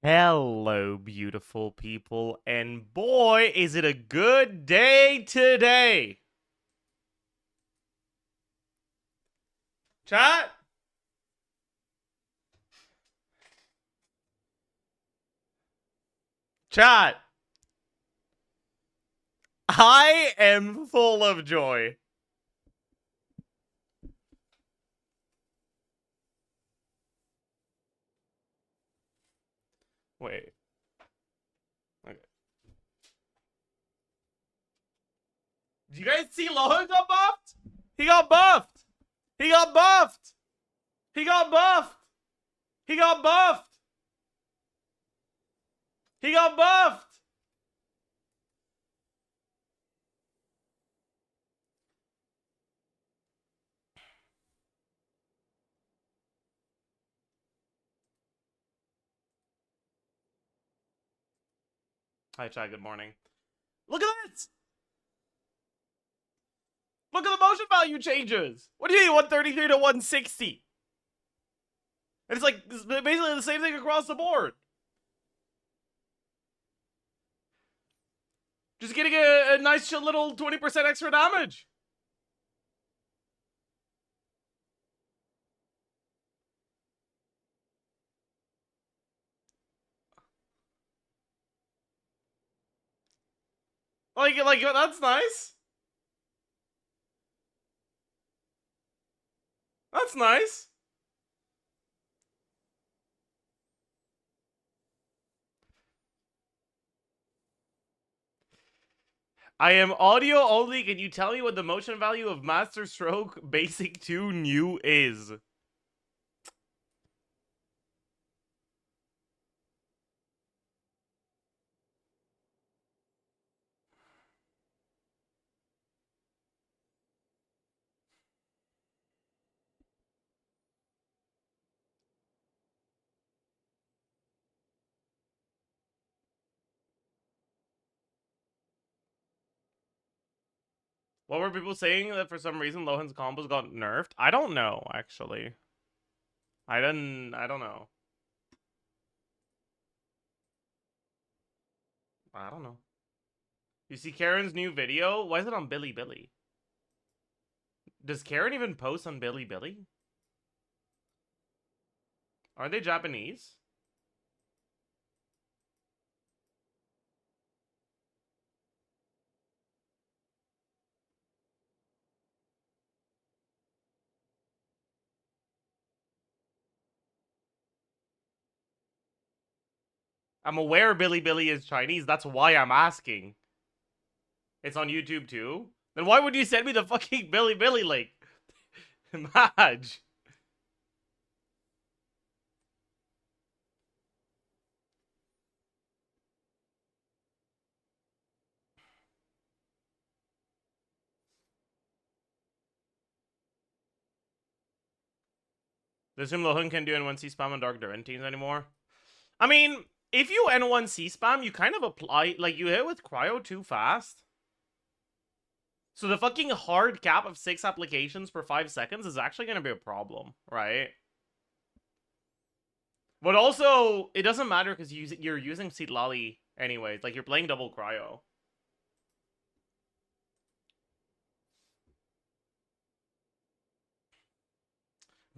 Hello, beautiful people, and boy, is it a good day today! Chat? Chat! I am full of joy. Wait. Okay. Do you guys see Lohan got buffed? He got buffed! He got buffed! He got buffed! He got buffed! He got buffed! Hi, chat, good morning. Look at this! Look at the motion value changes! What do you mean, 133 to 160? And it's like basically the same thing across the board. Just getting a nice little 20% extra damage. Like that's nice. That's nice. I am audio only. Can you tell me what the motion value of Master Stroke Basic 2 New is? What were people saying that for some reason Lohan's combos got nerfed? I don't know, actually. I don't know. I don't know. You see Karen's new video? Why is it on Billy Billy? Does Karen even post on Billy Billy? Are they Japanese? I'm aware Billy Billy is Chinese. That's why I'm asking. It's on YouTube too? Then why would you send me the fucking Billy Billy link? Madge. Does assume Lohen can do N1C spam on Dark Durantines anymore? I mean, if you N1C spam, you kind of apply, like, you hit with Cryo too fast. So the fucking hard cap of 6 applications per 5 seconds is actually going to be a problem, right? But also, it doesn't matter because you're using Seatlali anyways. Like, you're playing double Cryo.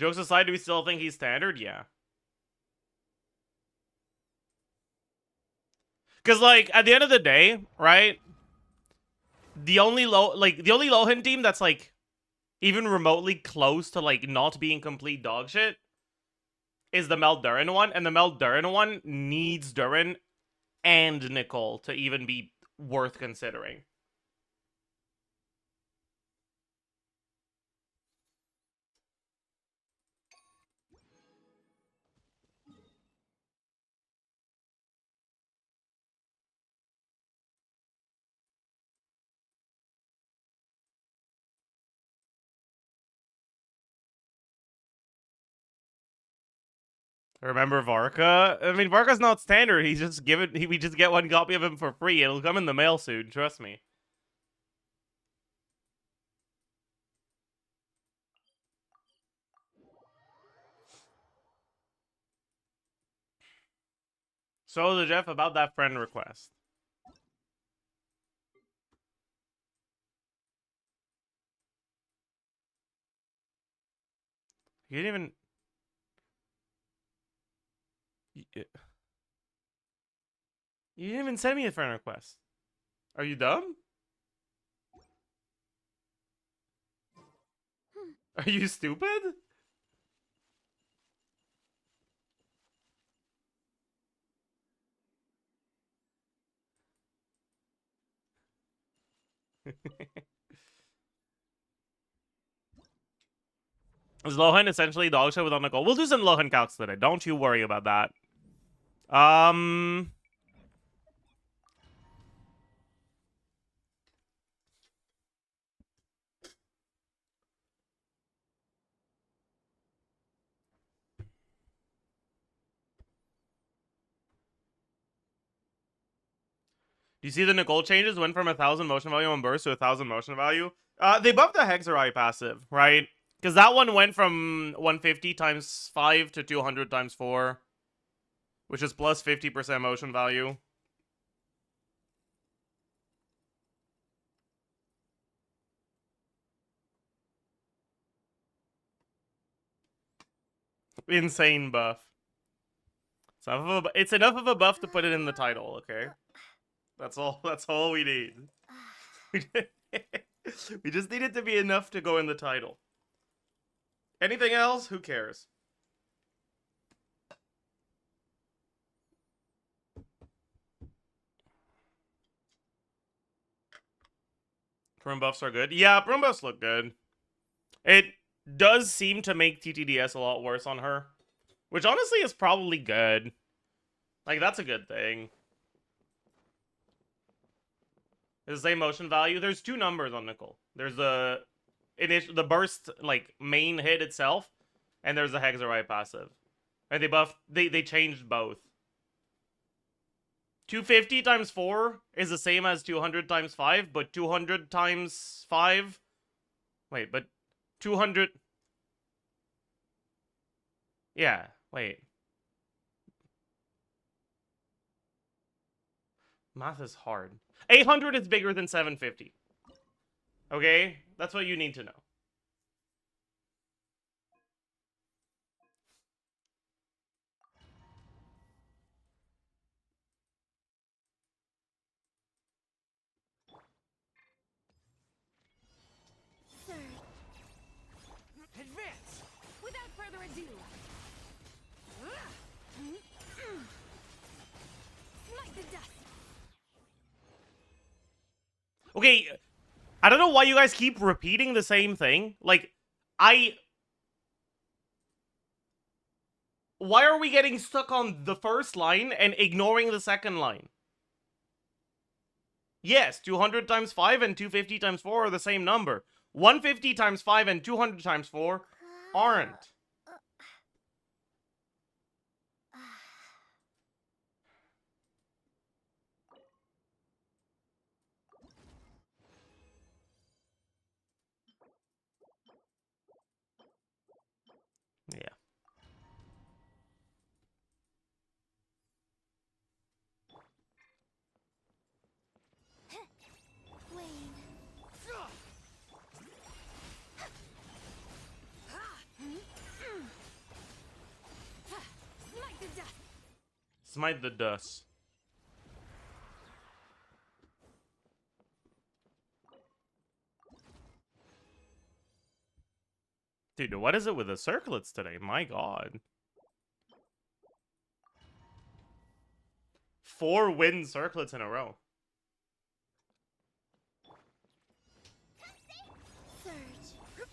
Jokes aside, do we still think he's standard? Yeah. Because, like, at the end of the day, right? The only Lohen team that's, like, even remotely close to, like, not being complete dog shit is the Mel Durin one. And the Mel Durin one needs Durin and Nicole to even be worth considering. Remember Varka? I mean, Varka's not standard. He's just we just get one copy of him for free. It'll come in the mail soon. Trust me. So the Jeff about that friend request. You didn't even. You didn't even send me a friend request. Are you dumb? Are you stupid? Is LOHEN essentially dog shit without Nicole? We'll do some LOHEN calcs today. Don't you worry about that. Do you see the Nicole changes? Went from 1,000 motion value on burst to 1,000 motion value. They buffed the Hexerite passive, right? Because that one went from 150 times 5 to 200 times 4, which is plus 50% motion value. Insane buff. It's enough of a buff to put it in the title, okay? That's all we need. We just need it to be enough to go in the title. Anything else? Who cares? Prim buffs are good. Yeah, prim buffs look good. It does seem to make TTDS a lot worse on her. Which honestly is probably good. Like, that's a good thing. It's the same motion value. There's two numbers on Nicole. There's the burst, like, main hit itself, and there's the Hexerite passive. And they changed both. 250 times 4 is the same as 200 times 5, but 200 times 5... Wait, but 200... Yeah, wait. Math is hard. 800 is bigger than 750. Okay? That's what you need to know. Sir. Advance! Without further ado. Smite the dust. Okay, I don't know why you guys keep repeating the same thing. Like, why are we getting stuck on the first line and ignoring the second line? Yes, 200 times 5 and 250 times 4 are the same number. 150 times 5 and 200 times 4 aren't. Yeah. Smite the dust. Smite the dust. Dude, what is it with the circlets today? My god. 4 win circlets in a row.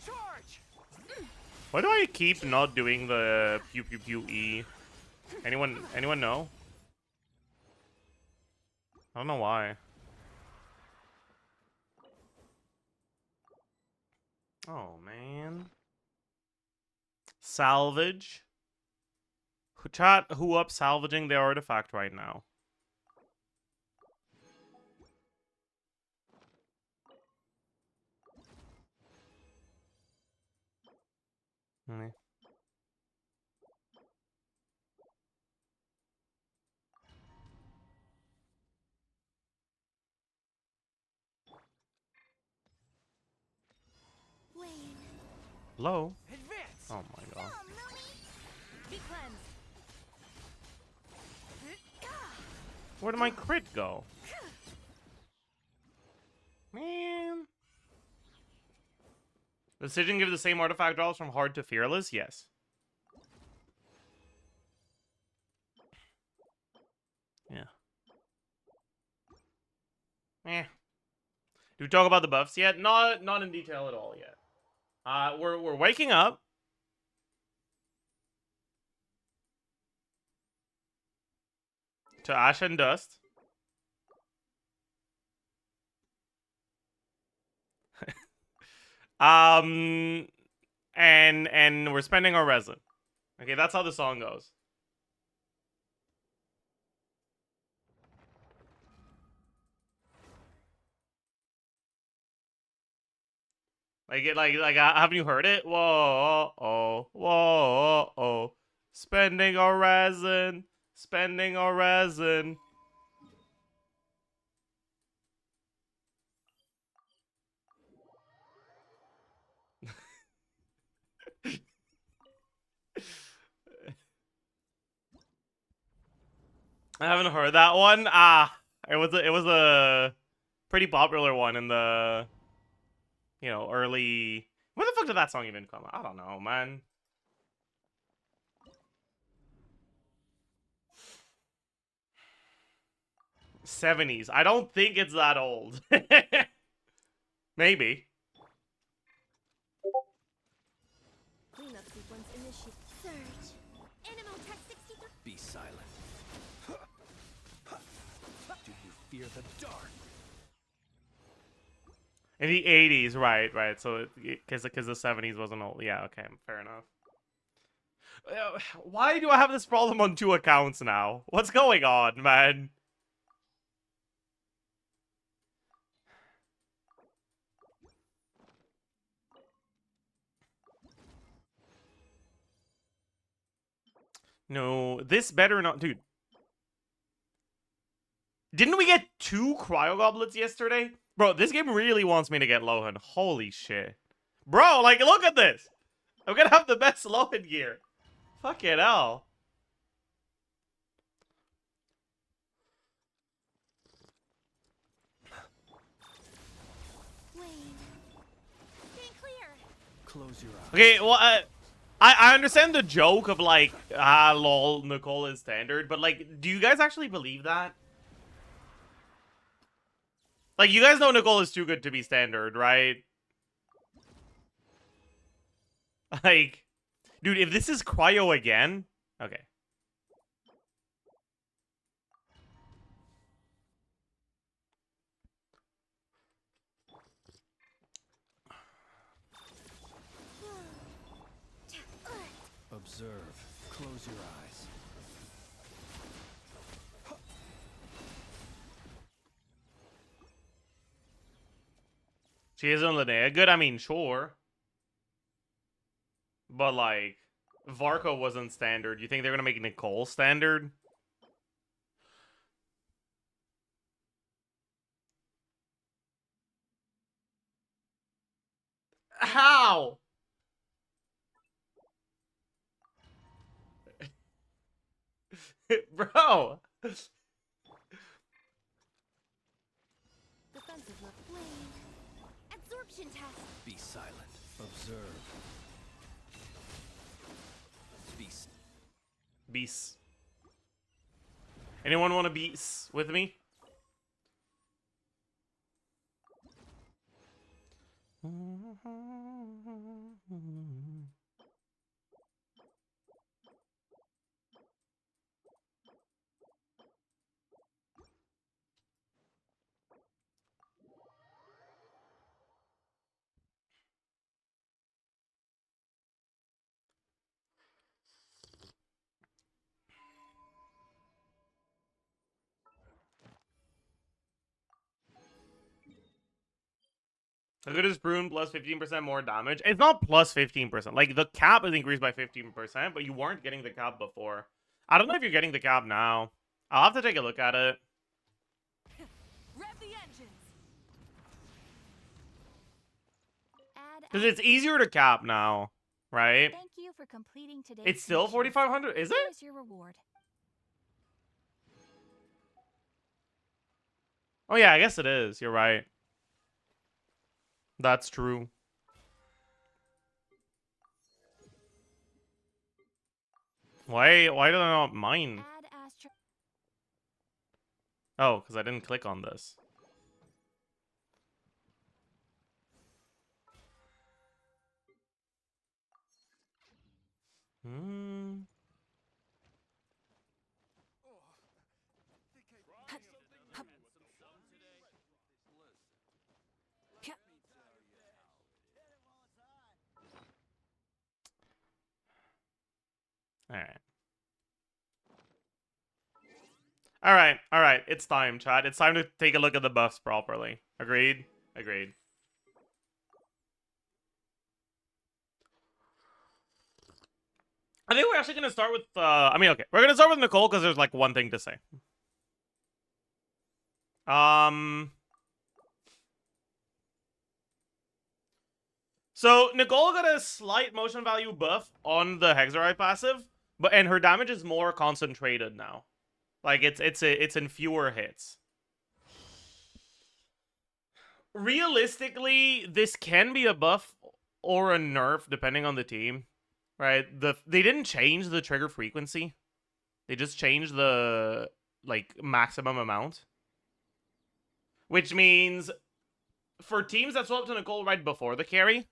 Charge. Why do I keep not doing the pew pew pew E? Anyone know? I don't know why. Oh man. Salvage. Chat, who up salvaging the artifact right now? Low. Advance. Oh my god. Be cleansed. Where did my crit go? Man. Decision give the same artifact draws from hard to fearless? Yes. Yeah. Eh. Do we talk about the buffs yet? Not in detail at all yet. We're waking up. To ash and dust. And we're spending our resin. Okay, that's how the song goes. Haven't you heard it? Whoa, oh, whoa, oh. Spending our resin. Spending our resin. I haven't heard that one. It was a pretty popular one in the early. Where the fuck did that song even come? I don't know, man. '70s. I don't think it's that old. Maybe. Cleanup sequence initiated. Surge. Animal Tech 63. Be silent. Do you fear the dark? In the '80s, right. So, because the '70s wasn't old. Yeah, okay, fair enough. Why do I have this problem on 2 accounts now? What's going on, man? No, this better not, dude. Didn't we get 2 cryo goblets yesterday? Bro, this game really wants me to get Lohen. Holy shit. Bro, like, look at this. I'm gonna have the best Lohen gear. Fucking hell. Wayne. Stand clear. Close your eyes. Okay, well, I understand the joke of, like, lol, Nicole is standard, but, like, do you guys actually believe that? Like, you guys know Nicole is too good to be standard, right? Like, dude, if this is cryo again... Okay. Observe. Close your eyes. She isn't Linnea good? I mean, sure. But, like, Varco wasn't standard. You think they're gonna make Nicole standard? How? Bro! Defensive left. Wayne. Absorption test. Be silent. Observe. Beast. Beasts. Anyone want to beast with me? How good is Prune plus 15% more damage? It's not plus 15%. Like, the cap is increased by 15%, but you weren't getting the cap before. I don't know if you're getting the cap now. I'll have to take a look at it. Rev the engines. Add Because it's easier to cap now, right? Thank you for completing today's It's still missions. 4,500, is it? Here's your reward. Oh yeah, I guess it is. You're right. That's true. Why did I not mine? Add astro. Oh, because I didn't click on this. Hmm. Alright. Alright. It's time, chat. It's time to take a look at the buffs properly. Agreed? Agreed. I think we're actually going to start with, okay. We're going to start with Nicole because there's, like, one thing to say. So, Nicole got a slight motion value buff on the Hexerite passive, and her damage is more concentrated now. Like, it's in fewer hits. Realistically, this can be a buff or a nerf, depending on the team. Right? They didn't change the trigger frequency. They just changed the, like, maximum amount. Which means, for teams that swap to Nicole right before the carry,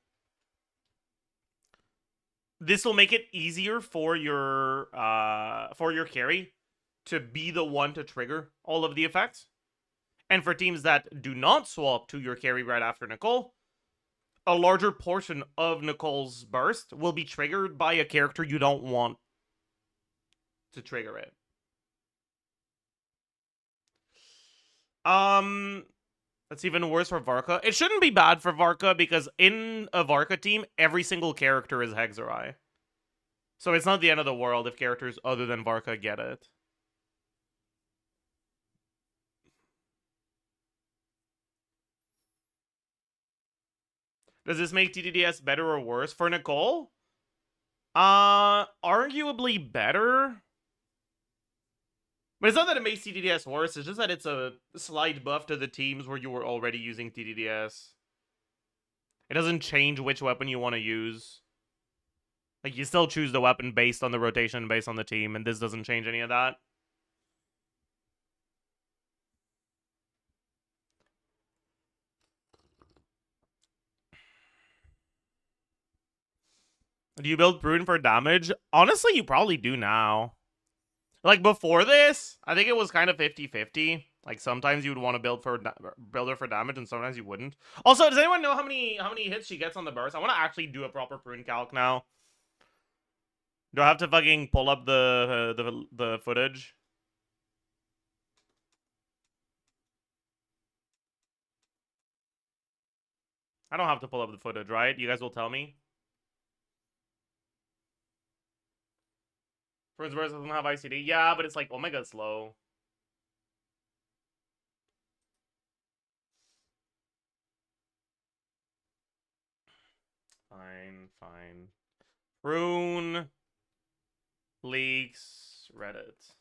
this will make it easier for your carry to be the one to trigger all of the effects. And for teams that do not swap to your carry right after Nicole, a larger portion of Nicole's burst will be triggered by a character you don't want to trigger it. That's even worse for Varka. It shouldn't be bad for Varka because in a Varka team, every single character is Hexerai. So it's not the end of the world if characters other than Varka get it. Does this make TDDS better or worse for Nicole? Arguably better. But it's not that it makes TDDS worse, it's just that it's a slight buff to the teams where you were already using TDDS. It doesn't change which weapon you want to use. Like, you still choose the weapon based on the rotation, based on the team, and this doesn't change any of that. Do you build Prune for damage? Honestly, you probably do now. Like, before this, I think it was kind of 50-50. Like, sometimes you would want to build her for damage, and sometimes you wouldn't. Also, does anyone know how many hits she gets on the burst? I want to actually do a proper Prune calc now. Do I have to fucking pull up the footage? I don't have to pull up the footage, right? You guys will tell me. Prune's burst doesn't have ICD. Yeah, but it's like Omega slow. Fine. Prune leaks Reddit.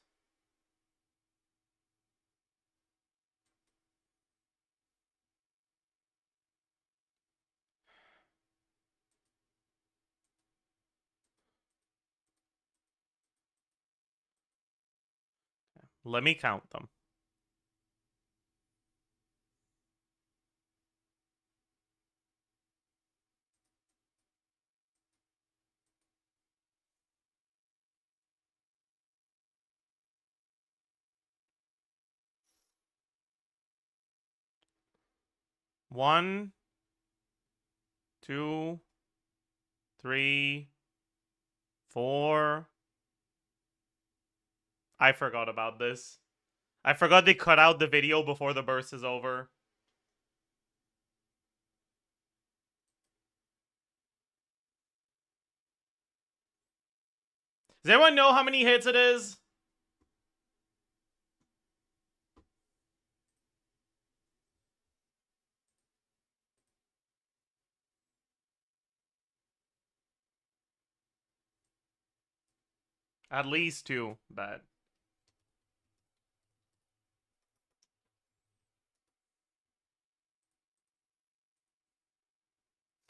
Let me count them. One, two, three, four. I forgot about this. I forgot they cut out the video before the burst is over. Does anyone know how many hits it is? At least 2, bet.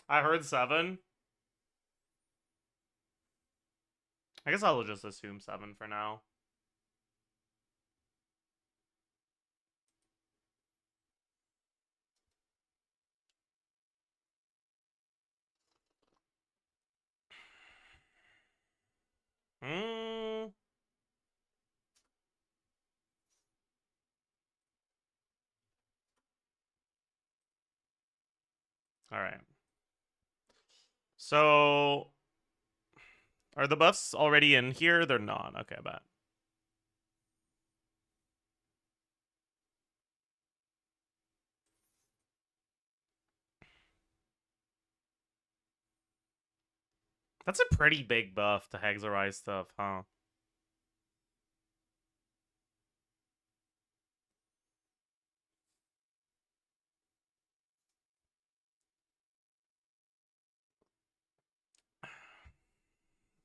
I heard 7. I guess I'll just assume 7 for now. Hmm. Alright. So... Are the buffs already in here? They're not. Okay, bet. That's a pretty big buff to Hexerize stuff, huh?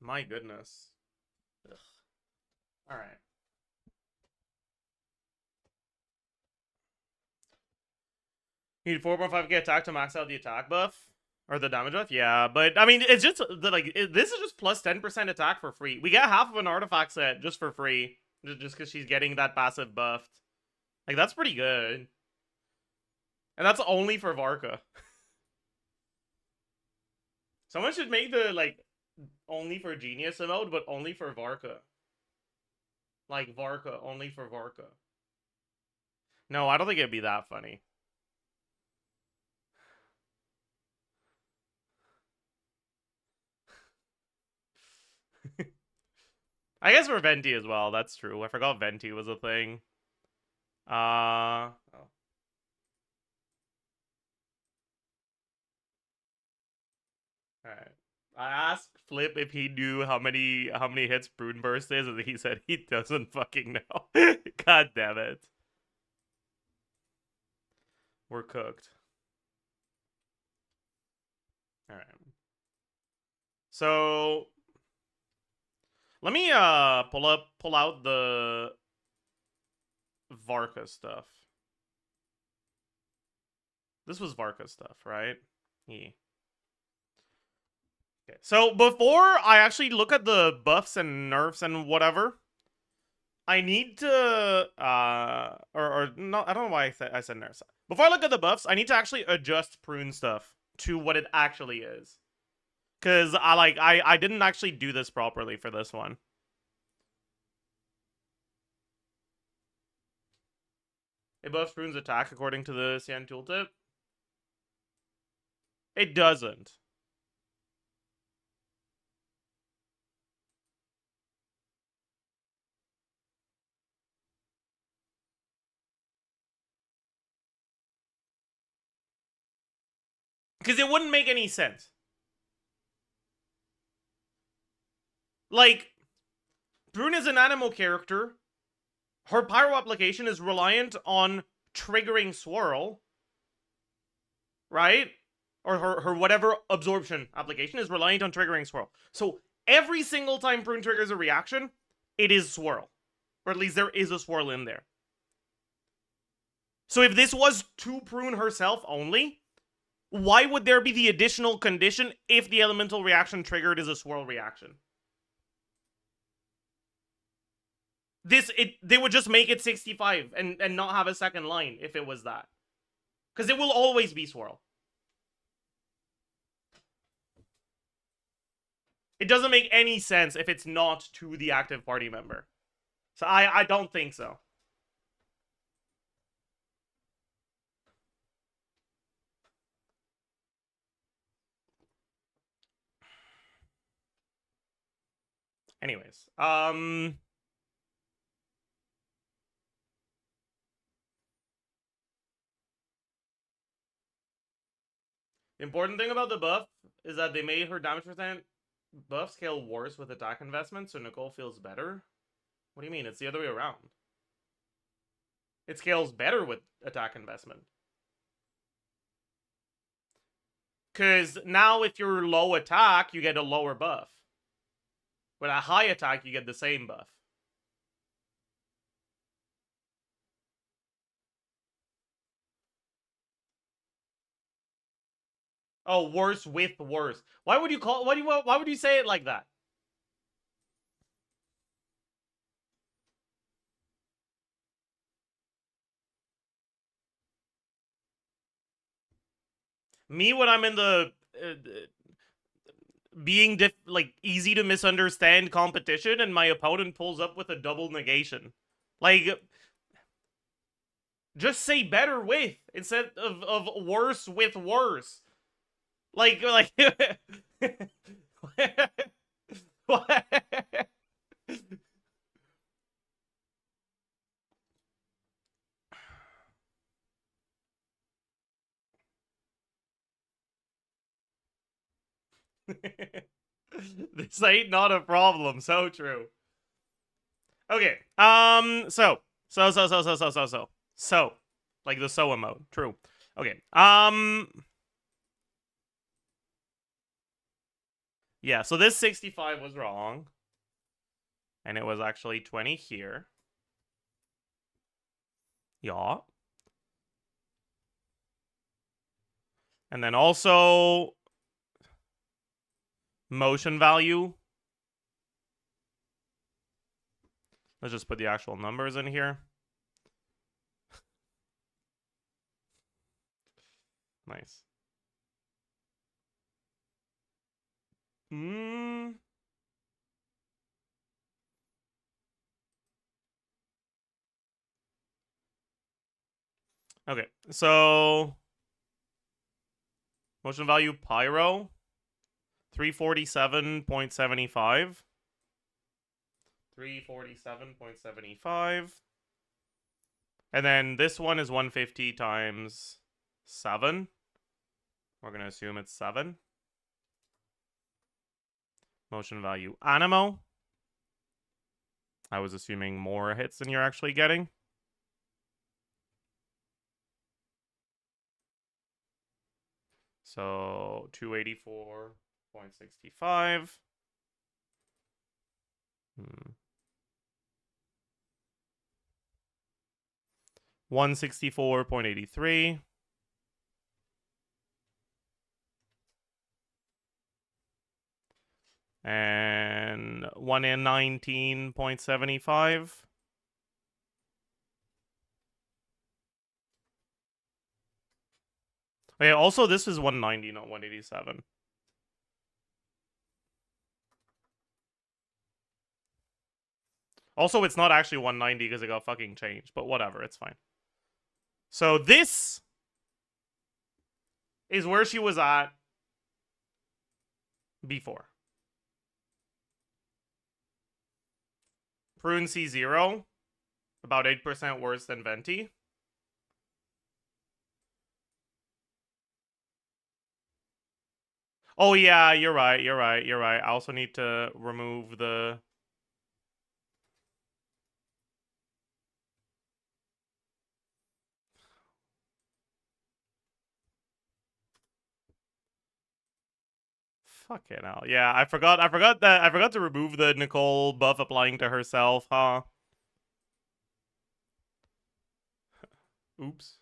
My goodness. Ugh. Alright. You need 4.5k attack to max out the attack buff? Or the damage buff? Yeah, but I mean, it's just, this is just plus 10% attack for free. We get half of an artifact set just for free. Just because she's getting that passive buffed. Like, that's pretty good. And that's only for Varka. Someone should make the, like, only for Genius emote, but only for Varka. Like, Varka, only for Varka. No, I don't think it'd be that funny. I guess for Venti as well, that's true. I forgot Venti was a thing. Oh. Alright. I asked Flip if he knew how many hits Prune Burst is, and he said he doesn't fucking know. God damn it. We're cooked. Alright. So let me pull out the Varka stuff. This was Varka stuff, right? Yeah. Okay. So before I actually look at the buffs and nerfs and whatever, I need to or no, I don't know why I said nerfs. Before I look at the buffs, I need to actually adjust Prune stuff to what it actually is. Cause I didn't actually do this properly for this one. It buffs Prune's attack according to the CN tooltip. It doesn't. Because it wouldn't make any sense. Like, Prune is an animal character. Her pyro application is reliant on triggering Swirl. Right? Or her whatever absorption application is reliant on triggering Swirl. So every single time Prune triggers a reaction, it is Swirl. Or at least there is a Swirl in there. So if this was to Prune herself only, why would there be the additional condition if the elemental reaction triggered is a Swirl reaction? They would just make it 65 and not have a second line if it was that. Because it will always be Swirl. It doesn't make any sense if it's not to the active party member. So I don't think so. Anyways, the important thing about the buff is that they made her damage percent buff scale worse with attack investment, so Nicole feels better. What do you mean? It's the other way around. It scales better with attack investment. Because now if you're low attack, you get a lower buff. With a high attack, you get the same buff. Oh, worse with worse. Why would you call? Why would you say it like that? Me when I'm in the being like easy to misunderstand competition, and my opponent pulls up with a double negation. Like, just say better with instead of worse with worse. Like what? This ain't not a problem. So true. Okay. So, like the Soa mode. True. Okay. Yeah. So this 65 was wrong, and it was actually 20 here. Yeah. And then also motion value. Let's just put the actual numbers in here. Nice. Okay, so motion value pyro 347.75. 347.75. And then this one is 150 times 7. We're going to assume it's 7. Motion value Animo. I was assuming more hits than you're actually getting. So 284.65. 164.83. And 119.75. Okay, also this is 190, not 187. Also, it's not actually 190 because it got fucking changed, but whatever, it's fine. So this is where she was at before. Prune C0, about 8% worse than Venti. Oh yeah, you're right. I also need to remove the... Fucking hell. Yeah, I forgot to remove the Nicole buff applying to herself, huh? Oops.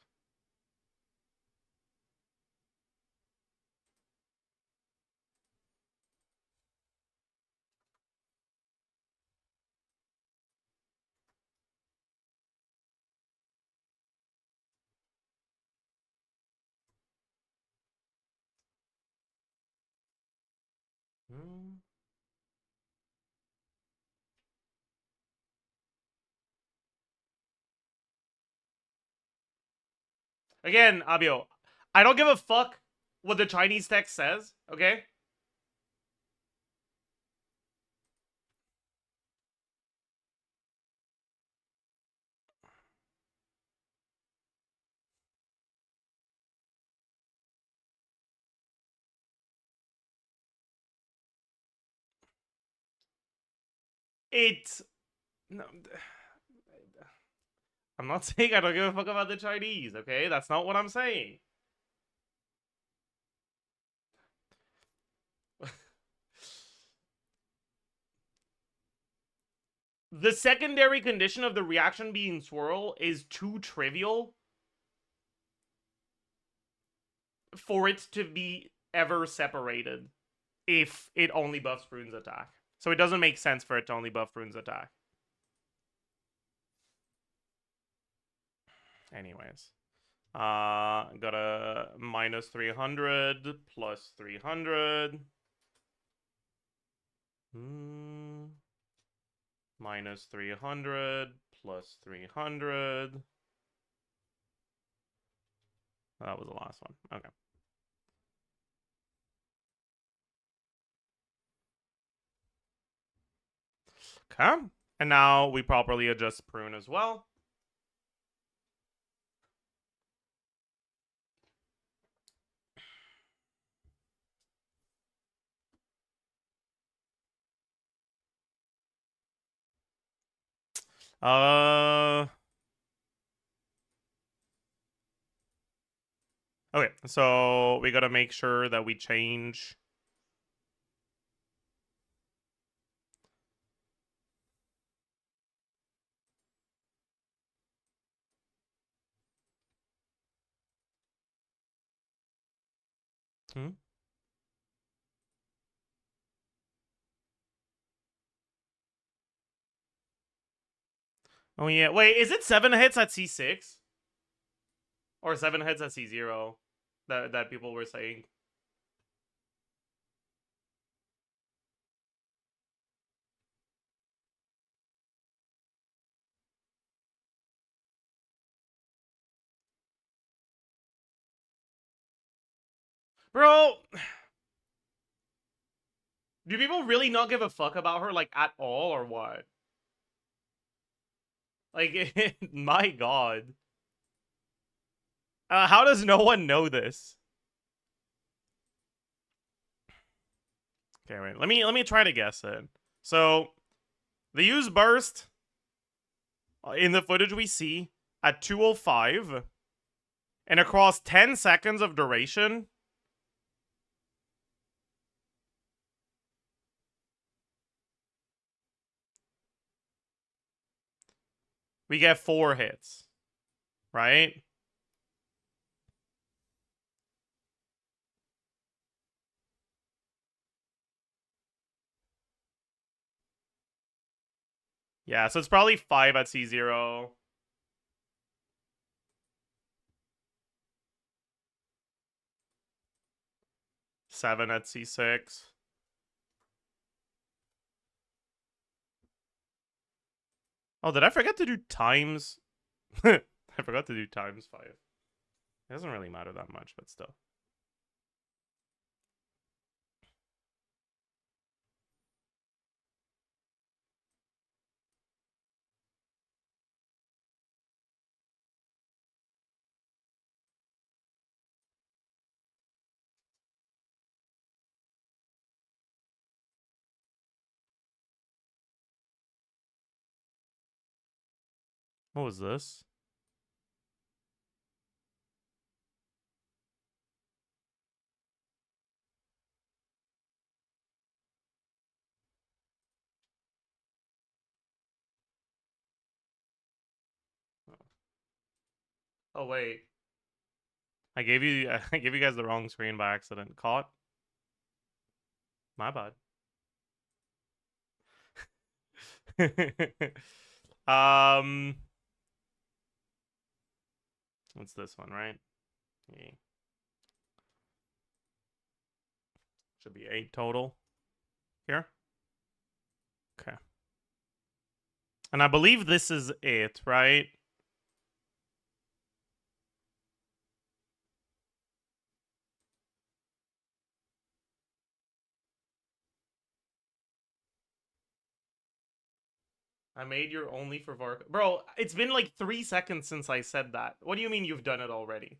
Again, Abio, I don't give a fuck what the Chinese text says, okay? No, I'm not saying I don't give a fuck about the Chinese, okay? That's not what I'm saying. the secondary condition of the reaction being swirl is too trivial for it to be ever separated if it only buffs Rune's attack. So it doesn't make sense for it to only buff Rune's attack. Anyways. Got a minus 300, plus 300. Minus 300, plus 300. That was the last one. Okay. Okay. And now we properly adjust prune as well. Okay, so we gotta make sure that we change. Oh yeah, wait, is it 7 hits at C6? Or 7 hits at C0 that people were saying? Bro, do people really not give a fuck about her, like, at all, or what? Like, my god. How does no one know this? Okay, wait. Let me try to guess it. So, they use burst in the footage we see at 2:05, and across 10 seconds of duration. We get 4 hits, right? Yeah, so it's probably 5 at C0. Seven at C6. Oh, did I forget to do times? I forgot to do times 5. It doesn't really matter that much, but still. What was this? Oh wait. I gave you I gave you guys the wrong screen by accident. Caught? My bad. um What's this one, right? Yeah. Should be 8 total. Here. Okay. And I believe this is it, right? I made your only for Vark. Bro, it's been like 3 seconds since I said that. What do you mean you've done it already?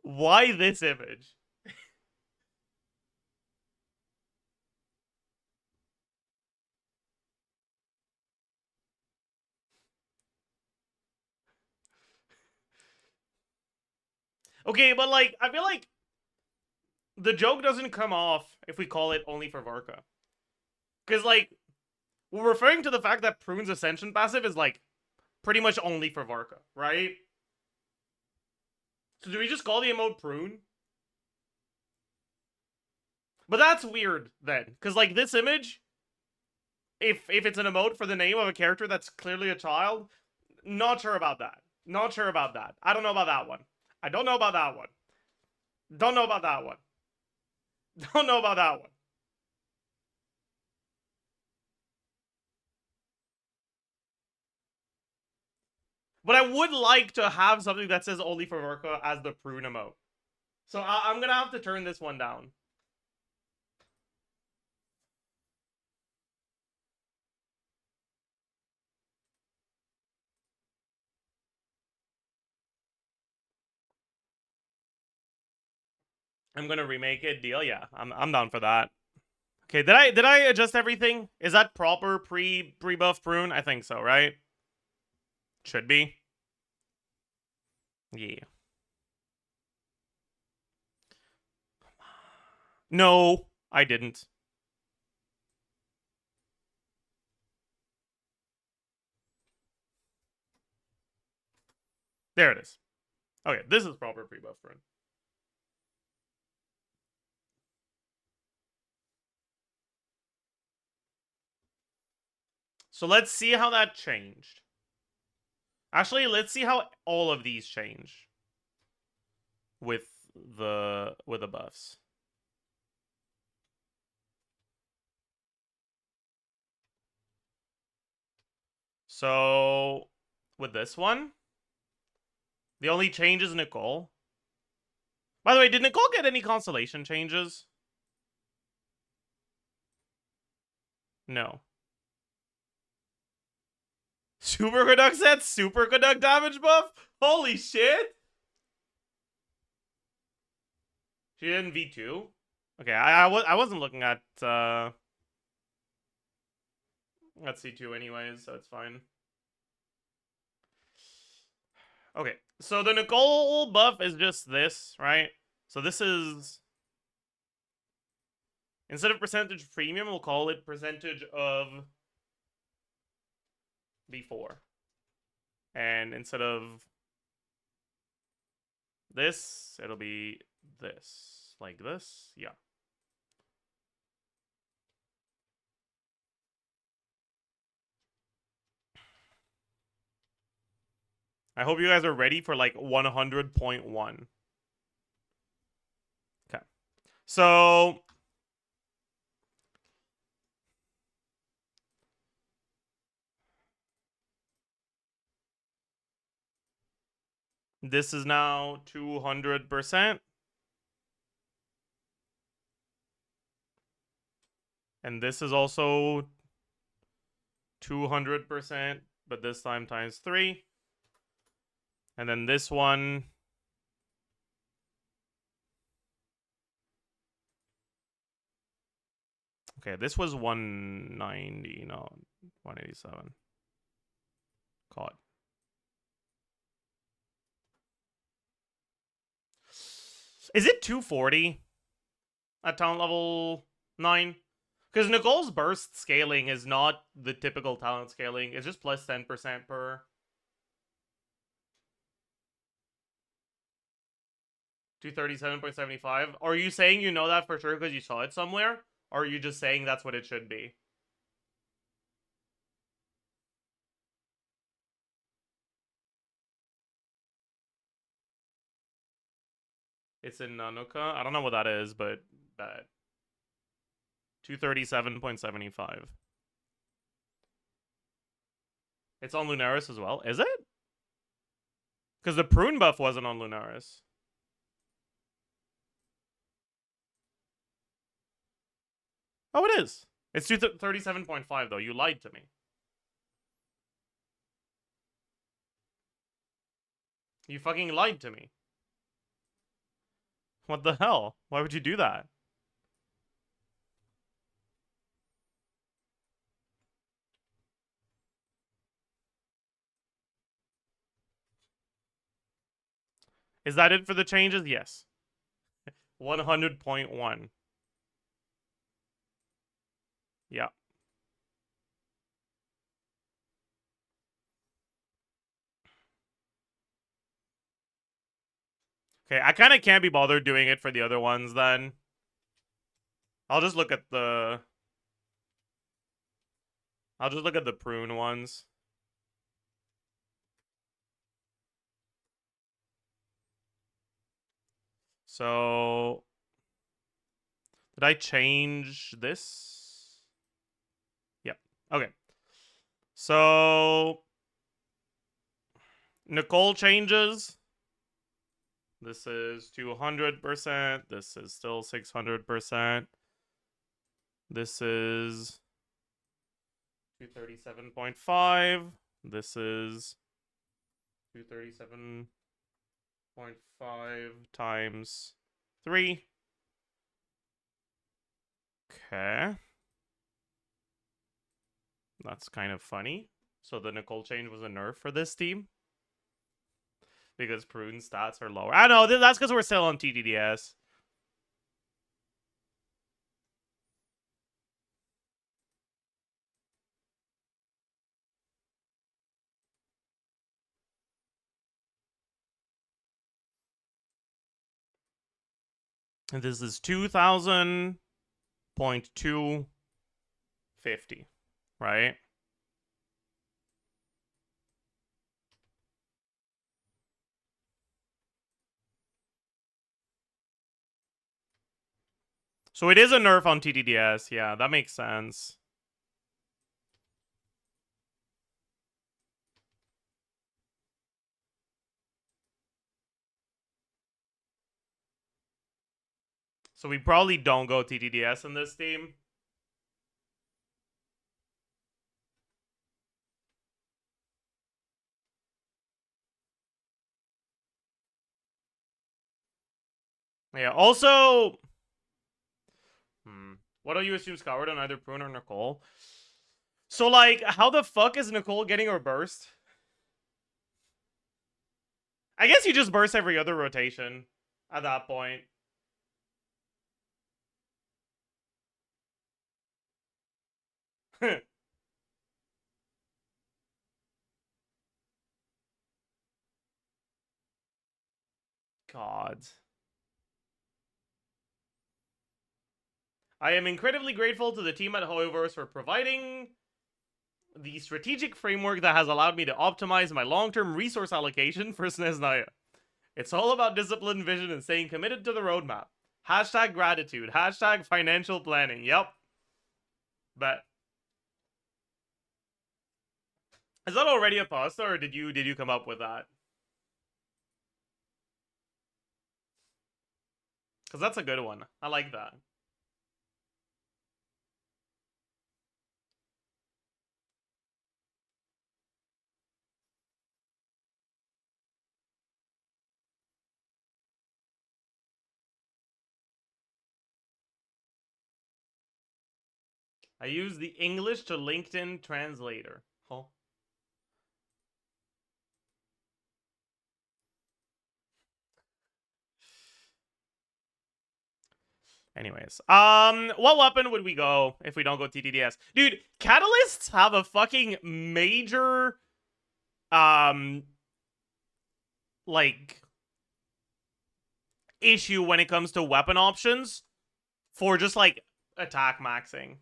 Why this image? Okay, but like, I feel like the joke doesn't come off if we call it only for Varka. Because, like, we're referring to the fact that Prune's Ascension passive is, like, pretty much only for Varka, right? So do we just call the emote Prune? But that's weird, then. Because, like, this image, if it's an emote for the name of a character that's clearly a child, not sure about that. Not sure about that. I don't know about that one. I don't know about that one. Don't know about that one. Don't know about that one. But I would like to have something that says only for Vorka as the prune emote. So I'm gonna have to turn this one down. I'm gonna remake it. Deal? Yeah, I'm down for that. Okay, did I adjust everything? Is that proper pre-buff prune? I think so, right? Should be. Yeah. No, I didn't. There it is. Okay, this is proper pre-buff prune. So let's see how that changed. Actually, let's see how all of these change with the buffs. So with this one, the only change is Nicole. By the way, did Nicole get any constellation changes? No. Super Conduct set? Super Conduct damage buff? Holy shit! She did in V2? Okay, I wasn't looking at C2 anyways, so it's fine. Okay, so the Nicole buff is just this, right? So this is... Instead of percentage premium, we'll call it percentage of V4. And instead of this, it'll be this. Like this? Yeah. I hope you guys are ready for like 100.1. Okay. So this is now 200%. And this is also 200%, but this time times 3. And then this one... Okay, this was 190, no, 187. Caught. Is it 240 at talent level 9? Because Nicole's burst scaling is not the typical talent scaling. It's just plus 10% per. 237.75. Are you saying you know that for sure because you saw it somewhere? Or are you just saying that's what it should be? It's in Nanuka. I don't know what that is, but that 237.75. It's on Lunaris as well. Is it? Because the prune buff wasn't on Lunaris. Oh, it is. It's 237.5 though. You lied to me. You fucking lied to me. What the hell? Why would you do that? Is that it for the changes? Yes. 100.1. Yeah. Okay, I kind of can't be bothered doing it for the other ones then. I'll just look at the... I'll just look at the prune ones. So... Did I change this? Yep. Okay. So... Nicole changes. This is 200%. This is still 600%. This is 237.5. This is 237.5 times 3. Okay. That's kind of funny. So the Nicole change was a nerf for this team? Because Prune stats are lower. I know, that's because we're still on TDDS. And this is 2,000.250, right? So it is a nerf on TDDS. Yeah, that makes sense. So we probably don't go TDDS in this team. Yeah, also... What do you assume Skyward on either Prune or Nicole? So, like, how the fuck is Nicole getting her burst? I guess you just burst every other rotation at that point. God. I am incredibly grateful to the team at Hoyoverse for providing the strategic framework that has allowed me to optimize my long-term resource allocation for Sneznaya. It's all about discipline, vision, and staying committed to the roadmap. Hashtag gratitude. Hashtag financial planning. Yep. Bet. Is that already a pasta, or did you come up with that? Because that's a good one. I like that. I use the English to LinkedIn translator. Huh? Anyways, what weapon would we go if we don't go TTDS? Dude, catalysts have a fucking major, like, issue when it comes to weapon options for just, like, attack maxing.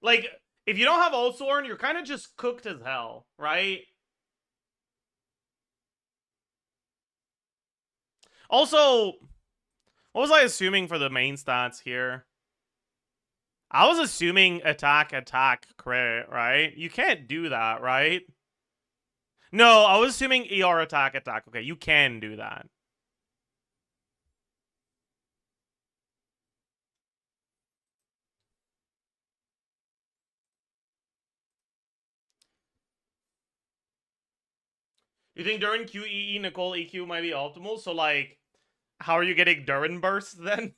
Like, if you don't have Oathsworn, you're kind of just cooked as hell, right? Also, what was I assuming for the main stats here? I was assuming attack, crit, right? You can't do that, right? No, I was assuming ER attack. Okay, you can do that. You think during QEE, Nicole EQ might be optimal? So, like, how are you getting Durin burst then?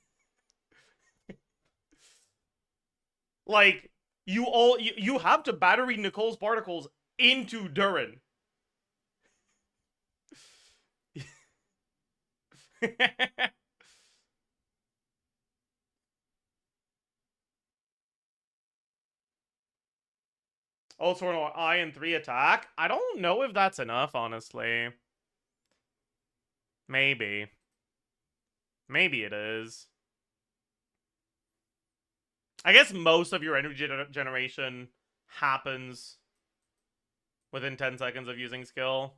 Like, you have to battery Nicole's particles into Durin. Also, an I and 3 attack. I don't know if that's enough, honestly. Maybe. Maybe it is. I guess most of your energy generation happens within 10 seconds of using skill.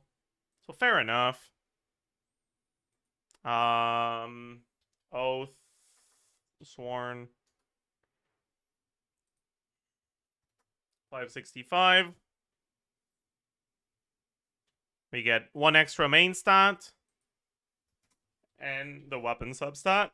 So fair enough. Oath. Sworn. 565. We get 1 extra main stat. And the weapon substat.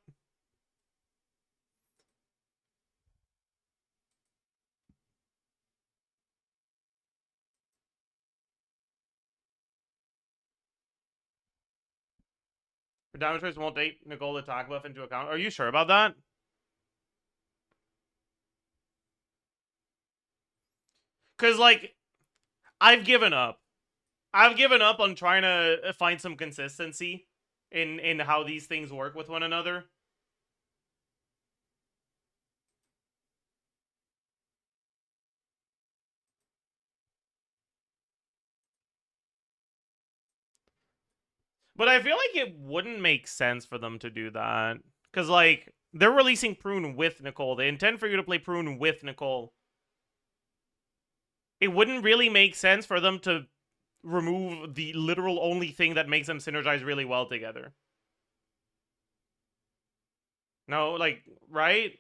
For damage rates won't take Nicole attack buff into account. Are you sure about that? Because, like, I've given up. I've given up on trying to find some consistency in how these things work with one another. But I feel like it wouldn't make sense for them to do that. Because, like, they're releasing Prune with Nicole. They intend for you to play Prune with Nicole. It wouldn't really make sense for them to remove the literal only thing that makes them synergize really well together. No, like, right?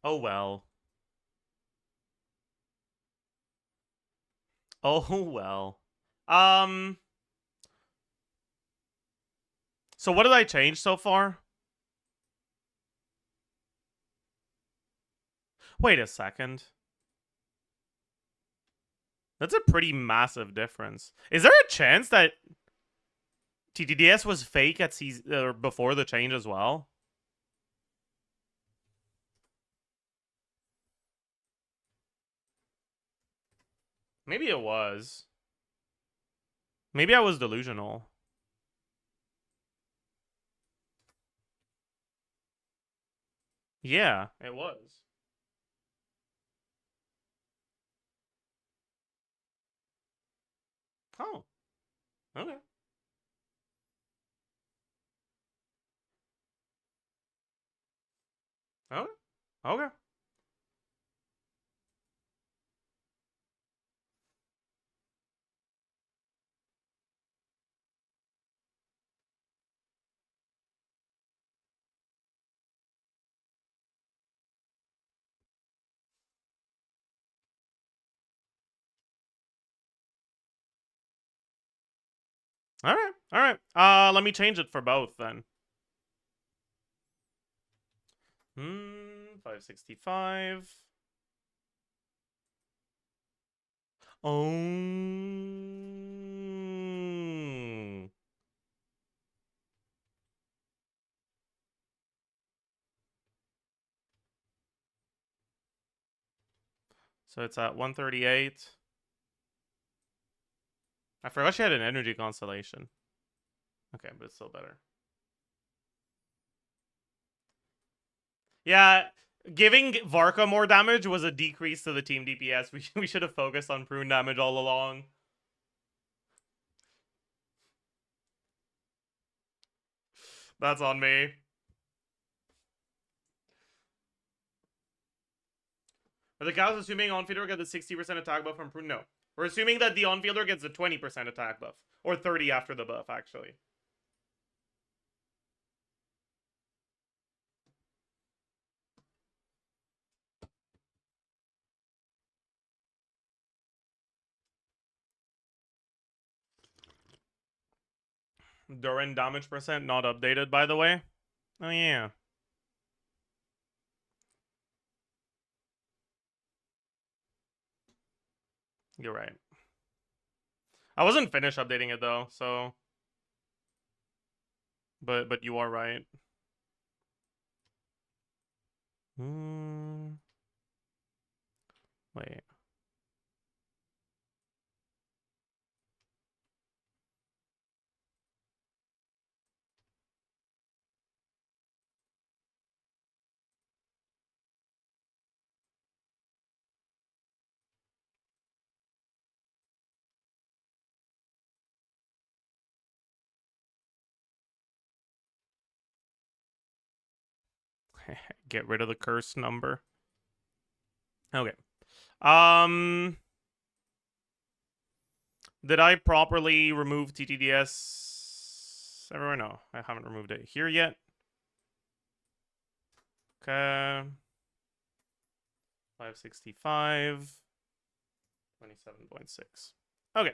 Oh well. Oh well. So what did I change so far? Wait a second. That's a pretty massive difference. Is there a chance that TTDS was fake at season or before the change as well? Maybe it was. Maybe I was delusional. Yeah, it was. Oh, okay. Okay. Okay. All right. All right. Let me change it for both then. 565. Oh. So it's at 138. I forgot she had an energy constellation. Okay, but it's still better. Yeah, giving Varka more damage was a decrease to the team DPS. We should have focused on Prune damage all along. That's on me. Are the cows assuming on-fielder gets the 60% attack buff from Prune? No. We're assuming that the on-fielder gets the 20% attack buff. Or 30 after the buff, actually. Durin damage percent not updated, by the way. Oh, yeah. You're right. I wasn't finished updating it, though, so... But you are right. Wait. Get rid of the curse number. Okay. Did I properly remove TTDS everywhere? No, I haven't removed it here yet. Okay. 565. 27.6. Okay.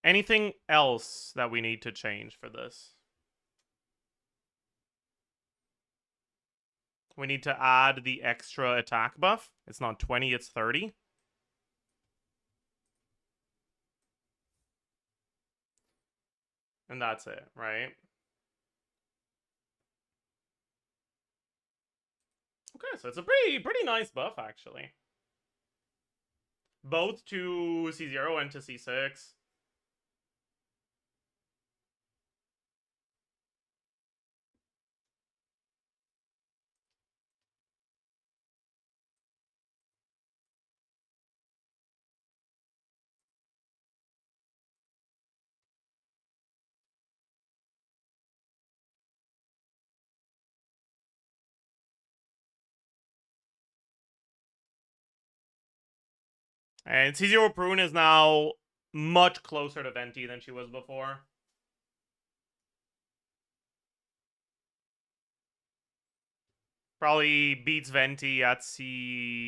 Anything else that we need to change for this? We need to add the extra attack buff. It's not 20, it's 30. And that's it, right? Okay, so it's a pretty nice buff, actually. Both to C0 and to C6. And C0 Prune is now much closer to Venti than she was before. Probably beats Venti at C...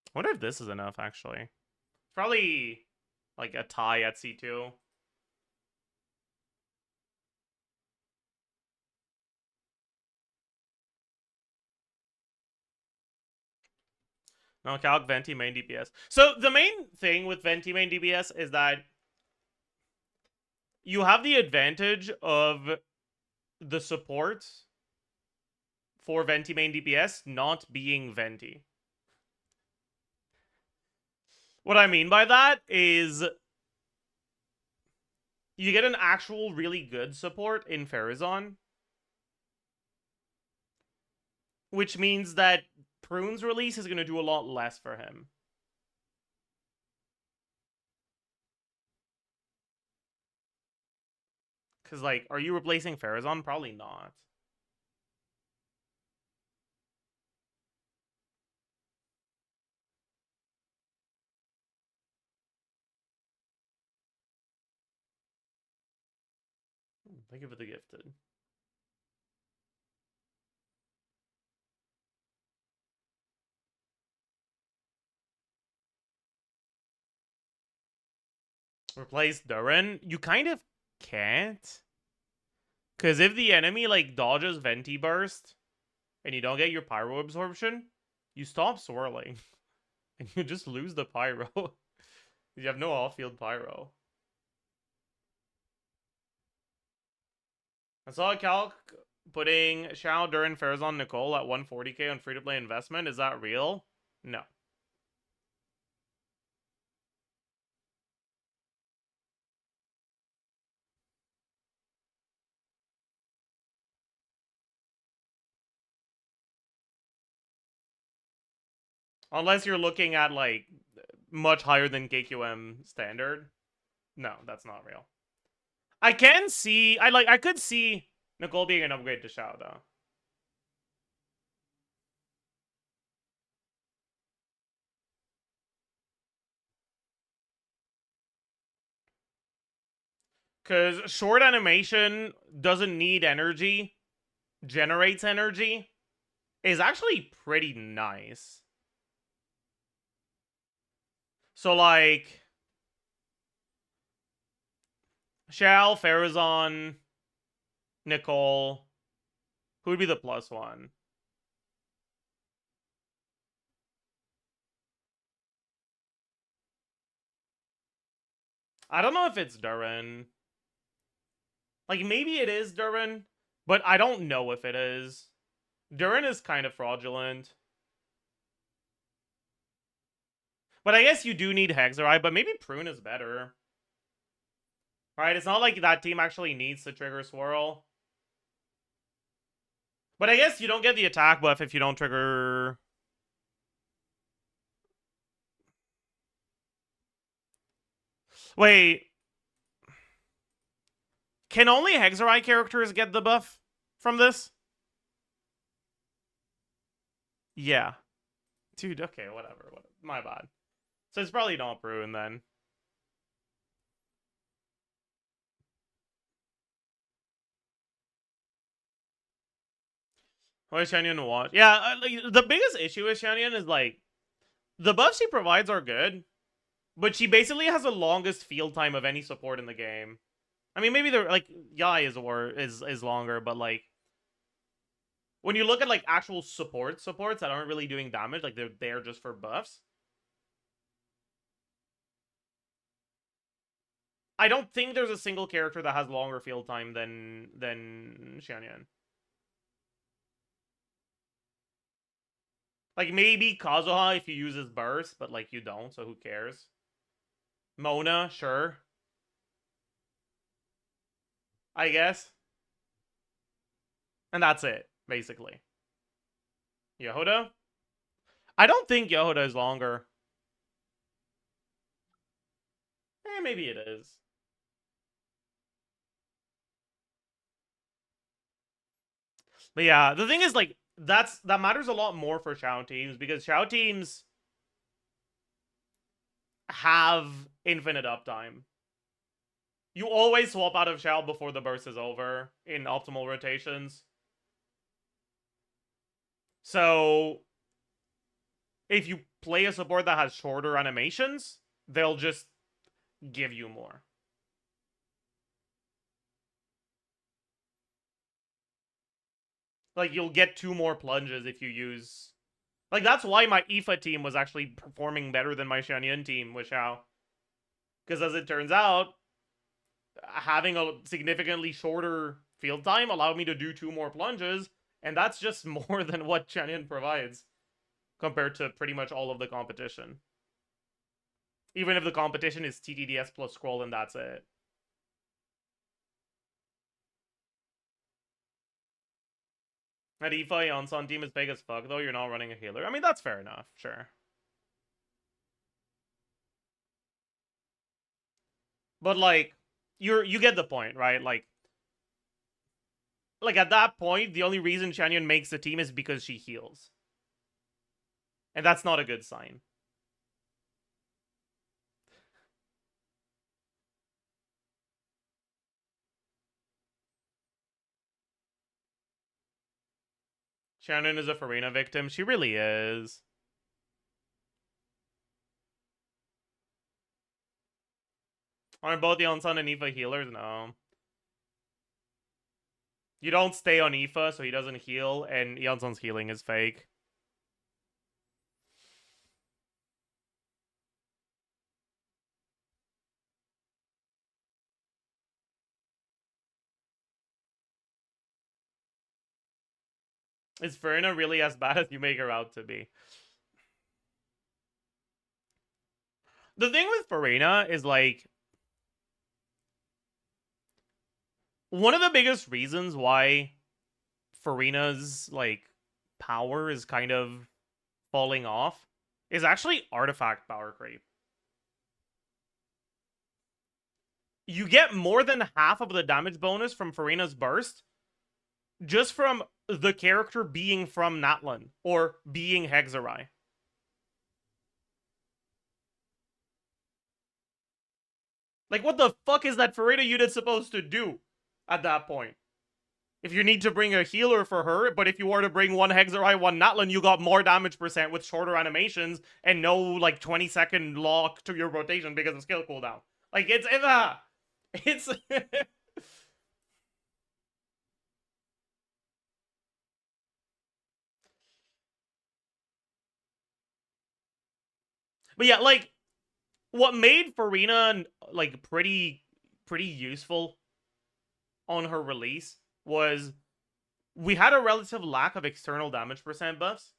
I wonder if this is enough, actually. Probably like a tie at C2. No, Calc Venti main DPS. So the main thing with Venti main DPS is that you have the advantage of the support for Venti main DPS not being Venti. What I mean by that is you get an actual really good support in Farazan, which means that Prune's release is going to do a lot less for him. Because, like, are you replacing Farazan? Probably not. Thank you for the gifted. Replace Durin? You kind of can't. Because if the enemy, like, dodges Venti Burst, and you don't get your Pyro Absorption, you stop swirling. And you just lose the Pyro. You have no off-field Pyro. I saw a calc putting Shao, Durin, Farazan, Nicole at 140k on free-to-play investment. Is that real? No. Unless you're looking at, like, much higher than KQM standard. No, that's not real. I can see... I could see Nicole being an upgrade to Shao, though. Because short animation doesn't need energy, generates energy, is actually pretty nice. So, like, Shao, Farazan, Nicole. Who would be the plus one? I don't know if it's Durin. Like, maybe it is Durin, but I don't know if it is. Durin is kind of fraudulent. But I guess you do need Hexerai, but maybe Prune is better. Right? It's not like that team actually needs to trigger Swirl. But I guess you don't get the attack buff if you don't trigger... Wait. Can only Hexerai characters get the buff from this? Yeah. Dude, okay, whatever. My bad. So it's probably not Prune then. What does Shanyan want? Yeah, like, the biggest issue with Shanyan is, like, the buffs she provides are good, but she basically has the longest field time of any support in the game. I mean, maybe they're, like, Yai is longer, but, like, when you look at, like, actual supports that aren't really doing damage, like, they're there just for buffs, I don't think there's a single character that has longer field time than Shanyan. Like, maybe Kazuha if you use his burst, but, like, you don't, so who cares? Mona, sure. I guess. And that's it, basically. Yehoda? I don't think Yehoda is longer. Maybe it is. But yeah, the thing is, like, that matters a lot more for Shao teams, because Shao teams have infinite uptime. You always swap out of Shao before the burst is over in optimal rotations. So, if you play a support that has shorter animations, they'll just give you more. Like, you'll get 2 more plunges if you use... Like, that's why my Aoife team was actually performing better than my Shanyan team with Shao. Because as it turns out, having a significantly shorter field time allowed me to do 2 more plunges, and that's just more than what Shanyan provides compared to pretty much all of the competition. Even if the competition is TTDS plus scroll and that's it. That Aoife Yansan team is big as fuck, though. You're not running a healer. I mean, that's fair enough, sure. But, like, you get the point, right? Like, at that point, the only reason Shanyan makes the team is because she heals. And that's not a good sign. Shannon is a Farina victim. She really is. Aren't both Yonsan and Aoife healers? No. You don't stay on Aoife, so he doesn't heal, and Yonsan's healing is fake. Is Farina really as bad as you make her out to be? The thing with Farina is, like, one of the biggest reasons why Farina's, like, power is kind of falling off is actually artifact power creep. You get more than half of the damage bonus from Farina's burst just from the character being from Natlan or being Hexerai. Like, what the fuck is that Farina unit supposed to do at that point? If you need to bring a healer for her, but if you were to bring one Hexerei, one Natlan, you got more damage percent with shorter animations and no, like, 20-second lock to your rotation because of skill cooldown. Like, it's... But yeah, like, what made Farina, like, pretty useful on her release was we had a relative lack of external damage percent buffs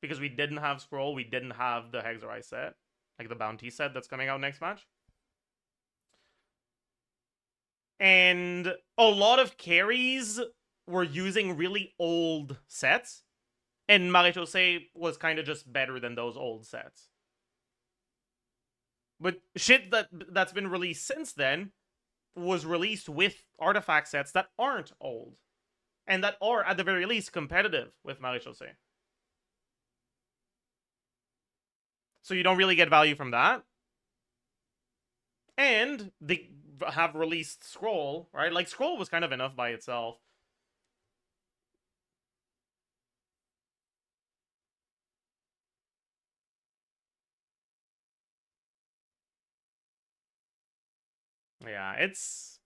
because we didn't have Scroll, we didn't have the Hexerei set, like the Bounty set that's coming out next match. And a lot of carries were using really old sets, and Marie-José was kind of just better than those old sets. But shit that's been released since then was released with artifact sets that aren't old, and that are, at the very least, competitive with Marie-José. So you don't really get value from that. And they have released Scroll, right? Like, Scroll was kind of enough by itself. Yeah, it's...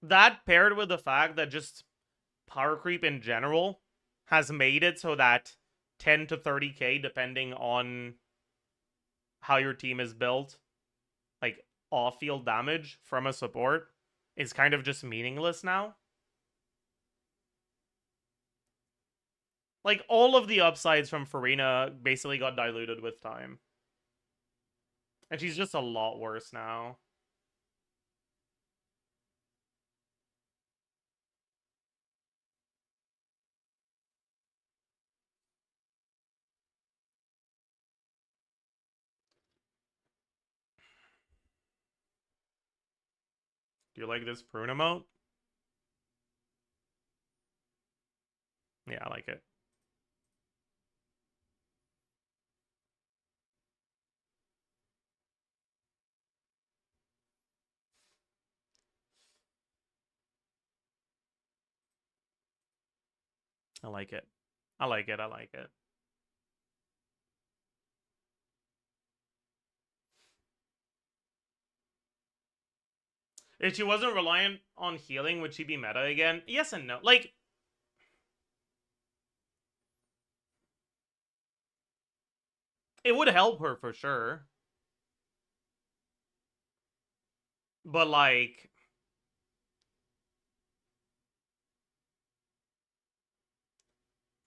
that paired with the fact that just power creep in general has made it so that 10 to 30k, depending on how your team is built, like, off-field damage from a support is kind of just meaningless now. Like, all of the upsides from Farina basically got diluted with time. And she's just a lot worse now. Do you like this prune emote? Yeah, I like it. I like it. I like it. I like it. If she wasn't reliant on healing, would she be meta again? Yes and no. Like, it would help her for sure. But, like...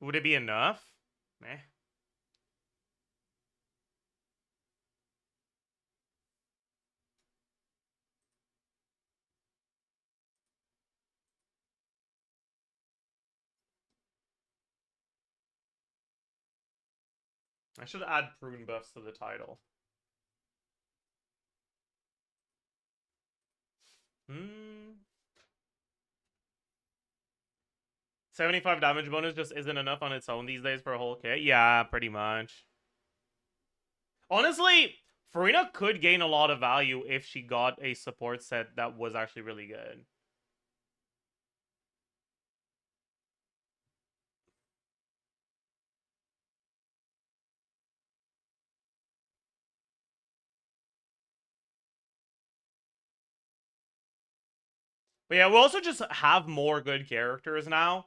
would it be enough? Meh. I should add prune buffs to the title. 75 damage bonus just isn't enough on its own these days for a whole kit? Yeah, pretty much. Honestly, Farina could gain a lot of value if she got a support set that was actually really good. But yeah, we'll also just have more good characters now.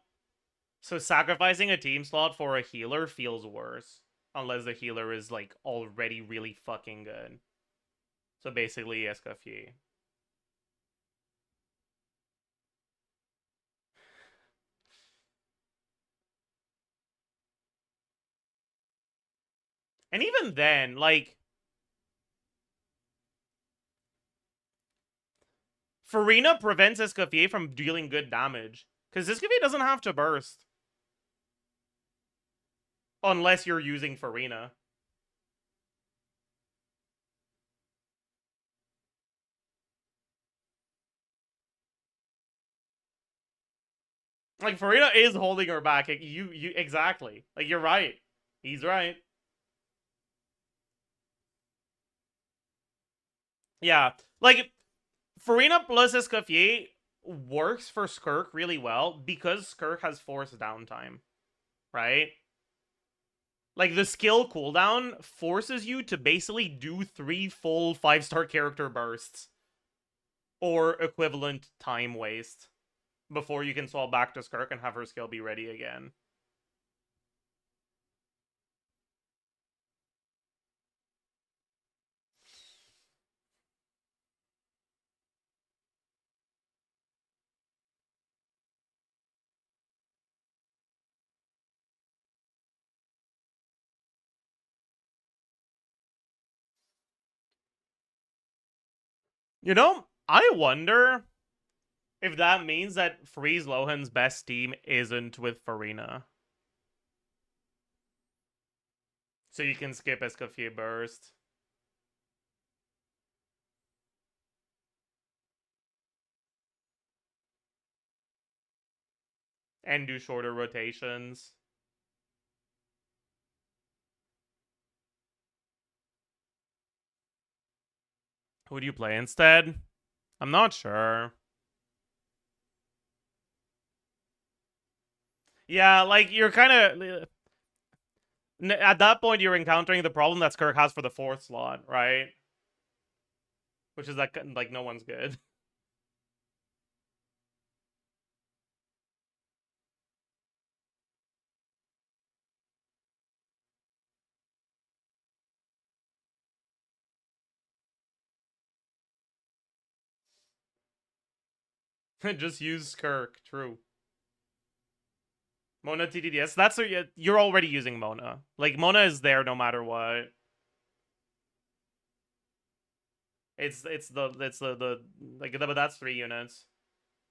So sacrificing a team slot for a healer feels worse. Unless the healer is, like, already really fucking good. So basically, Escoffier. And even then, like... Farina prevents Escoffier from dealing good damage. Because Escoffier doesn't have to burst. Unless you're using Farina. Like, Farina is holding her back. You exactly. Like, you're right. He's right. Yeah, like Farina plus Escoffier works for Skirk really well because Skirk has forced downtime, right? Like the skill cooldown forces you to basically do 3 full 5-star character bursts or equivalent time waste before you can swap back to Skirk and have her skill be ready again. You know, I wonder if that means that Freeze Lohen's best team isn't with Farina. So you can skip Escoffier Burst. And do shorter rotations. Who do you play instead? I'm not sure. Yeah, like you're kind of at that point you're encountering the problem that Skirk has for the 4th slot, right? Which is that like no one's good. Just use Skirk, true. Mona TTDS. That's you're already using Mona. Like Mona is there no matter what. It's the like but that's 3 units.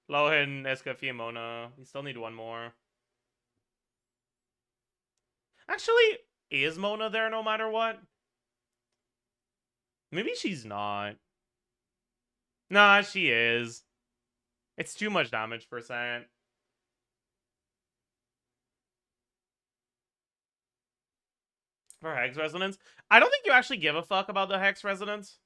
Lohen, Escoffier, Mona. You still need one more. Actually, is Mona there no matter what? Maybe she's not. Nah, she is. It's too much damage percent. For Hex Resonance? I don't think you actually give a fuck about the Hex Resonance.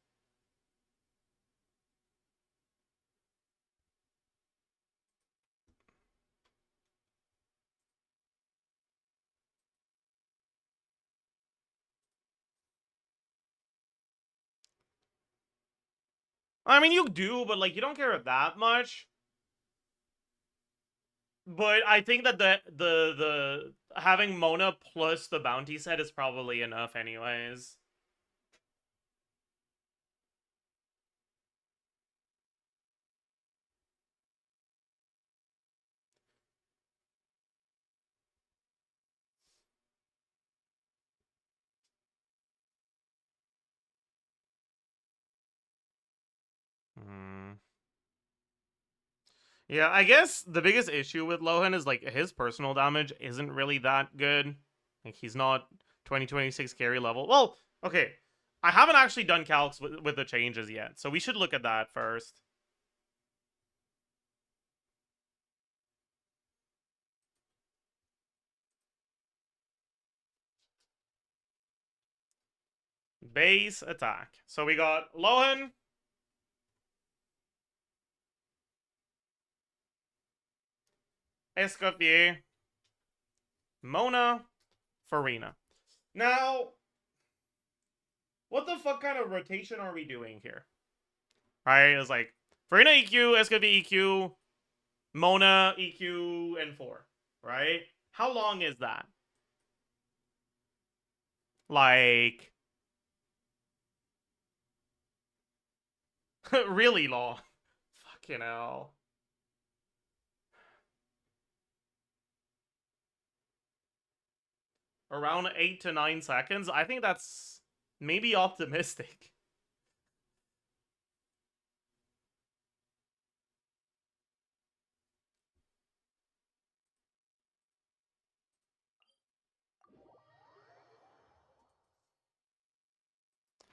I mean, you do, but like you don't care that much. But I think that the having Mona plus the bounty set is probably enough anyways. Yeah, I guess the biggest issue with Lohen is like his personal damage isn't really that good. Like he's not 2026 carry level. Well, okay. I haven't actually done calcs with the changes yet, so we should look at that first. Base attack. So we got Lohen, Escoffier, Mona, Farina. Now, what the fuck kind of rotation are we doing here? Right? It's like Farina EQ, Escoffier EQ, Mona EQ, and 4. Right? How long is that? Like, really long. Fucking hell. Around 8 to 9 seconds? I think that's maybe optimistic.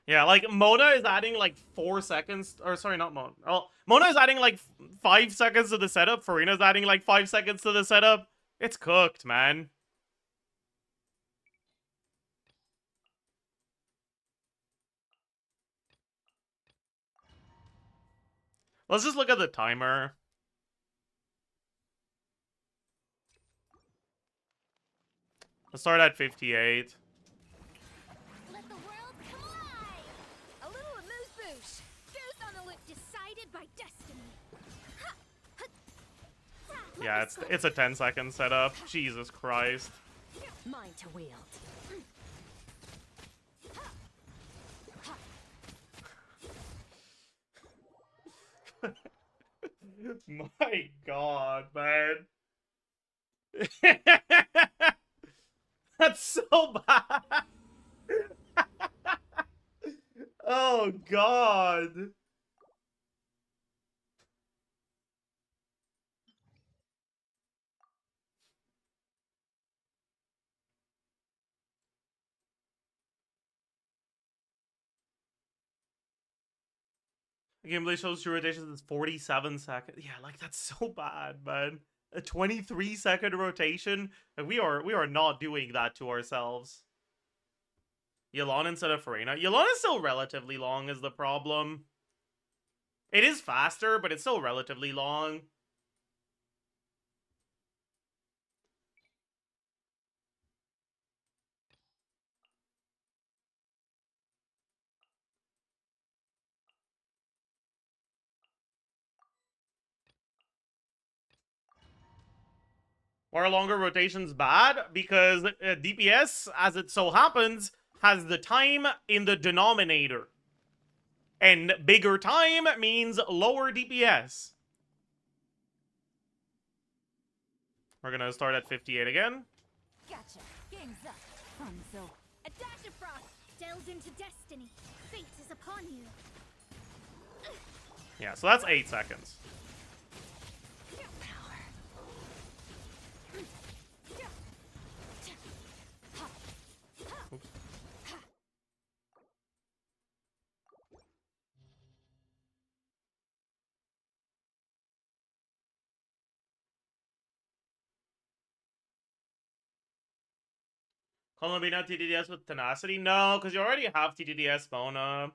Yeah, like Mona is adding like 4 seconds, or sorry, not Mona. Well, Mona is adding like 5 seconds to the setup. Farina's adding like 5 seconds to the setup. It's cooked, man. Let's just look at the timer. Let's start at 58. Let the world come alive! A little amuse-bouche. Boost on the loop decided by destiny. Ha! Ha! Ta! Let Yeah, me it's a 10-second setup. Jesus Christ. Mine to wield. My God, man. That's so bad. Oh God. Gameplay shows two rotations is 47 seconds. Yeah, like that's so bad, man. A 23-second rotation. Like, we are not doing that to ourselves. Yelan instead of Farina. Yelan is still relatively long is the problem. It is faster, but it's still relatively long. Why are longer rotations bad? Because DPS, as it so happens, has the time in the denominator. And bigger time means lower DPS. We're gonna start at 58 again. Gotcha. Game's up. Funzo. A dash of frost. Delves into destiny. Fate is upon you. Yeah, so that's 8 seconds. Power. Columbina TDDS with Tenacity? No, because you already have TDDS Mona.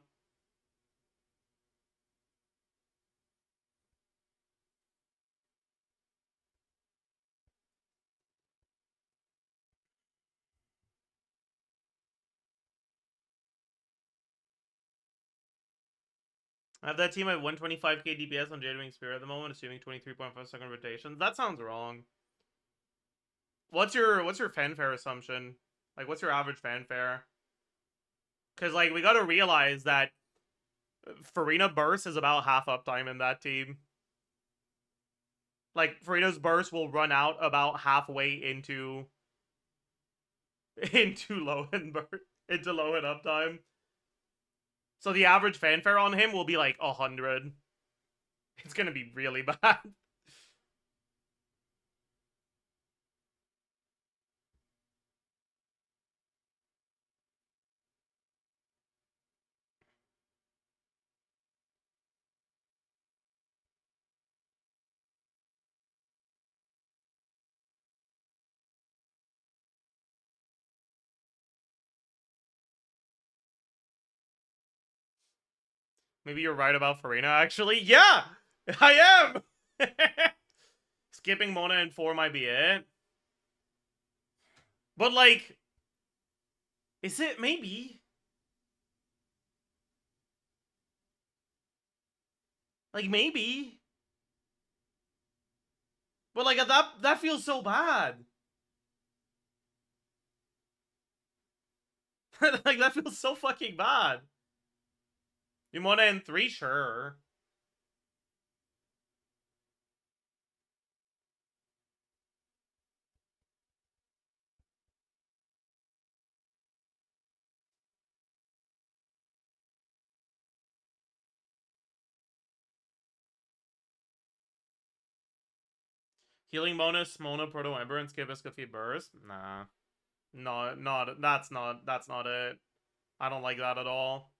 I have that team at 125k DPS on Jadewing Spear at the moment, assuming 23.5-second rotations. That sounds wrong. What's your fanfare assumption? Like, what's your average fanfare? Because, like, we gotta realize that Farina burst is about half uptime in that team. Like, Farina's burst will run out about halfway into Lohen uptime. So the average fanfare on him will be like 100. It's gonna be really bad. Maybe you're right about Farina, actually. Yeah! I am! Skipping Mona and 4 might be it. But, like... Is it? Maybe. Like, maybe. But, like, that feels so bad. Like, that feels so fucking bad. You Mona in 3? Sure. Healing bonus, Mona, Proto Ember, and skip Escafie Burst? Nah. No, that's not it. I don't like that at all.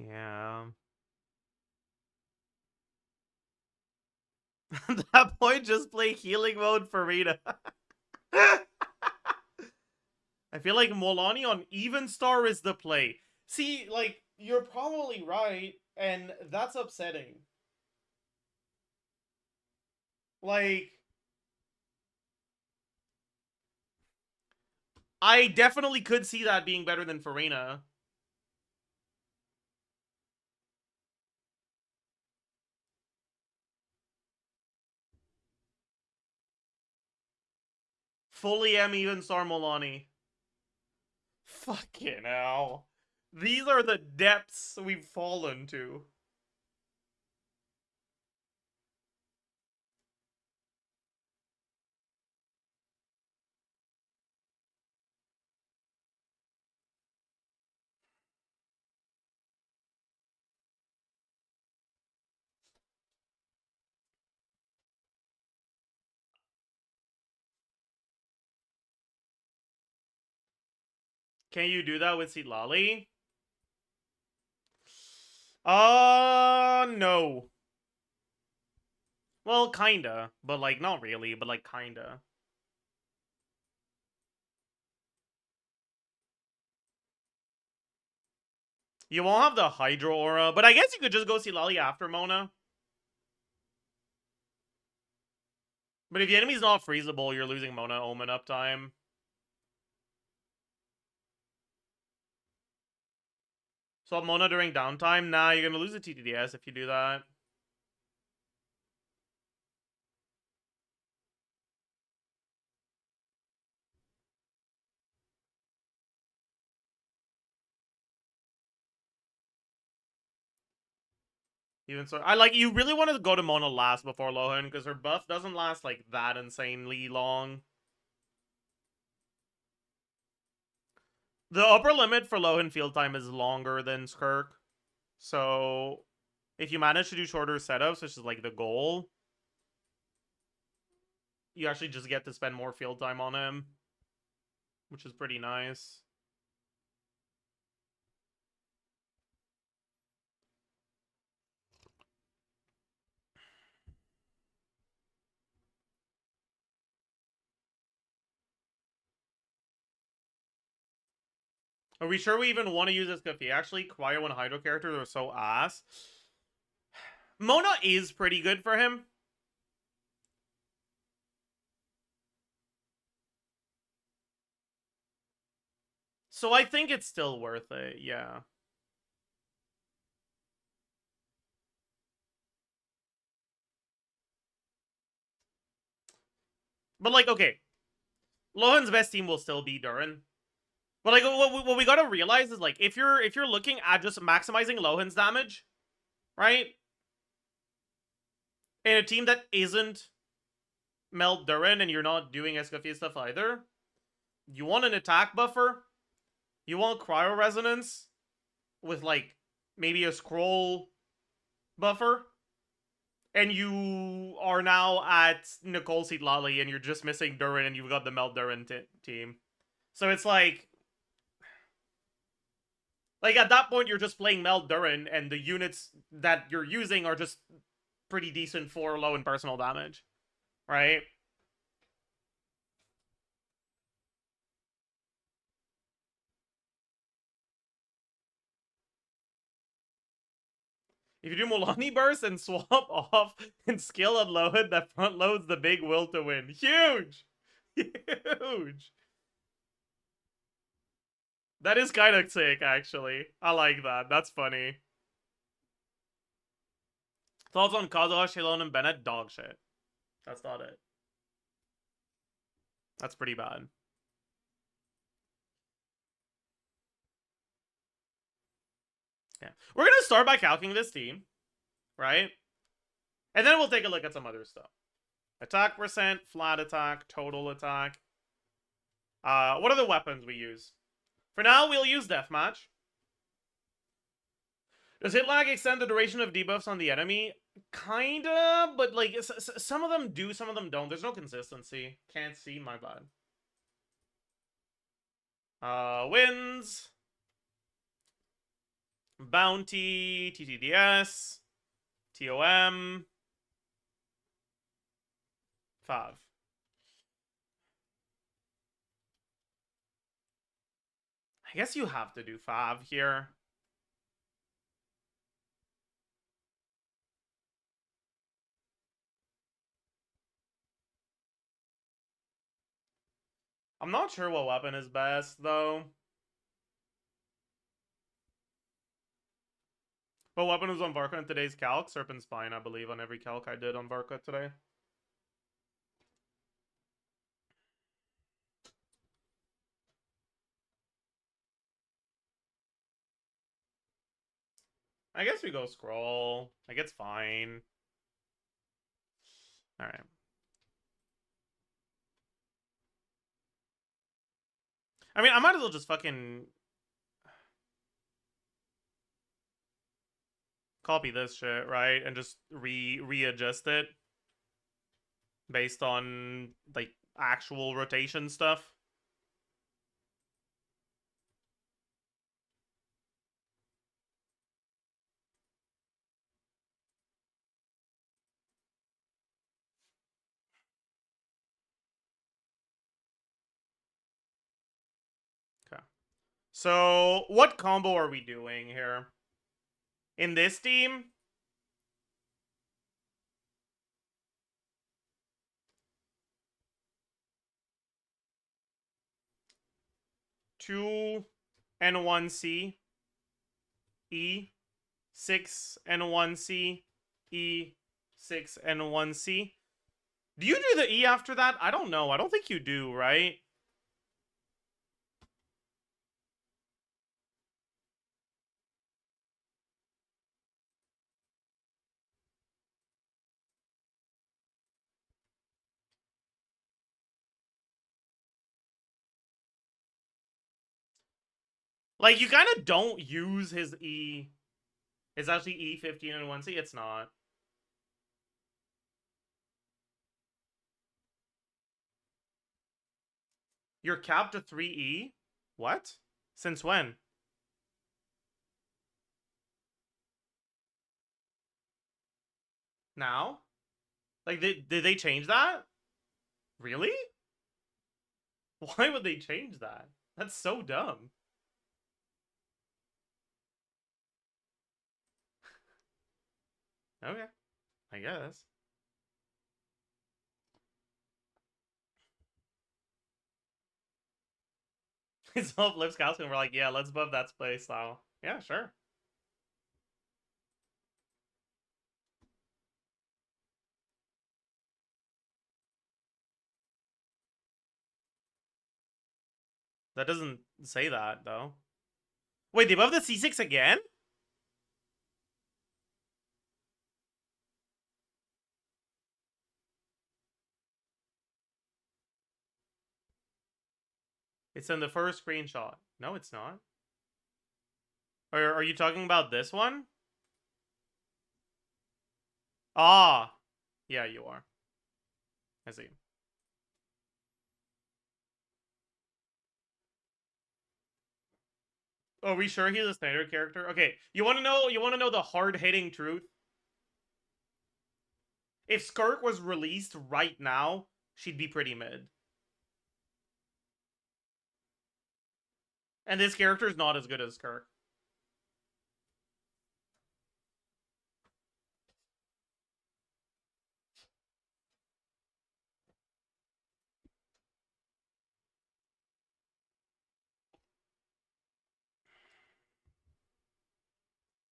Yeah. At that point, just play healing mode for Rita. I feel like Molani on Even Star is the play. See, like, you're probably right, and that's upsetting. Like, I definitely could see that being better than Farina. Fully M Even Star Molani. Fucking hell. These are the depths we've fallen to. Can you do that with Silali? No. Well, kinda. But, like, not really, but, like, kinda. You won't have the Hydro Aura, but I guess you could just go Silali after Mona. But if the enemy's not freezable, you're losing Mona Omen uptime. So Mona during downtime? Nah, you're gonna lose the TTDS if you do that. Even so, you really want to go to Mona last before Lohen, because her buff doesn't last, like, that insanely long. The upper limit for Lohen field time is longer than Skirk. So, if you manage to do shorter setups, which is, like, the goal, you actually just get to spend more field time on him, which is pretty nice. Are we sure we even want to use this Goofy? Actually, Cryo and Hydro characters are so ass. Mona is pretty good for him. So I think it's still worth it, yeah. But, like, okay. Lohen's best team will still be Durin. But, like, what we gotta realize is, like, if you're looking at just maximizing Lohen's damage, right? In a team that isn't Melt Durin and you're not doing Escaffier stuff either, you want an attack buffer, you want Cryo Resonance with, like, maybe a scroll buffer, and you are now at Nicole Lally and you're just missing Durin and you've got the Melt Durin team. So it's like at that point you're just playing Melt Durin and the units that you're using are just pretty decent for low in personal damage, right? If you do Molani Burst and swap off and skill on Lohen, that front loads the big will to win. Huge! Huge! That is kind of sick, actually. I like that. That's funny. Thoughts on Kazuha, Shilon, and Bennett? Dog shit. That's not it. That's pretty bad. Yeah. We're gonna start by calculating this team, right? And then we'll take a look at some other stuff. Attack percent, flat attack, total attack. What are the weapons we use? For now, we'll use Deathmatch. Does hit lag extend the duration of debuffs on the enemy? Kinda, but like some of them do, some of them don't. There's no consistency. Can't see, my bad. Wins. Bounty, TTDS, TOM, Fav. I guess you have to do Fav here. I'm not sure what weapon is best, though. What weapon was on Varka in today's calc? Serpent Spine, I believe, on every calc I did on Varka today. I guess we go scroll. Like, it's fine. Alright. I mean, I might as well just fucking copy this shit, right? And just readjust it based on, like, actual rotation stuff. Okay. So, what combo are we doing here? In this team? Two N1C E 6 N1C E 6 N1C. Do you do the E after that? I don't know. I don't think you do, right? Like, you kind of don't use his E. It's actually E15 and 1C. It's not. You're capped to 3E? What? Since when? Now? Like, did they change that? Really? Why would they change that? That's so dumb. Okay. I guess. It's all Flip Scouts and we're like, yeah, let's buff that play style. Yeah, sure. That doesn't say that, though. Wait, they buffed the C6 again? It's in the first screenshot. No, it's not. Are you talking about this one? Ah. Yeah, you are. I see. Oh, are we sure he's a standard character? Okay, you want to know the hard-hitting truth? If Skirk was released right now, she'd be pretty mid. And this character is not as good as Skirk.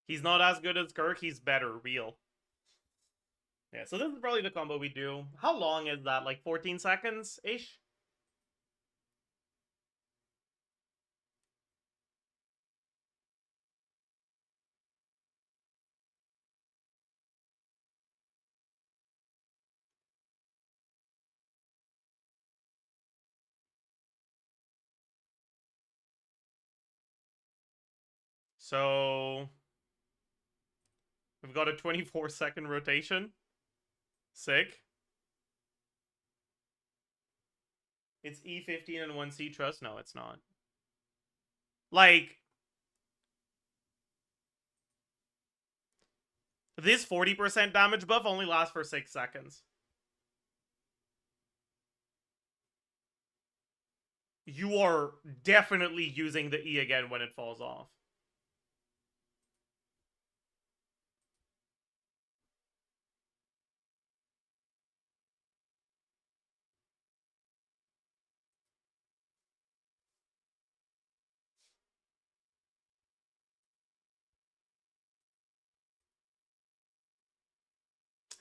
He's not as good as Skirk, he's better, real. Yeah, so this is probably the combo we do. How long is that? Like 14 seconds-ish? So we've got a 24-second rotation. Sick. It's E15 and 1C, trust? No, it's not. Like, This 40% damage buff only lasts for 6 seconds. You are definitely using the E again when it falls off.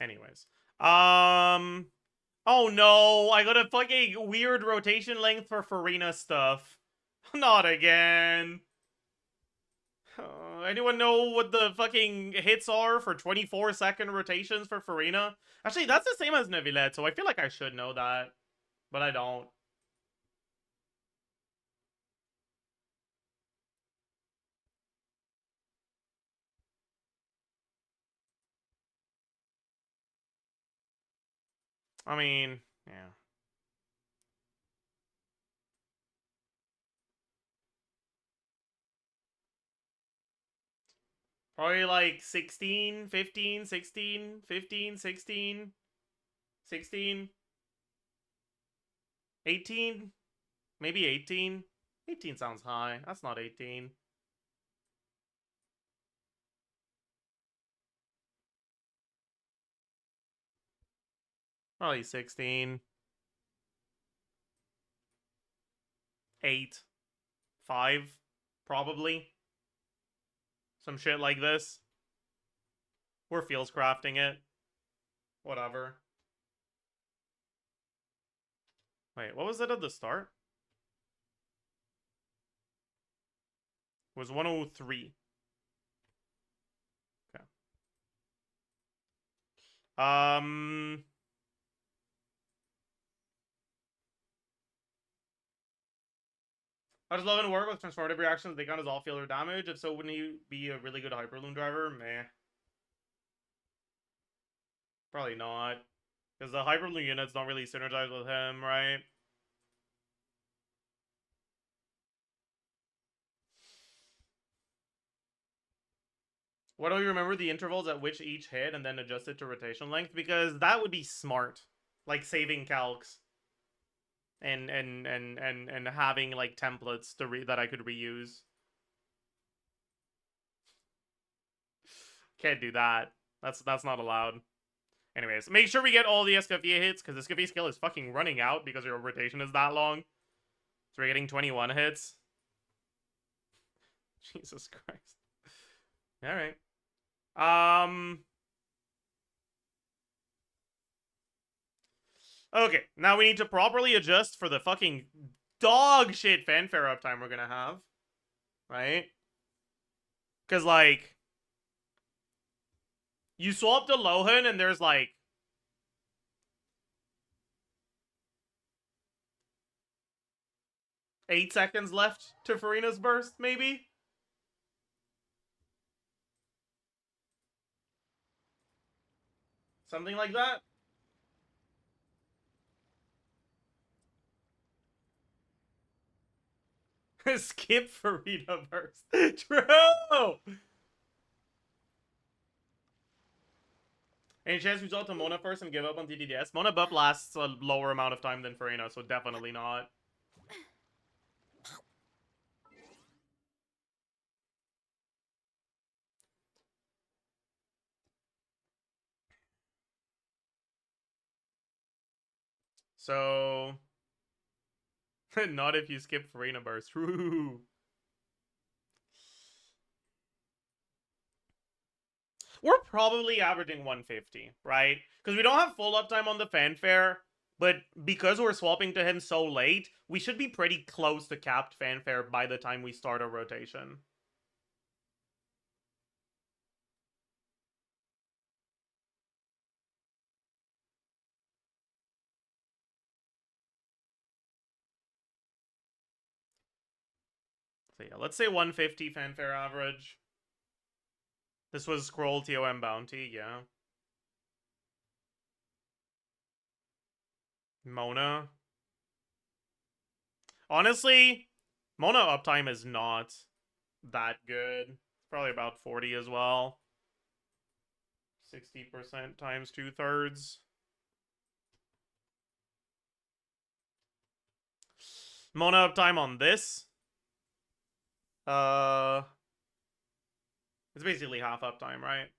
Anyways. Oh no, I got a fucking weird rotation length for Farina stuff. Not again. Anyone know what the fucking hits are for 24-second rotations for Farina? Actually, that's the same as Neuvillette, so I feel like I should know that. But I don't. I mean, yeah. Probably like 16, 15, 16, 15, 16, 16, 18, maybe 18. 18 sounds high. That's not 18. Probably 16. 8. 5. Probably. Some shit like this. We're feels crafting it. Whatever. Wait, what was it at the start? It was 103. Okay. How does LOHEN work with transformative reactions? They count as all field or damage? If so, wouldn't he be a really good Hyperloom driver? Meh. Probably not. Because the Hyperloom units don't really synergize with him, right? Why don't you remember the intervals at which each hit and then adjust it to rotation length? Because that would be smart. Like saving calcs. And having like templates to that I could reuse. Can't do that. That's not allowed. Anyways, make sure we get all the Escoffier hits, because the Escoffier skill is fucking running out because your rotation is that long. So we're getting 21 hits. Jesus Christ. Alright. Okay, now we need to properly adjust for the fucking dog shit fanfare uptime we're gonna have. Right? Because, like, you swap to LOHEN and there's, like, eight seconds left to Farina's burst, maybe? Something like that? Skip Farina burst. True! Any chance we result to Mona first and give up on TDDS? Mona buff lasts a lower amount of time than Farina, so definitely not. So... not if you skip Farina burst. True. We're probably averaging 150, right? Because we don't have full uptime on the fanfare, but because we're swapping to him so late, we should be pretty close to capped fanfare by the time we start our rotation. So yeah, let's say 150 fanfare average. This was scroll TOM bounty, yeah. Mona. Honestly, Mona uptime is not that good. It's probably about 40 as well. 60% times 2/3. Mona uptime on this. It's basically half uptime, right?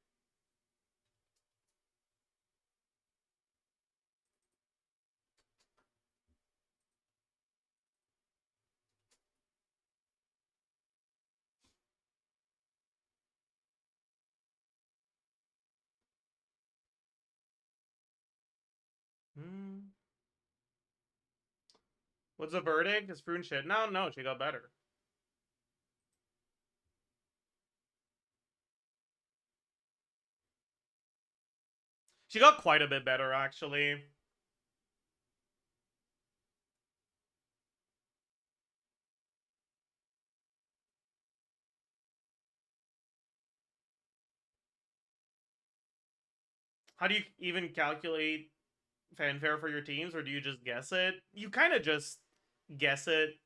What's the verdict? Is Prune shit? No, she got better. She got quite a bit better, actually. How do you even calculate fanfare for your teams, or do you just guess it? You kind of just guess it.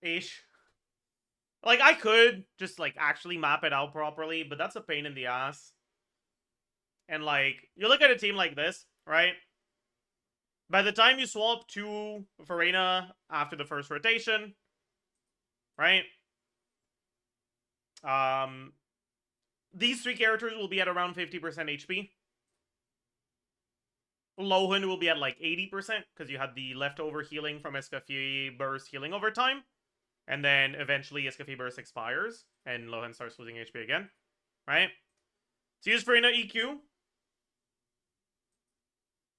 Ish. Like, I could just, like, actually map it out properly, but that's a pain in the ass. And, like, you look at a team like this, right? By the time you swap to Farina after the first rotation, right? These three characters will be at around 50% HP. Lohen will be at like 80% because you had the leftover healing from Escaffier Burst healing over time. And then eventually Escaffier Burst expires and Lohen starts losing HP again. Right? So you use Farina EQ.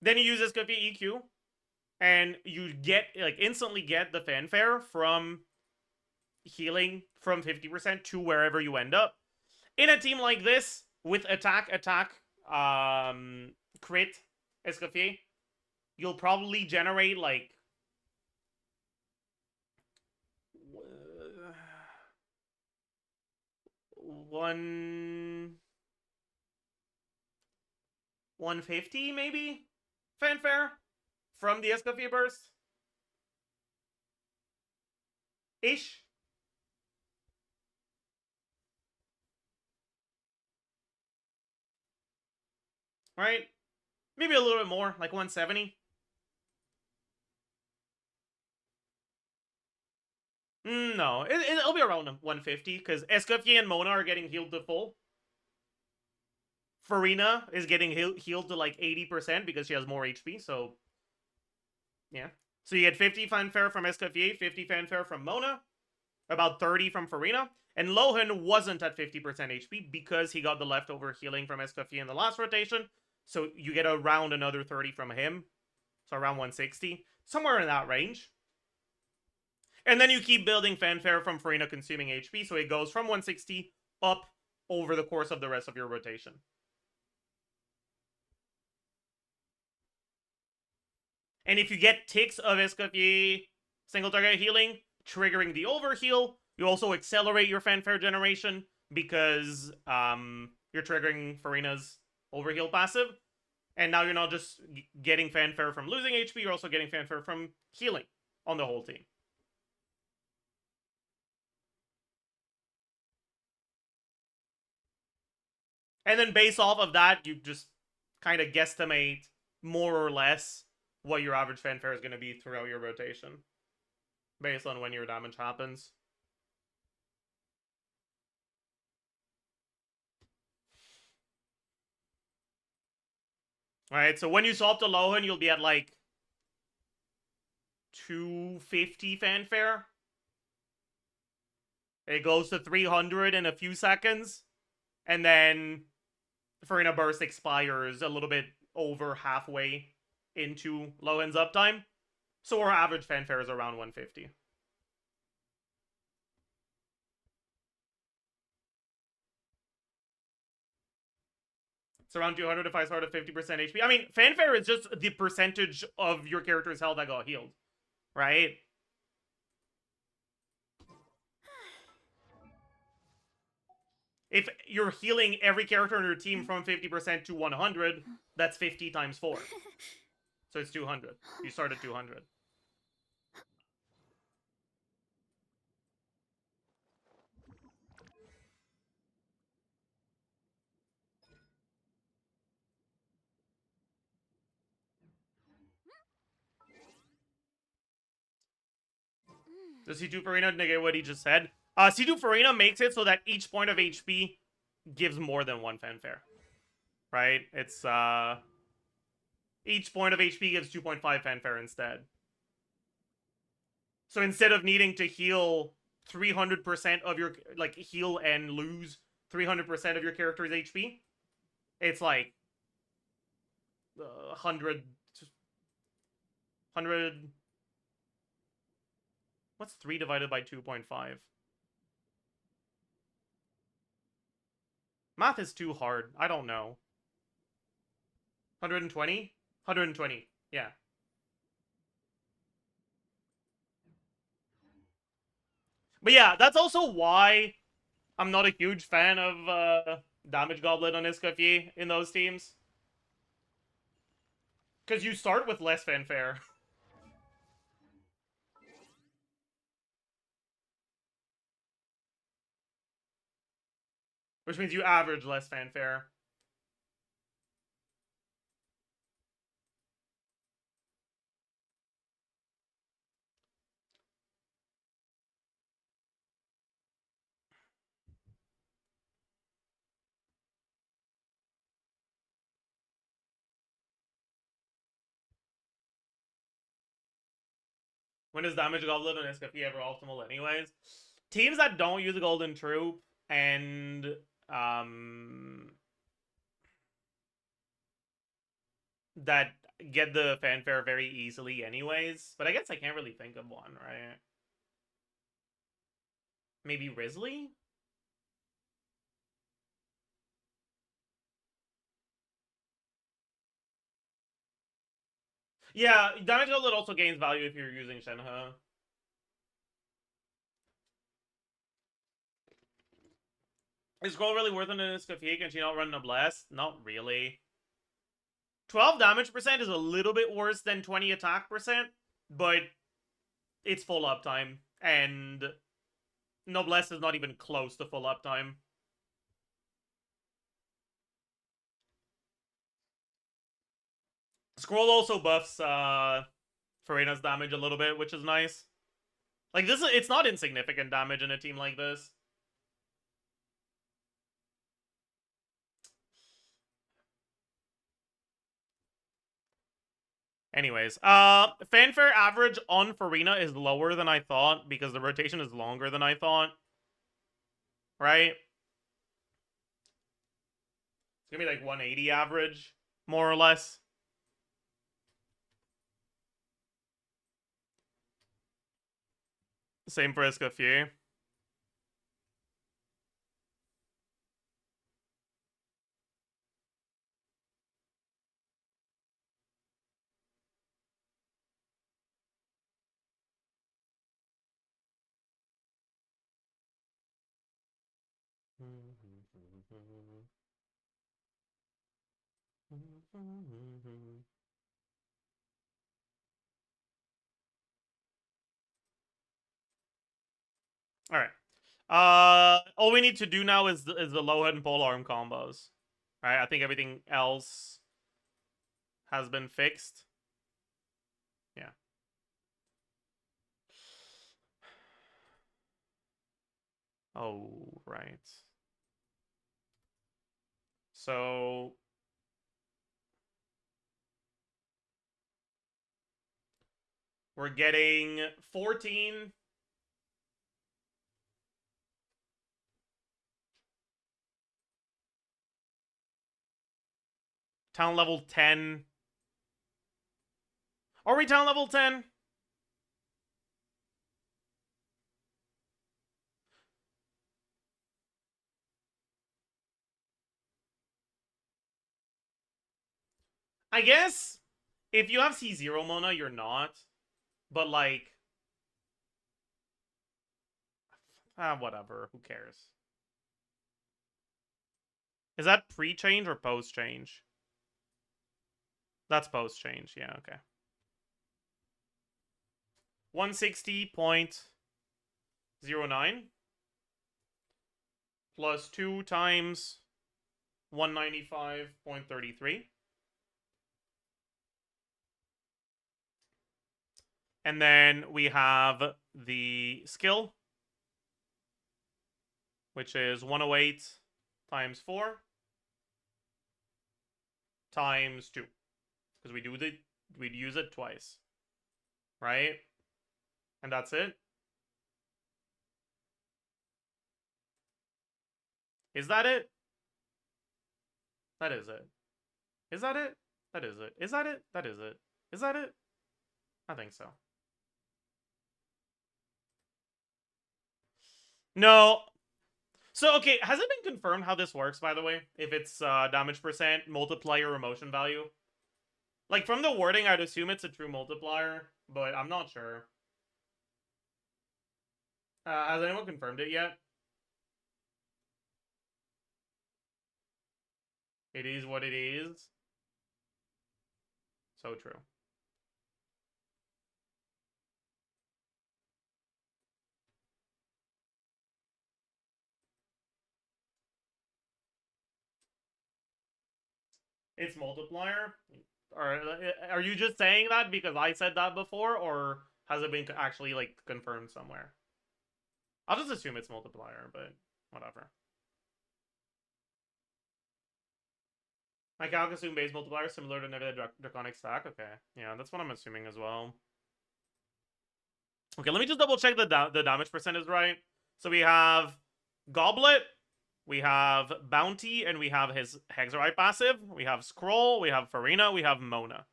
Then you use Escaffier EQ. And you get, like, instantly get the fanfare from healing from 50% to wherever you end up. In a team like this, with attack, crit, Escaffier, you'll probably generate, like, 150 maybe fanfare from the Escaffier burst ish. Right? Maybe a little bit more, like 170. No, it'll be around 150 because Escaffier and Mona are getting healed to full. Farina is getting healed to like 80% because she has more HP, so yeah. So you get 50 fanfare from Escaffier, 50 fanfare from Mona, about 30 from Farina, and Lohen wasn't at 50% HP because he got the leftover healing from Escaffier in the last rotation, so you get around another 30 from him, so around 160, somewhere in that range. And then you keep building fanfare from Farina consuming HP, so it goes from 160 up over the course of the rest of your rotation. And if you get ticks of Escaffier single target healing, triggering the overheal, you also accelerate your fanfare generation because you're triggering Farina's overheal passive. And now you're not just getting fanfare from losing HP, you're also getting fanfare from healing on the whole team. And then based off of that, you just kind of guesstimate more or less what your average fanfare is going to be throughout your rotation based on when your damage happens. Alright, so when you swap to Lohen, you'll be at like 250 fanfare. It goes to 300 in a few seconds. And then Farina Burst expires a little bit over halfway into Lohen's uptime. So our average fanfare is around 150. It's around 200 if I start at 50% HP. I mean, fanfare is just the percentage of your character's health that got healed, right? If you're healing every character in your team from 50% to 100, that's 50 times 4. So it's 200. You start at 200. The C2 Farina negate what he just said. C2 Farina makes it so that each point of HP gives more than one fanfare. Right? It's, each point of HP gives 2.5 fanfare instead. So instead of needing to heal 300% of your, like, heal and lose 300% of your character's HP, it's like 100. What's 3 divided by 2.5? Math is too hard. I don't know. 120? 120. Yeah. But yeah, that's also why I'm not a huge fan of Damage Goblet on Iskafi in those teams. Because you start with less fanfare. Which means you average less fanfare. When is Damage Goblet on Iskafi ever optimal anyways? Teams that don't use the Golden Troop and that get the fanfare very easily anyways. But I guess I can't really think of one, right? Maybe Risley? Yeah, Damage Goblet also gains value if you're using Shenhe. Is Scroll really worth it in Iskafi? Can she not run Noblesse? Not really. 12 damage percent is a little bit worse than 20 attack percent, but it's full uptime, and Noblesse is not even close to full uptime. Scroll also buffs Farina's damage a little bit, which is nice. Like, it's not insignificant damage in a team like this. Anyways, fanfare average on Farina is lower than I thought because the rotation is longer than I thought. Right? It's gonna be like 180 average, more or less. Same for Escoffier. All right. All we need to do now is the LOHEN polearm combos. All right. I think everything else has been fixed. Yeah. Oh, right. So we're getting 14. Town level 10. Are we town level 10? I guess if you have C0 Mona, you're not. But like, whatever. Who cares? Is that pre-change or post-change? That's post-change. Yeah, okay. 160.09 plus 2 times 195.33. And then we have the skill, which is 108 times 4 times 2. Because we'd use it twice. Right? And that's it. Is that it? That is it. Is that it? That is it. Is that it? That is it. Is that it? I think so. No. So, okay, has it been confirmed how this works, by the way? If it's damage percent, multiplier, or motion value? Like, from the wording, I'd assume it's a true multiplier, but I'm not sure. Has anyone confirmed it yet? It is what it is. So true. It's multiplier? Or are you just saying that because I said that before, or has it been actually, like, confirmed somewhere? I'll just assume it's multiplier, but whatever. My calc assume base multiplier similar to negative draconic stack. Okay, yeah, that's what I'm assuming as well. Okay, let me just double check the damage percent is right. So we have Goblet, we have Bounty, and we have his Hexerite passive. We have Scroll, we have Farina, we have Mona.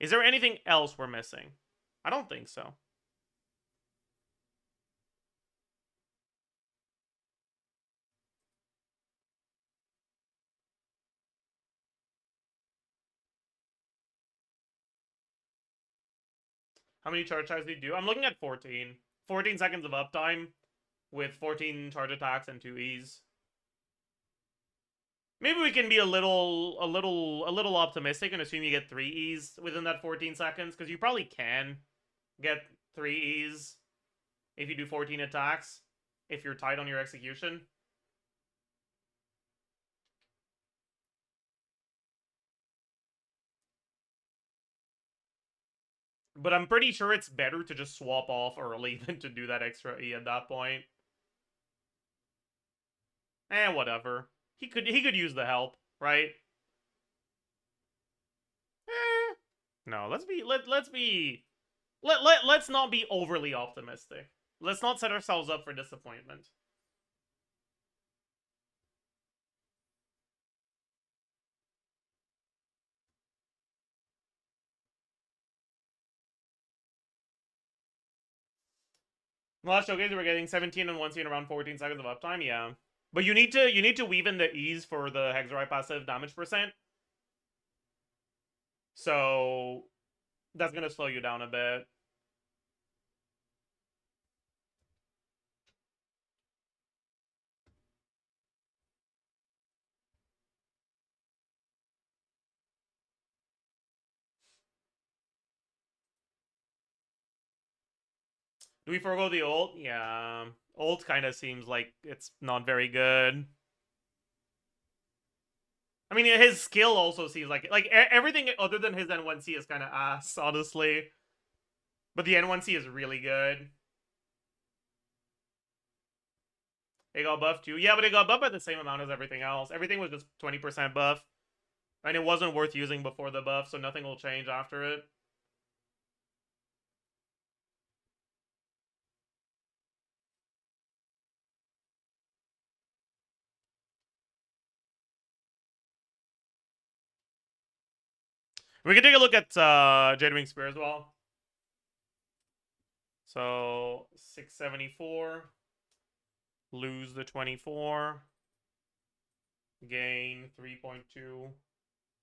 Is there anything else we're missing? I don't think so. How many charge attacks do you do? I'm looking at 14. 14 seconds of uptime with 14 charge attacks and 2 E's. Maybe we can be a little optimistic and assume you get 3 E's within that 14 seconds, because you probably can get 3 E's if you do 14 attacks, if you're tight on your execution. But I'm pretty sure it's better to just swap off early than to do that extra E at that point. Whatever. He could use the help, right? No, let's not be overly optimistic. Let's not set ourselves up for disappointment. Last showcase, we're getting 17 and 1 scene around 14 seconds of uptime. Yeah, but you need to weave in the E's for the Hexerite passive damage percent. So that's gonna slow you down a bit. Do we forego the ult? Yeah, ult kind of seems like it's not very good. I mean, his skill also seems like everything other than his N1C is kind of ass, honestly. But the N1C is really good. It got buffed too. Yeah, but it got buffed at the same amount as everything else. Everything was just 20% buff. And it wasn't worth using before the buff, so nothing will change after it. We can take a look at Jadewing Spear as well. So 674. Lose the 24. Gain 3.2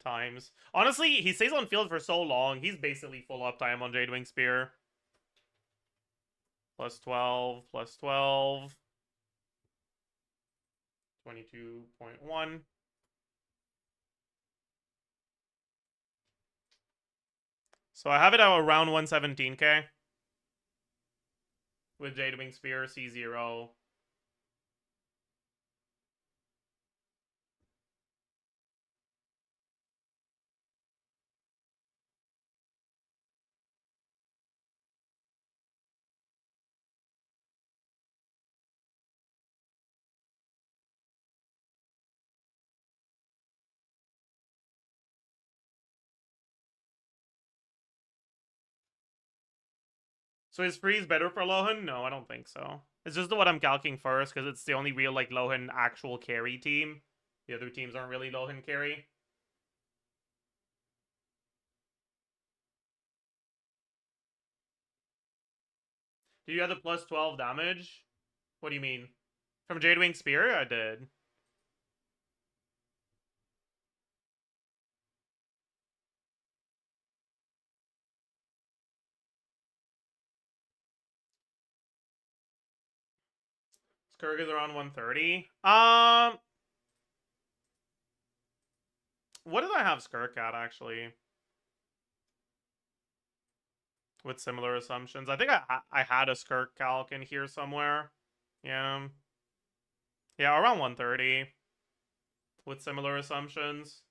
times. Honestly, he stays on field for so long. He's basically full uptime on Jadewing Spear. Plus 12, plus 12. 22.1. So I have it at around 117k. With Jadewing Spear, C0. So is freeze better for Lohen? No, I don't think so. It's just what I'm calcing first, because it's the only real, like, Lohen actual carry team. The other teams aren't really Lohen carry. Do you have the plus 12 damage? What do you mean? From Jadewing Spear? I did. Skirk is around 130. What did I have Skirk at, actually? With similar assumptions. I think I had a Skirk calc in here somewhere. Yeah. Yeah, around 130. With similar assumptions.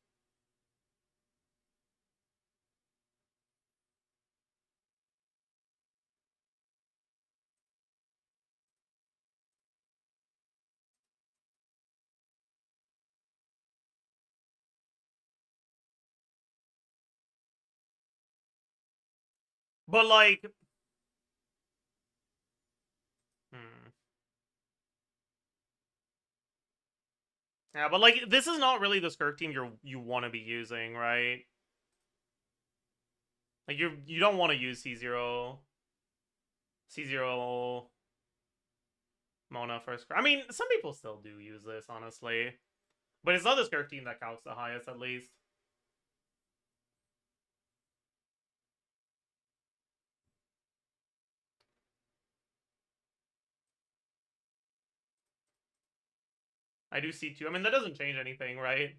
But, like... Yeah, but, like, this is not really the Skirk team you want to be using, right? Like, you don't want to use C0... C0... Mona for Skirk. I mean, some people still do use this, honestly. But it's not the Skirk team that counts the highest, at least. I do see two. I mean, that doesn't change anything, right?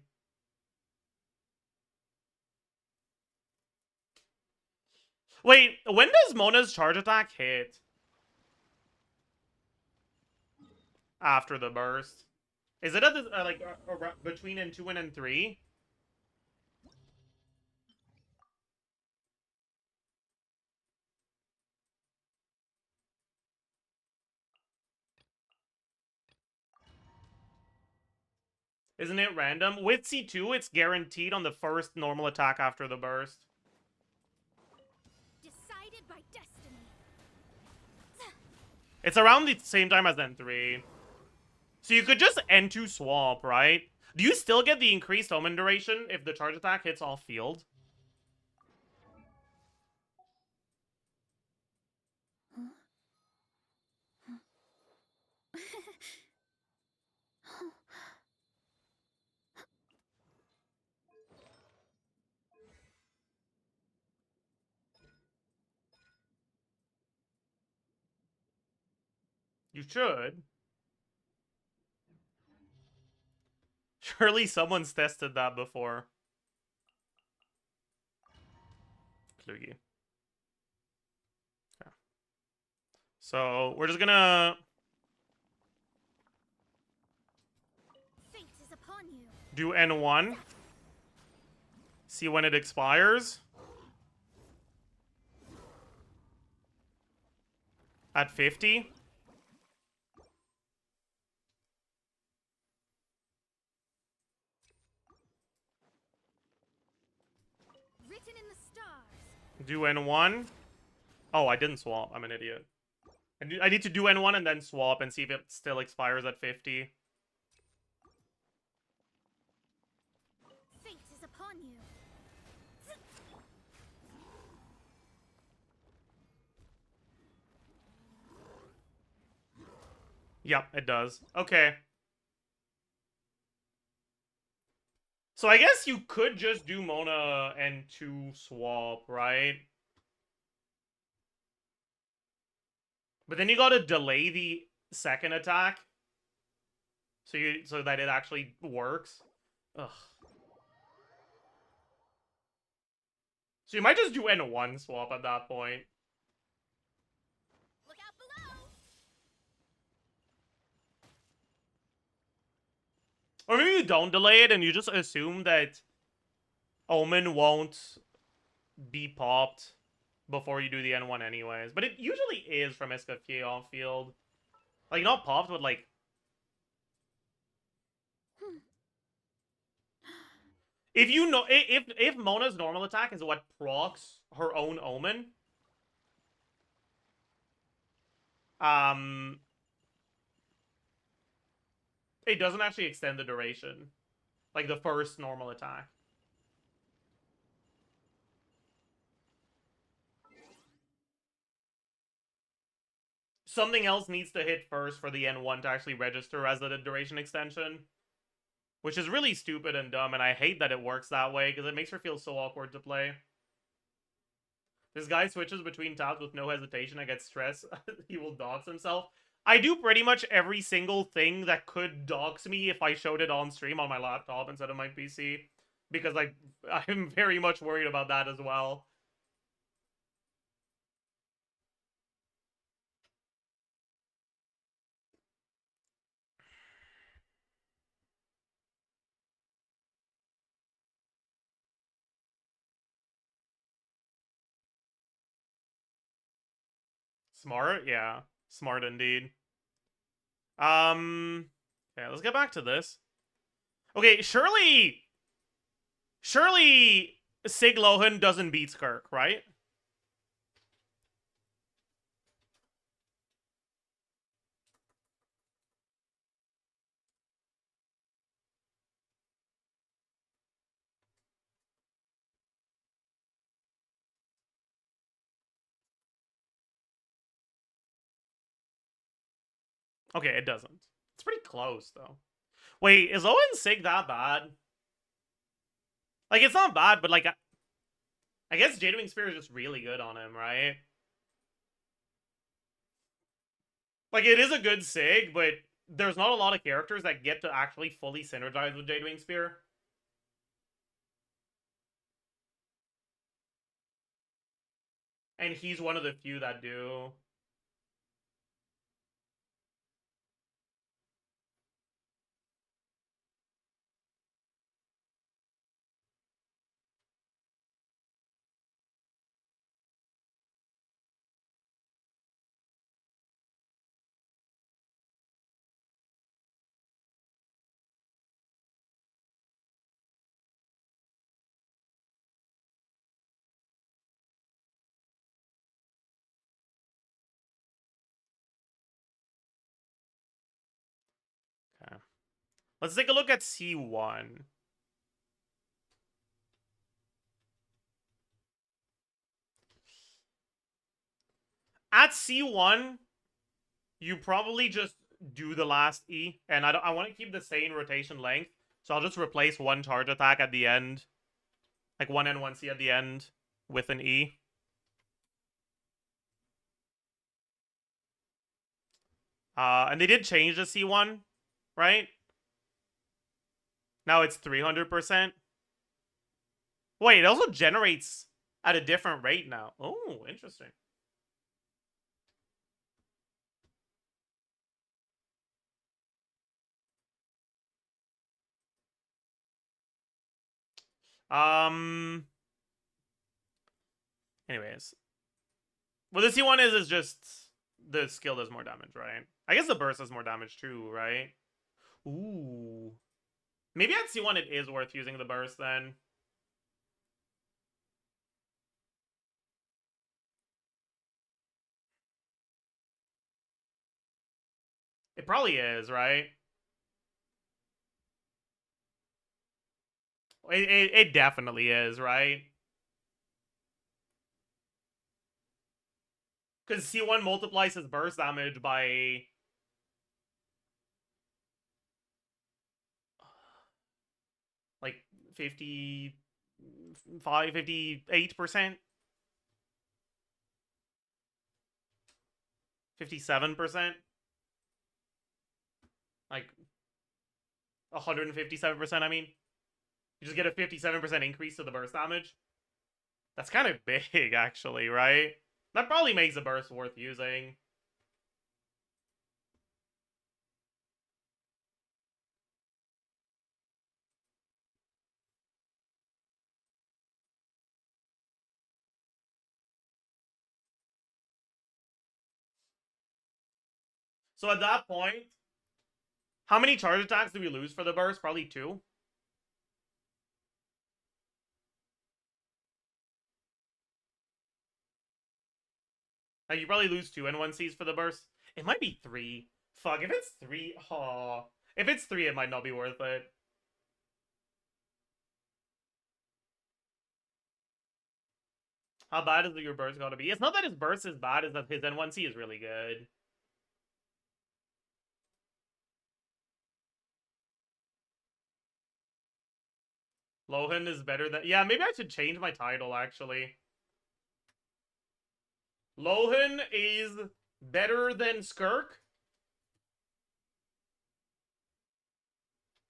Wait, when does Mona's charge attack hit? After the burst. Is it at the, between and 2 and 3? Isn't it random? With C2, it's guaranteed on the first normal attack after the burst. Decided by destiny. It's around the same time as N3. So you could just N2 swap, right? Do you still get the increased omen duration if the charge attack hits off field? You should. Surely someone's tested that before. Klugi. Okay. So we're just gonna Fate is upon you. do N1. See when it expires. At 50. Written in the stars. Do N1. Oh, I didn't swap. I'm an idiot. I need to do N1 and then swap and see if it still expires at 50. Fate is upon you. Yep, it does. Okay. So I guess you could just do Mona and 2 swap, right? But then you gotta delay the second attack. So that it actually works. Ugh. So you might just do N1 swap at that point. Look out below. Or maybe you don't delay it and you just assume that Omen won't be popped before you do the N1 anyways. But it usually is from Escoffier off field. Like, not popped, but like... If you know... If Mona's normal attack is what procs her own Omen... Um, it doesn't actually extend the duration. Like the first normal attack. Something else needs to hit first for the N1 to actually register as a duration extension. Which is really stupid and dumb, and I hate that it works that way, because it makes her feel so awkward to play. This guy switches between tabs with no hesitation. I get stressed. He will dox himself. I do pretty much every single thing that could dox me if I showed it on stream on my laptop instead of my PC. Because I'm very much worried about that as well. Smart? Yeah. Smart indeed. Okay, let's get back to this. Okay, surely Sig Lohen doesn't beat Skirk, right? Okay, it doesn't. It's pretty close, though. Wait, is Owen Sig that bad? Like, it's not bad, but, like, I guess Jadewing Spear is just really good on him, right? Like, it is a good Sig, but there's not a lot of characters that get to actually fully synergize with Jadewing Spear. And he's one of the few that do. Okay. Let's take a look at C1. At C1, you probably just do the last E, and I want to keep the same rotation length, so I'll just replace one charge attack at the end, like one N, one C at the end, with an E. And they did change the C1, right? Now it's 300%. Wait, it also generates at a different rate now. Oh, interesting. Anyways. What the C1 is just the skill does more damage, right? I guess the burst does more damage too, right? Ooh. Maybe at C1 it is worth using the burst then. It probably is, right? It definitely is, right? Because C1 multiplies his burst damage by... like 55, 58%? 57%? Like 157%, I mean. You just get a 57% increase to the burst damage. That's kind of big, actually, right? That probably makes the burst worth using. So at that point, how many charge attacks do we lose for the burst? Probably 2. Like, you probably lose 2 N1Cs for the burst. It might be 3. Fuck, if it's 3, oh. If it's 3, it might not be worth it. How bad is your burst gotta be? It's not that his burst is bad, it's that his N1C is really good. Lohen is better than... Yeah, maybe I should change my title, actually. Lohen is better than Skirk.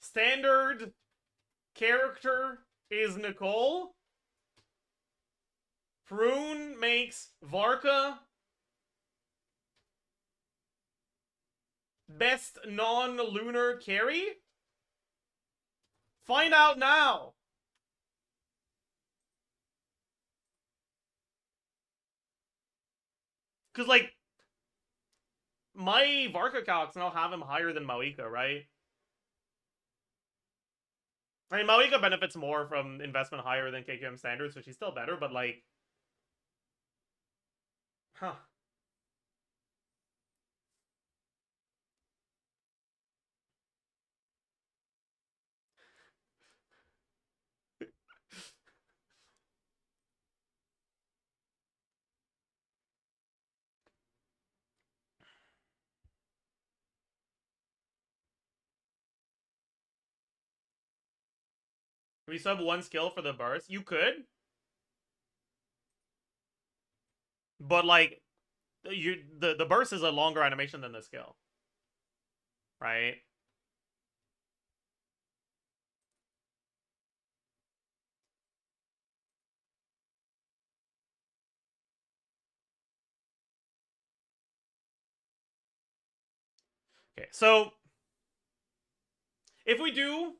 Standard character is Nicole. Prune makes Varka. Best non-lunar carry? Find out now! Because, like, my Varka calcs now have him higher than Mawika, right? I mean, Mawika benefits more from investment higher than KQM standard, so she's still better, but, like... Huh. Can we sub one skill for the burst? You could. But, like, the burst is a longer animation than the skill. Right? Okay, so... If we do...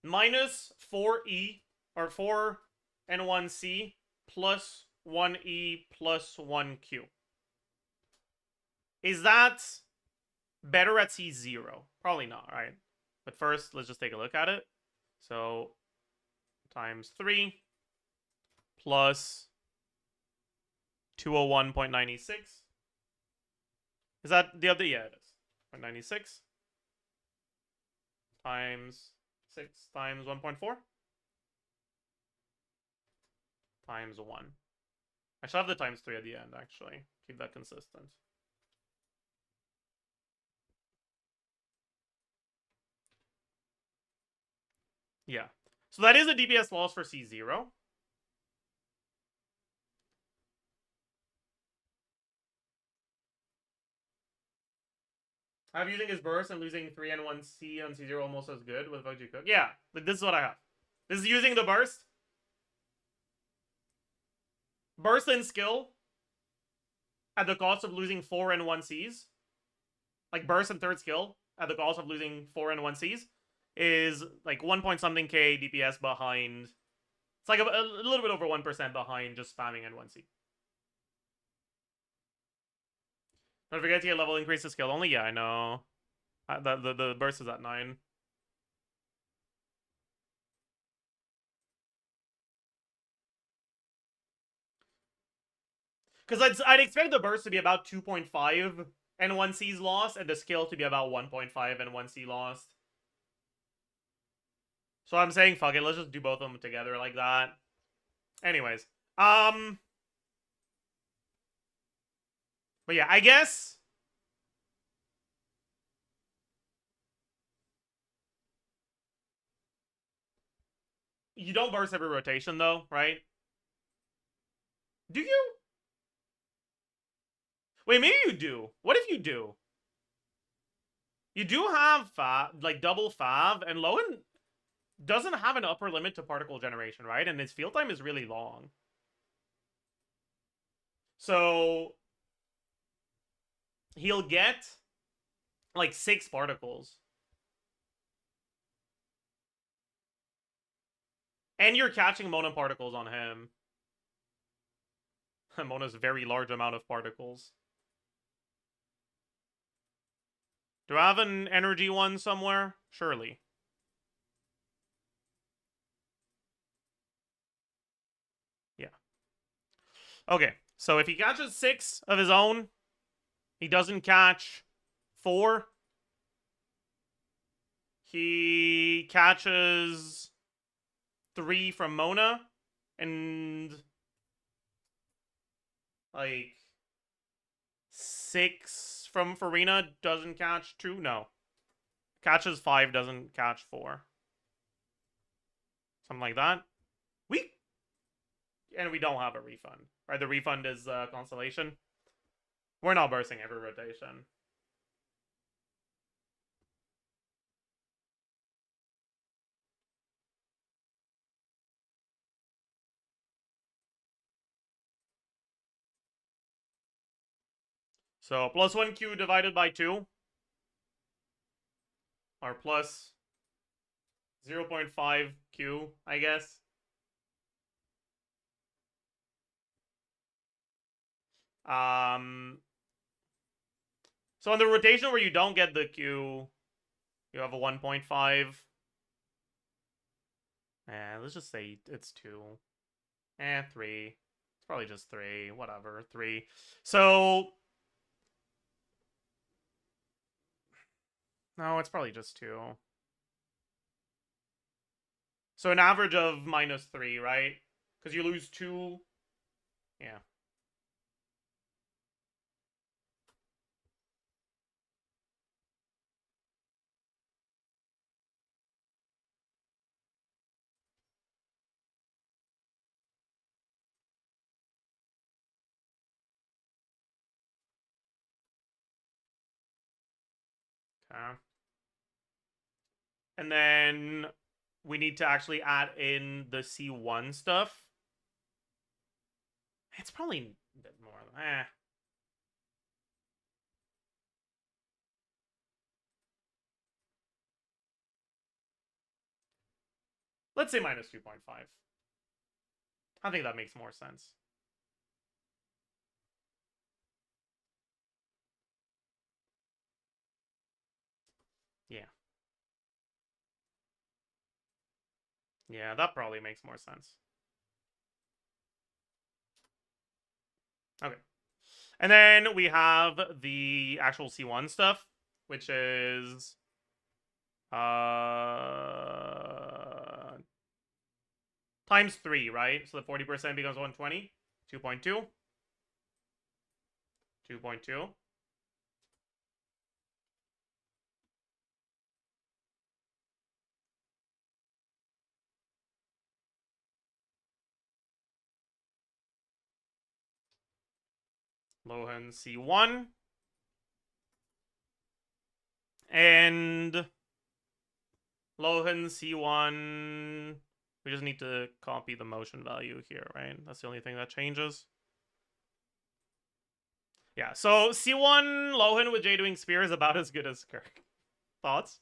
minus 4E, or 4 N1C, plus 1E, plus 1Q. Is that better at C0? Probably not, right? But first, let's just take a look at it. So, times 3, plus 201.96. Is that the other? Yeah, it is. 0.96 times 6 times 1.4 times 1. I should have the times 3 at the end, actually. Keep that consistent. Yeah. So that is a DPS loss for C0. I have using his burst and losing 3 and 1C on C0 almost as good with VOD Cook. Yeah, like this is what I have. This is using the burst. Burst and skill at the cost of losing 4 and 1Cs. Like burst and third skill at the cost of losing 4 and 1Cs is like 1 point something K DPS behind. It's like a little bit over 1% behind just spamming N1C. Don't forget to get level increase to skill only. Yeah, I know. The burst is at 9. Because I'd expect the burst to be about 2.5 and 1C's lost, and the skill to be about 1.5 and 1C lost. So I'm saying, fuck it, let's just do both of them together like that. Anyways. But yeah, I guess... You don't burst every rotation, though, right? Do you? Wait, maybe you do. What if you do? You do have Fav, like double Fav, and Lohen doesn't have an upper limit to particle generation, right? And his field time is really long. So he'll get like 6 particles. And you're catching Mona particles on him. Mona's very large amount of particles. Do I have an energy one somewhere? Surely. Yeah. Okay. So if he catches 6 of his own, he doesn't catch 4. He catches 3 from Mona, and like 6 from Farina doesn't catch 2. No, catches 5, doesn't catch 4. Something like that. And we don't have a refund, right? The refund is Constellation. We're not bursting every rotation. So plus 1 Q divided by 2. Or plus 0.5 Q, I guess. So in the rotation where you don't get the Q, you have a 1.5. Let's just say it's 2. 3. It's probably just 3. Whatever, 3. So... No, it's probably just 2. So an average of -3, right? Because you lose 2. Yeah. Okay. And then we need to actually add in the C1 stuff. It's probably a bit more. Let's say -2.5. I think that makes more sense. Yeah. Yeah, that probably makes more sense. Okay. And then we have the actual C1 stuff, which is times 3, right? So the 40% becomes 120. 2.2. 2.2. Lohen C1. And Lohen C1. We just need to copy the motion value here, right? That's the only thing that changes. Yeah, so C1 Lohen with Jay doing spear is about as good as Kirk. Thoughts?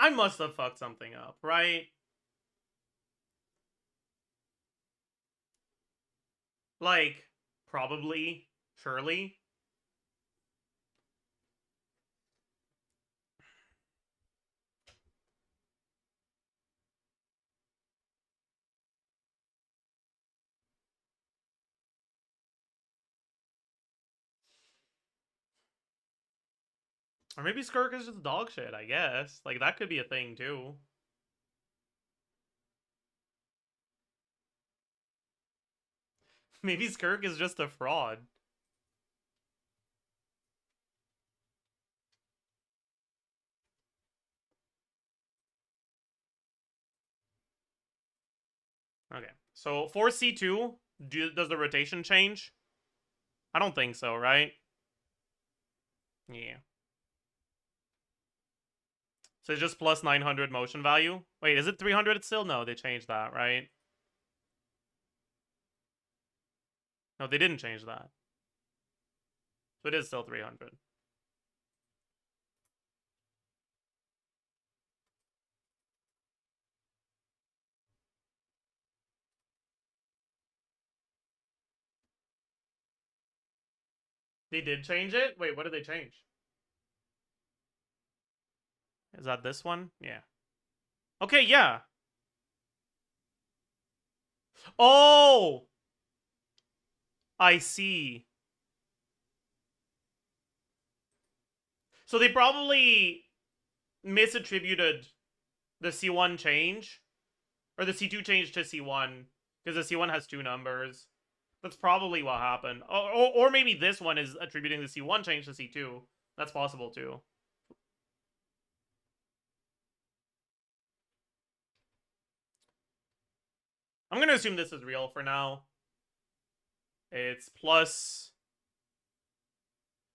I must have fucked something up, right? Like, probably, surely. Or maybe Skirk is just dog shit, I guess. Like, that could be a thing, too. Maybe Skirk is just a fraud. Okay, so for C2, does the rotation change? I don't think so, right? Yeah. So it's just plus 900 motion value. Wait, is it 300 still? No, they changed that, right? No, they didn't change that. So it is still 300. They did change it? Wait, what did they change? Is that this one? Yeah. Okay, yeah. Oh! I see. So they probably misattributed the C1 change, or the C2 change to C1, because the C1 has two numbers. That's probably what happened. Or maybe this one is attributing the C1 change to C2. That's possible too. I'm gonna assume this is real for now. It's plus...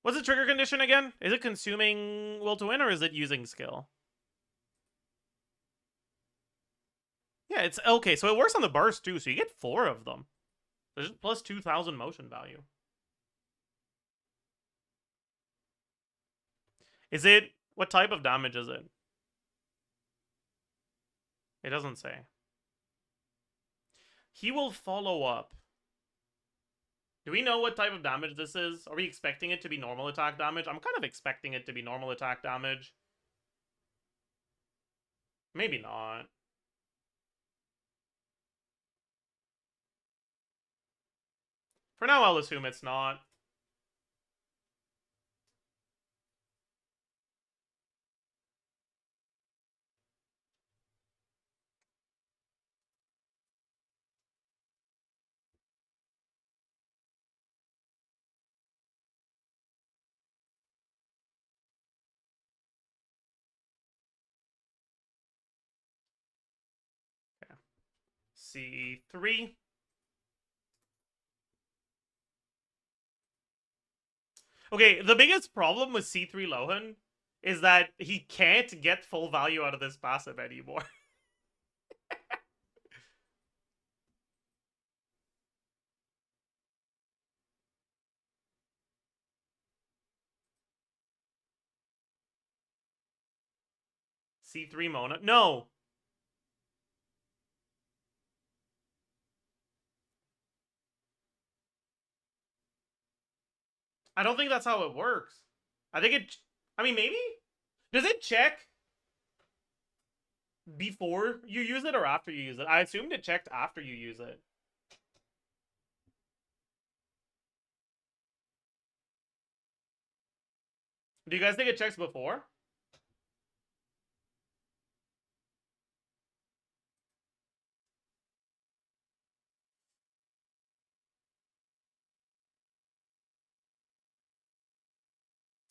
What's the trigger condition again? Is it consuming will to win, or is it using skill? Yeah, it's okay. So it works on the burst too, so you get 4 of them. There's plus 2,000 motion value. Is it... What type of damage is it? It doesn't say. He will follow up. Do we know what type of damage this is? Are we expecting it to be normal attack damage? I'm kind of expecting it to be normal attack damage. Maybe not. For now, I'll assume it's not. Okay. C3. Okay, the biggest problem with C3 Lohen is that he can't get full value out of this passive anymore. C3 Mona. No! I don't think that's how it works. I think it... I mean, maybe? Does it check before you use it or after you use it? I assumed it checked after you use it. Do you guys think it checks before?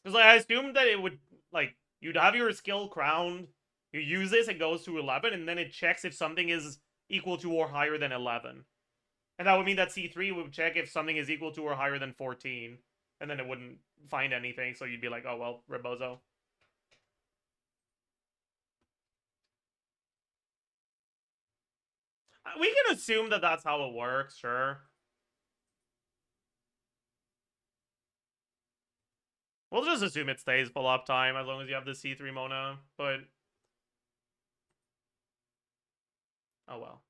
Because like, I assumed that it would, like, you'd have your skill crowned, you use this, it goes to 11, and then it checks if something is equal to or higher than 11. And that would mean that C3 would check if something is equal to or higher than 14. And then it wouldn't find anything, so you'd be like, oh well, Rebozo. We can assume that that's how it works, sure. We'll just assume it stays full uptime as long as you have the C3 Mona, but... Oh well.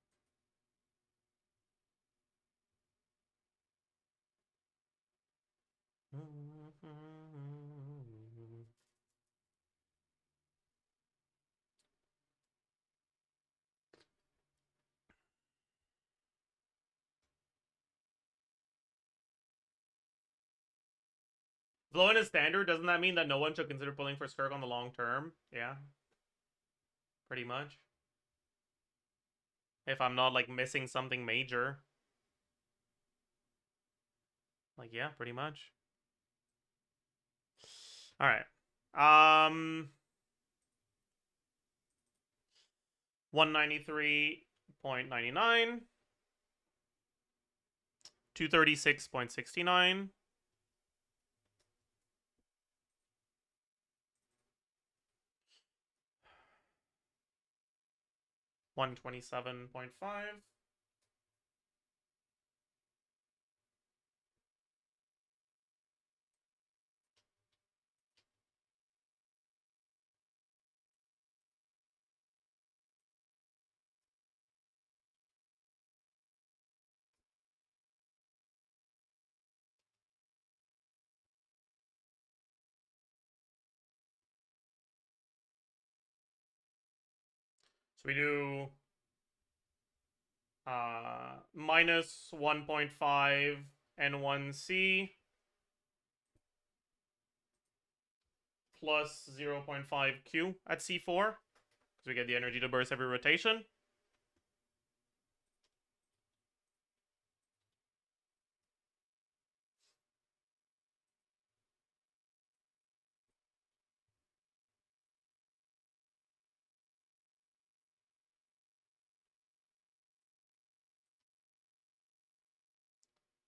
Low is standard, doesn't that mean that no one should consider pulling for Skirk on the long term? Yeah. Pretty much. If I'm not, like, missing something major. Like, yeah, pretty much. Alright. 193.99. 236.69. 127.5. So we do minus 1.5 N1C plus 0.5 Q at C4 because we get the energy to burst every rotation.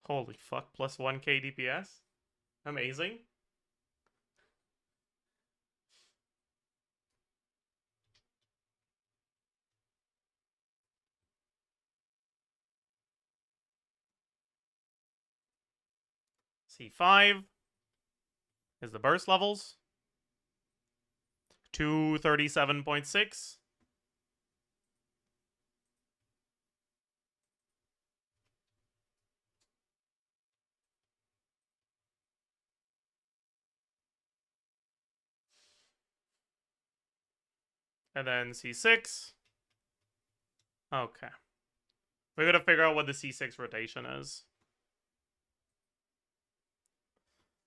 Holy fuck, plus 1k DPS. Amazing. C5 is the burst levels. 237.6. And then C6. Okay. We gotta figure out what the C6 rotation is.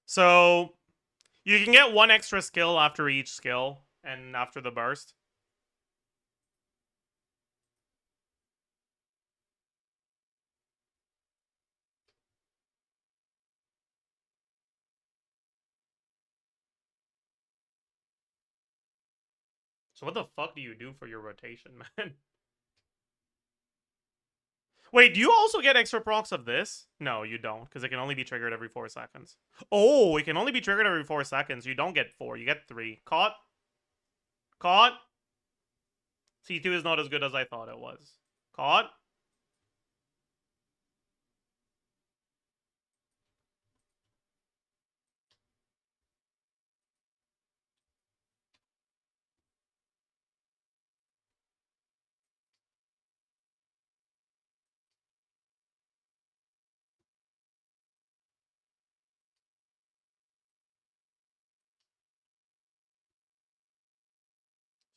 So, you can get one extra skill after each skill and after the burst. So what the fuck do you do for your rotation, man? Wait, do you also get extra procs of this? No, you don't, because it can only be triggered every 4 seconds. Oh, it can only be triggered every 4 seconds. You don't get 4, you get 3. Caught. Caught. C2 is not as good as I thought it was. Caught.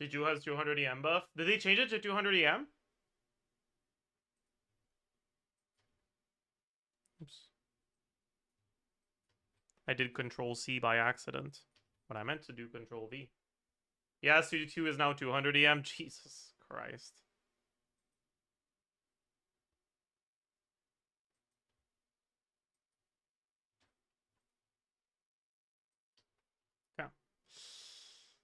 C2 has 200 EM buff. Did they change it to 200 EM? Oops. I did Control C by accident. But I meant to do Control V. Yeah, C2 is now 200 EM. Jesus Christ. Yeah.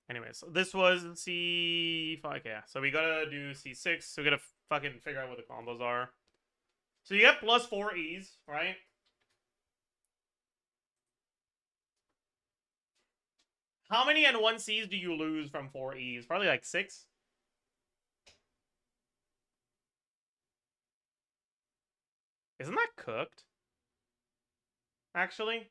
Anyway, so this was C5. Yeah, so we gotta do C6. So we gotta fucking figure out what the combos are. So you get plus 4 E's, right? How many N1Cs do you lose from 4 E's? Probably like 6. Isn't that cooked? Actually?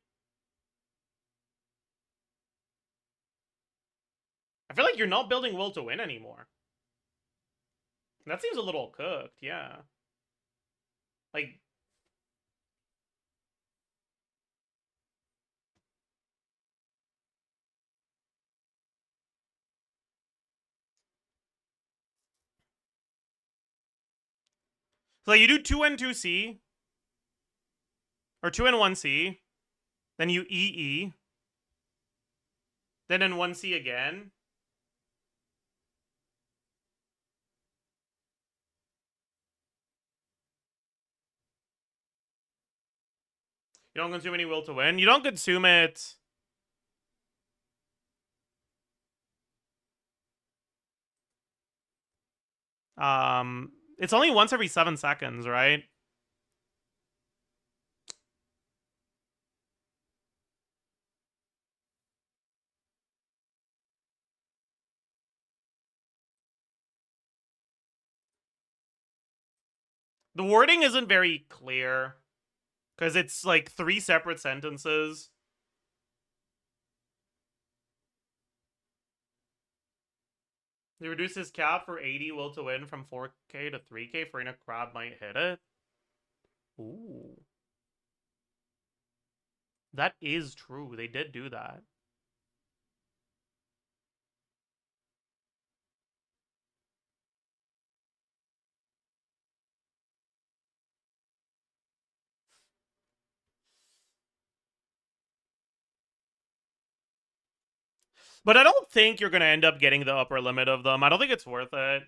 I feel like you're not building will to win anymore. That seems a little cooked, yeah. Like, so you do 2N2C, or 2N1C, then you EE, then N1C again. You don't consume any will to win. You don't consume it. It's only once every 7 seconds, right? The wording isn't very clear because it's like 3 separate sentences. They reduce his cap for 80 will to win from 4k to 3k for in a crab might hit it. Ooh. That is true. They did do that. But I don't think you're gonna end up getting the upper limit of them. I don't think it's worth it.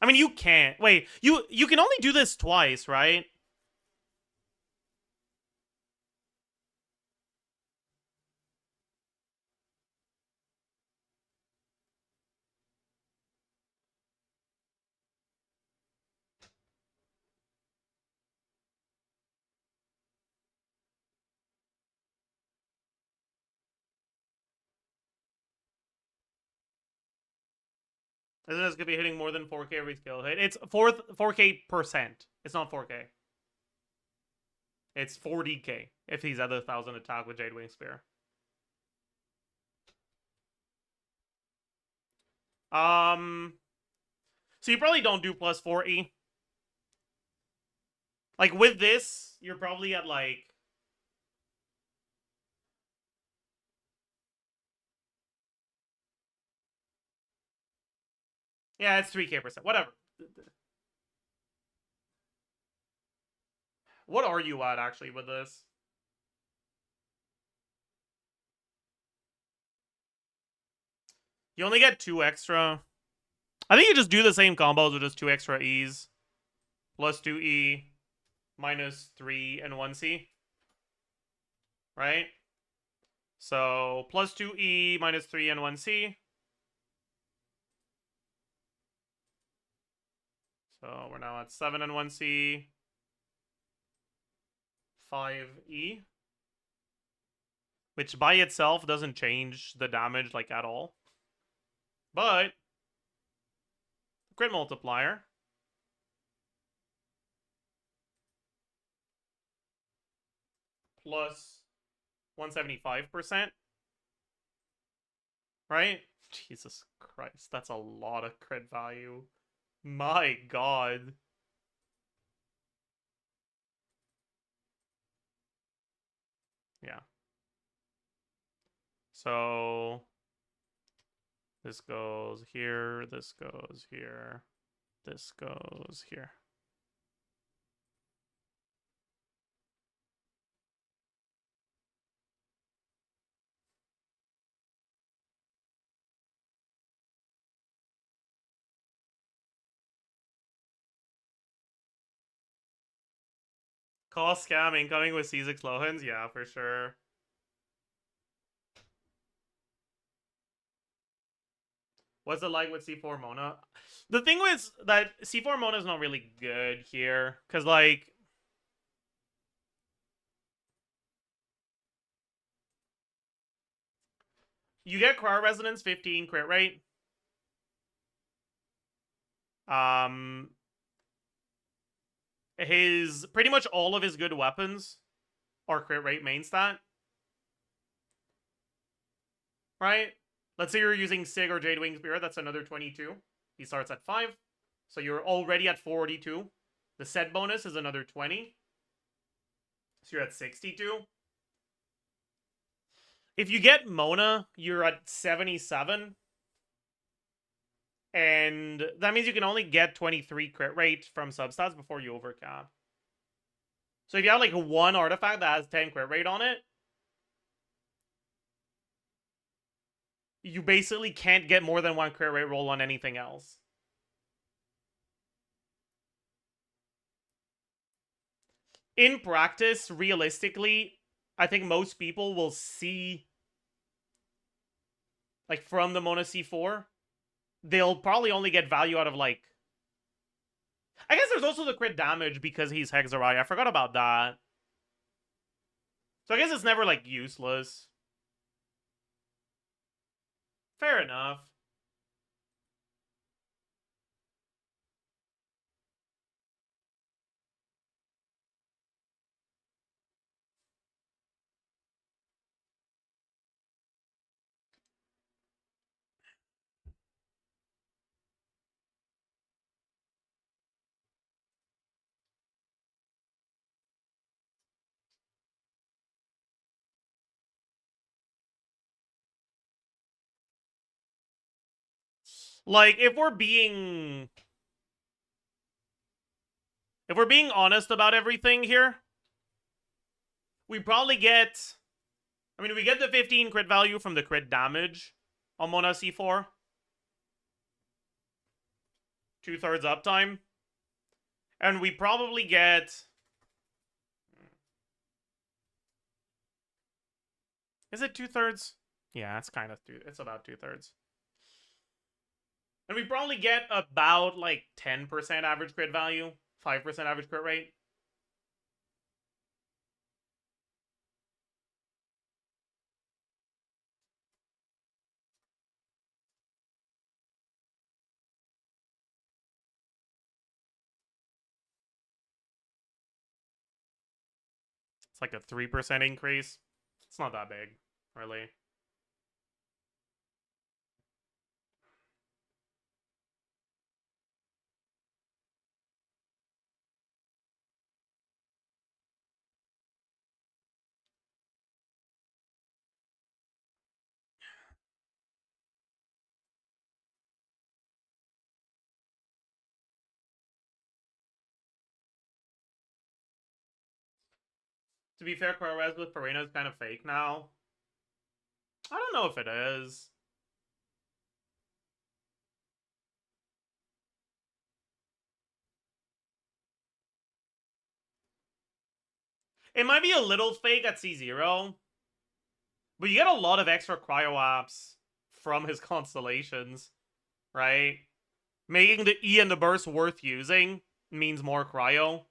I mean, you can't. Wait, you can only do this twice, right? Isn't this gonna be hitting more than 4K every skill hit? It's 4K percent. It's not 4K. It's 40K if he's at 1,000 attack with Jade Wing Spear. So you probably don't do plus 4E. Like with this, you're probably at like. Yeah, it's 3K percent. Whatever. What are you at actually with this? You only get 2 extra. I think you just do the same combos with just 2 extra E's. Plus 2E, minus 3 and 1C. Right? So, plus 2E, minus 3 and 1C. So, we're now at 7 and 1C. 5E. Which by itself doesn't change the damage, like, at all. But crit multiplier. Plus 175%. Right? Jesus Christ, that's a lot of crit value. My God. Yeah. So this goes here, this goes here, this goes here. Call scam incoming with C6 LOHENs? Yeah, for sure. What's it like with C4 Mona? The thing was that C4 Mona is not really good here. Because, like, you get Cryo Resonance 15 crit rate. Pretty much all of his good weapons are crit rate main stat. Right? Let's say you're using Sig or Jade Wing Spear, that's another 22. He starts at 5. So you're already at 42. The set bonus is another 20. So you're at 62. If you get Mona, you're at 77. And that means you can only get 23 crit rate from substats before you overcap. So if you have like one artifact that has 10 crit rate on it, you basically can't get more than 1 crit rate roll on anything else. In practice, realistically, I think most people will see, like, from the Mona C4, they'll probably only get value out of, like... I guess there's also the crit damage because he's Hexarai. I forgot about that. So I guess it's never, like, useless. Fair enough. Like, if we're being honest about everything here, we probably get I mean, we get the 15 crit value from the crit damage on Mona C4. 2/3 uptime. And we probably get... Is it 2/3? Yeah, it's kind of... It's about 2/3. And we probably get about, like, 10% average crit value. 5% average crit rate. It's like a 3% increase. It's not that big, really. To be fair, Correz with Farina is kind of fake now. I don't know if it is. It might be a little fake at C0. But you get a lot of extra cryo apps from his constellations, right? Making the E and the burst worth using means more cryo.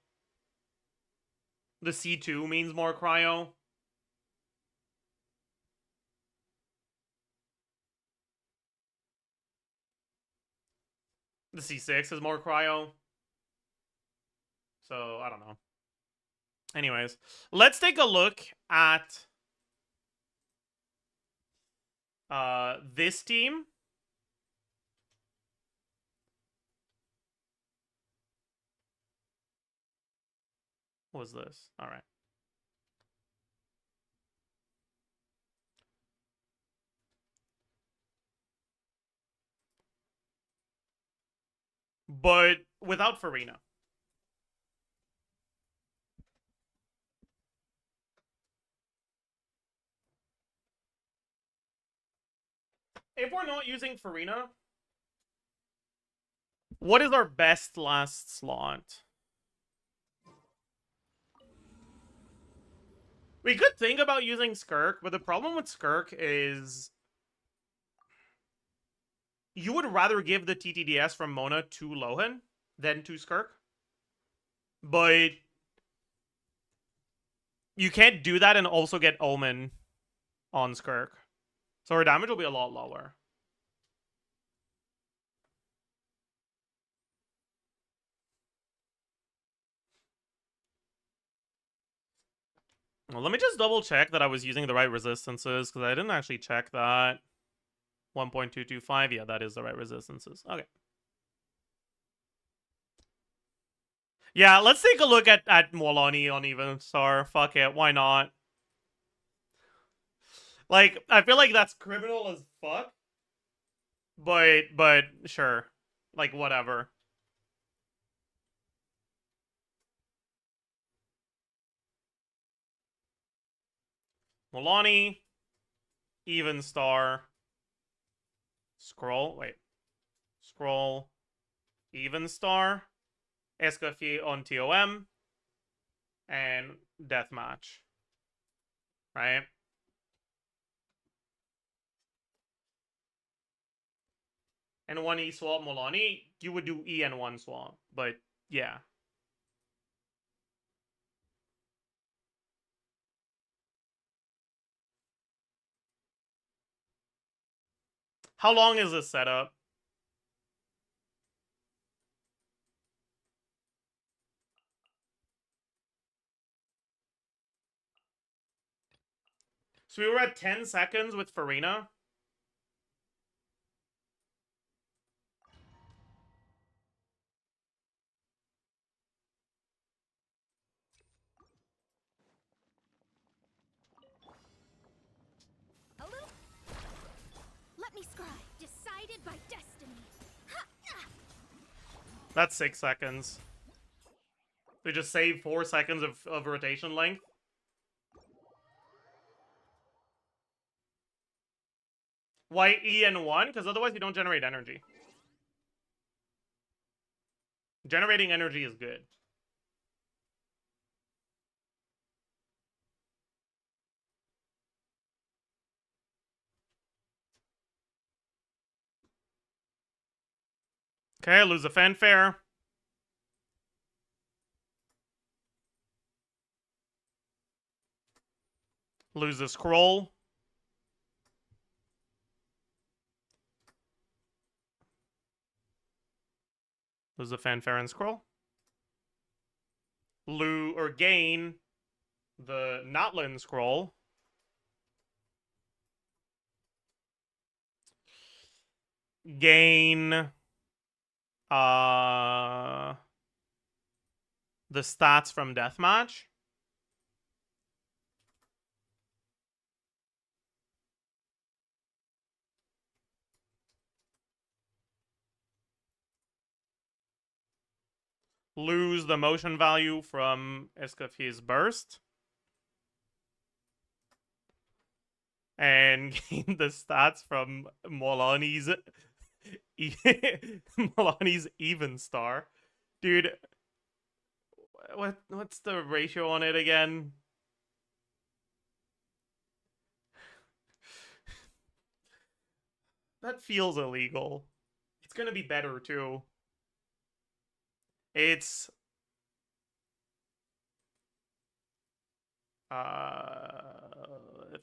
The C2 means more cryo. The C6 is more cryo. So, I don't know. Anyways, let's take a look at this team. What was this? All right. But without Farina. If we're not using Farina, what is our best last slot? We could think about using Skirk, but the problem with Skirk is you would rather give the TTDS from Mona to Lohen than to Skirk. But you can't do that and also get Omen on Skirk. So our damage will be a lot lower. Well, let me just double check that I was using the right resistances, because I didn't actually check that. 1.225, yeah, that is the right resistances. Okay. Yeah, let's take a look at Molani on Even Star. Fuck it, why not? Like, I feel like that's criminal as fuck. But sure. Like, whatever. Molani. Even Star. Scroll. Wait. Scroll. Even Star. Escoffier on TOM. And Deathmatch. Right? And 1E swap Molani, you would do E and 1 swap. But, yeah. How long is this setup? So we were at 10 seconds with Farina. A little. Let me scribe. Decided by destiny. That's 6 seconds. We just save 4 seconds of rotation length. Why EN1? Because otherwise you don't generate energy. Generating energy is good. Okay, lose a fanfare. Lose the scroll. Lose the fanfare and scroll. Gain the Notlin scroll. Gain the stats from deathmatch. Lose the motion value from Escafier's burst. And gain the stats from Molani's Molani's even star. Dude, what's the ratio on it again? That feels illegal. It's gonna be better too. It's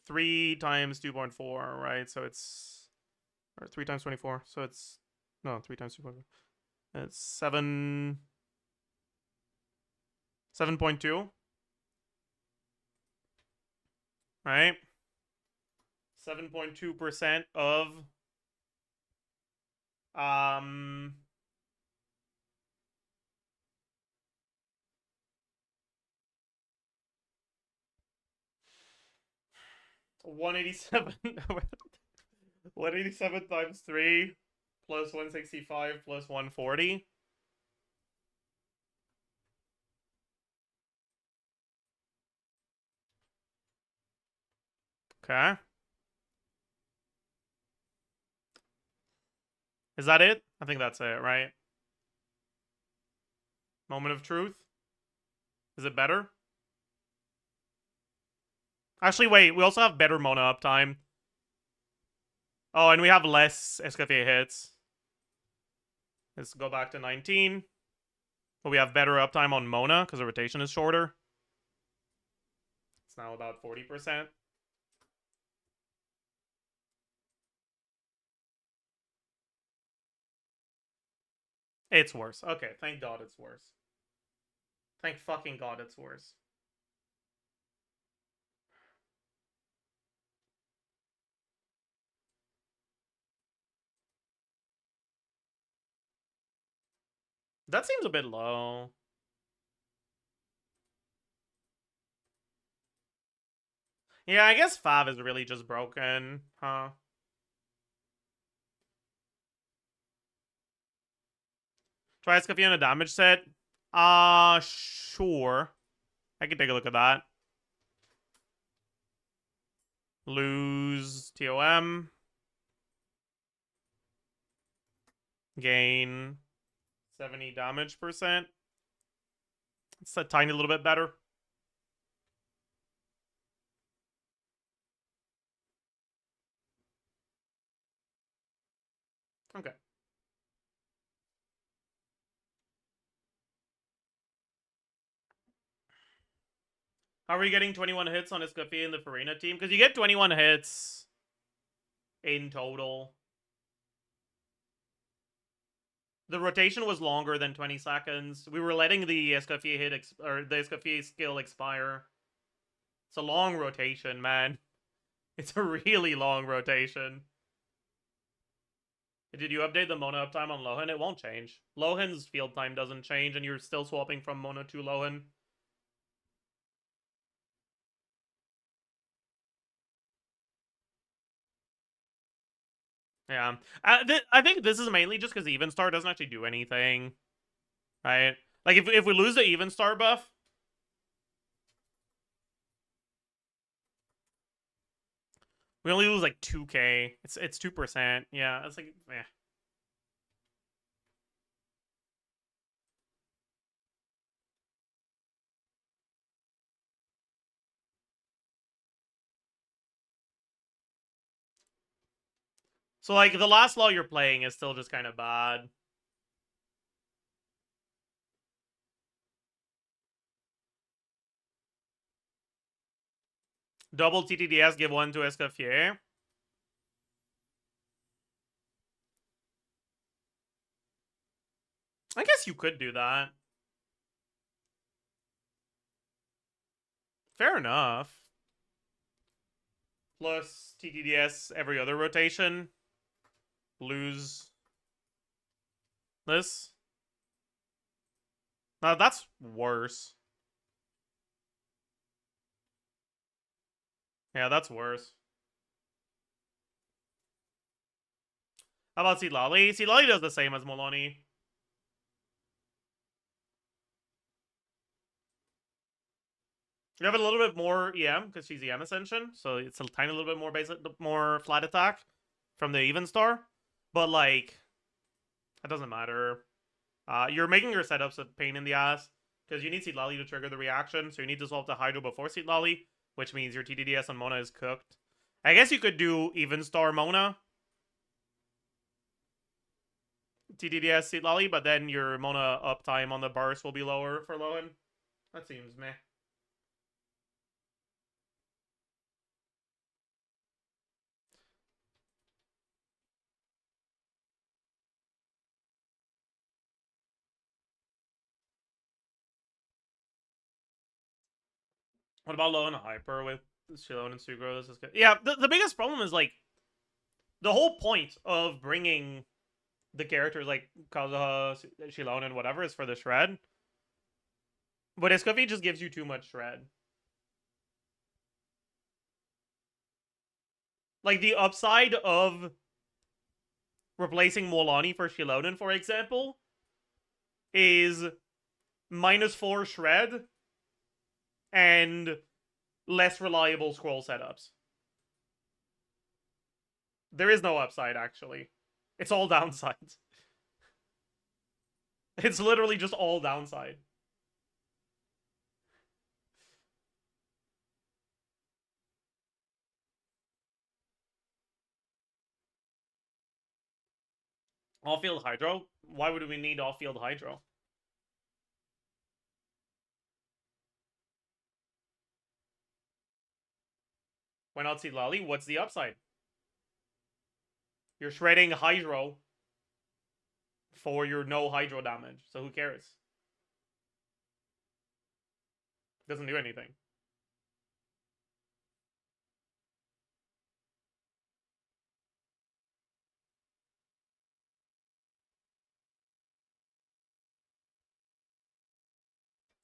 3 times 2.4, right? So it's, or 3 times 24. So it's, no, 3 times 2.4. It's 7.2. Right? 7.2% of 187. 187 times 3 plus 165 plus 140. Okay. Is that it? I think that's it, right? Moment of truth? Is it better? Actually, wait. We also have better Mona uptime. Oh, and we have less Escaffier hits. Let's go back to 19. But we have better uptime on Mona because the rotation is shorter. It's now about 40%. It's worse. Okay, thank God it's worse. Thank fucking God it's worse. That seems a bit low. Yeah, I guess 5 is really just broken, huh? Try Escaffier on a damage set? Sure. I can take a look at that. Lose TOM. Gain 70 damage percent. It's a tiny little bit better. Okay. How are you getting 21 hits on Escaffier in the Farina team? Because you get 21 hits in total. The rotation was longer than 20 seconds. We were letting the Escaffier hit or the Escaffier skill expire. It's a long rotation, man. It's a really long rotation. Did you update the Mona uptime on Lohen? It won't change. Lohen's field time doesn't change, and you're still swapping from Mona to Lohen. Yeah. I think this is mainly just because Even Star doesn't actually do anything. Right? Like, if we lose the Even Star buff... We only lose like 2k. It's 2%. Yeah, it's like eh. So like the last law you're playing is still just kind of bad. Double TTDS, give one to Escoffier. I guess you could do that. Fair enough. Plus TTDS every other rotation. Lose this. Now that's worse. Yeah, that's worse. How about Silali? Silali does the same as Moloni. You have a little bit more EM because she's EM Ascension, so it's a tiny little bit more basic, more flat attack from the Even Star. But like, that doesn't matter. You're making your setups a pain in the ass because you need Seed Lolly to trigger the reaction, so you need to solve the Hydro before Seed Lolly, which means your TDDS on Mona is cooked. I guess you could do Even Star Mona, TDDS Seed Lolly, but then your Mona uptime on the burst will be lower for Lohen. That seems meh. What about Lohen Hyper with Shilon and Sugro? This is good. Yeah, the biggest problem is like the whole point of bringing the characters like Kazuha, Shilon, and whatever is for the shred. But Escoffier just gives you too much shred. Like the upside of replacing Molani for Shilonen, for example, is -4 shred and less reliable scroll setups. There is no upside, actually. It's all downsides. It's literally just all downside. Off-field Hydro? Why would we need off-field Hydro? Why not see Lally? What's the upside? You're shredding Hydro for your no Hydro damage, so who cares? Doesn't do anything.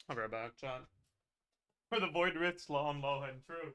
I'll be right back, chat. For the Void Rifts on Lohen, true.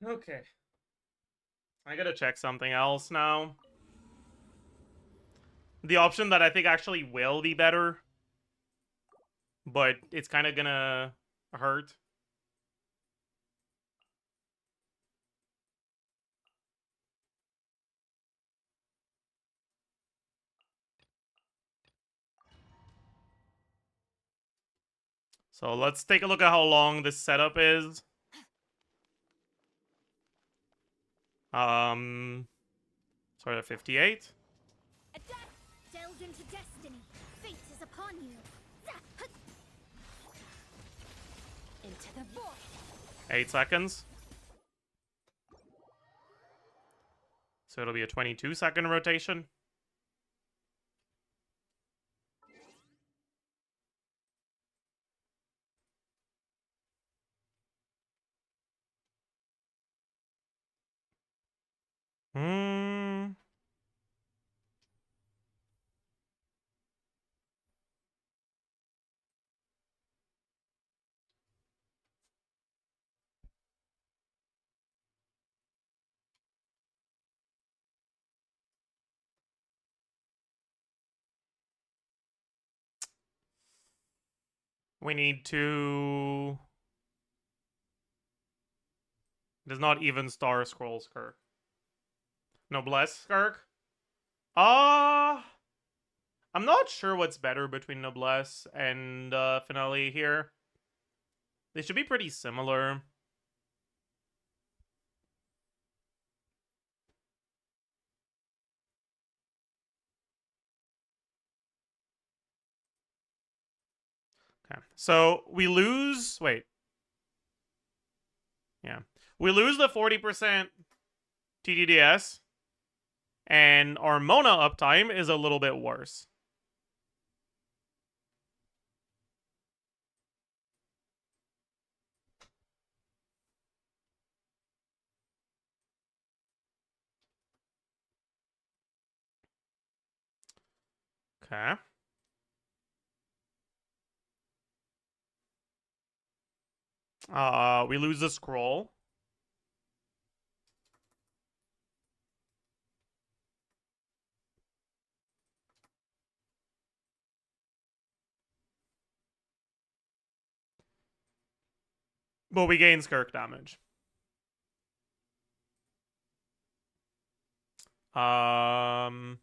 Okay. I gotta check something else now. The option that I think actually will be better, but it's kind of gonna hurt. So let's take a look at how long this setup is. Sorry, 58. Attack! into destiny. Fate is upon you. Into the void. 8 seconds. So it'll be a 22-second rotation. Hmm. We need to... Does not even star scroll Skirk. Noblesse Skirk? I'm not sure what's better between Noblesse and Finale here. They should be pretty similar. Okay, so we lose... Wait. Yeah. We lose the 40% TDDS, and our Mona uptime is a little bit worse. Okay. We lose the scroll. But we gain Skirk damage. Can't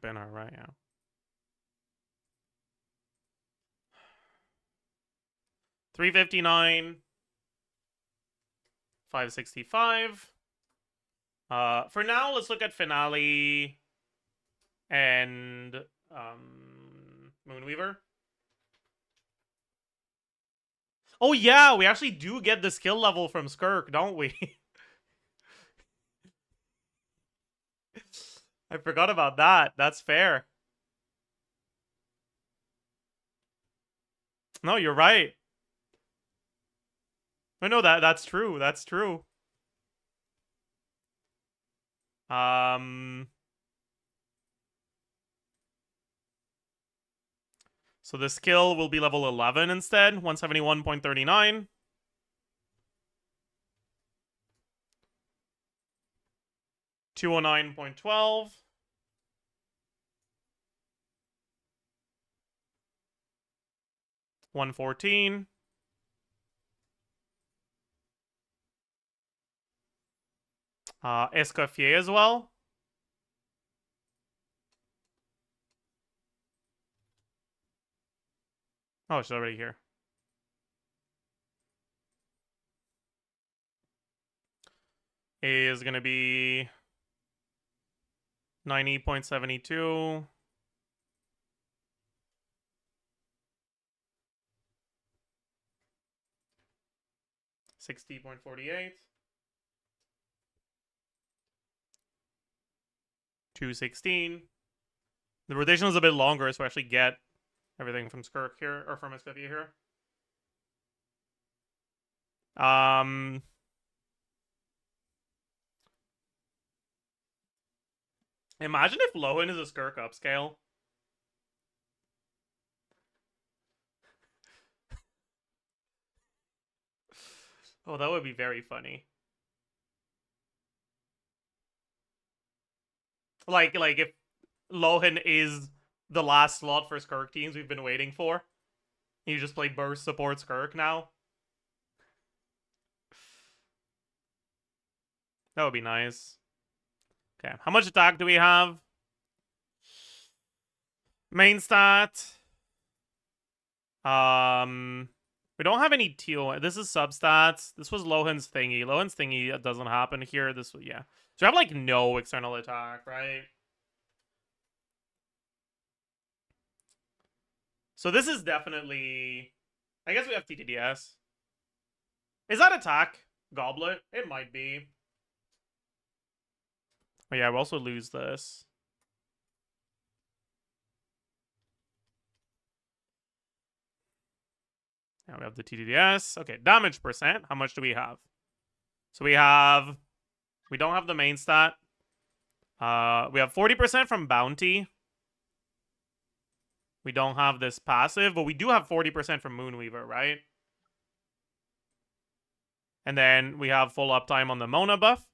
bin her, right? Yeah. 359. 565. For now, let's look at Finale and Moonweaver. Oh yeah, we actually do get the skill level from Skirk, don't we? I forgot about that. That's fair. No, you're right. I know that's true. That's true. So the skill will be level 11 instead, 171.39. $209.12. $114. Escoffier as well. Oh, she's already here. Is gonna be 90.72. $60.48. 216. The rotation is a bit longer, so I actually get everything from Skirk here, or from Escoffier here. Imagine if Lohen is a Skirk upscale. Oh, that would be very funny. Like if Lohen is the last slot for Skirk teams we've been waiting for. You just play burst support Skirk now. That would be nice. Okay, how much attack do we have? Main stat. We don't have any TO. This is substats. This was Lohen's thingy. Lohen's thingy doesn't happen here. This, yeah. So I have like no external attack, right? So this is definitely... I guess we have TTDS. Is that attack? Goblet? It might be. Oh yeah, we'll also lose this. Now we have the TTDS. Okay, damage percent. How much do we have? So we have... We don't have the main stat. We have 40% from bounty. We don't have this passive, but we do have 40% from Moonweaver, right? And then we have full uptime on the Mona buff.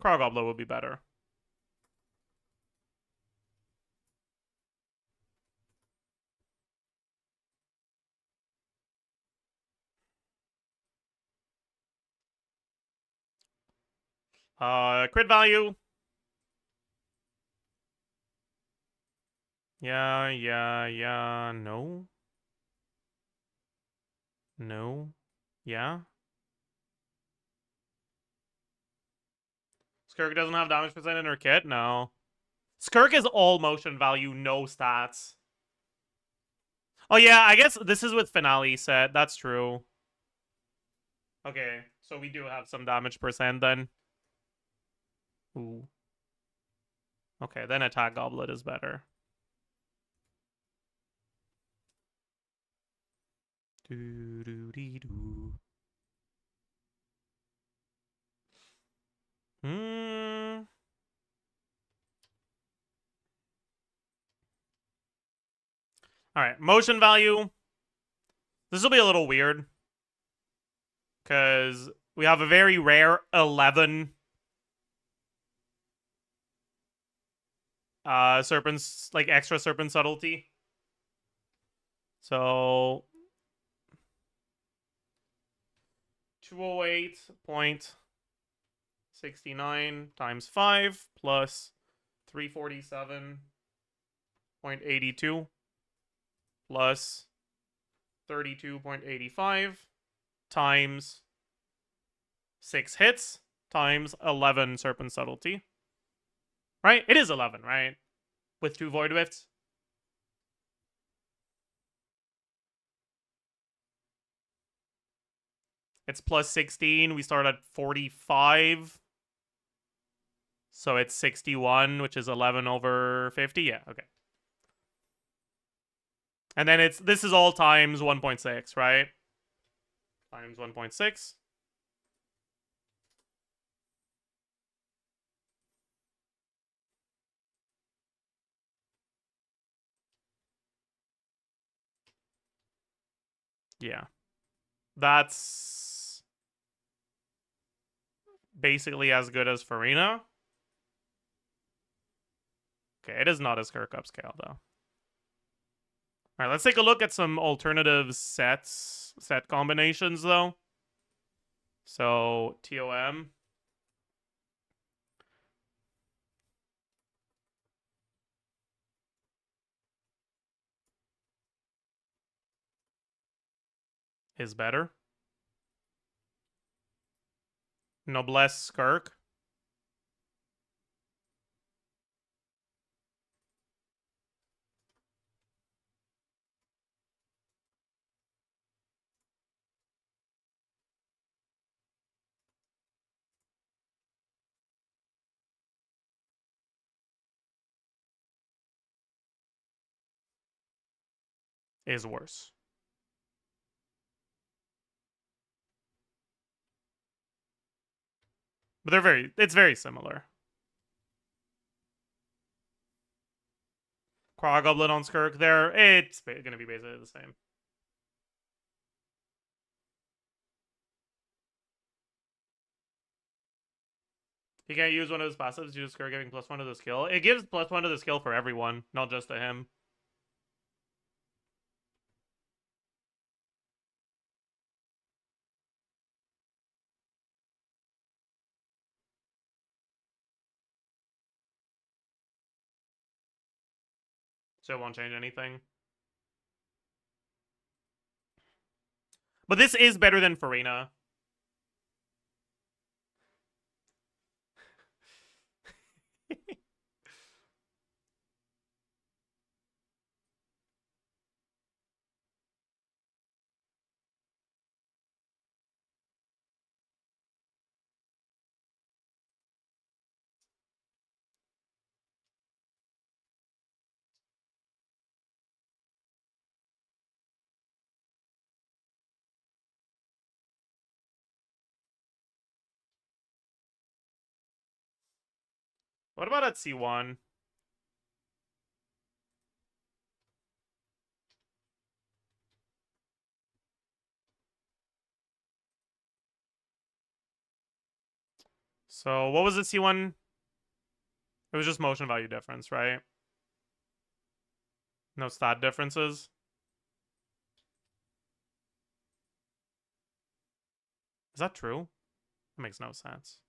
Crowgobbler would be better. Crit value. Yeah. No. No. Yeah. Skirk doesn't have damage percent in her kit? No. Skirk is all motion value, no stats. Oh yeah, I guess this is with Finale set. That's true. Okay, so we do have some damage percent then. Ooh. Okay, then Attack Goblet is better. Do-do-dee-doo. Alright, motion value. This will be a little weird. Because we have a very rare 11 serpents, like extra serpent subtlety. So 208.69 times 5 plus 347.82 plus 32.85 times 6 hits times 11 serpent subtlety. Right? It is 11, right? With 2 void rifts. It's plus 16. We start at 45. So it's 61, which is 11 over 50. Yeah, okay. And then this is all times 1.6, right? Times 1.6. Yeah. That's basically as good as Farina. Okay, it is not a Skirk upscale, though. Alright, let's take a look at some alternative set combinations, though. So, TOM. Is better. Noblesse Skirk. Is worse. But it's very similar. Craw Goblin on Skirk there, it's gonna be basically the same. He can't use one of his passives due to Skirk giving +1 to the skill. It gives +1 to the skill for everyone, not just to him. So it won't change anything. But this is better than Farina. What about at C1? So what was it, C1? It was just motion value difference, right? No stat differences. Is that true? That makes no sense.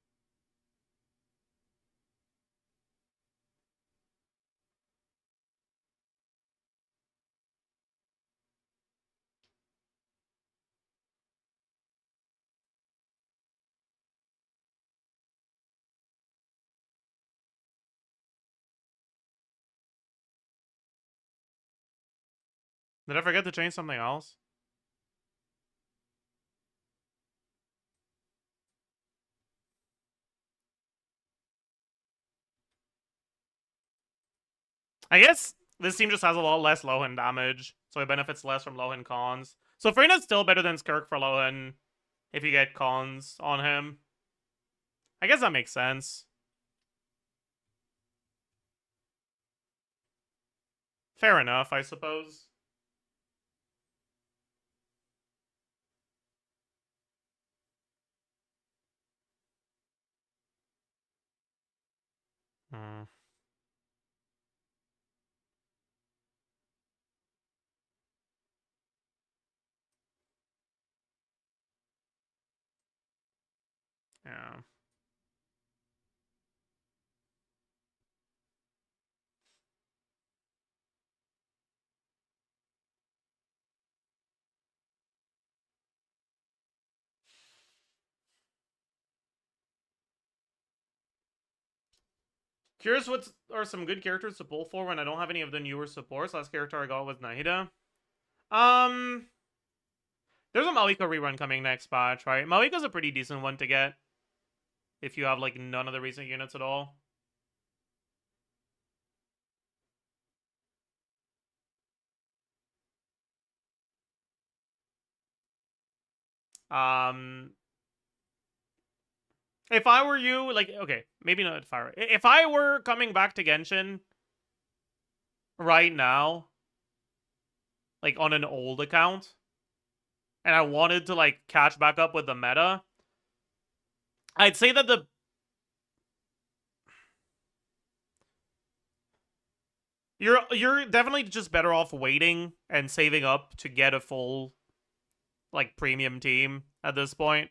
Did I forget to change something else? I guess this team just has a lot less Lohen damage, so it benefits less from Lohen cons. So Farina's still better than Skirk for Lohen if you get cons on him. I guess that makes sense. Fair enough, I suppose. Hmm. Yeah. Curious what are some good characters to pull for when I don't have any of the newer supports. Last character I got was Nahida. There's a Malika rerun coming next patch, right? Malika's a pretty decent one to get if you have like none of the recent units at all. Um, if I were you, like, okay, maybe not if I were. If I were coming back to Genshin right now, like on an old account, and I wanted to like catch back up with the meta, I'd say that you're definitely just better off waiting and saving up to get a full like premium team at this point.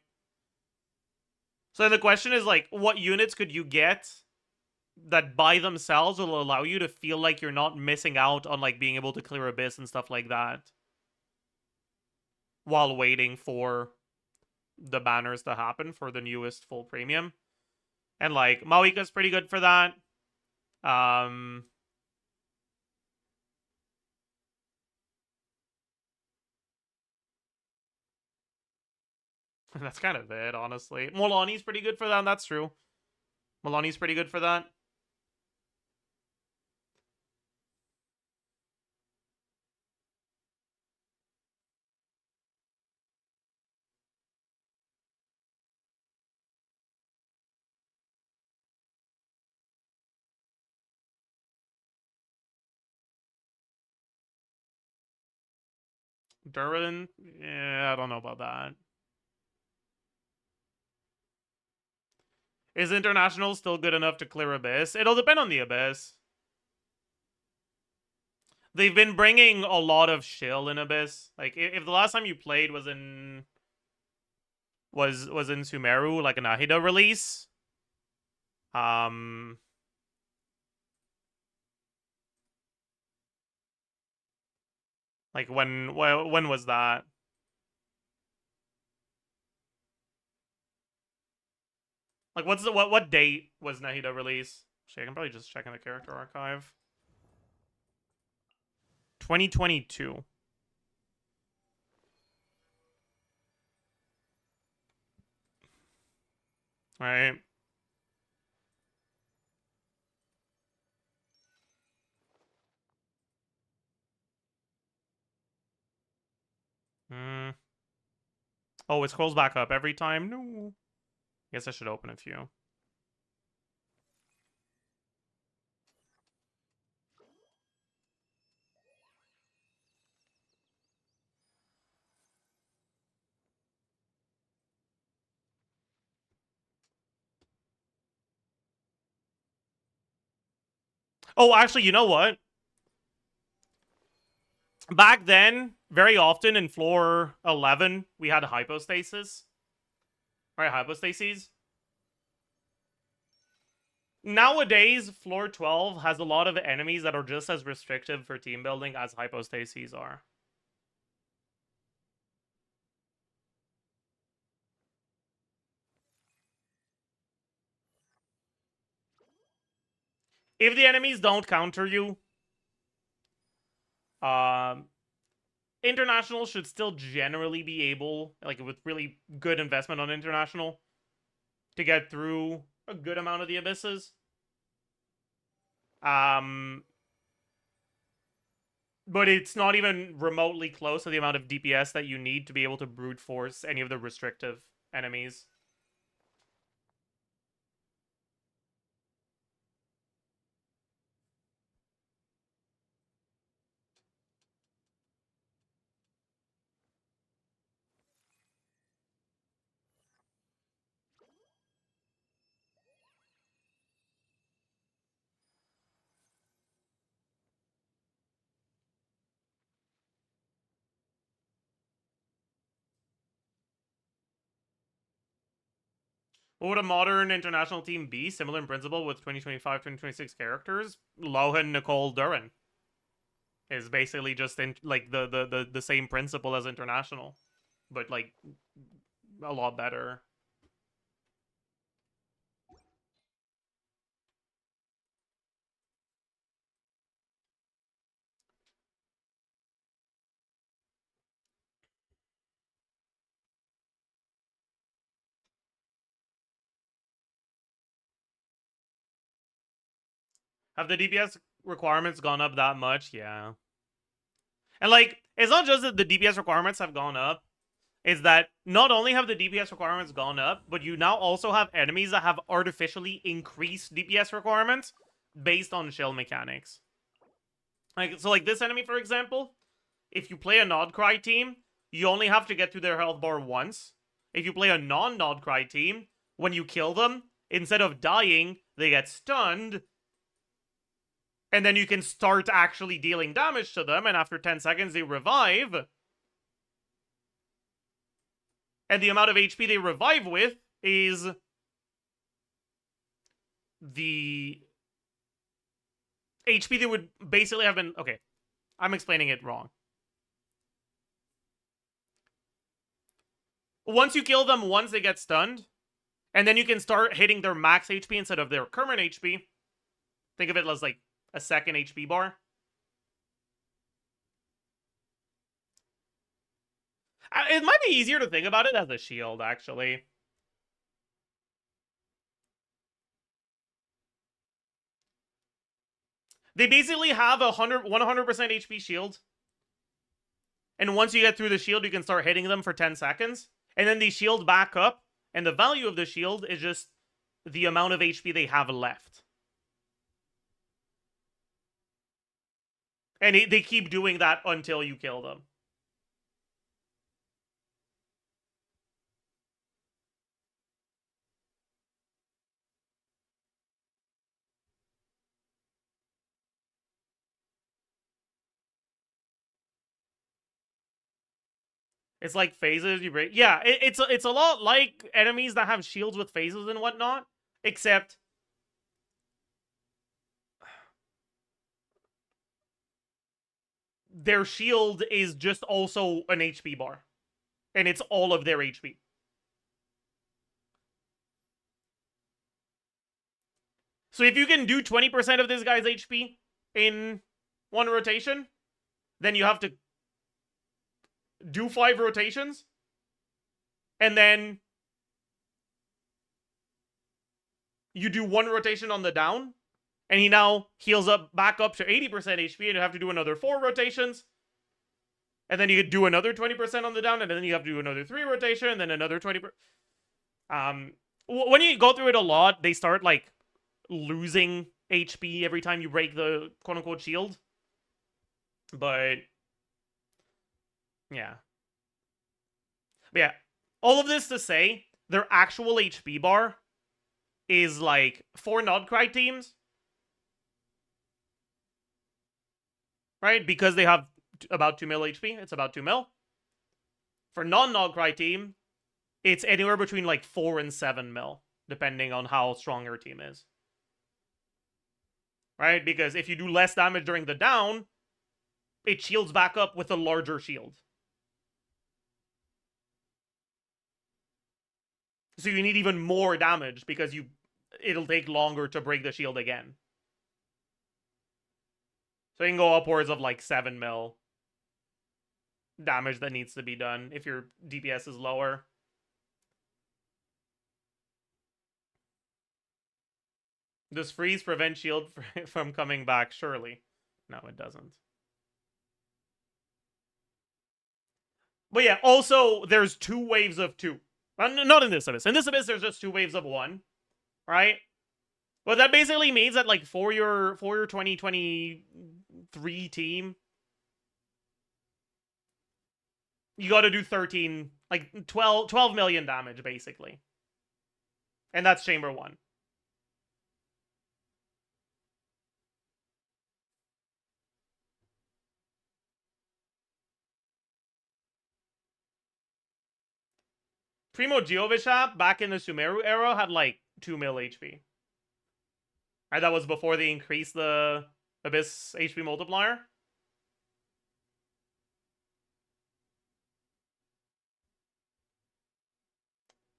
So the question is like, what units could you get that by themselves will allow you to feel like you're not missing out on like being able to clear Abyss and stuff like that while waiting for the banners to happen for the newest full premium. And like Mawika's pretty good for that. That's kind of it, honestly. Molani's pretty good for that, that's true. Molani's pretty good for that. Durin? Yeah, I don't know about that. Is International still good enough to clear Abyss? It'll depend on the Abyss. They've been bringing a lot of shill in Abyss. Like, if the last time you played was in... was in Sumeru, like an Ahida release. Like when was that? Like, what's the what date was Nahida release? Shit, I can probably just check in the character archive. 2022. All right. Hmm. Oh, it scrolls back up every time. No. Guess I should open a few. Oh, actually, you know what? Back then, very often in floor 11, we had hypostasis. Right, hypostases. Nowadays, floor 12 has a lot of enemies that are just as restrictive for team building as hypostases are. If the enemies don't counter you, international should still generally be able, like with really good investment on international, to get through a good amount of the abysses. But it's not even remotely close to the amount of DPS that you need to be able to brute force any of the restrictive enemies. What would a modern international team be? Similar in principle with 2025, 2026 characters? Lohen, Nicole, Durin. Is basically just in like the same principle as international. But like a lot better. Have the DPS requirements gone up that much? Yeah. And like, it's not just that the DPS requirements have gone up, it's that not only have the DPS requirements gone up, but you now also have enemies that have artificially increased DPS requirements based on shield mechanics. Like, so like this enemy, for example, if you play a Nodcry team, you only have to get through their health bar once. If you play a non-Nodcry team, when you kill them, instead of dying, they get stunned, and then you can start actually dealing damage to them, and after 10 seconds they revive. And the amount of HP they revive with is the HP they would basically have been... Okay, I'm explaining it wrong. Once you kill them once, they get stunned, and then you can start hitting their max HP instead of their current HP. Think of it as like a second HP bar. It might be easier to think about it as a shield, actually. They basically have a 100% HP shield. And once you get through the shield, you can start hitting them for 10 seconds. And then they shield back up. And the value of the shield is just the amount of HP they have left. And they keep doing that until you kill them. It's like phases you break. Yeah, it's a lot like enemies that have shields with phases and whatnot, except their shield is just also an HP bar, and it's all of their HP. So if you can do 20% of this guy's HP in one rotation, then you have to do 5 rotations. And then you do 1 rotation on the down. And he now heals up back up to 80% HP, and you have to do another 4 rotations. And then you could do another 20% on the down, and then you have to do another 3 rotation, and then another 20%. When you go through it a lot, they start, like, losing HP every time you break the quote-unquote shield. But, yeah. But yeah, all of this to say, their actual HP bar is, like, for Nodcry teams. Right? Because they have about 2 mil HP, it's about 2 mil. For non-Nodcry team, it's anywhere between, like, 4 and 7 mil, depending on how strong your team is. Right? Because if you do less damage during the down, it shields back up with a larger shield. So you need even more damage because it'll take longer to break the shield again. So you can go upwards of like 7 mil damage that needs to be done if your DPS is lower. Does freeze prevent shield from coming back? Surely. No, it doesn't. But yeah, also, there's 2 waves of 2. Not in this abyss. In this abyss, there's just 2 waves of 1. Right? But that basically means that, like, for your 2023 team, you gotta do 13, like, 12 million damage, basically. And that's Chamber 1. Primo Geovishap, back in the Sumeru era, had, like, 2 mil HP. Right, that was before they increased the Abyss HP multiplier.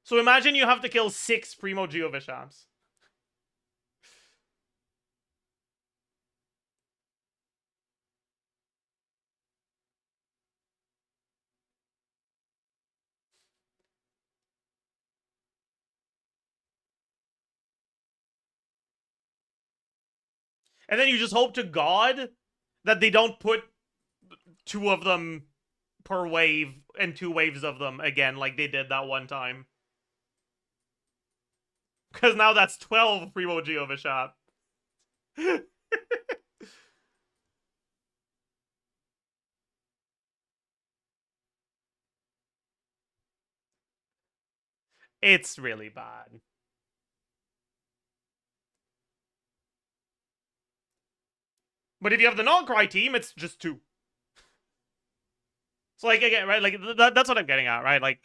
So imagine you have to kill 6 Primo Geovishaps. And then you just hope to God that they don't put 2 of them per wave and 2 waves of them again like they did that one time. Because now that's 12 Primo Geovishap. It's really bad. But if you have the non-cry team, it's just 2. So, like, again, right, like, that's what I'm getting at, right? Like,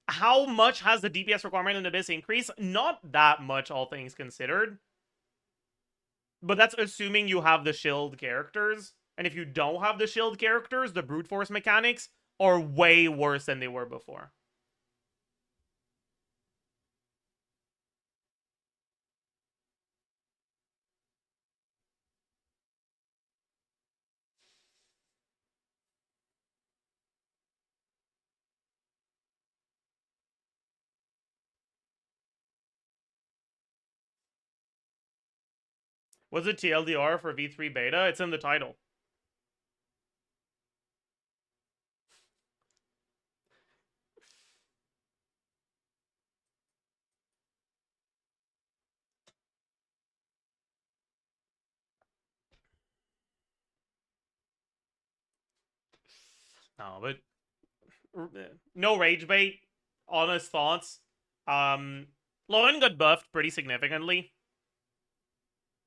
how much has the DPS requirement in Abyss increased? Not that much, all things considered. But that's assuming you have the shield characters. And if you don't have the shield characters, the brute force mechanics are way worse than they were before. Was it TLDR for V3 beta? It's in the title. No, but no rage bait. Honest thoughts. LOHEN got buffed pretty significantly.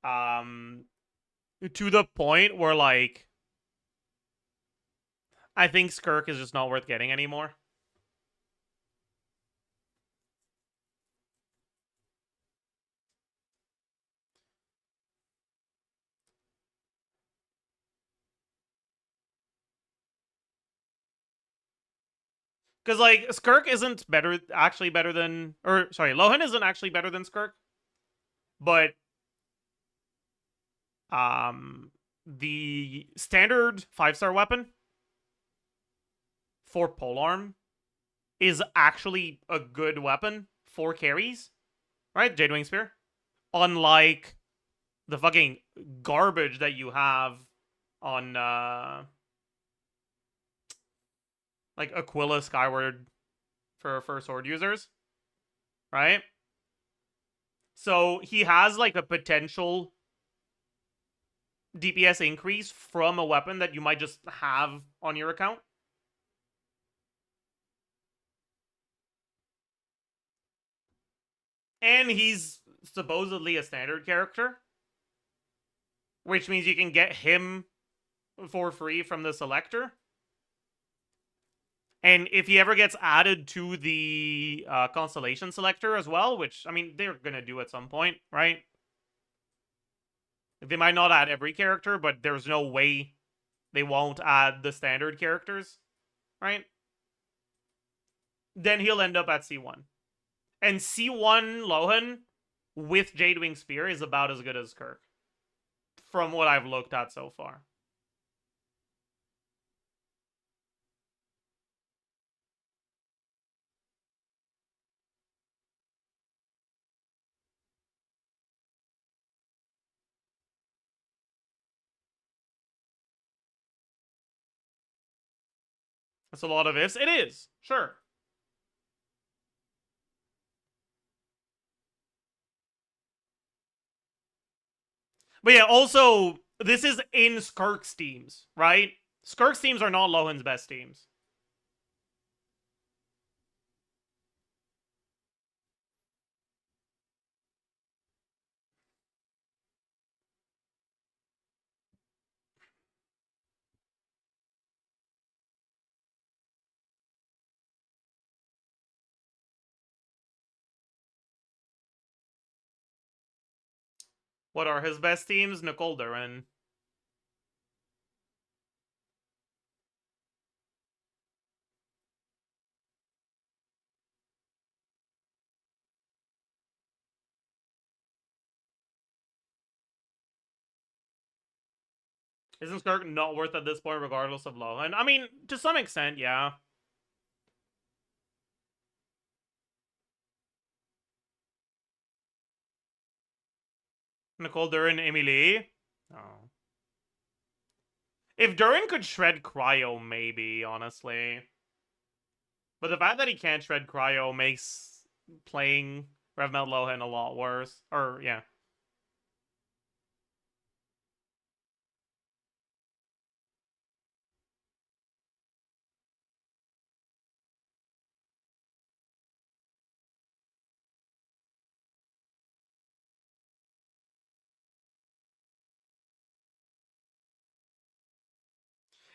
To the point where, like, I think Skirk is just not worth getting anymore. Because, like, Skirk isn't actually better than... Or, sorry, LOHEN isn't actually better than Skirk. But the standard 5-star weapon for polearm is actually a good weapon for carries, right? Jadewing Spear. Unlike the fucking garbage that you have on like Aquila Skyward for sword users, right? So he has like a potential DPS increase from a weapon that you might just have on your account. And he's supposedly a standard character, which means you can get him for free from the selector. And if he ever gets added to the Constellation selector as well, which, I mean, they're going to do at some point, right? They might not add every character, but there's no way they won't add the standard characters, right? Then he'll end up at C1. And C1 Lohen with Jadewing Spear is about as good as Kirk, from what I've looked at so far. That's a lot of ifs. It is, sure. But yeah, also, this is in Skirk's teams, right? Skirk's teams are not Lohen's best teams. What are his best teams? Nicole Duran. Isn't Skirk not worth at this point regardless of Lohen? I mean, to some extent, yeah. Nicole Duran, Emily. Oh. If Duran could shred Cryo, maybe, honestly. But the fact that he can't shred Cryo makes playing Revmel Lohen a lot worse. Or, yeah.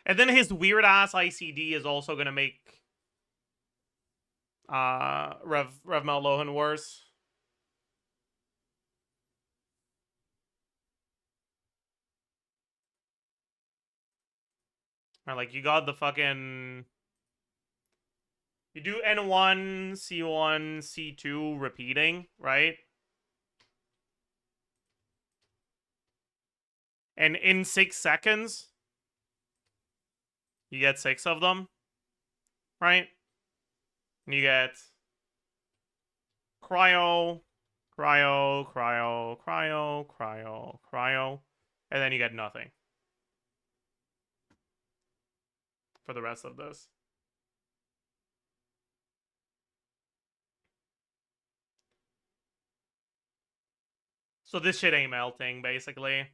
And then his weird ass ICD is also gonna make Revmel Lohen worse. Or like you got the fucking, you do N1, C1, C2 repeating, right? And in 6 seconds, you get 6 of them, right? And you get Cryo, Cryo, Cryo, Cryo, Cryo, Cryo, and then you get nothing for the rest of this. So this shit ain't melting, basically.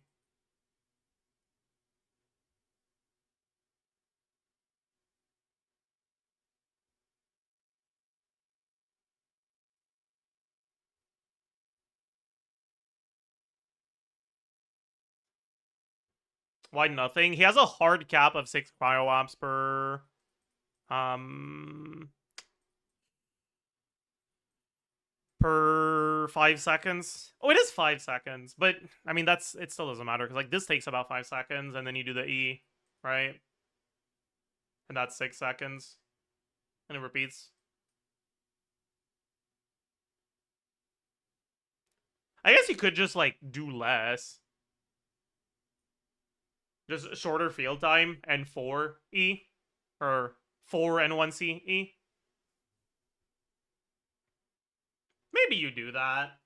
Why nothing? He has a hard cap of 6 cryo ops per per 5 seconds. Oh, it is 5 seconds, but I mean it still doesn't matter because like this takes about 5 seconds and then you do the E, right? And that's 6 seconds. And it repeats. I guess you could just like do less. Just shorter field time and 4E. Or 4 and 1CE. Maybe you do that.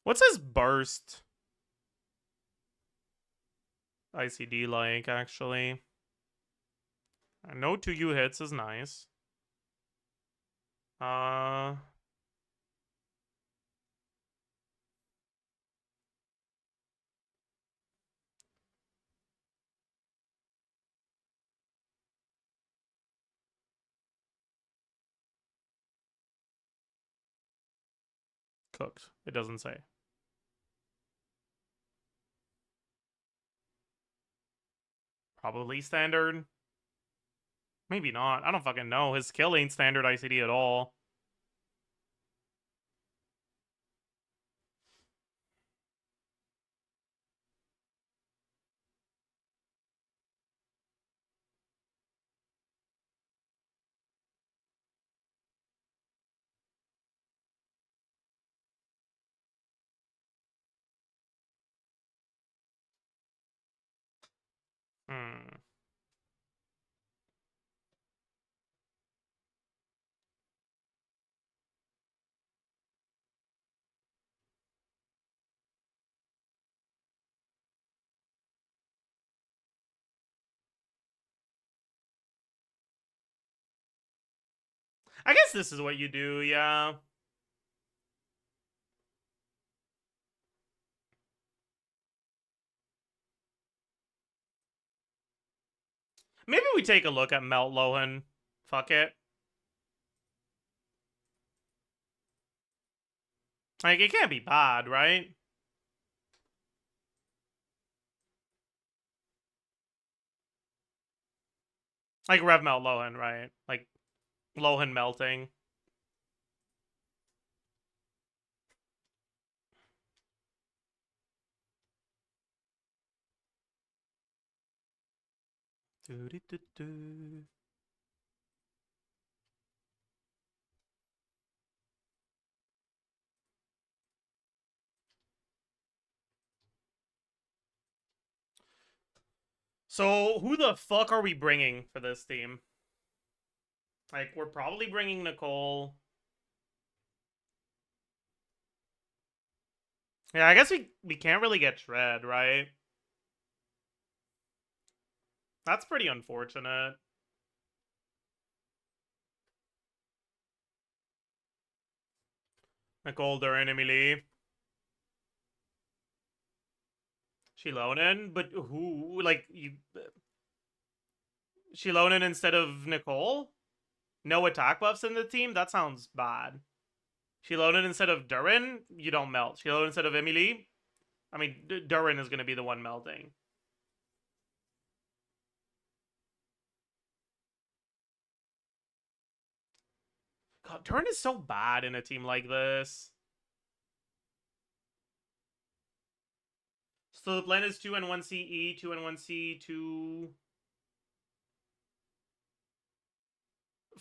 What's his burst? ICD like, actually. I know 2U hits is nice. Cooked. It doesn't say. Probably standard. Maybe not. I don't fucking know. His skill ain't standard ICD at all. Hmm. I guess this is what you do, yeah. Maybe we take a look at Melt Lohen. Fuck it. Like, it can't be bad, right? Like, Rev Melt Lohen, right? Like, Lohen melting. So, who the fuck are we bringing for this team? Like, we're probably bringing Nicole. Yeah, I guess we can't really get Shred, right? That's pretty unfortunate. Nicole during Emily. Shilonen, but who, like, you... Shilonen instead of Nicole? No attack buffs in the team? That sounds bad. Shilonen instead of Durin? You don't melt. Shilonen instead of Emily? I mean, Durin is going to be the one melting. God, Durin is so bad in a team like this. So the plan is 2 and 1 CE, 2 and 1 C, 2...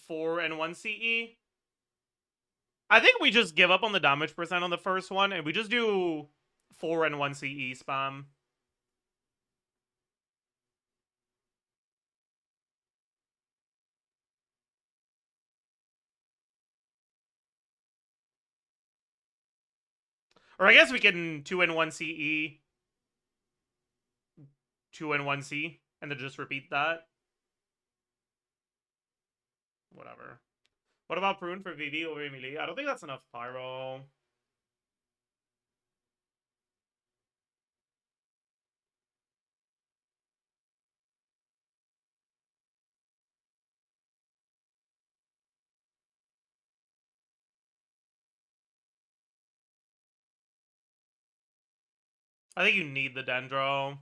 4 and 1 CE. I think we just give up on the damage percent on the first one and we just do 4 and 1 CE spam. Or I guess we can 2 and 1 CE, 2 and 1 C, and then just repeat that. Whatever. What about Prune for VV over Emily? I don't think that's enough pyro. I think you need the Dendro.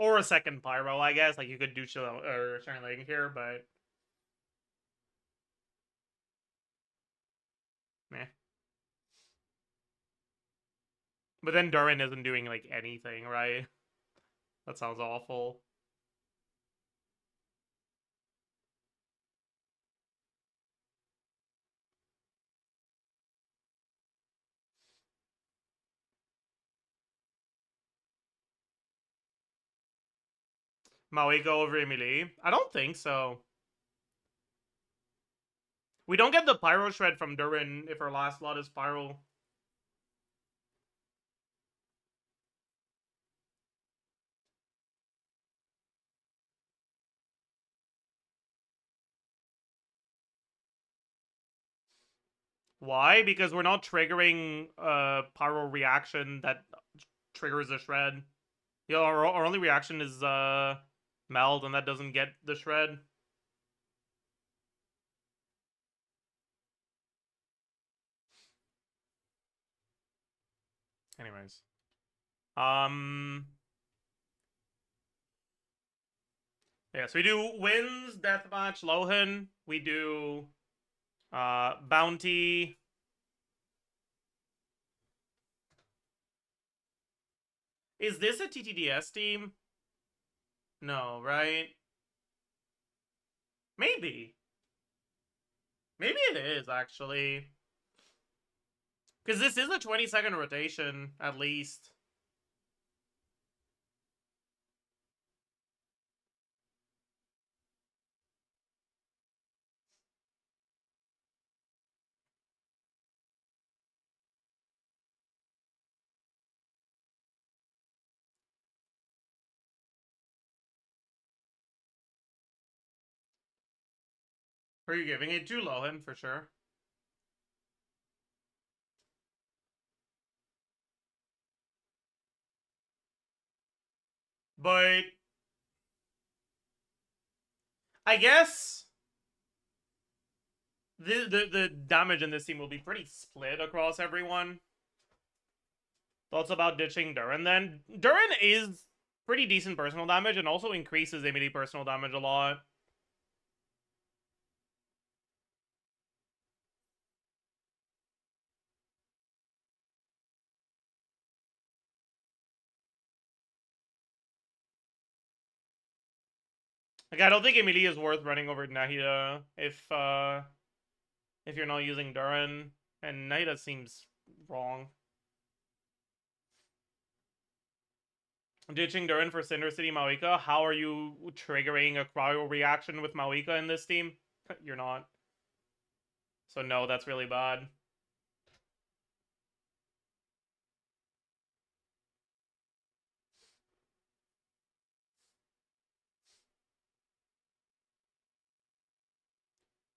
Or a second pyro, I guess. Like, you could do Sharon Lake here, but... Meh. But then Durin isn't doing, like, anything, right? That sounds awful. Maui go over Emily? I don't think so. We don't get the Pyro Shred from Durin if our last slot is Pyro. Why? Because we're not triggering a Pyro reaction that triggers a Shred. Yeah, our only reaction is Meld, and that doesn't get the Shred. Anyways. Yeah, so we do wins, deathmatch, Lohen. We do bounty. Is this a TTDS team? No, right? Maybe. Maybe it is, actually. Because this is a 20-second rotation, at least. Who are you giving it to? Lohen, for sure. But I guess the damage in this team will be pretty split across everyone. Thoughts about ditching Durin then? Durin is pretty decent personal damage and also increases immediate personal damage a lot. Like, I don't think Emily is worth running over Nahida if you're not using Durin, and Nahida seems wrong. Ditching Durin for Cinder City Mawika. How are you triggering a cryo reaction with Mawika in this team? You're not. So no, that's really bad.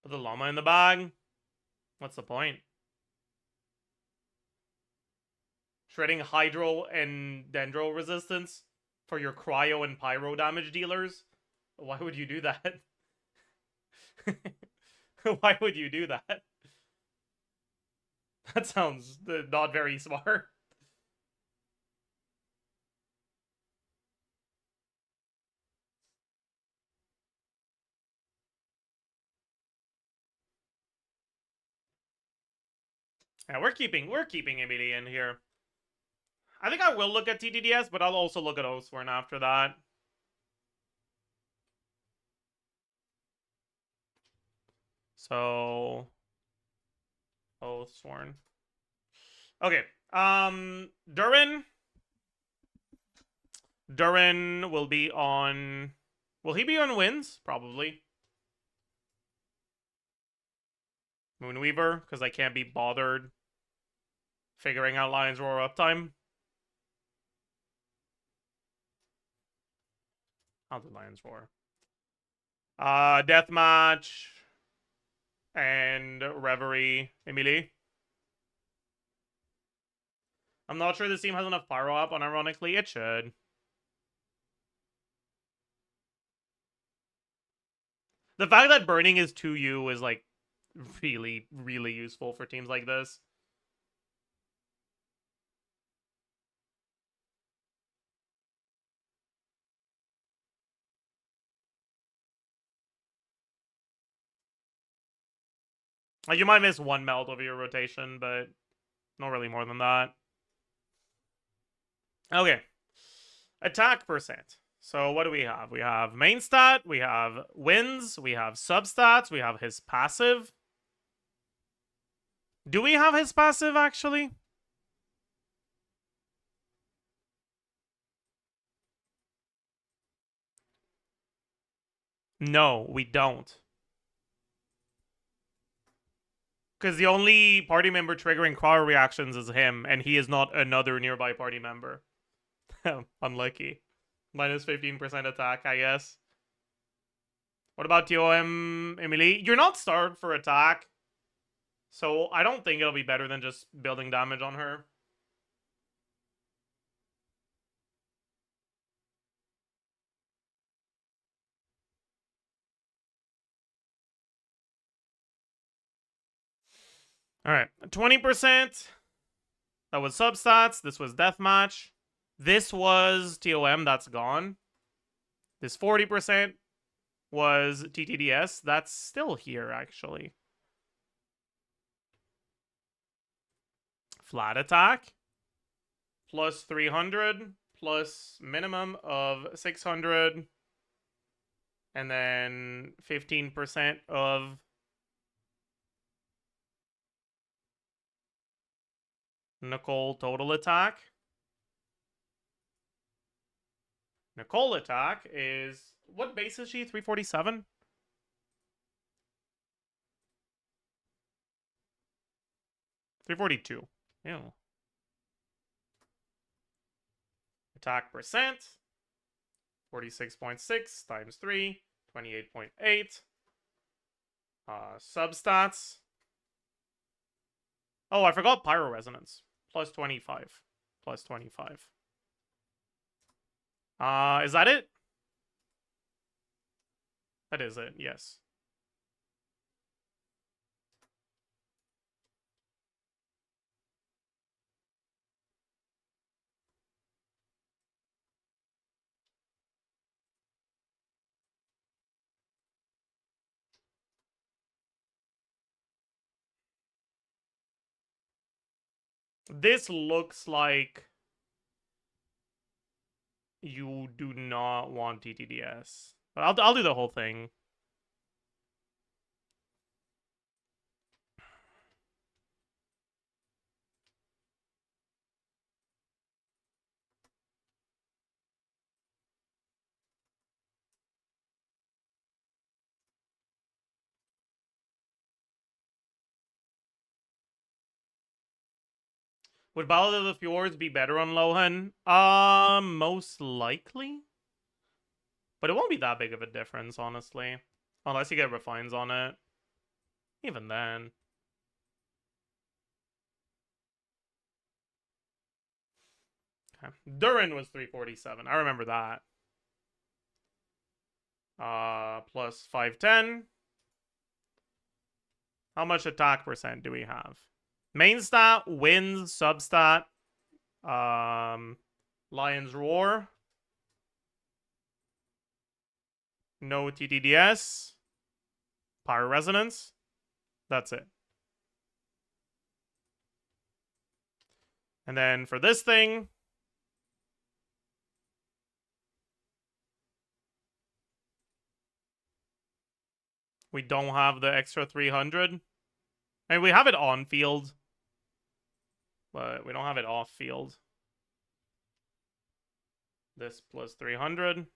Put the llama in the bag. What's the point? Shredding Hydro and Dendro resistance for your Cryo and Pyro damage dealers? Why would you do that? Why would you do that? That sounds not very smart. Yeah, we're keeping Emily in here. I think I will look at TTDS, but I'll also look at Oathsworn after that. So Oathsworn. Okay. Durin will be on... Will he be on wins? Probably. Moonweaver, because I can't be bothered figuring out Lion's Roar uptime. I'll do Lion's Roar. Deathmatch and Reverie, Emily. I'm not sure this team has enough Pyro up, unironically. It should. The fact that burning is 2U is, like, really, really useful for teams like this. Like, you might miss one melt over your rotation, but not really more than that. Okay. Attack percent. So what do we have? We have main stat, we have wins, we have substats, we have his passive. Do we have his passive, actually? No, we don't. Because the only party member triggering crowd reactions is him, and he is not another nearby party member. Unlucky. Minus 15% attack, I guess. What about TOM, Emily? You're not starved for attack, so I don't think it'll be better than just building damage on her. Alright, 20%. That was substats. This was deathmatch. This was TOM, that's gone. This 40% was TTDS. That's still here, actually. Flat attack. Plus 300. Plus minimum of 600. And then 15% of Nicole total attack. Nicole attack is... What base is she? 347? $342. Ew. Attack percent. 46.6 times 3. 28.8. Substats. Oh, I forgot Pyro Resonance. Plus 25. Plus 25. Is that it? That is it, yes. This looks like you do not want TTDS. But I'll do the whole thing. Would Ballad of the Fjords be better on Lohen? Most likely. But it won't be that big of a difference, honestly. Unless you get refines on it. Even then. Okay. Durin was 347. I remember that. Plus 510. How much attack percent do we have? Main stat, wins, substat, Lion's Roar. No TTDS. Pyro Resonance. That's it. And then for this thing, we don't have the extra 300. And we have it on field, but we don't have it off field. This plus 300.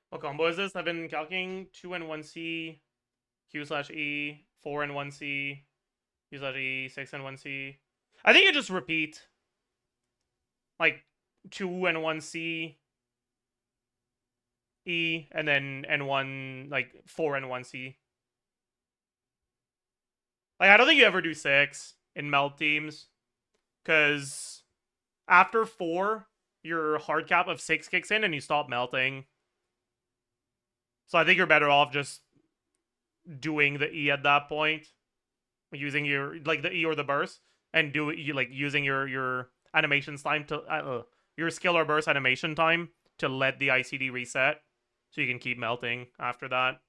What combo is this? I've been calculating 2 and 1C, Q/E, 4 and 1C, Q/E, 6 and 1C. I think you just repeat like 2 and 1C, E, and then N1, like 4 and 1C. Like, I don't think you ever do 6 in melt teams, because after 4, your hard cap of 6 kicks in and you stop melting. So I think you're better off just doing the E at that point, using your, like, the E or the burst, and using your animations time to your skill or burst animation time to let the ICD reset, so you can keep melting after that.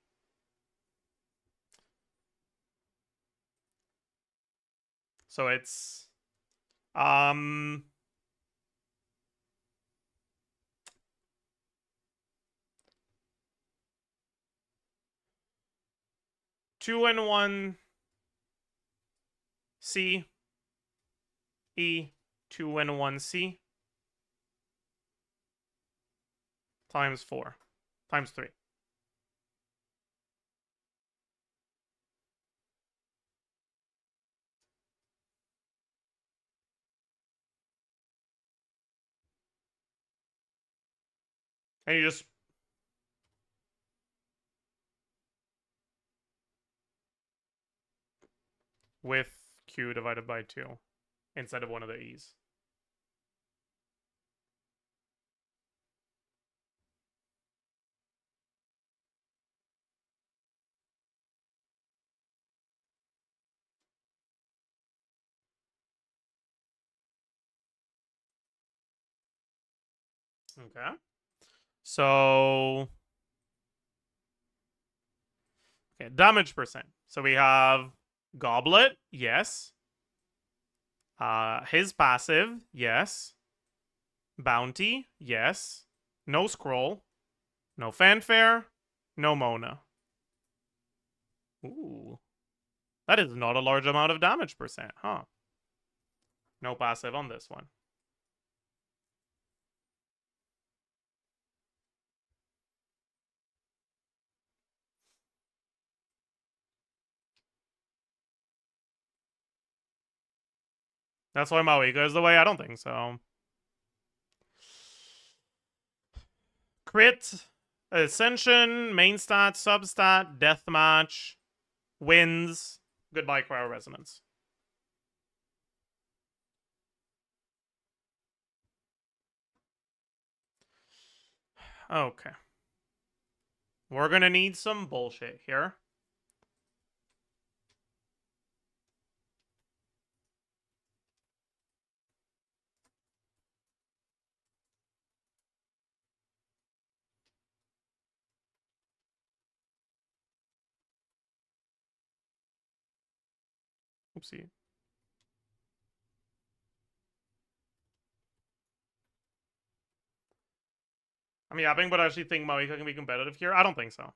So it's 2 and 1 C E 2 and 1 C times 4 times 3. And you just with Q divided by 2 instead of one of the E's. Okay. So okay, damage percent. So we have Goblet, yes. His passive, yes. Bounty, yes. No scroll. No fanfare. No Mona. Ooh. That is not a large amount of damage percent, huh? No passive on this one. That's why Maui goes the way I don't think so. Crit, Ascension, main stat, substat, deathmatch, wins. Goodbye, Cryo Resonance. Okay. We're gonna need some bullshit here. Oopsie. I'm yapping, but I actually think Maika can be competitive here. I don't think so.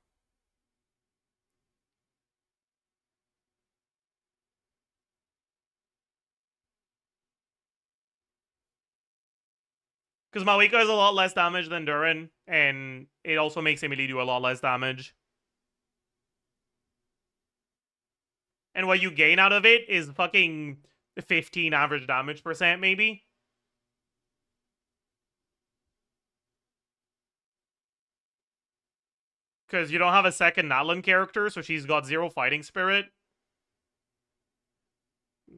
Because Maika is a lot less damage than Durin, and it also makes Emily do a lot less damage. And what you gain out of it is fucking 15 average damage percent, maybe. Because you don't have a second Natlan character, so she's got 0 fighting spirit.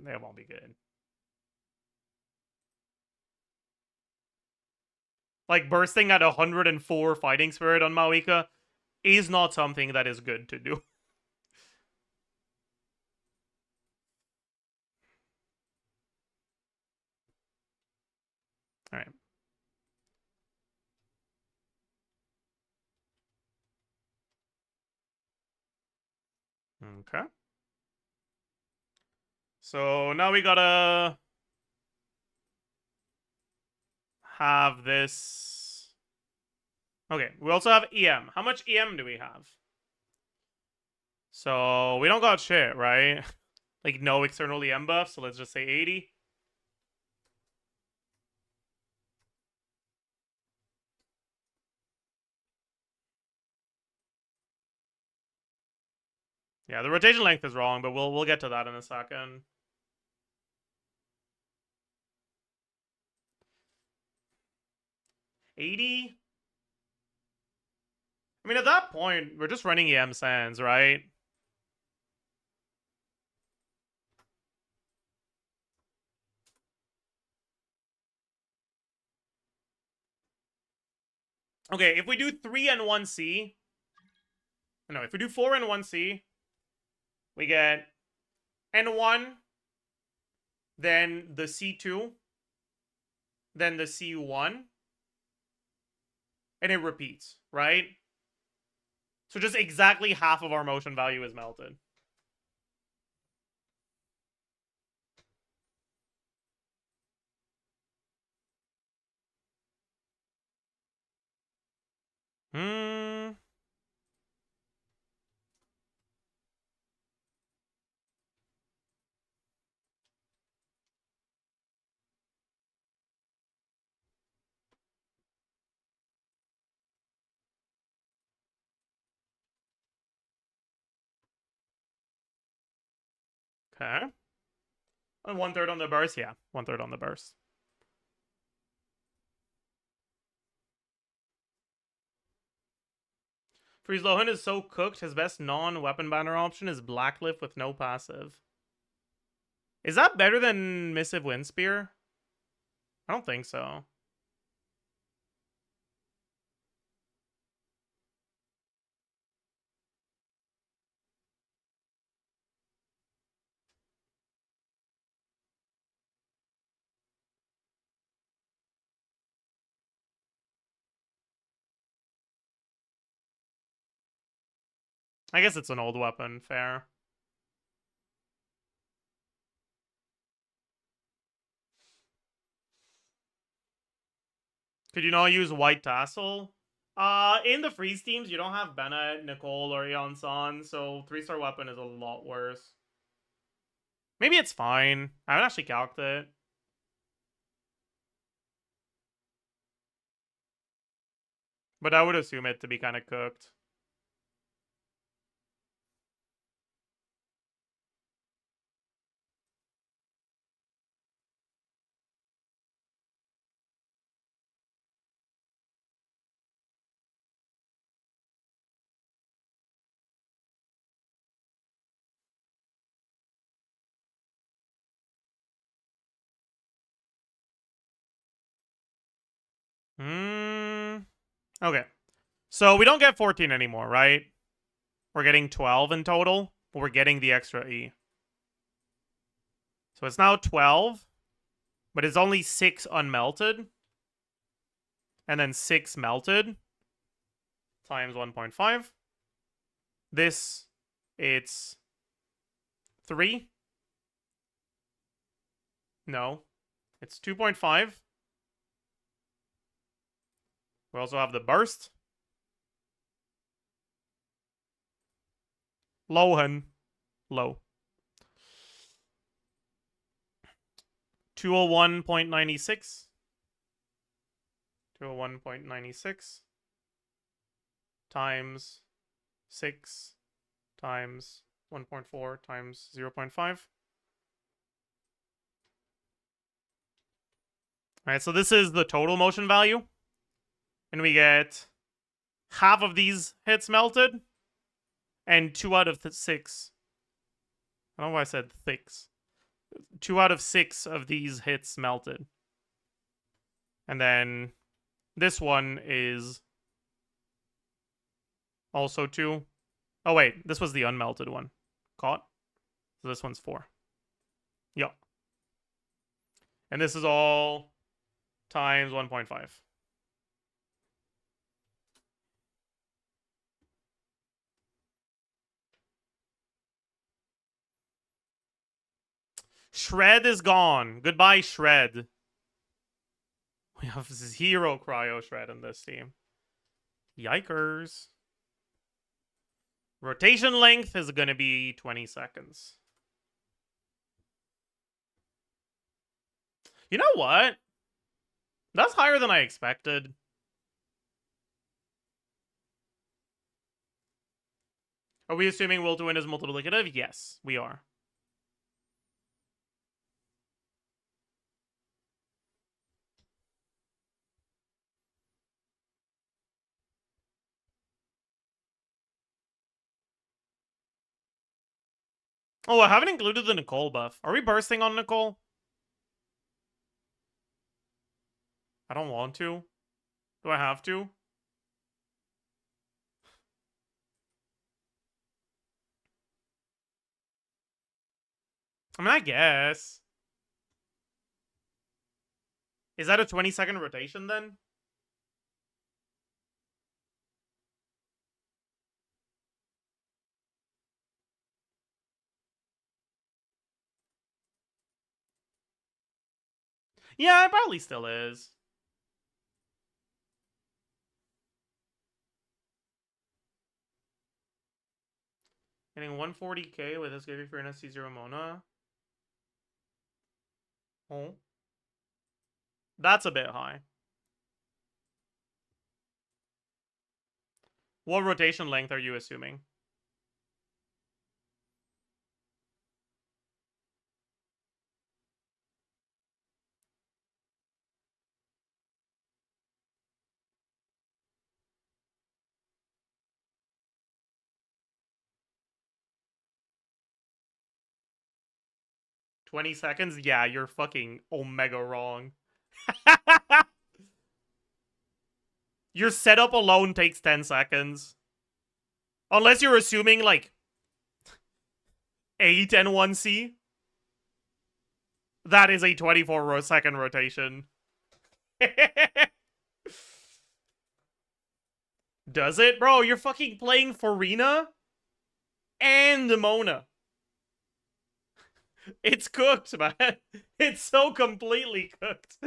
That won't be good. Like, bursting at 104 fighting spirit on Maika is not something that is good to do. Alright. Okay. So now we gotta have this. Okay, we also have EM. How much EM do we have? So we don't got shit, right? Like no external EM buff, so let's just say 80. Yeah, the rotation length is wrong, but we'll get to that in a second. $80? I mean, at that point, we're just running EM Sands, right? Okay, if we do 3 and 1C... No, if we do 4 and 1C, we get N1, then the C2, then the C1, and it repeats, right? So just exactly half of our motion value is melted. Hmm. Okay. And 1/3 on the burst? Yeah, 1/3 on the burst. Freeze Lohen is so cooked, his best non-weapon banner option is Blacklift with no passive. Is that better than Missive Windspear? I don't think so. I guess it's an old weapon, fair. Could you not use White Tassel? In the freeze teams, you don't have Bennett, Nicole, or Eon San, so 3-star weapon is a lot worse. Maybe it's fine. I haven't actually calced it. But I would assume it to be kind of cooked. Okay. So we don't get 14 anymore, right? We're getting 12 in total, but we're getting the extra E. So it's now 12, but it's only 6 unmelted. And then 6 melted times 1.5. This, it's 3. No, it's 2.5. We also have the burst. Lohen. Low. 201.96. 201.96 times 6 times 1.4 times 0.5. Alright, so this is the total motion value. And we get half of these hits melted. And 2 out of 6. I don't know why I said thicks. 2 out of 6 of these hits melted. And then this one is also 2. Oh, wait. This was the unmelted one. Caught. So this one's 4. Yup. And this is all times 1.5. Shred is gone. Goodbye, Shred. We have 0 cryo Shred in this team. Yikers. Rotation length is going to be 20 seconds. You know what? That's higher than I expected. Are we assuming will to win is multiplicative? Yes, we are. Oh, I haven't included the Nicole buff. Are we bursting on Nicole? I don't want to. Do I have to? I mean, I guess. Is that a 20-second rotation then? Yeah, it probably still is. Getting 140k with escaping for an SC0 Mona. Oh. That's a bit high. What rotation length are you assuming? $20? Yeah, you're fucking omega wrong. Your setup alone takes 10 seconds. Unless you're assuming, like, 8 and 1C. That is a 24-second rotation. Does it? Bro, you're fucking playing Farina and Mona. It's cooked, man. It's so completely cooked.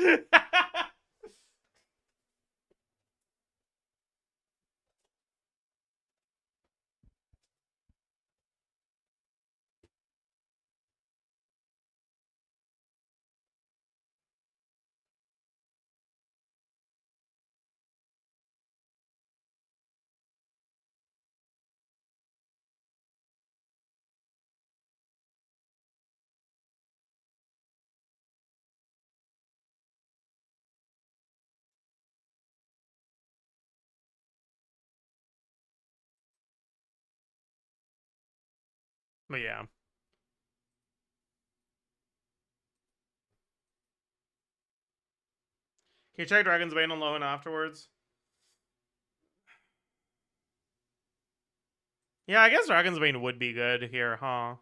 But yeah. Can you check Dragon's Bane on LOHEN afterwards? Yeah, I guess Dragon's Bane would be good here, huh?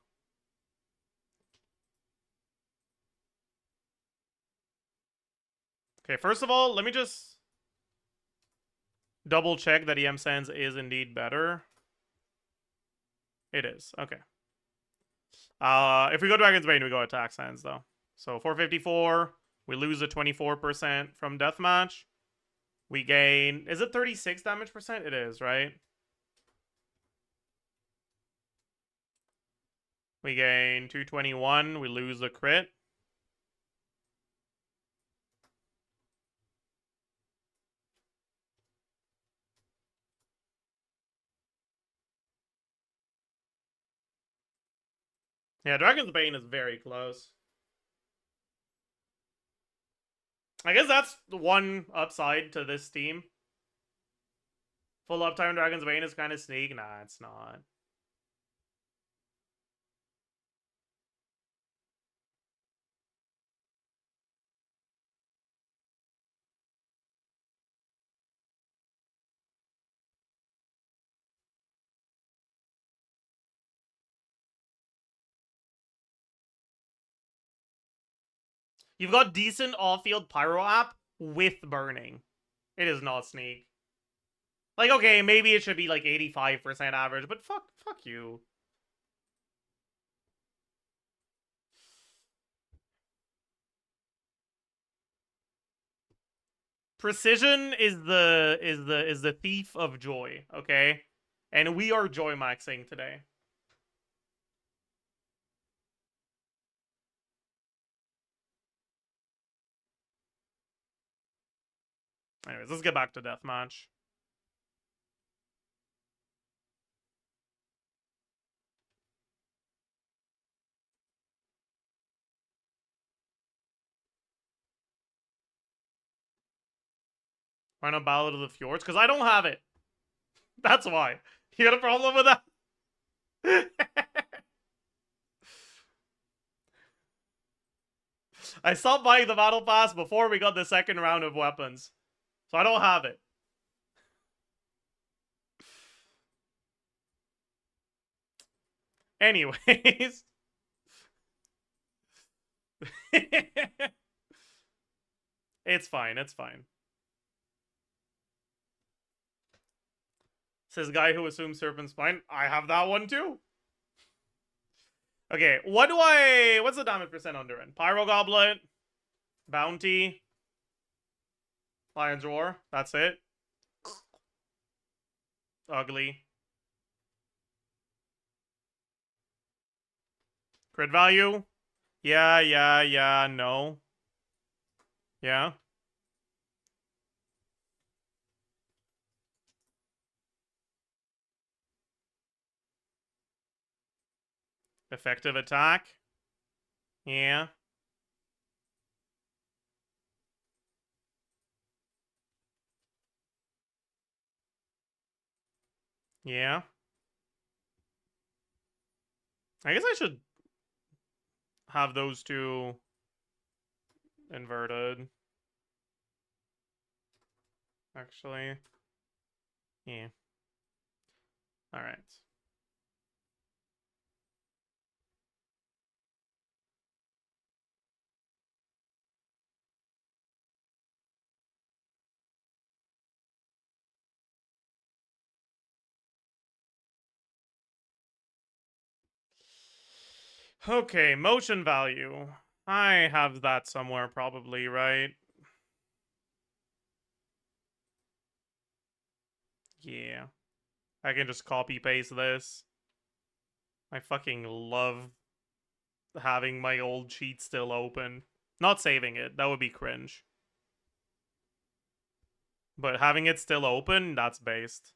Okay, first of all, let me just double check that EM Sands is indeed better. It is. Okay. If we go Dragon's Bane, we go Attack Sands, though. So 454. We lose a 24% from Deathmatch. We gain... Is it 36 damage percent? It is, right? We gain 221. We lose the crit. Yeah, Dragon's Bane is very close. I guess that's the one upside to this team. Full uptime Dragon's Bane is kind of sneak. Nah, it's not. You've got decent off-field pyro app with burning. It is not sneak. Like, okay, maybe it should be like 85% average, but fuck you. Precision is the thief of joy, okay? And we are joy maxing today. Anyways, let's get back to deathmatch. Why not Ballad of the Fjords? Because I don't have it. That's why. You got a problem with that? I stopped buying the battle pass before we got the second round of weapons. So I don't have it. Anyways. It's fine. It's fine. Says guy who assumes serpent spine. I have that one too. Okay, what's the damage percent on Durin? Pyro Goblet, Bounty, Lion's Roar. That's it. Ugly. Crit value? Yeah, no. Yeah. Effective attack? Yeah. Yeah. I guess I should have those two inverted. Actually. Yeah. Alright. Okay, motion value. I have that somewhere probably, right? Yeah. I can just copy paste this. I fucking love having my old cheat still open. Not saving it, that would be cringe. But having it still open, that's based.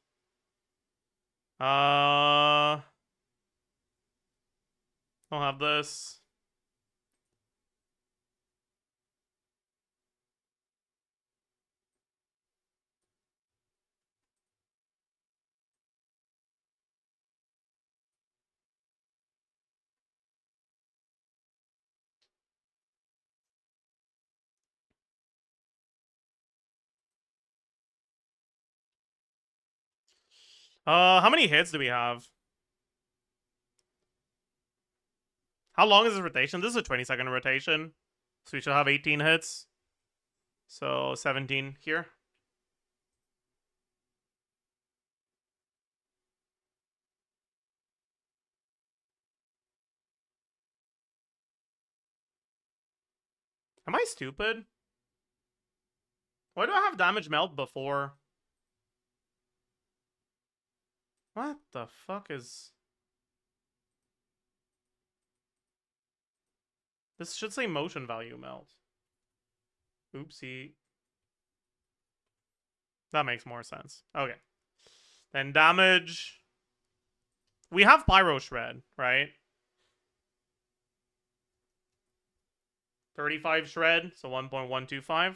I'll have this. How many hits do we have? How long is this rotation? This is a 20-second rotation. So we should have 18 hits. So 17 here. Am I stupid? Why do I have damage melt before? What the fuck is... This should say motion value melt. Oopsie. That makes more sense. Okay. Then damage... We have Pyro Shred, right? 35 Shred, so 1.125.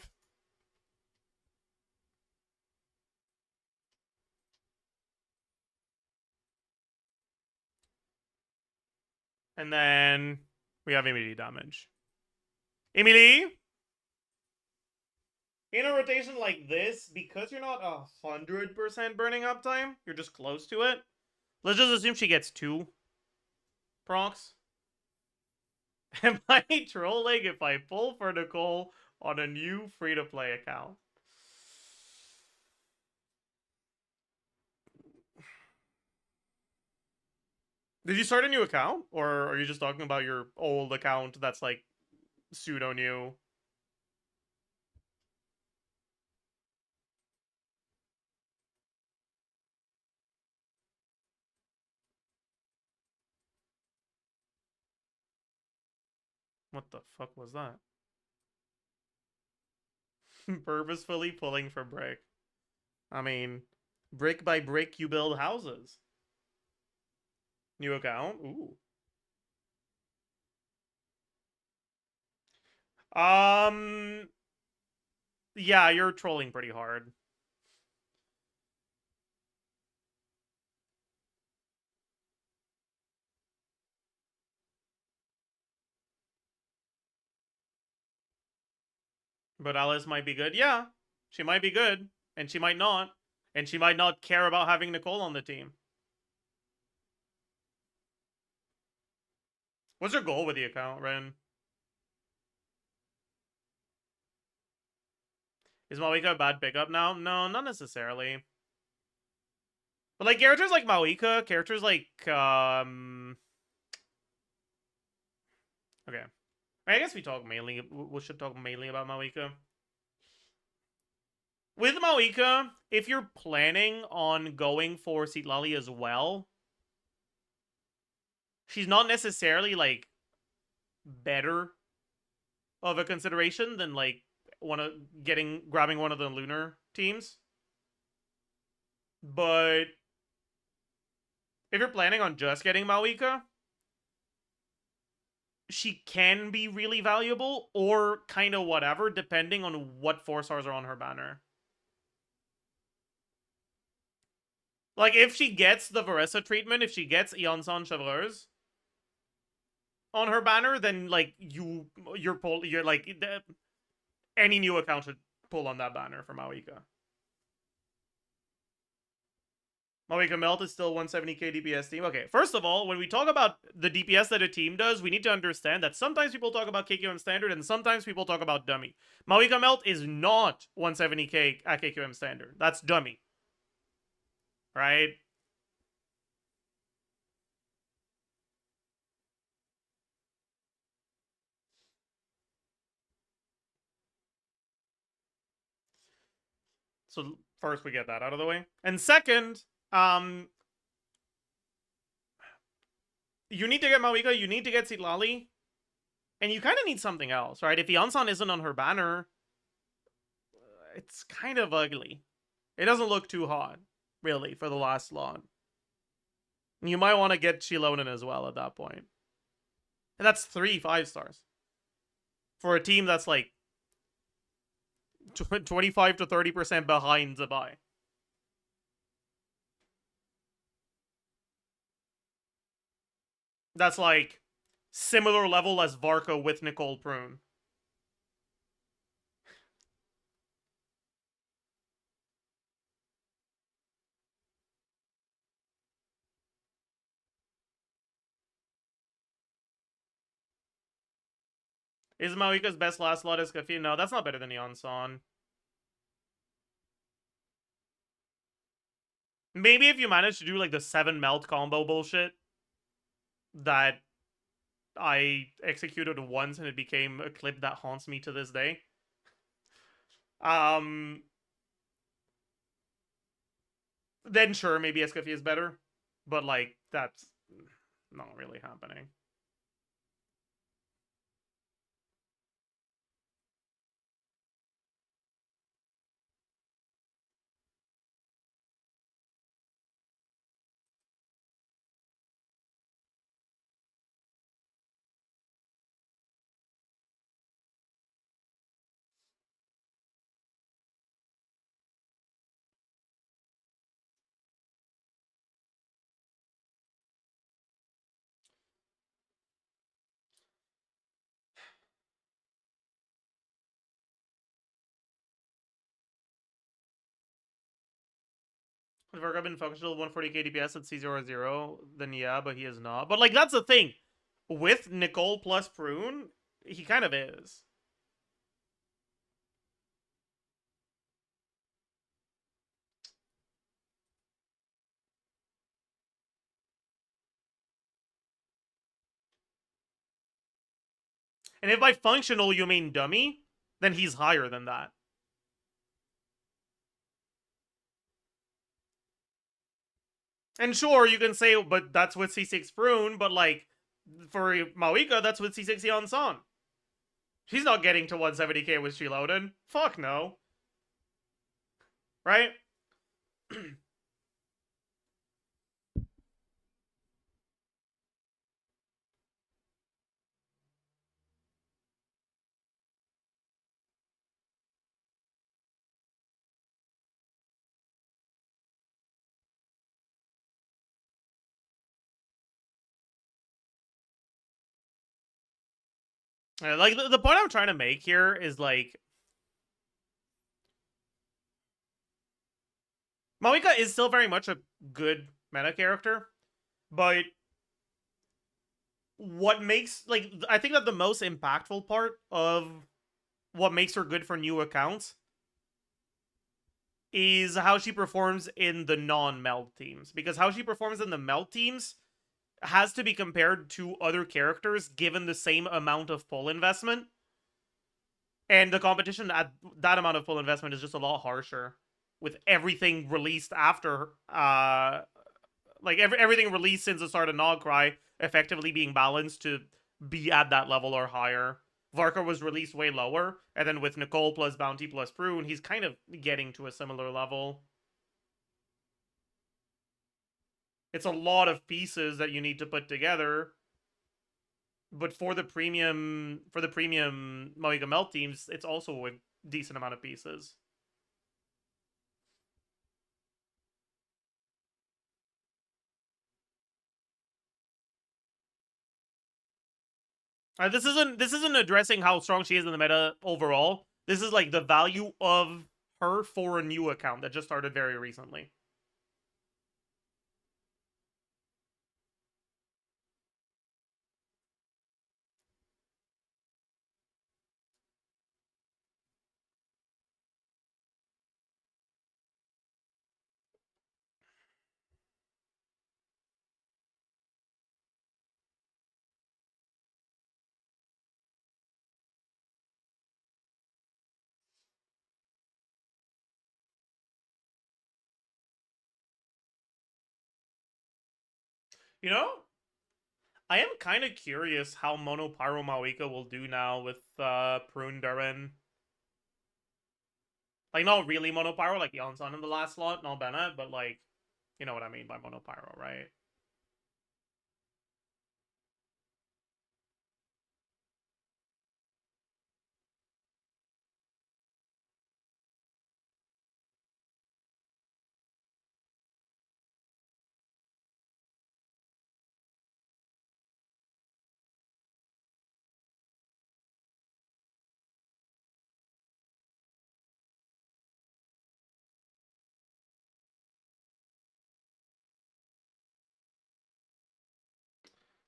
And then we have immediate damage. Emily? In a rotation like this, because you're not 100% burning uptime, you're just close to it. Let's just assume she gets 2 procs. Am I trolling if I pull for Nicole on a new free-to-play account? Did you start a new account? Or are you just talking about your old account that's like pseudo-new? What the fuck was that? Purposefully pulling for brick. I mean, brick by brick you build houses. New account? Ooh. Yeah, you're trolling pretty hard. But Alice might be good. Yeah, she might be good. And she might not. And she might not care about having Nicole on the team. What's her goal with the account, Ren? Is Maoika a bad pickup now? No, not necessarily. But like characters like Maoika, characters like okay. I guess we talk mainly. We should talk mainly about Maoika. With Maoika, if you're planning on going for Citlali as well, she's not necessarily like better of a consideration than like grabbing one of the lunar teams. But if you're planning on just getting Maoika, she can be really valuable or kind of whatever, depending on what 4-stars are on her banner. Like, if she gets the Varessa treatment, if she gets Eonson Chevreuse on her banner, then, like, you're like, any new account should pull on that banner for Maoika. Maoika Melt is still 170k DPS team. Okay, first of all, when we talk about the DPS that a team does, we need to understand that sometimes people talk about KQM Standard and sometimes people talk about Dummy. Maoika Melt is not 170k at KQM Standard. That's Dummy. Right? So first we get that out of the way. And second, you need to get Maoika, you need to get Citlali, and you kind of need something else, right? If Eonson isn't on her banner, it's kind of ugly. It doesn't look too hot, really, for the last slot. You might want to get Shilonen as well at that point. And that's 3 5-stars. For a team that's like 25 to 30% behind the buy. That's like similar level as Varka with Nicole Prune. Is Maoika's best last slot Escafie? No, that's not better than Eonson. Maybe if you manage to do like the 7 melt combo bullshit that I executed once and it became a clip that haunts me to this day. Then sure, maybe Escafie is better. But like, that's not really happening. If Varga been functional 140k DPS at C00, then yeah, but he is not. But like, that's the thing. With Nicole plus Prune, he kind of is. And if by functional you mean dummy, then he's higher than that. And sure, you can say, but that's with C6 Prune, but like, for Maoika, that's with C6 Eonson. She's not getting to 170k with Shiloden. Fuck no. Right? Like, the point I'm trying to make here is, like, Maoika is still very much a good meta character, but what makes, like, I think that the most impactful part of what makes her good for new accounts is how she performs in the non-meld teams. Because how she performs in the meld teams has to be compared to other characters given the same amount of pull investment. And the competition at that amount of pull investment is just a lot harsher with everything released after like everything released since the start of Nogcry effectively being balanced to be at that level or higher. Varka was released way lower, and then with Nicole plus Bounty plus Prune, he's kind of getting to a similar level. It's a lot of pieces that you need to put together. But for the premium Moiga Melt teams, it's also a decent amount of pieces. This isn't addressing how strong she is in the meta overall. This is like the value of her for a new account that just started very recently. You know, I am kind of curious how Mono Pyro Mawika will do now with Prune Durin. Like, not really Mono Pyro, like Yonsan in the last slot, not Bennett, but like, you know what I mean by Mono Pyro, right?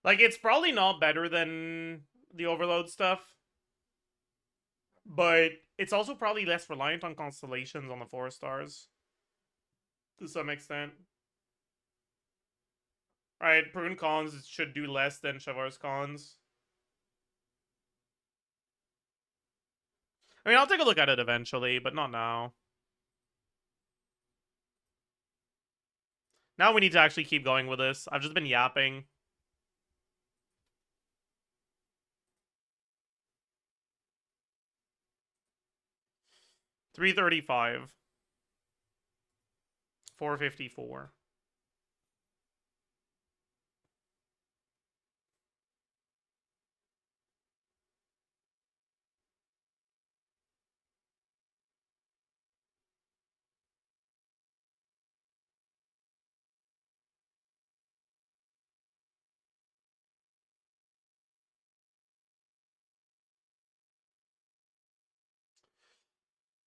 Like, it's probably not better than the Overload stuff, but it's also probably less reliant on constellations on the 4 stars to some extent. Right, Prune cons should do less than Shavar's cons. I mean, I'll take a look at it eventually, but not now. Now we need to actually keep going with this. I've just been yapping. $335. $454.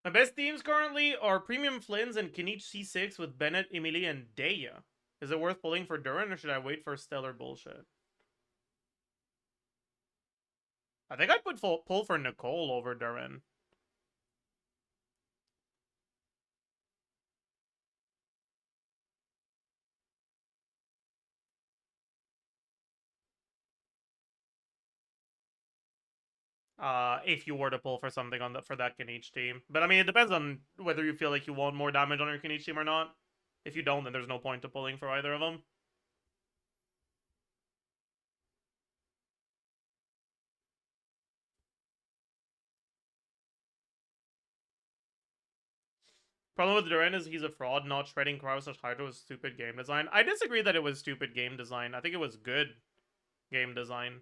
My best teams currently are Premium Flins and Kinich C6 with Bennett, Emily, and Daya. Is it worth pulling for Durin, or should I wait for Stellar bullshit? I think I'd pull for Nicole over Durin. If you were to pull for something on for that Kinich team. But I mean, it depends on whether you feel like you want more damage on your Kinich team or not. If you don't, then there's no point to pulling for either of them. Problem with Duran is he's a fraud. Not shredding Kraus Hydro was stupid game design. I disagree that it was stupid game design. I think it was good game design.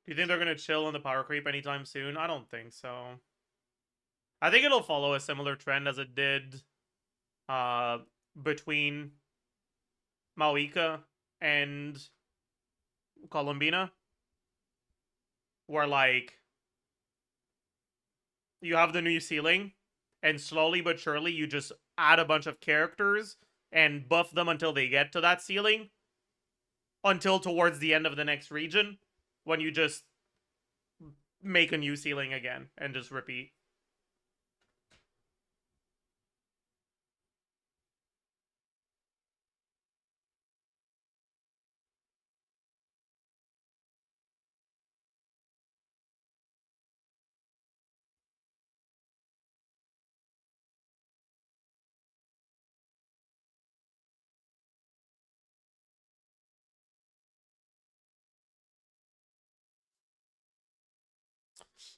Do you think they're gonna chill on the power creep anytime soon? I don't think so. I think it'll follow a similar trend as it did between Mawika and Columbina. Where like you have the new ceiling and slowly but surely you just add a bunch of characters and buff them until they get to that ceiling, until towards the end of the next region, when you just make a new ceiling again and just repeat.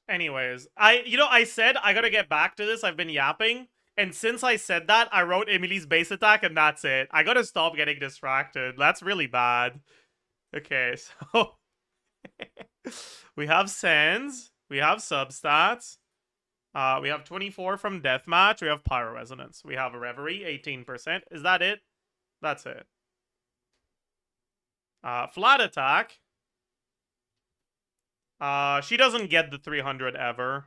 Anyways, I said I gotta get back to this. I've been yapping. And since I said that, I wrote Emily's base attack, and that's it. I gotta stop getting distracted. That's really bad. Okay, so... we have Sands. We have substats. We have 24 from Deathmatch. We have Pyro Resonance. We have a Reverie, 18%. Is that it? That's it. Flat attack. She doesn't get the 300 ever.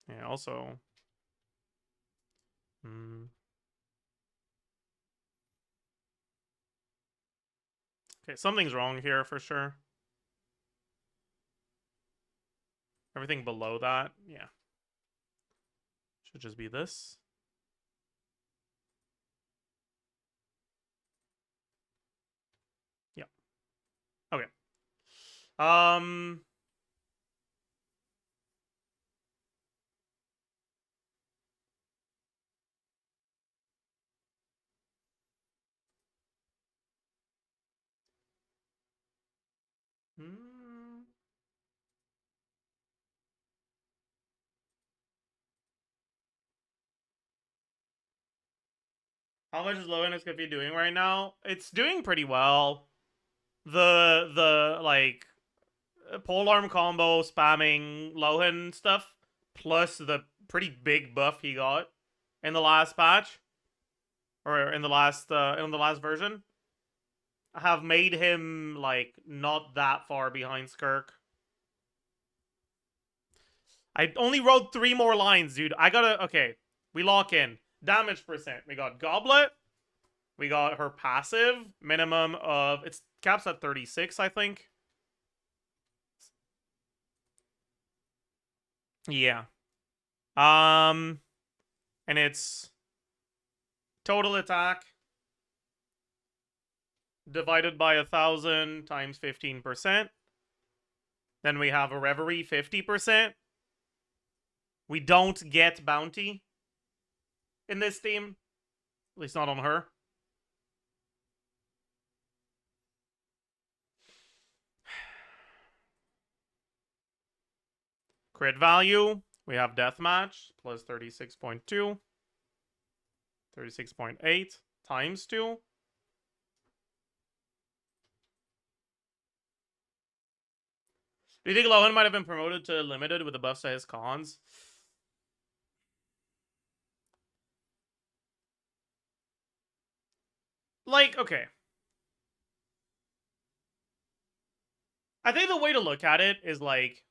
Yeah, also... Okay, something's wrong here for sure. Everything below that, yeah. Should just be this. Yeah. Okay. How much is LOHEN is be doing right now? It's doing pretty well. The like polearm combo spamming LOHEN stuff, plus the pretty big buff he got in the last patch, or in the last version, have made him like not that far behind Skirk. I only wrote 3 more lines, dude. I gotta... Okay, we lock in. Damage percent. We got Goblet. We got her passive. Minimum of... It's caps at 36, I think. Yeah. And it's... Total attack divided by 1,000 times 15%. Then we have a Reverie, 50%. We don't get bounty in this team. At least not on her. Crit value. We have Deathmatch plus 36.2. 36.8 times 2. Do you think LOHEN might have been promoted to limited with the buffs to his cons? Like, okay. I think the way to look at it is like...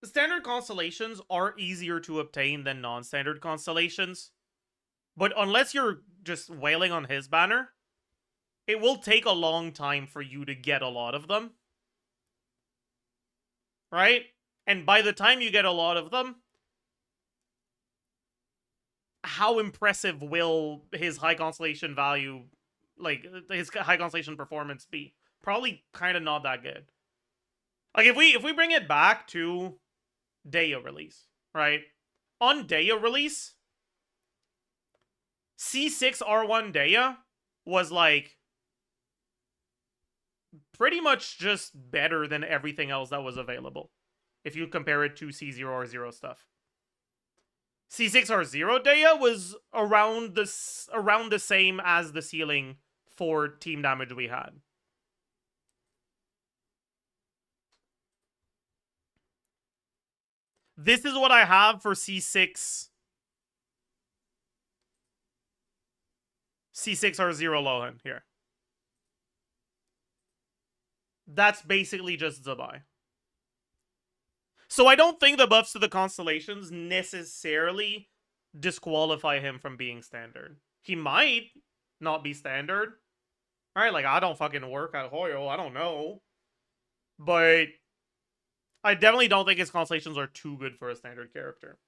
Standard constellations are easier to obtain than non-standard constellations. But unless you're just wailing on his banner, it will take a long time for you to get a lot of them. Right? And by the time you get a lot of them, how impressive will his high constellation value, like, his high constellation performance be? Probably kind of not that good. Like, if we bring it back to Daya release, right? On Daya release, C6 R1 Daya was, like, pretty much just better than everything else that was available, if you compare it to C0R0 stuff. C6R0 Daya was around the same as the ceiling for team damage we had. This is what I have for C6. C6 R0 Lohen here. That's basically just Zabai. So I don't think the buffs to the constellations necessarily disqualify him from being standard. He might not be standard. Right? Like, I don't fucking work at Hoyo. I don't know. But I definitely don't think his constellations are too good for a standard character.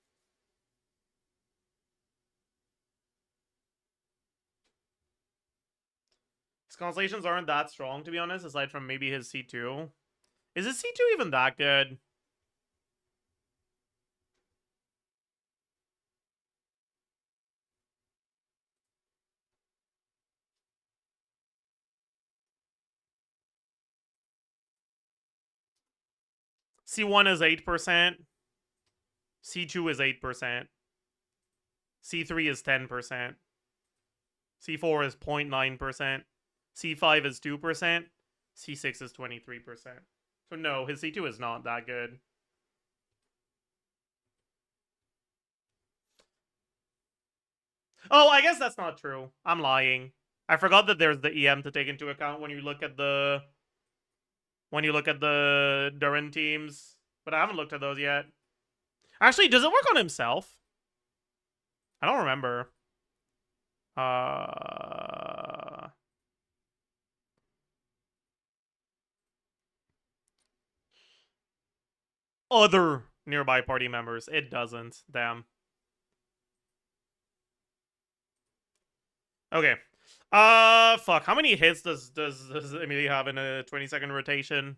His constellations aren't that strong, to be honest, aside from maybe his C2. Is his C2 even that good? C1 is 8%. C2 is 8%. C3 is 10%. C4 is 0.9%. C5 is 2%. C6 is 23%. So no, his C2 is not that good. Oh, I guess that's not true. I'm lying. I forgot that there's the EM to take into account when you look at the Durin teams, but I haven't looked at those yet. Actually, does it work on himself? I don't remember. Other nearby party members. It doesn't. Damn. Okay. Fuck. How many hits does Emily have in a 20-second rotation?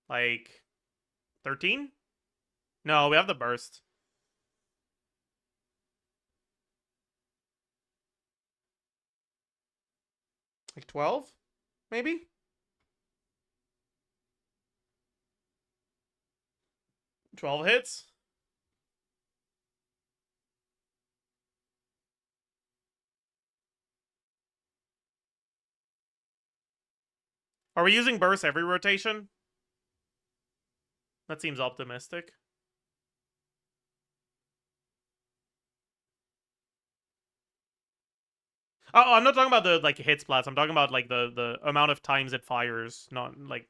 Like 13? No, we have the burst. Like 12? Maybe? 12 hits? Are we using burst every rotation? That seems optimistic. Oh, I'm not talking about the like hit splats. I'm talking about like the amount of times it fires, not like.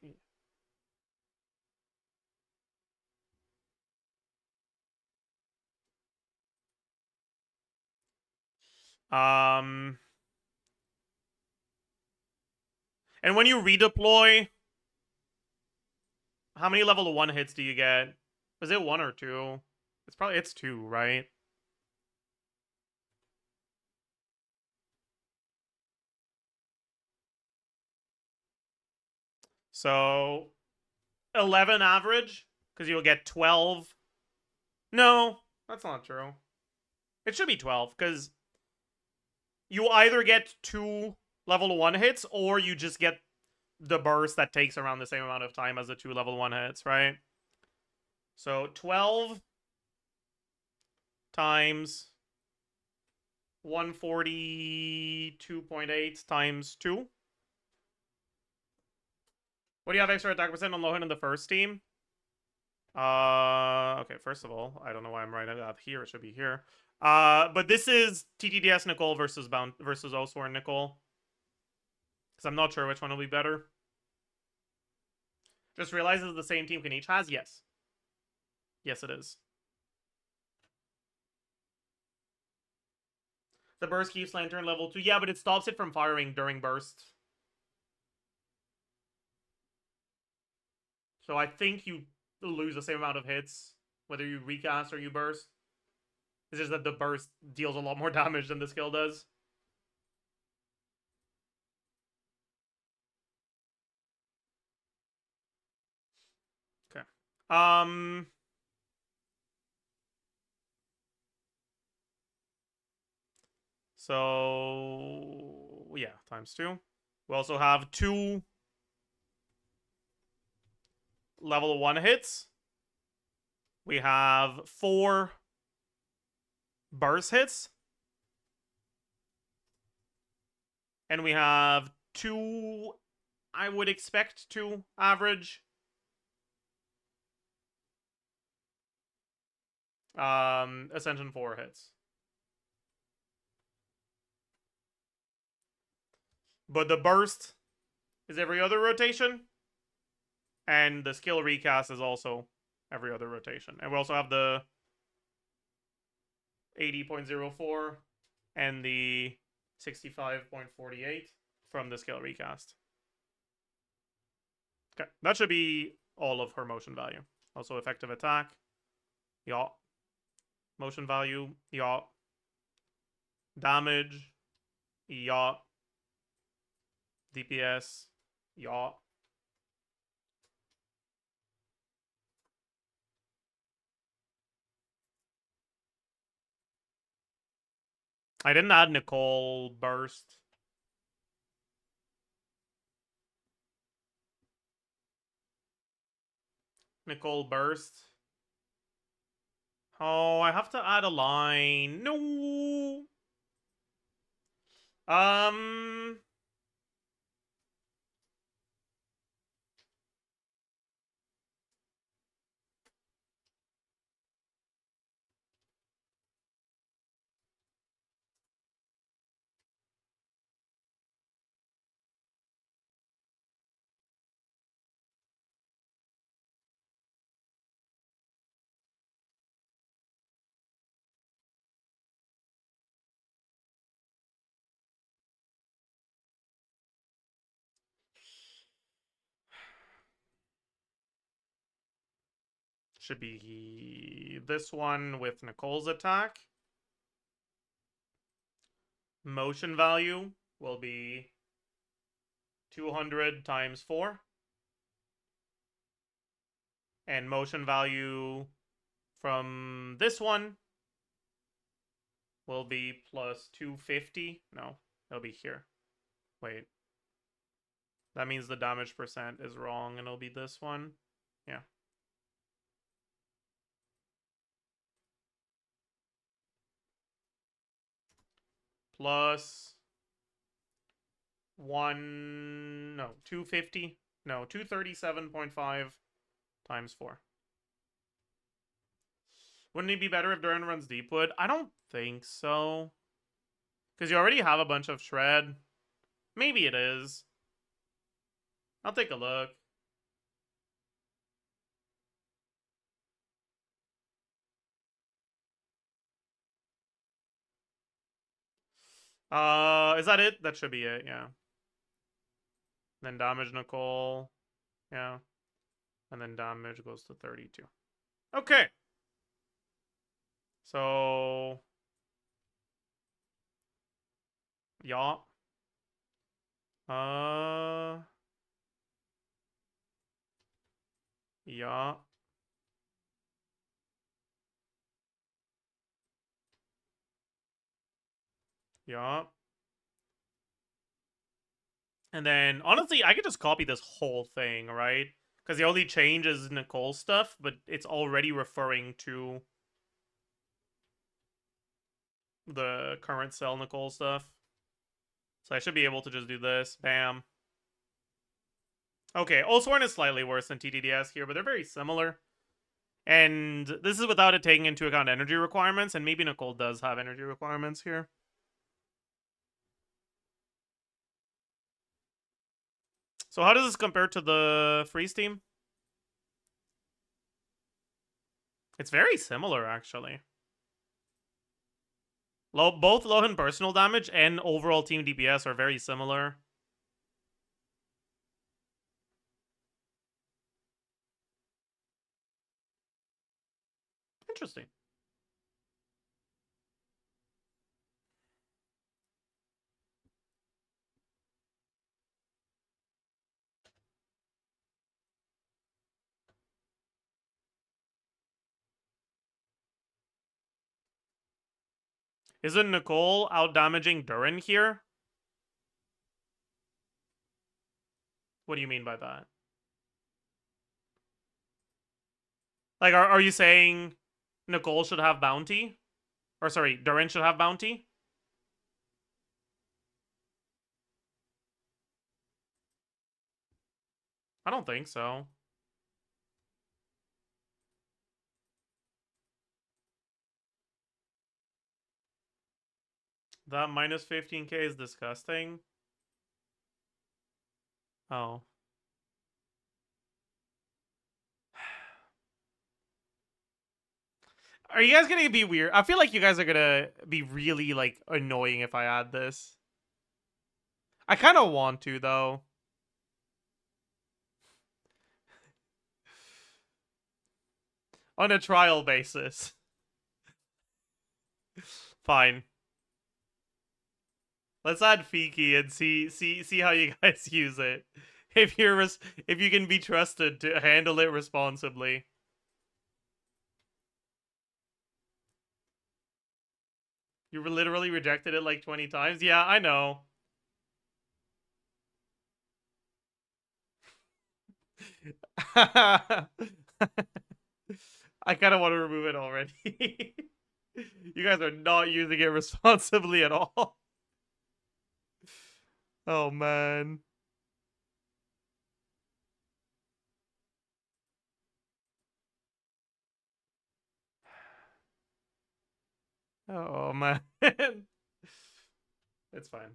And when you redeploy, how many level 1 hits do you get? Was it 1 or 2? It's 2, right? So 11 average, because you'll get 12. No, that's not true. It should be 12, because you either get 2 level 1 hits, or you just get the burst that takes around the same amount of time as the 2 level 1 hits, right? So 12 times 142.8 times 2. What do you have extra attack percent on Lohen in the first team? Okay, first of all, I don't know why I'm writing it up here. It should be here. But this is TTDS Nicole versus Oswor Nicole. Because I'm not sure which one will be better. Just realizes the same team can each has? Yes. Yes, it is. The burst keeps Lantern level 2. Yeah, but it stops it from firing during burst. So I think you lose the same amount of hits, whether you recast or you burst. It's just that the burst deals a lot more damage than the skill does. Okay. So yeah, times 2. We also have 2 level 1 hits. We have 4 burst hits. And we have 2, I would expect 2 average. Ascension 4 hits. But the burst is every other rotation. And the skill recast is also every other rotation. And we also have the 80.04 and the 65.48 from the skill recast. Okay, that should be all of her motion value. Also effective attack. Yeah. Motion value. Yeah. Damage. Yeah. DPS. Yeah. I didn't add Nicole burst. Nicole burst. Oh, I have to add a line. No. Um. Should be this one with Nicole's attack. Motion value will be 200 times 4. And motion value from this one will be plus 250. No, it'll be here. Wait. That means the damage percent is wrong and it'll be this one. Yeah. Plus 250. No, 237.5 times 4. Wouldn't it be better if Duran runs Deepwood? I don't think so. Because you already have a bunch of Shred. Maybe it is. I'll take a look. Is that it? That should be it, yeah. Then damage Nicole. Yeah. And then damage goes to 32. Okay. So yeah. Yeah. Yeah. And then, honestly, I could just copy this whole thing, right? Because the only change is Nicole stuff, but it's already referring to the current cell Nicole stuff. So I should be able to just do this. Bam. Okay, Olsworn is slightly worse than TTDS here, but they're very similar. And this is without it taking into account energy requirements, and maybe Nicole does have energy requirements here. So how does this compare to the freeze team? It's very similar, actually. Both Lohen personal damage and overall team DPS are very similar. Interesting. Isn't Nicole out-damaging Durin here? What do you mean by that? Like, are you saying Nicole should have bounty? Or sorry, Durin should have bounty? I don't think so. That minus 15k is disgusting. Oh. Are you guys gonna be weird? I feel like you guys are gonna be really, like, annoying if I add this. I kind of want to, though. On a trial basis. Fine. Let's add Fiki and see how you guys use it. If if you can be trusted to handle it responsibly. You literally rejected it like 20 times? Yeah, I know. I kind of want to remove it already. You guys are not using it responsibly at all. Oh, man. Oh, man. It's fine.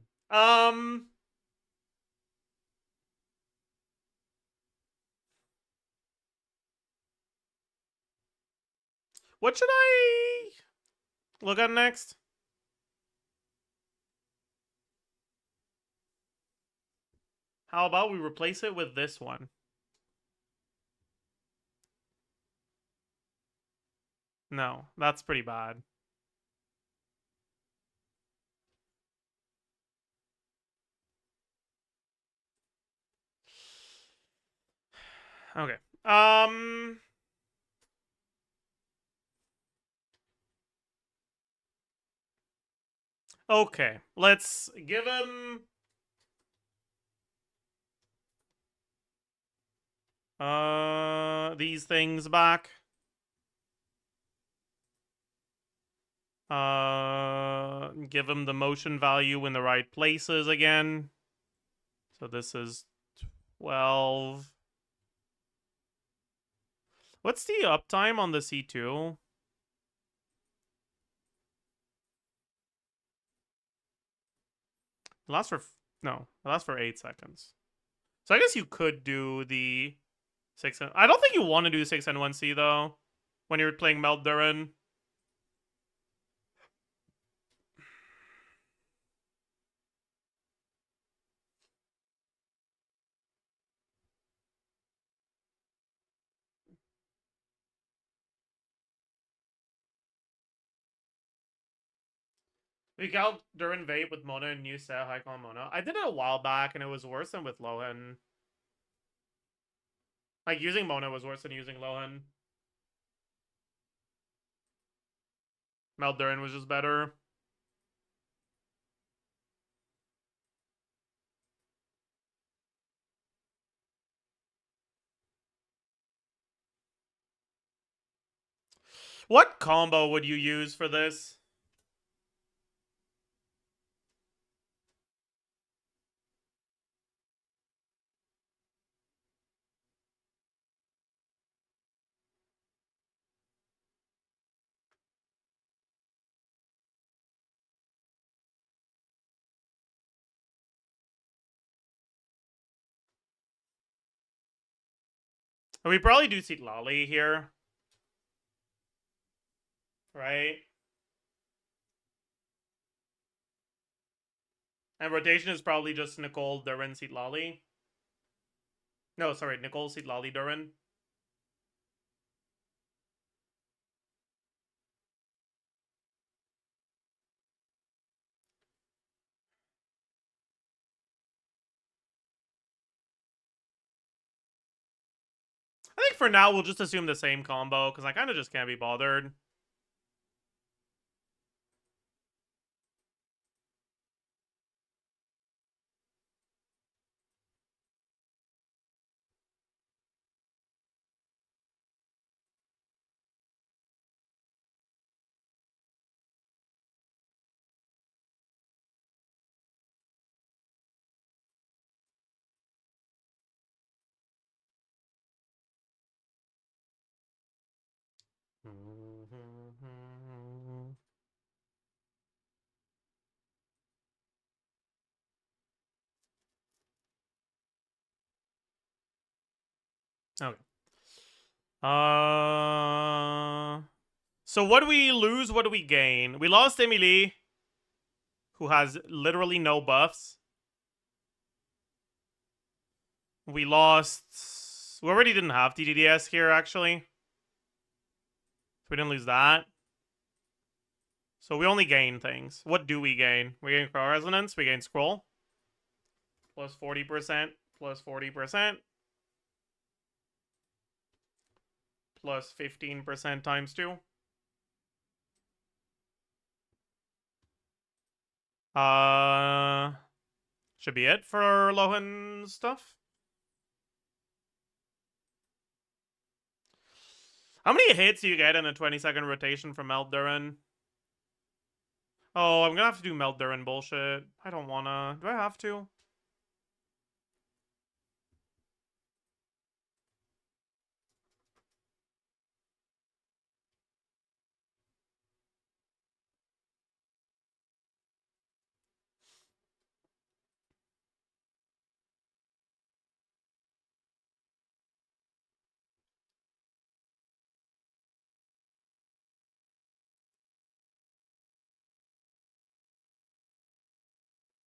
What should I look at next? How about we replace it with this one? No, that's pretty bad. Okay. Okay. Let's give him these things back. Give him the motion value in the right places again. So this is 12. What's the uptime on the C2? It lasts for no, it lasts for 8 seconds. So I guess you could do the 6 and I don't think you want to do the 6 and 1C though when you're playing Melt Durin. We got Durin Vape with Mona and new set high con Mona. I did it a while back and it was worse than with Lohen. Like using Mona was worse than using Lohen. Maldurin was just better. What combo would you use for this? We probably do Seat Lolly here. Right? And rotation is probably just Nicole, Durin, Seat Lolly. No, sorry, Nicole, Seat Lolly, Durin. I think for now we'll just assume the same combo, because I kind of just can't be bothered. Okay. So what do we lose? What do we gain? We lost Emily, who has literally no buffs. We lost... We already didn't have TTDS here, actually. So we didn't lose that. So we only gain things. What do we gain? We gain Crow Resonance. We gain Scroll. Plus 40%. Plus 40%. Plus 15% times 2. Should be it for Lohen stuff. How many hits do you get in a 20-second rotation from Meldurin? Oh, I'm gonna have to do Meldurin bullshit. I don't wanna. Do I have to?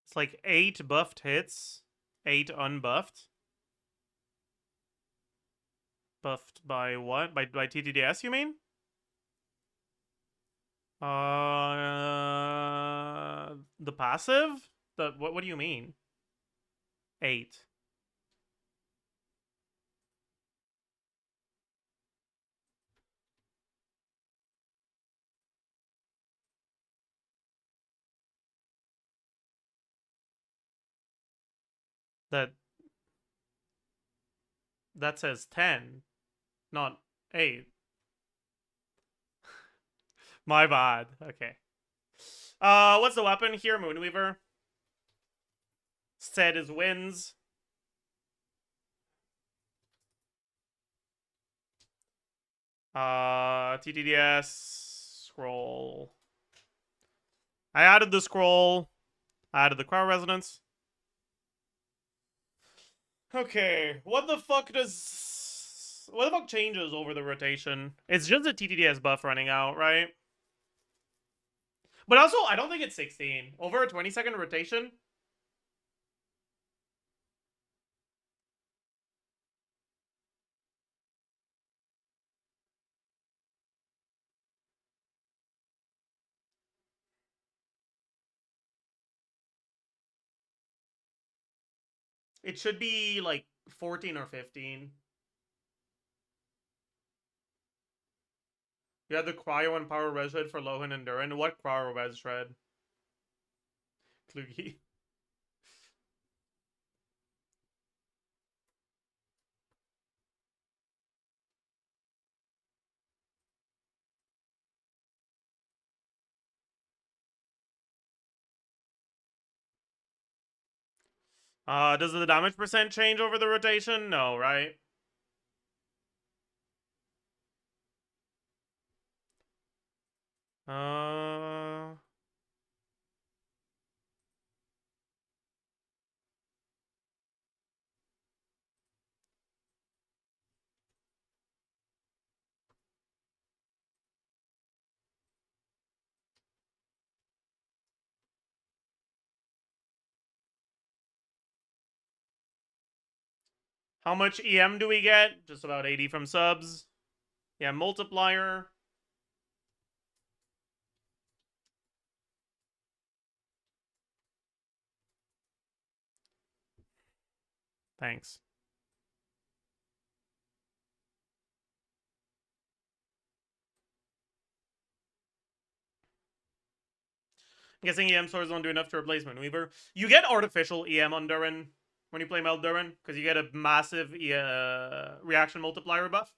It's like 8 buffed hits, 8 unbuffed. Buffed by what? By TTDS, you mean? The passive? What do you mean? 8. That says 10, not 8. My bad. Okay. What's the weapon here? Moonweaver. Said is wins. TTDS scroll. I added the scroll. I added the Crow Resonance. Okay, what the fuck changes over the rotation? It's just a TTDS buff running out, right? But also, I don't think it's 16. Over a 20-second rotation? It should be like 14 or 15. You had the Cryo and Power Res Shred for Lohen and Durin. What Cryo Res Shred? Klugi. Does the damage percent change over the rotation? No, right? How much EM do we get? Just about 80 from subs. Yeah, multiplier. Thanks. I'm guessing EM swords don't do enough to replace Moonweaver. You get artificial EM on Durin when you play Meldurin, because you get a massive reaction multiplier buff.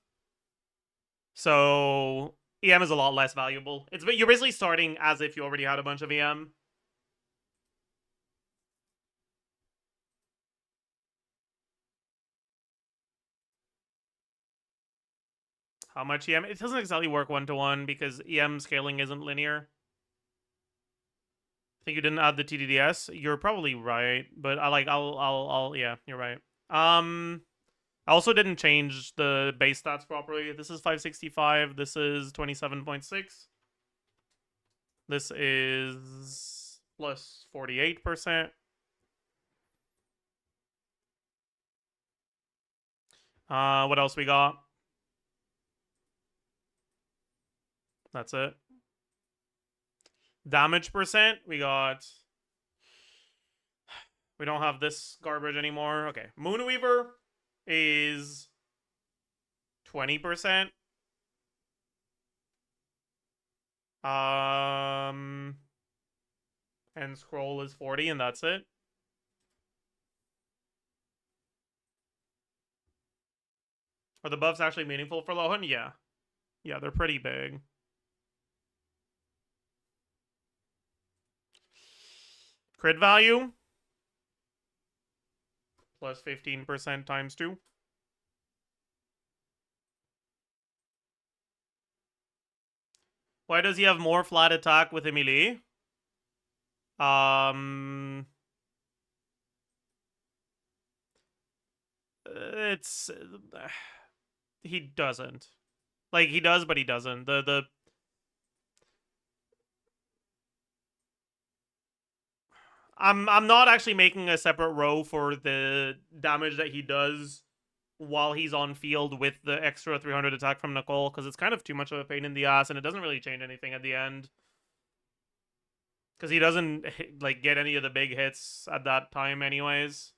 So EM is a lot less valuable. You're basically starting as if you already had a bunch of EM. How much EM? It doesn't exactly work one-to-one because EM scaling isn't linear. I think you didn't add the TDDS. You're probably right, but yeah, you're right. I also didn't change the base stats properly. This is 565. This is 27.6. This is plus 48%. What else we got? That's it. Damage percent, we got... We don't have this garbage anymore. Okay, Moonweaver is 20%. And Scroll is 40, and that's it. Are the buffs actually meaningful for Lohen? Yeah. Yeah, they're pretty big. Crit value. Plus 15% times 2. Why does he have more flat attack with Emilie? It's... he doesn't. Like, he does, but he doesn't. I'm not actually making a separate row for the damage that he does while he's on field with the extra 300 attack from Nicole, because it's kind of too much of a pain in the ass, and it doesn't really change anything at the end. Because he doesn't, like, get any of the big hits at that time anyways.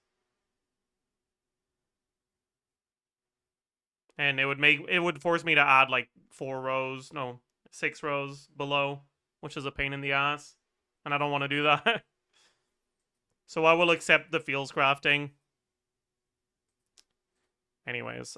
And it would force me to add, like, 6 rows below, which is a pain in the ass. And I don't want to do that. So I will accept the Fields crafting. Anyways,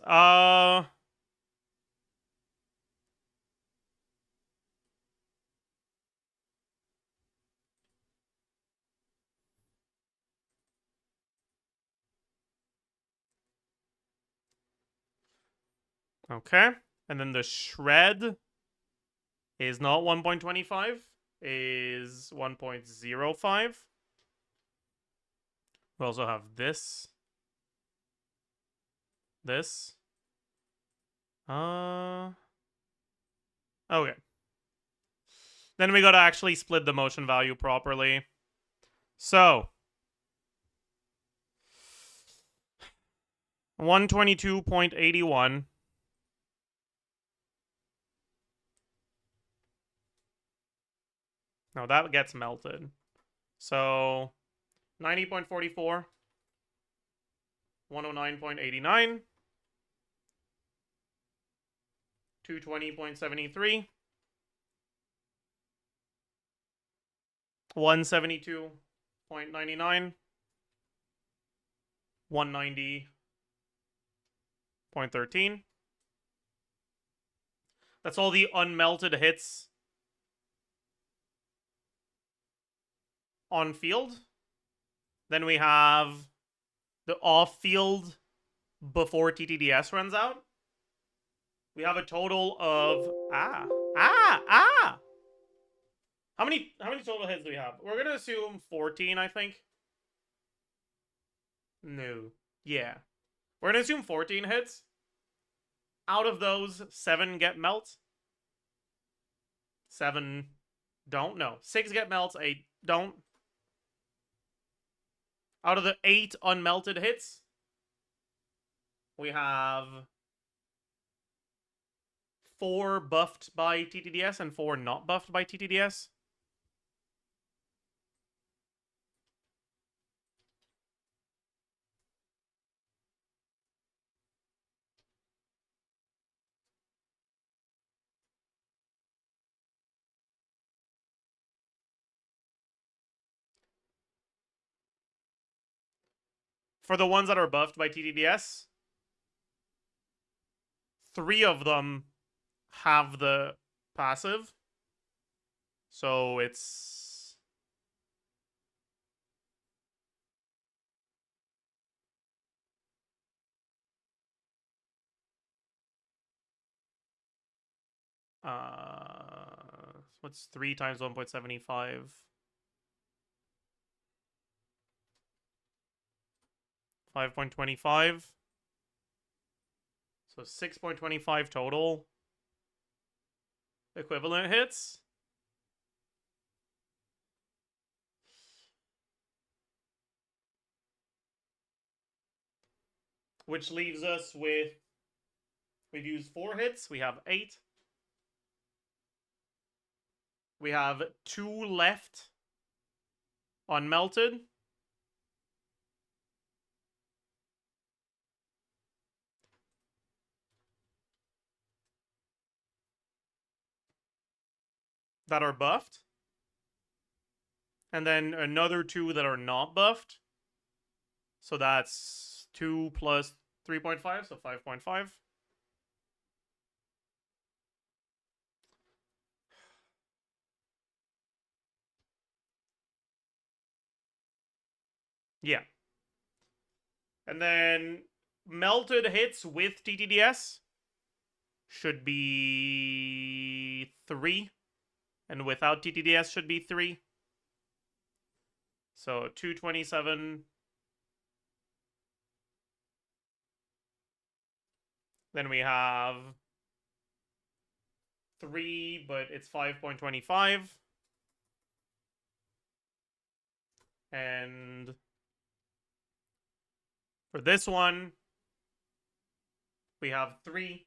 okay. And then the Shred is not 1.25, is 1.05. We also have this. This. Okay. Then we gotta actually split the motion value properly. So 122.81. No, that gets melted. So 90.44. 109.89. 220.73. 172.99. 190.13. That's all the unmelted hits on field. Then we have the off field before TTDS runs out. We have a total of How many total hits do we have? We're gonna assume 14, I think. No. Yeah. We're gonna assume 14 hits. Out of those, 7 get melts. 7 don't. No. 6 get melts, 8 don't. Out of the 8 unmelted hits, we have 4 buffed by TTDS and 4 not buffed by TTDS. For the ones that are buffed by TTDS, 3 of them have the passive. So it's... what's 3 times 1.75? 5.25. So 6.25 total equivalent hits. Which leaves us with, we've used 4 hits, we have 8. We have 2 left on melted. That are buffed. And then another 2 that are not buffed. So that's 2 plus 3.5, so 5.5. Yeah. And then melted hits with TTDS should be 3. And without TTDS should be 3. So 227. Then we have 3, but it's 5.25. And for this one, we have 3,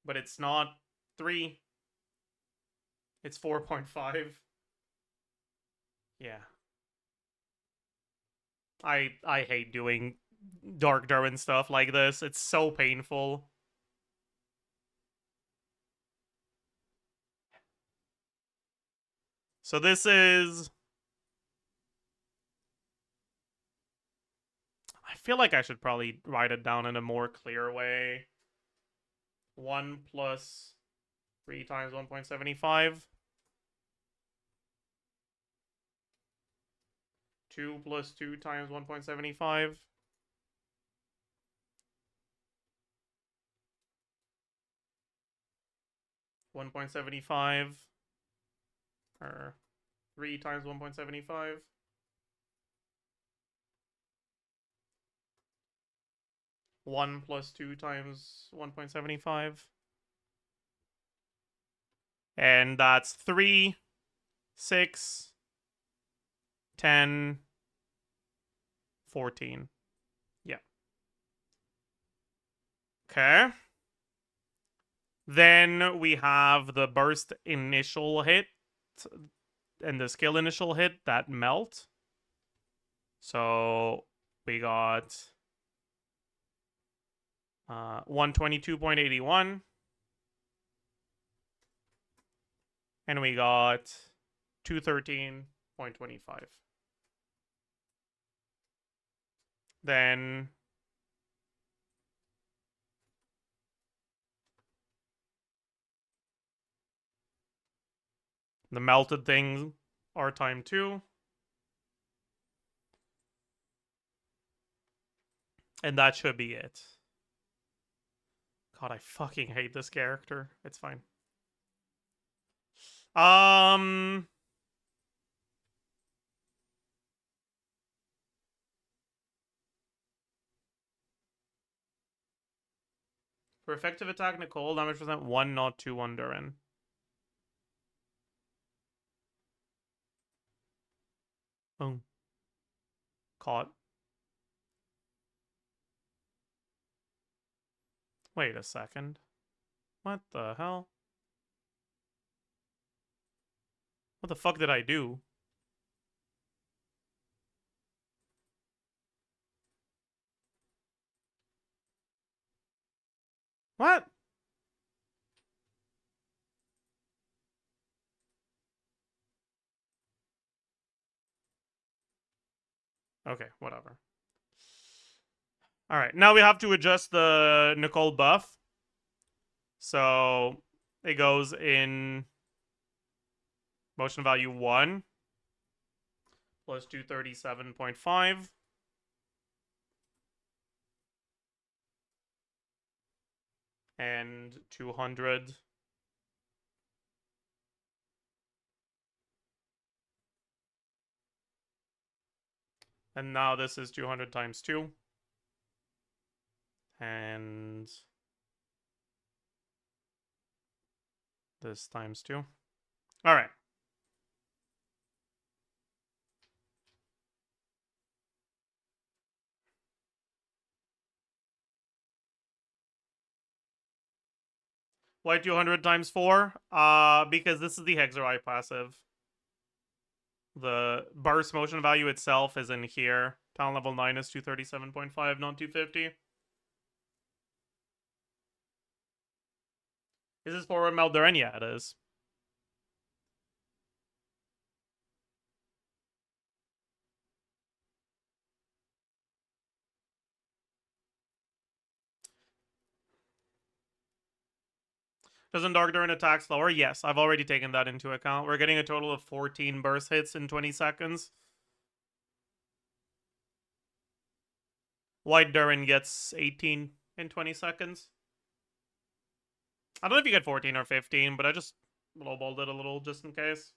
but it's not 3. It's 4.5. Yeah. I hate doing Dark Darwin stuff like this. It's so painful. So this is... I feel like I should probably write it down in a more clear way. 1 plus 3 times 1.75. 2 plus 2 times 1.75. 1.75. Or 3 times 1.75. 1 plus 2 times 1.75. And that's 3, 6, 10, 14. Yeah. Okay. Then we have the burst initial hit and the skill initial hit that melt. So we got 122.81. And we got 213.25. Then the melted things are time 2. And that should be it. God, I fucking hate this character. It's fine. For effective attack, Nicole, damage percent 1, not 2 on Durin. Boom. Caught. Wait a second. What the hell? What the fuck did I do? What? Okay, whatever. Alright, now we have to adjust the Nicole buff. So it goes in motion value 1 plus 237.5. And 200. And now this is 200 times 2. And this times 2. All right. Why 200 times 4? Because this is the Hexerite passive. The burst motion value itself is in here. Talent level 9 is 237.5, not 250. Is this forward meld Durin? Yeah, it is. Doesn't Dark Durin attack slower? Yes, I've already taken that into account. We're getting a total of 14 burst hits in 20 seconds. White Durin gets 18 in 20 seconds. I don't know if you get 14 or 15, but I just lowballed it a little just in case.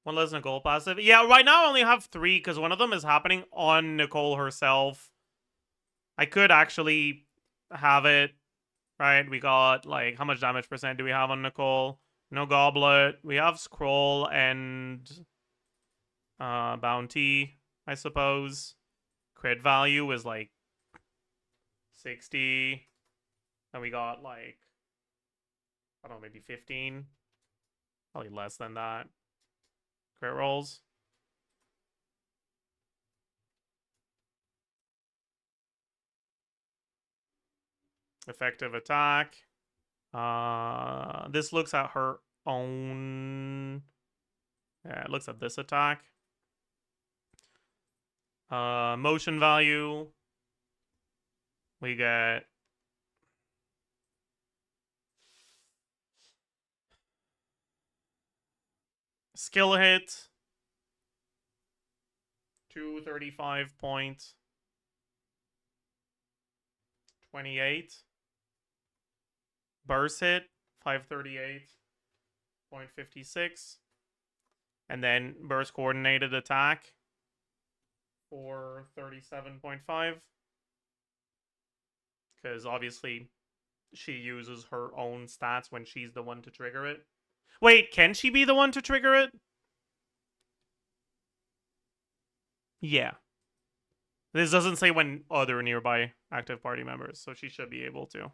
One less Nicole passive. Yeah, right now I only have 3 because one of them is happening on Nicole herself. I could actually have it, right? We got, like, how much damage percent do we have on Nicole? No Goblet. We have Scroll and Bounty, I suppose. Crit value is, like, 60. And we got, like, I don't know, maybe 15. Probably less than that. Crit rolls. Effective attack. This looks at her own. Yeah, it looks at this attack. Motion value. We get skill hit. 235 point 28. Burst hit 538.56. And then burst coordinated attack 437.5. Because obviously she uses her own stats when she's the one to trigger it. Wait, can she be the one to trigger it? Yeah. This doesn't say when other nearby active party members, so she should be able to.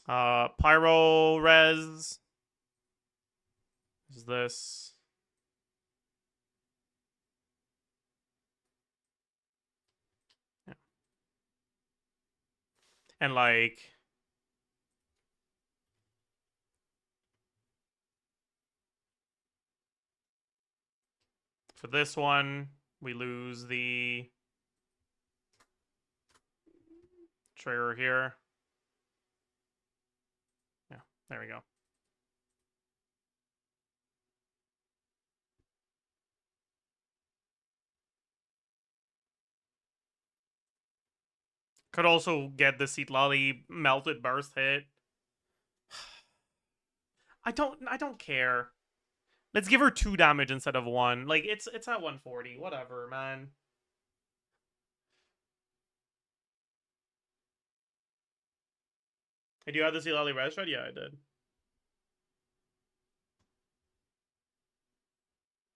Pyro res is this. Yeah. And like for this one, we lose the trigger here. Yeah, there we go. Could also get the Seatlali melted burst hit. I don't care. Let's give her 2 damage instead of 1. Like it's at 140. Whatever, man. Did you have the Seatlali res shred? Yeah, I did.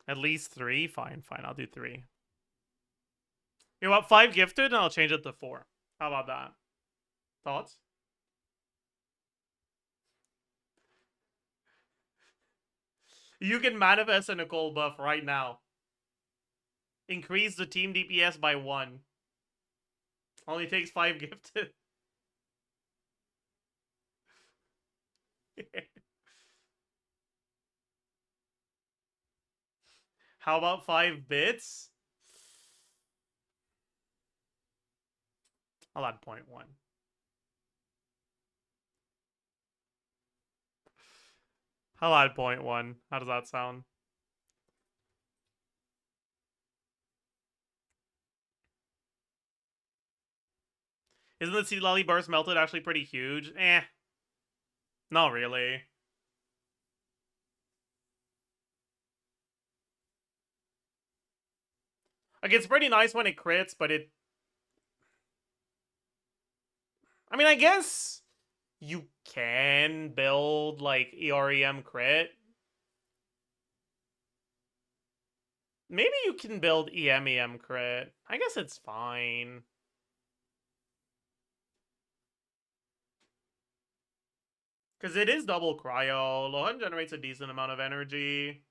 At least 3? Fine, I'll do 3. You know what? 5 gifted and I'll change it to 4. How about that? Thoughts? You can manifest a Nicole buff right now. Increase the team DPS by 1. Only takes 5 gifted. How about 5 bits? I'll add 0.1. I'll add 0.1. How does that sound? Isn't the Sea Lolly burst melted actually pretty huge? Eh. Not really. Like, it's pretty nice when it crits, but it... I mean, I guess you can build, like, EREM crit. Maybe you can build EM crit. I guess it's fine. Because it is double cryo. Lohen generates a decent amount of energy.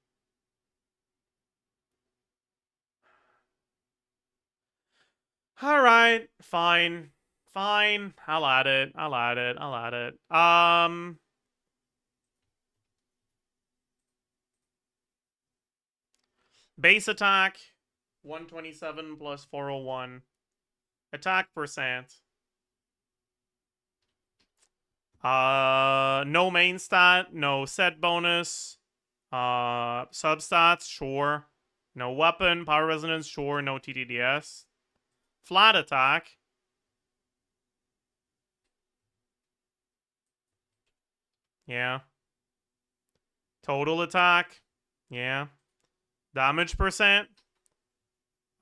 Alright, fine. Fine. I'll add it. I'll add it. I'll add it. Base attack. 127 plus 401. Attack percent. No main stat. No set bonus. Substats, sure. No weapon. Power resonance, sure. No TTDS. Flat attack. Yeah. Total attack. Yeah. Damage percent.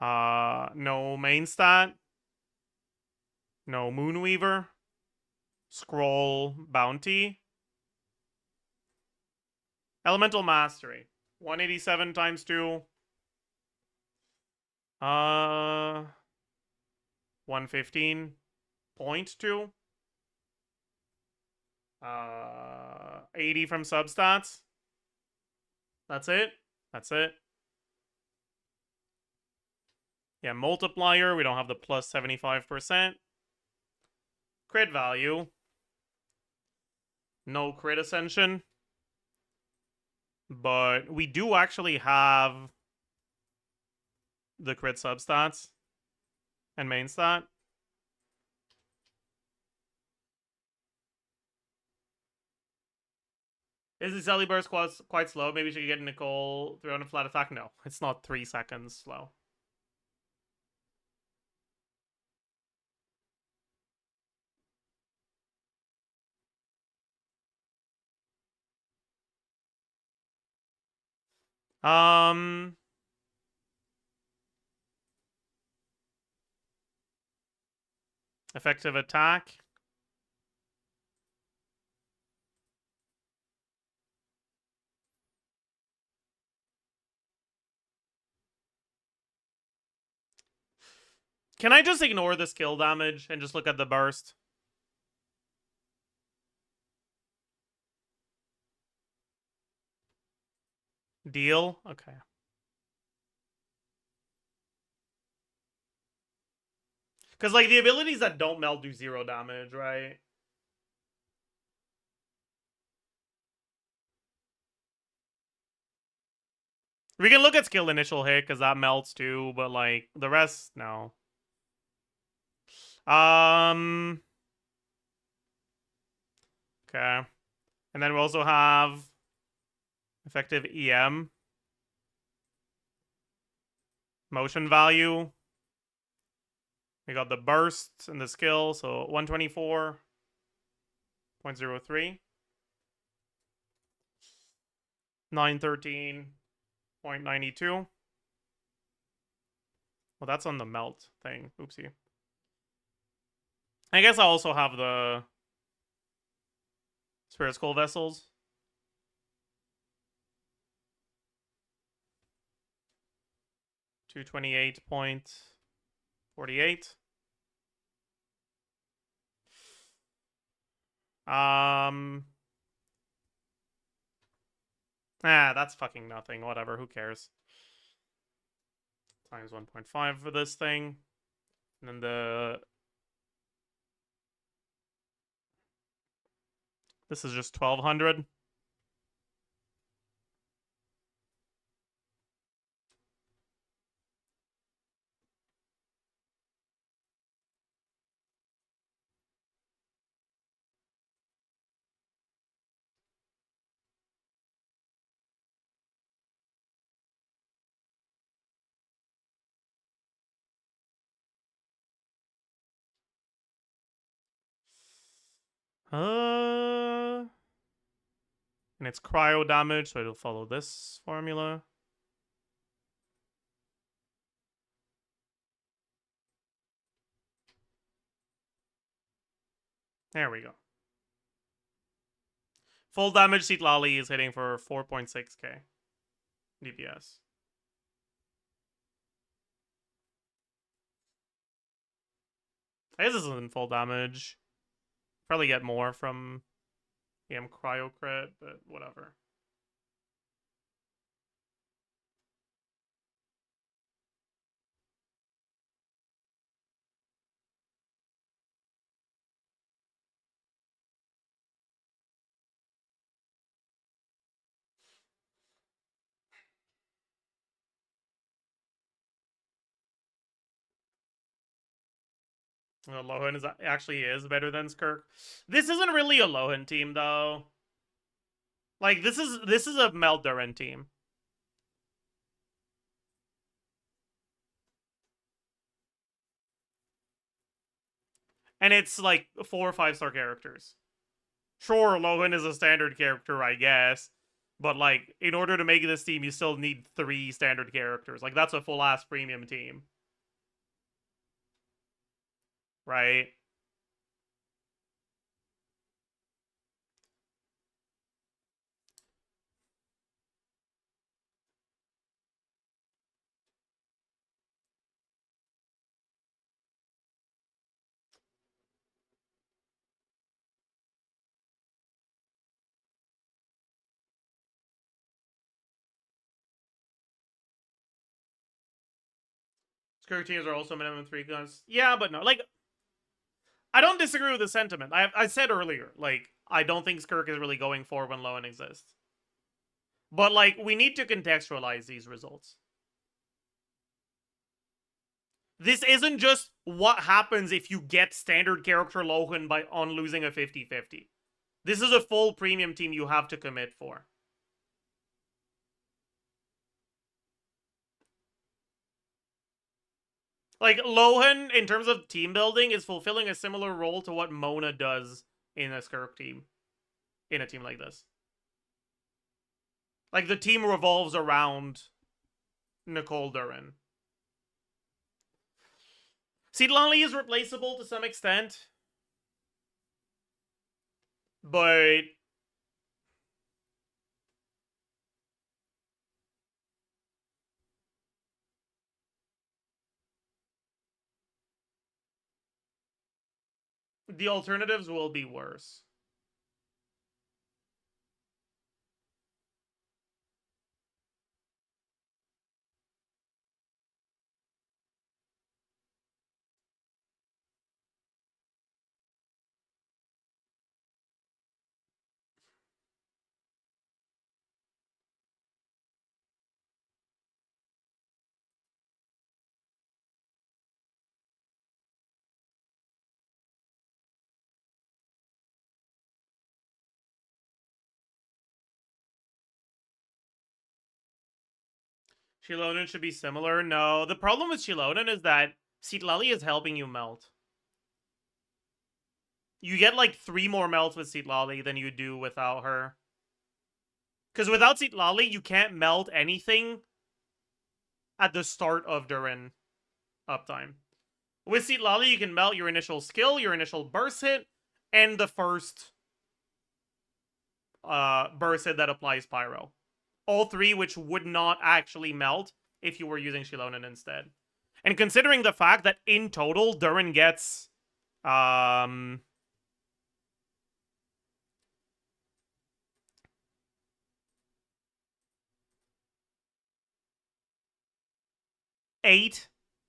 No main stat. No Moonweaver. Scroll bounty. Elemental mastery. 187 times 2. 115.2. 80 from substats. That's it. That's it. Yeah, multiplier. We don't have the plus 75%. Crit value. No crit ascension. But we do actually have the crit substats and main stat. Is the Zelly burst quite slow? Maybe she could get Nicole 300 flat attack? No, it's not 3 seconds slow. Effective attack. Can I just ignore the skill damage and just look at the burst? Deal? Okay. Because, like, the abilities that don't melt do 0 damage, right? We can look at skill initial hit, because that melts too, but, like, the rest, no. Okay. And then we also have effective EM. Motion value. We got the burst and the skill, so 124.03. 913.92. Well, that's on the melt thing. Oopsie. I guess I also have the Spirit Skull Vessels. $228.48. That's fucking nothing. Whatever, who cares? Times 1.5 for this thing. And then this is just 1200. And it's cryo damage, so it'll follow this formula. There we go. Full damage Citlali is hitting for 4.6k DPS. I guess this isn't full damage. Probably get more from cryo crit, but whatever. Lohen actually is better than Skirk. This isn't really a Lohen team though. Like this is a Meldurin team. And it's like 4 or 5-star characters. Sure, Lohen is a standard character, I guess. But like, in order to make this team, you still need 3 standard characters. Like, that's a full-ass premium team. Right? Skirk teams are also minimum 3 guns. Yeah, but no. Like, I don't disagree with the sentiment. I said earlier, like, I don't think Skirk is really going for when Lohen exists. But, like, we need to contextualize these results. This isn't just what happens if you get standard character Lohen on losing a 50-50. This is a full premium team you have to commit for. Like, Lohen, in terms of team building, is fulfilling a similar role to what Mona does in a Skirk team. In a team like this. Like, the team revolves around Nicole Durin. Citlali is replaceable to some extent. But the alternatives will be worse. Shilonen should be similar. No, the problem with Shilonen is that Citlali is helping you melt. You get like 3 more melts with Citlali than you do without her. Because without Citlali, you can't melt anything at the start of Durin uptime. With Citlali, you can melt your initial skill, your initial burst hit, and the first burst hit that applies Pyro. All 3 which would not actually melt if you were using Shilonen instead. And considering the fact that in total, Durin gets 8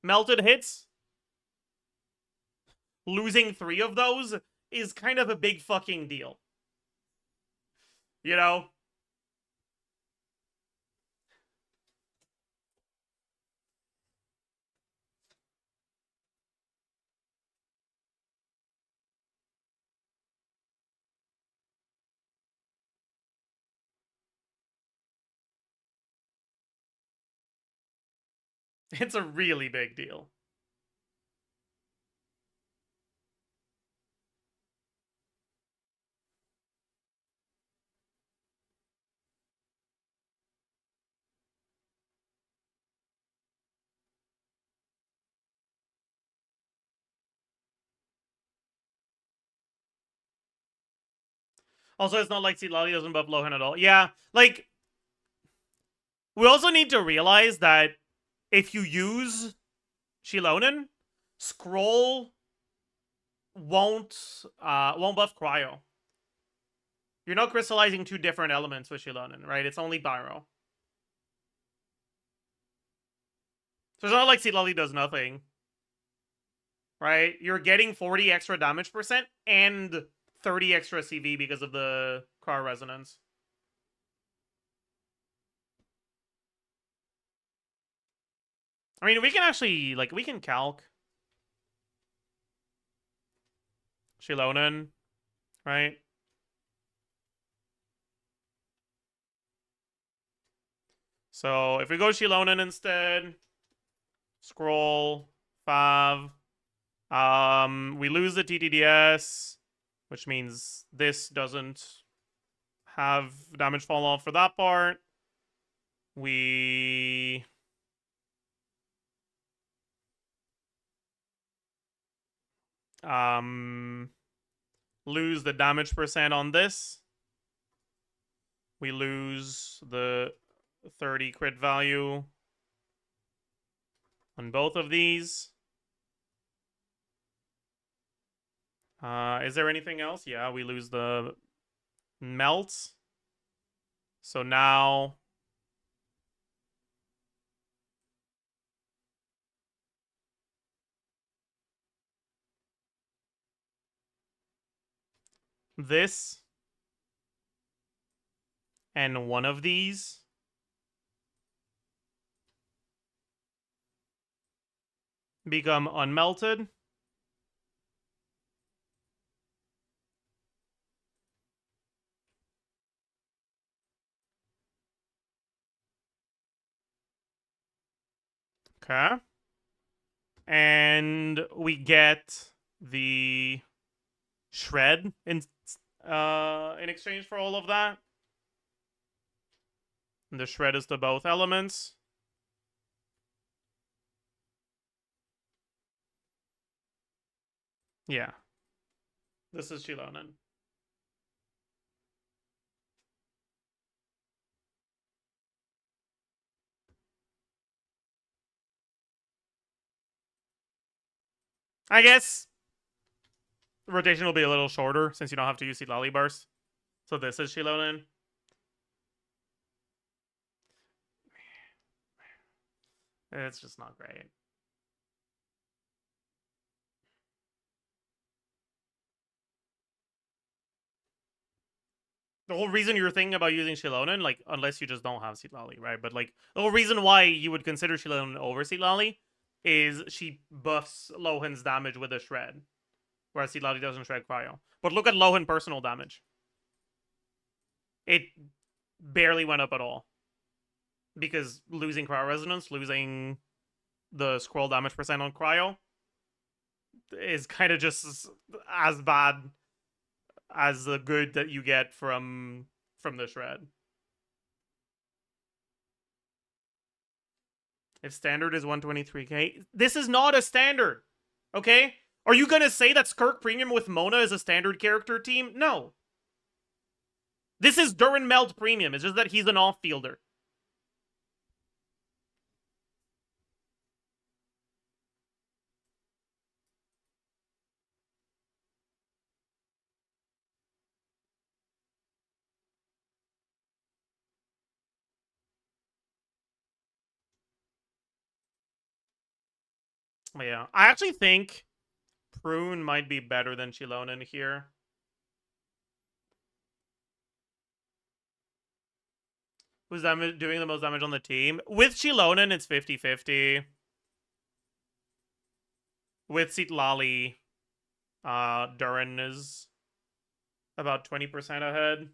melted hits, losing 3 of those is kind of a big fucking deal. You know? It's a really big deal. Also, it's not like Citlali doesn't buff Lohen at all. Yeah, like, we also need to realize that if you use Shilonen, Scroll won't buff Cryo. You're not crystallizing two different elements with Shilonen, right? It's only Pyro. So it's not like Citlali does nothing. Right? You're getting 40 extra damage percent and 30 extra CV because of the Cryo Resonance. I mean, we can actually, like, we can calc Shilonen, right? So if we go Shilonen instead, scroll, Fav, we lose the TTDS, which means this doesn't have damage fall off for that part. We lose the damage percent on this. We lose the 30 crit value on both of these. Is there anything else? Yeah, we lose the melt. So now this and one of these become unmelted. Okay. And we get the shred in exchange for all of that. And the shred is to both elements. Yeah. This is Shilonen. I guess the rotation will be a little shorter since you don't have to use Lolly Burst. So this is Shilonen. It's just not great. The whole reason you're thinking about using Shilonen, like, unless you just don't have Citlali, right? But, like, the whole reason why you would consider Shilonen over Citlali is she buffs Lohen's damage with a shred, whereas Citlali doesn't shred cryo. But look at Lohen personal damage. It barely went up at all. Because losing cryo resonance, losing the scroll damage percent on cryo is kind of just as bad as the good that you get from the shred. If standard is 123k, this is not a standard. Okay? Are you gonna say that Skirk Premium with Mona is a standard character team? No. This is Durin Meld Premium. It's just that he's an off-fielder. Yeah, I actually think Prune might be better than Shilonen here. Who's doing the most damage on the team? With Shilonen, it's 50-50. With Citlali, Durin is about 20% ahead.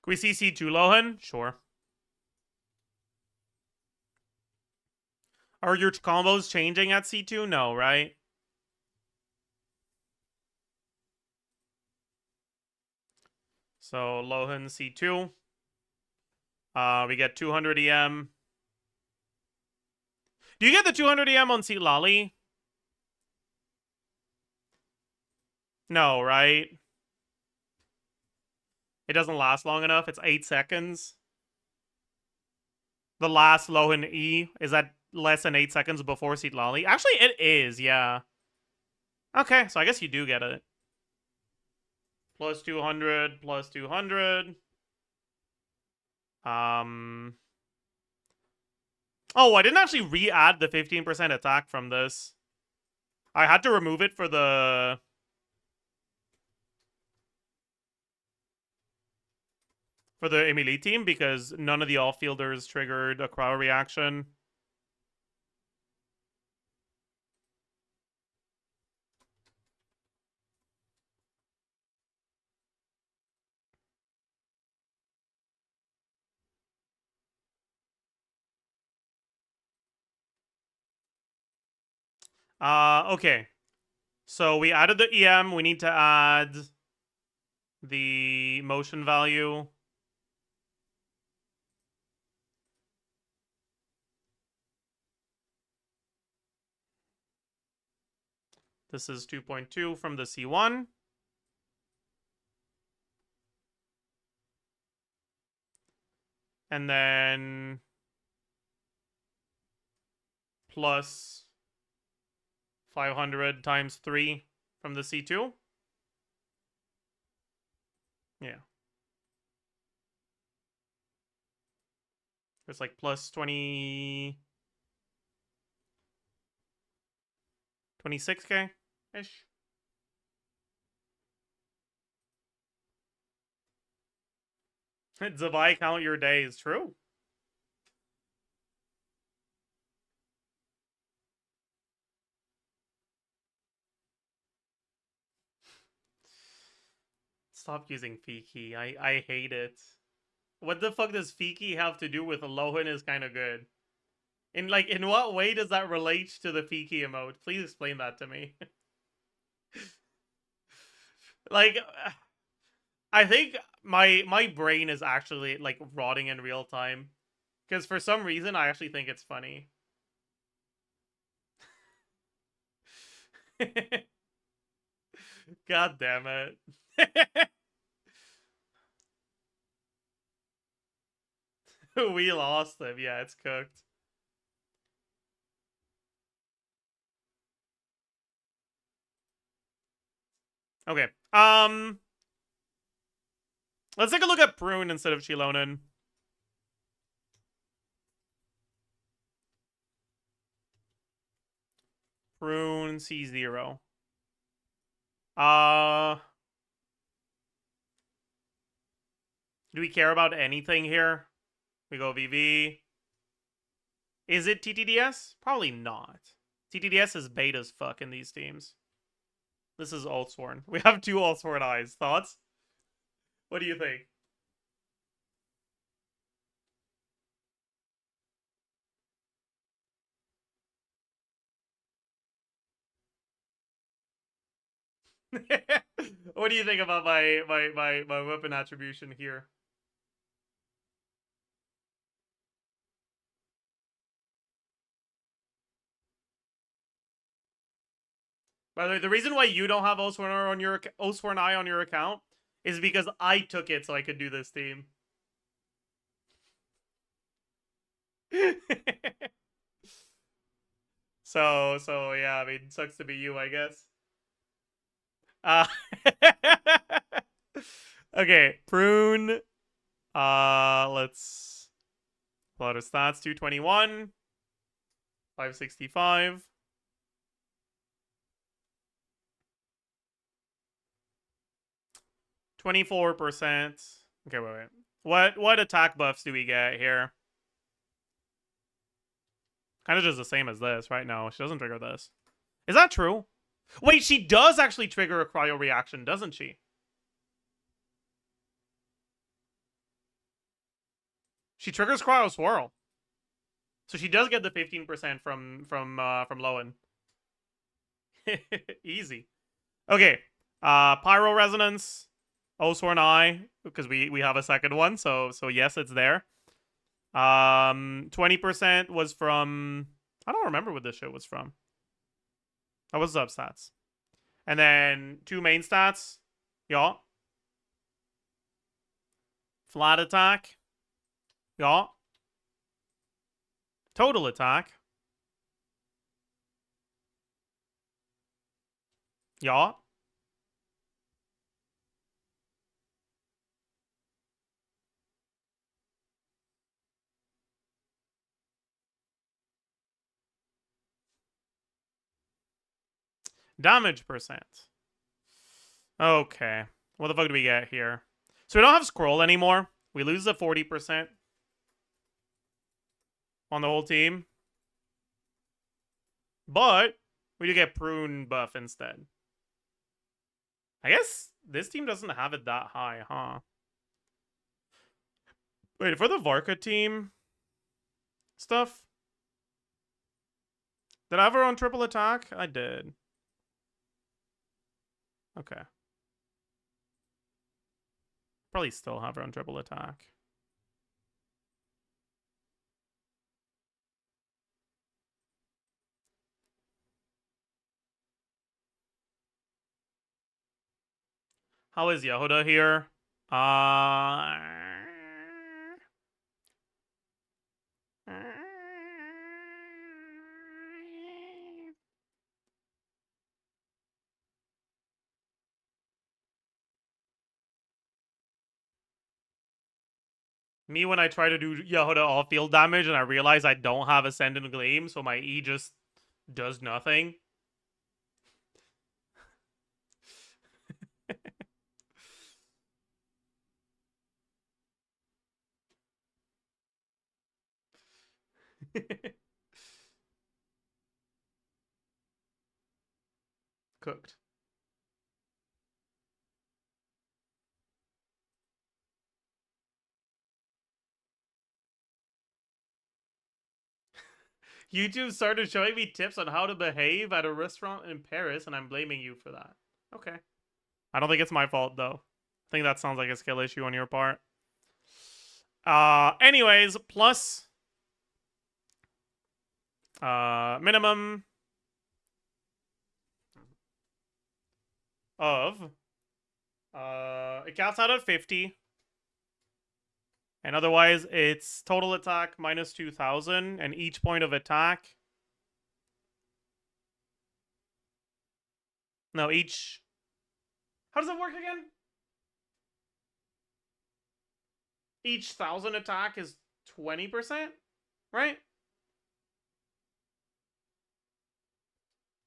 Can we see C2 Lohen? Sure. Are your combos changing at C2? No, right? So Lohen C2. We get 200 EM. Do you get the 200 EM on C Lolly? No, right? It doesn't last long enough. It's 8 seconds. The last Lohen E, is that less than 8 seconds before Seat Lolly? Actually, it is, yeah. Okay, so I guess you do get it. Plus 200, plus 200. Oh, I didn't actually re-add the 15% attack from this. I had to remove it for the... Emily team because none of the off-fielders triggered a cryo reaction. Okay. So we added the EM. We need to add the motion value. This is 2.2 from the C1. And then plus 500 times 3 from the C2. Yeah. It's like plus 20... 26k-ish. Zabai, count your days. True. Stop using Fiki. I hate it. What the fuck does Fiki have to do with Lohen is kind of good? In what way does that relate to the Fiki emote? Please explain that to me. Like, I think my brain is actually like rotting in real time. Because for some reason I actually think it's funny. God damn it. We lost him. Yeah, it's cooked. Okay. Let's take a look at Prune instead of Chilonen. Prune C0. Do we care about anything here? We go VV. Is it TTDS? Probably not. TTDS is beta as fuck in these teams. This is Altsworn. We have 2 Altsworn eyes. Thoughts? What do you think? What do you think about my weapon attribution here? By the way, the reason why you don't have Osworn Eye on your account is because I took it so I could do this team. So yeah, I mean, sucks to be you, I guess. Okay, Prune. Let's pull out his stats. 221, 565. 24%. Okay, wait. What attack buffs do we get here? Kind of just the same as this, right? No, she doesn't trigger this. Is that true? Wait, she does actually trigger a cryo reaction, doesn't she? She triggers cryo swirl. So she does get the 15% from Lohen. Easy. Okay. Pyro Resonance. Osworn Eye, because we have a second one, so yes, it's there. 20% was from, I don't remember what this shit was from. That was substats. And then 2 main stats. Yeah. Flat attack. Yeah. Total attack. Yeah. Damage percent. Okay. What the fuck do we get here? So we don't have scroll anymore. We lose the 40% on the whole team. But we do get prune buff instead. I guess this team doesn't have it that high, huh? Wait, for the Varka team stuff, did I have her on triple attack? I did. Okay. Probably still have her on triple attack. How is Yehuda here? Me when I try to do Yehuda all field damage and I realize I don't have Ascendant Gleam, so my E just does nothing. Cooked. YouTube started showing me tips on how to behave at a restaurant in Paris, and I'm blaming you for that. Okay. I don't think it's my fault, though. I think that sounds like a skill issue on your part. Anyways, plus minimum of it caps out at 50. And otherwise, it's total attack minus 2,000, and each point of attack. No, each. How does it work again? Each 1,000 attack is 20%, right?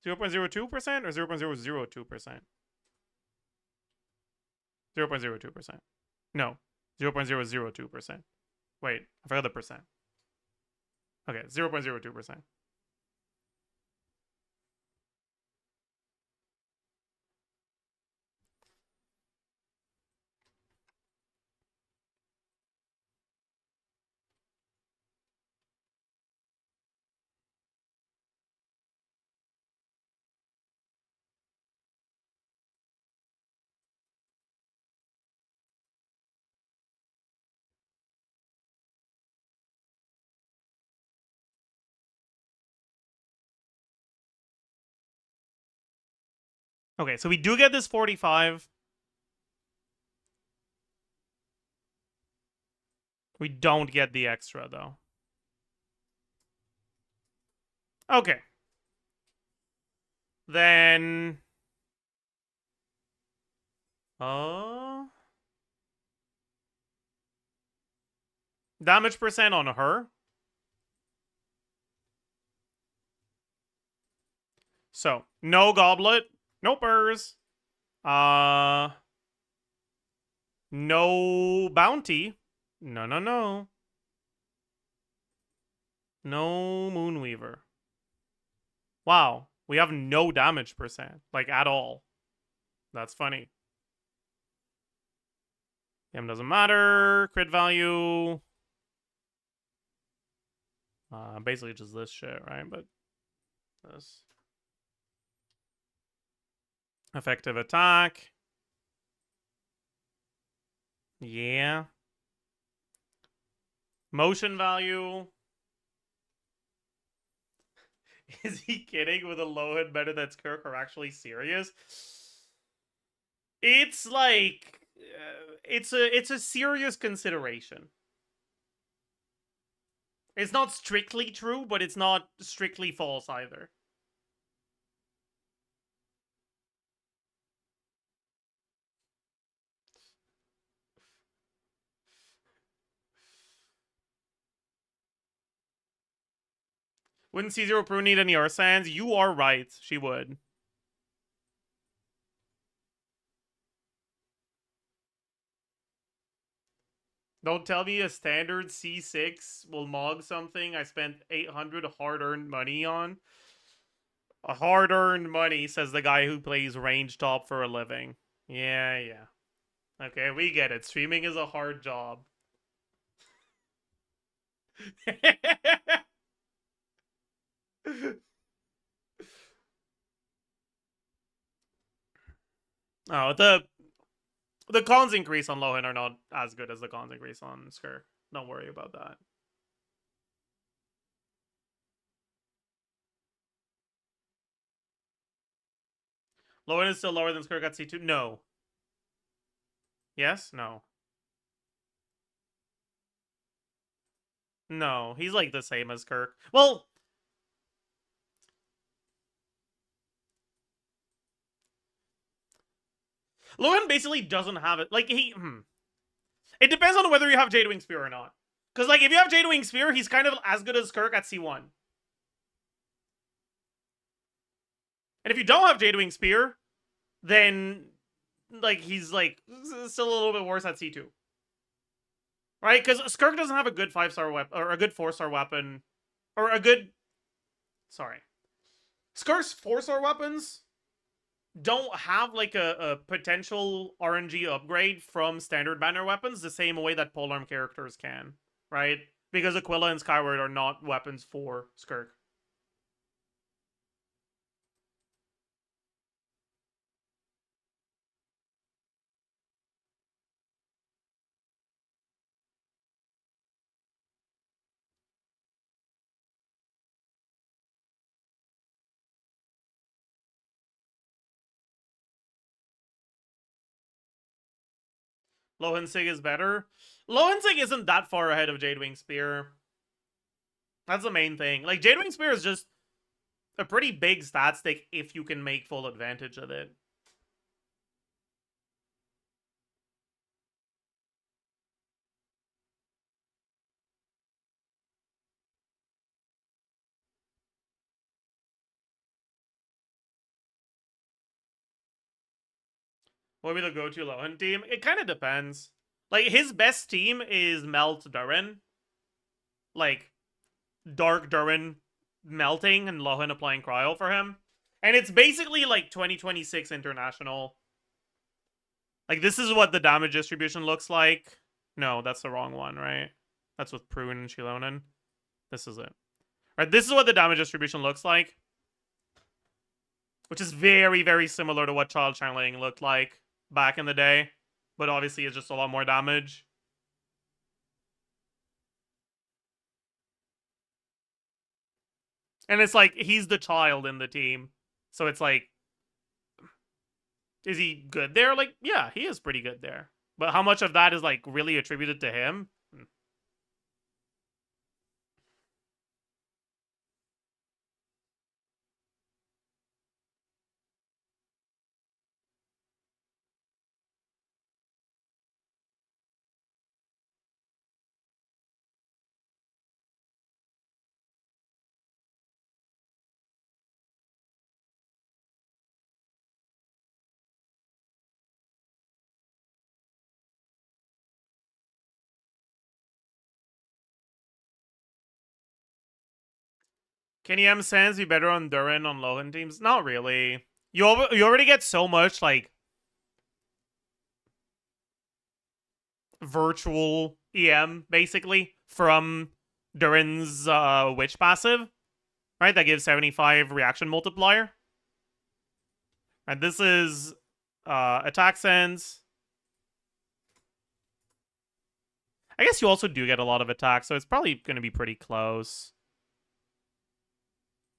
0.02% or 0.002%? 0.02%. No, 0.002%. Wait, I forgot the percent. Okay, 0.02%. Okay, so we do get this 45. We don't get the extra, though. Okay. Then... damage percent on her. So, no goblet. No burrs. No bounty. No. No Moonweaver. Wow. We have no damage percent. Like, at all. That's funny. M doesn't matter. Crit value. Basically just this shit, right? But this effective attack. Yeah. Motion value. Is he kidding with a Lohen better than Skirk or actually serious? It's like it's a serious consideration. It's not strictly true, but it's not strictly false either. Wouldn't C0 Prue need any Ursans? You are right, she would. Don't tell me a standard C6 will mog something I spent 800 hard-earned money on. A hard-earned money, says the guy who plays range top for a living. Yeah. Okay, we get it. Streaming is a hard job. Oh, the cons increase on Lohen are not as good as the cons increase on Skur. Don't worry about that. Lohen is still lower than Skirk at C2? No. Yes? No. No, he's like the same as Kirk. Well, Lohen basically doesn't have it. Like, it depends on whether you have Jadewing Spear or not. Because, like, if you have Jadewing Spear, he's kind of as good as Kirk at C1. And if you don't have Jadewing Spear, then, like, he's, like, still a little bit worse at C2. Right? Because Skirk doesn't have a good 5-star weapon, or a good 4-star weapon, or a good... Sorry. Skirk's 4-star weapons don't have, like, a potential RNG upgrade from standard banner weapons the same way that polearm characters can, right? Because Aquila and Skyward are not weapons for Skirk. Lohen Sig is better. Lohen Sig isn't that far ahead of Jadewing Spear. That's the main thing. Like, Jadewing Spear is just a pretty big stat stick if you can make full advantage of it. What would be the go-to Lohen team? It kind of depends. Like, his best team is Melt Durin. Like, Dark Durin melting and Lohen applying cryo for him. And it's basically like 2026 International. Like, this is what the damage distribution looks like. No, that's the wrong one, right? That's with Prune and Shilonen. This is it. Right, this is what the damage distribution looks like. Which is very, very similar to what Child Channeling looked like back in the day. But obviously it's just a lot more damage. And it's like, he's the child in the team. So it's like, is he good there? Like, yeah, he is pretty good there. But how much of that is, like, really attributed to him? Can EM Sans be better on Durin on Lohen teams? Not really. You already get so much, like, virtual EM, basically, from Durin's Witch passive, right? That gives 75 reaction multiplier. And this is attack sense. I guess you also do get a lot of attacks, so it's probably going to be pretty close.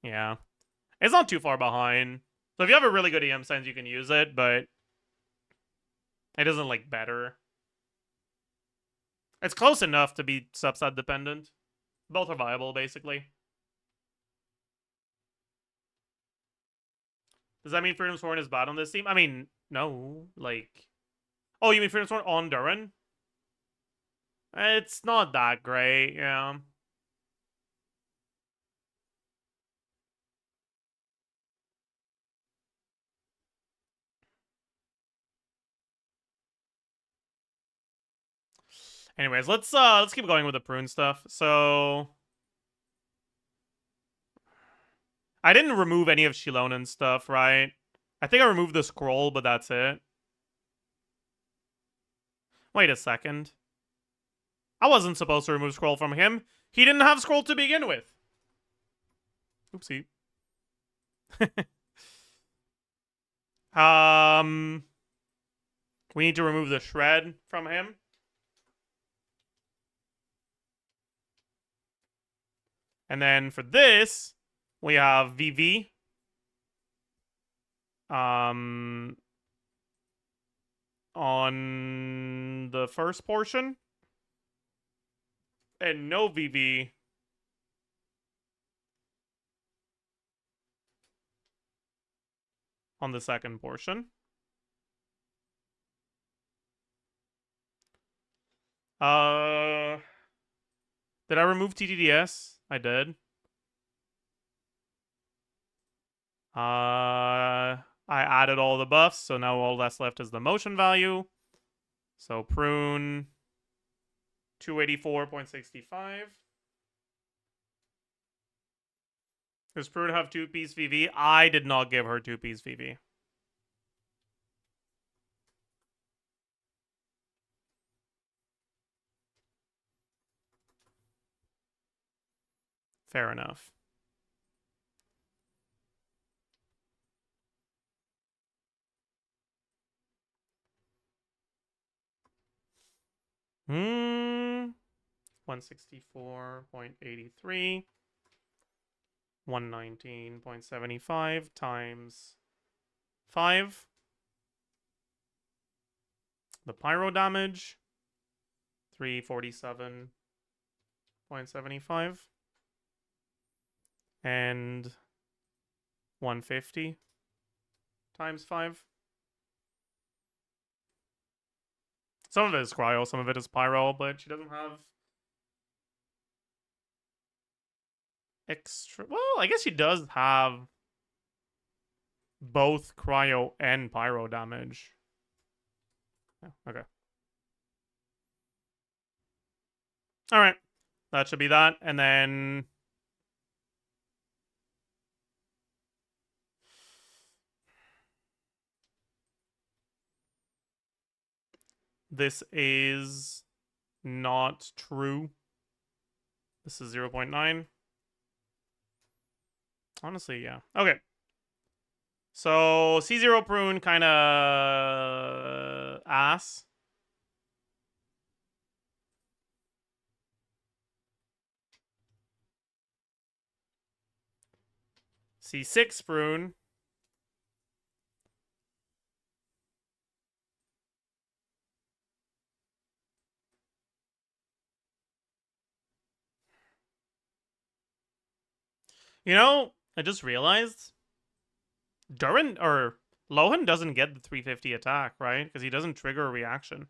Yeah. It's not too far behind. So if you have a really good EM sense, you can use it, but it isn't, like, better. It's close enough to be subset dependent. Both are viable, basically. Does that mean Freedom Sworn is bad on this team? I mean, no. Like... Oh, you mean Freedom Sworn on Durin? It's not that great, yeah. Anyways, let's keep going with the prune stuff. So I didn't remove any of Shilonen's stuff, right? I think I removed the scroll, but that's it. Wait a second. I wasn't supposed to remove scroll from him. He didn't have scroll to begin with. Oopsie. We need to remove the shred from him. And then for this, we have VV. On the first portion. And no VV on the second portion. Did I remove TTDS? I did. I added all the buffs, so now all that's left is the motion value. So prune 284.65. Does prune have 2-piece VV? I did not give her 2-piece VV. Fair enough. Hmm. 164.83. 119.75 times 5. The pyro damage. 347.75. And 150 times 5. Some of it is cryo, some of it is pyro, but she doesn't have extra... Well, I guess she does have both cryo and pyro damage. Yeah, okay. Alright. That should be that. And then... This is not true. This is 0.9. Honestly, yeah. Okay. So, C0 prune kind of ass. C6 prune. You know, I just realized Durin or Lohen doesn't get the 350 attack, right? Because he doesn't trigger a reaction.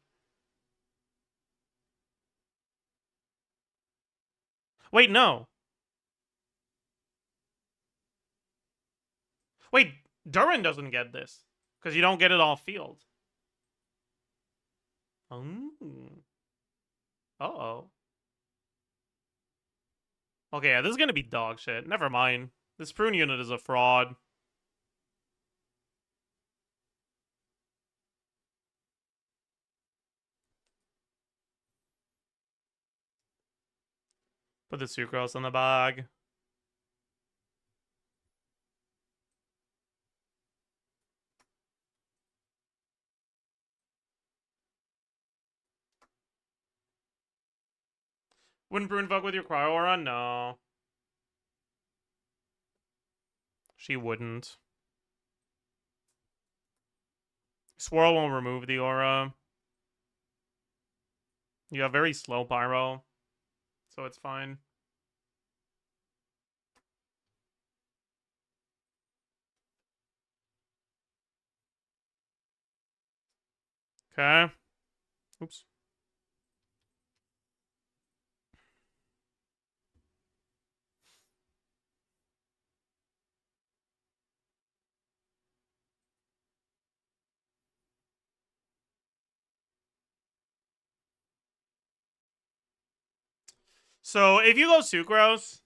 Wait, no. Wait, Durin doesn't get this. Because you don't get it off field. Uh-oh. Okay, yeah, this is gonna be dog shit. Never mind. This prune unit is a fraud. Put the sucrose in the bag. Wouldn't Brune fuck with your cryo aura? No. She wouldn't. Swirl won't remove the aura. You have very slow pyro, so it's fine. Okay. Oops. So if you go sucrose,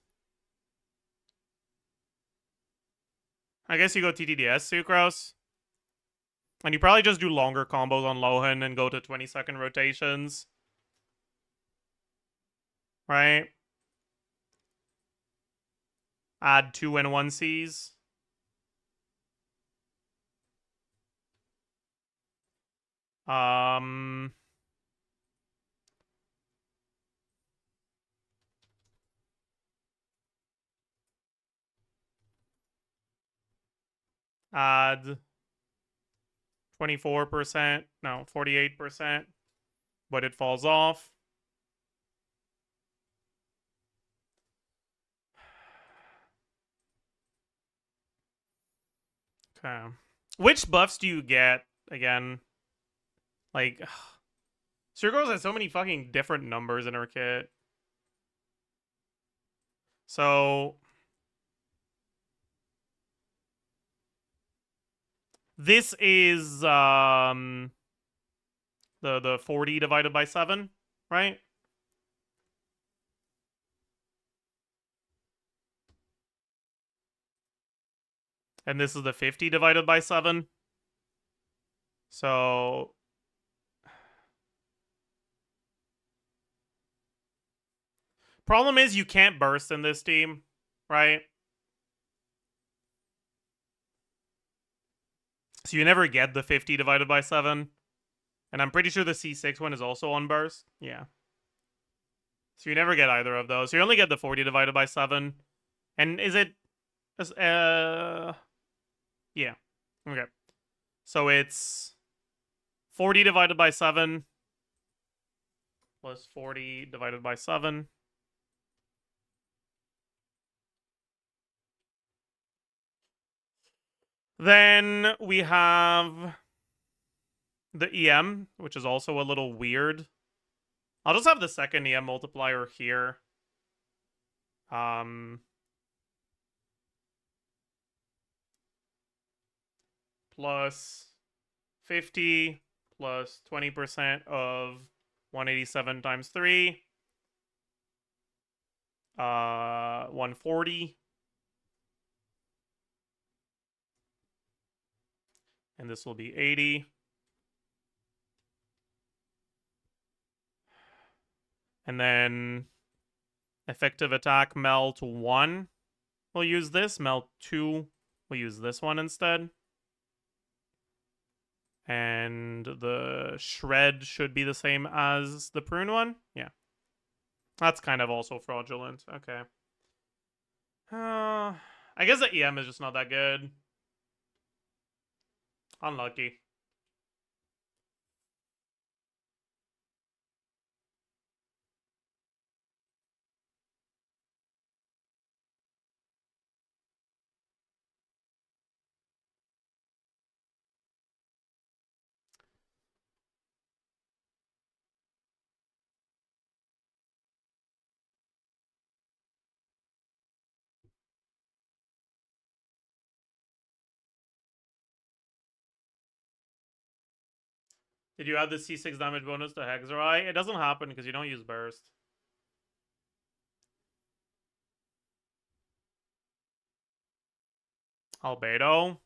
I guess you go TTDS sucrose. And you probably just do longer combos on Lohen and go to 20-second rotations. Right? Add 2 N1Cs. Add 24%, no, 48%, but it falls off. Okay. Which buffs do you get again? Like, Sucrose has so many fucking different numbers in her kit. So this is the 40 divided by 7, right? And this is the 50 divided by 7. So problem is you can't burst in this team, right? So you never get the 50 divided by 7. And I'm pretty sure the C6 one is also on burst. Yeah. So you never get either of those. So you only get the 40 divided by 7. And is it... yeah. Okay. So it's 40 divided by 7 plus 40 divided by 7. Then we have the EM, which is also a little weird. I'll just have the second EM multiplier here. Plus 50 plus 20% of 187 times 3. 140. And this will be 80. And then effective attack melt 1. We'll use this. Melt 2. We'll use this one instead. And the shred should be the same as the prune one. Yeah. That's kind of also fraudulent. Okay. I guess the EM is just not that good. Unlucky. Did you add the C6 damage bonus to Hexerai? It doesn't happen because you don't use burst. Albedo.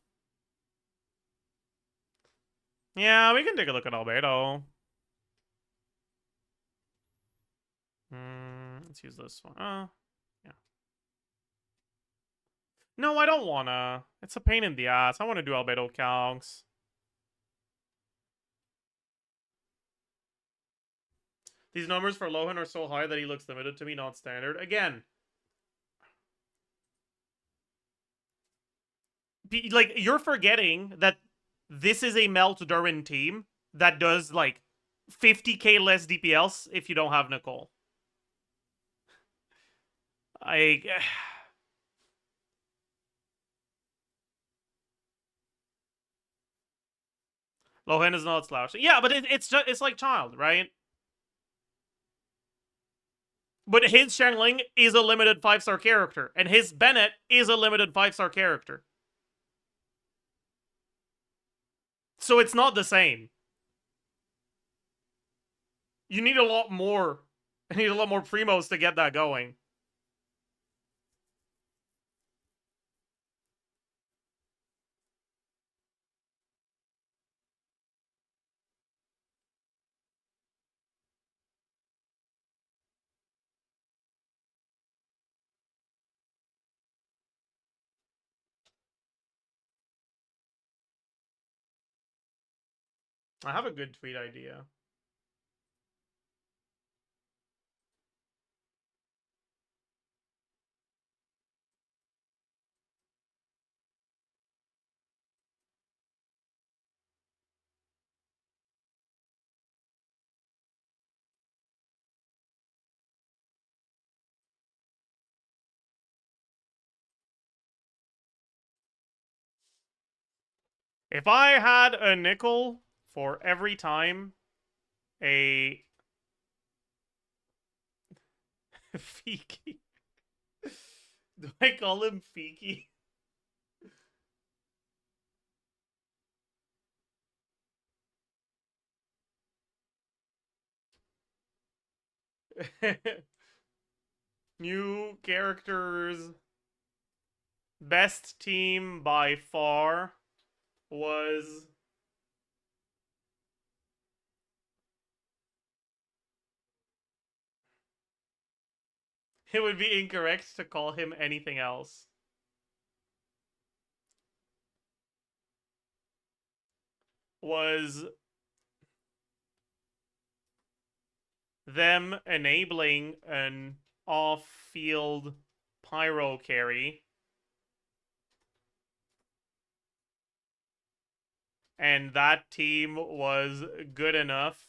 Yeah, we can take a look at Albedo. Let's use this one. Yeah. No, I don't wanna. It's a pain in the ass. I want to do albedo calcs. These numbers for Lohen are so high that he looks limited to me, not standard. Again, like, you're forgetting that this is a Melt Durin team that does, like, 50k less DPS if you don't have Nicole. Lohen is not slouching. Yeah, but it's like Child, right? But his Xiangling is a limited 5-star character, and his Bennett is a limited 5-star character. So it's not the same. You need a lot more. You need a lot more primos to get that going. I have a good tweet idea. If I had a nickel for every time a Fiki. Do I call him Fiki? New characters. Best team by far was... It would be incorrect to call him anything else. Was them enabling an off-field pyro carry and that team was good enough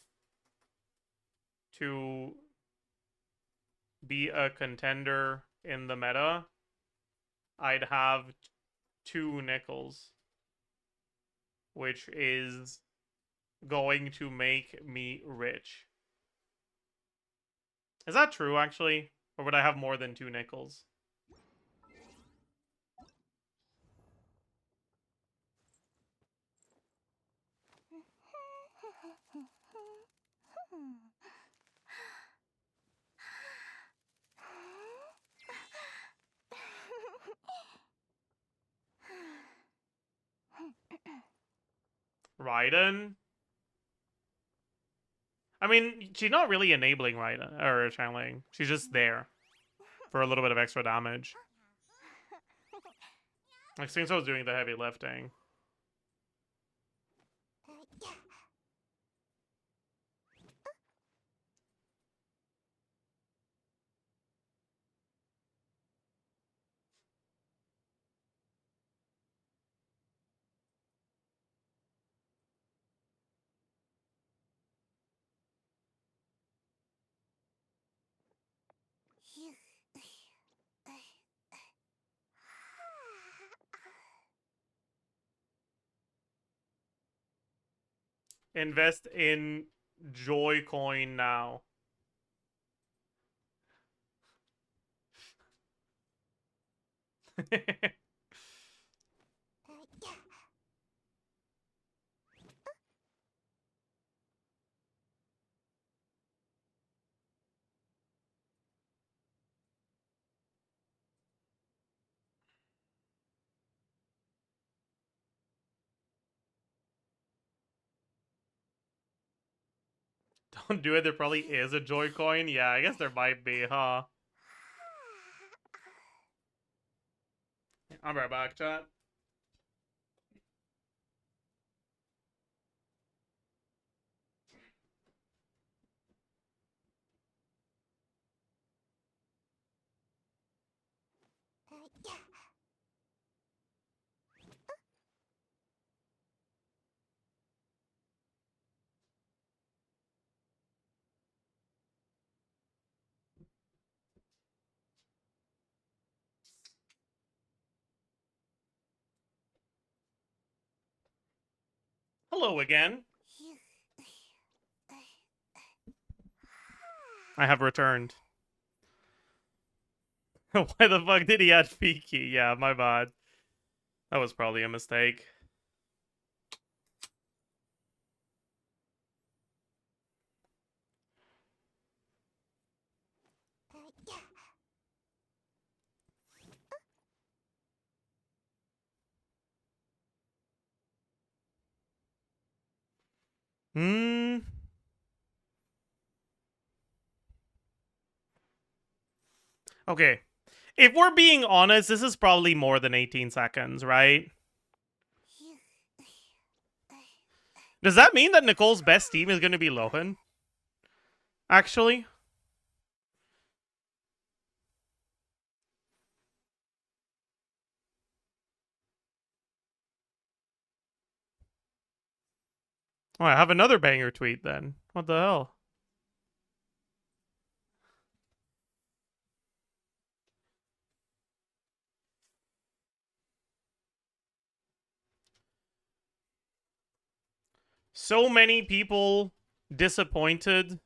to be a contender in the meta, I'd have 2 nickels, which is going to make me rich. Is that true, actually? Or would I have more than 2 nickels? Raiden? I mean, she's not really enabling Raiden, or Xiangling. She's just there for a little bit of extra damage. Like, Singso's doing the heavy lifting. Invest in Joy Coin now. Don't do it. There probably is a Joy Coin. Yeah, I guess there might be, huh? I'm right back, chat. Hello again. I have returned. Why the fuck did he add Fiki? Yeah, my bad. That was probably a mistake. Hmm. Okay. If we're being honest, this is probably more than 18 seconds, right? Does that mean that Nicole's best team is going to be Lohen? Actually? Oh, I have another banger tweet then. What the hell? So many people disappointed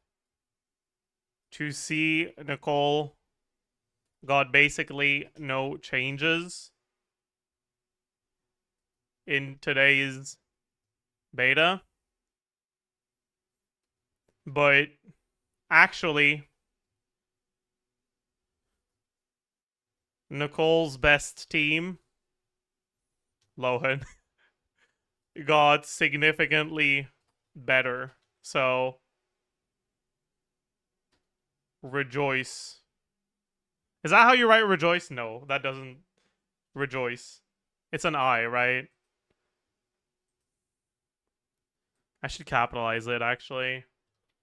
to see Nicole got basically no changes in today's beta. But actually, Nicole's best team, Lohen, got significantly better. So, rejoice. Is that how you write rejoice? No, that doesn't rejoice. It's an I, right? I should capitalize it, actually.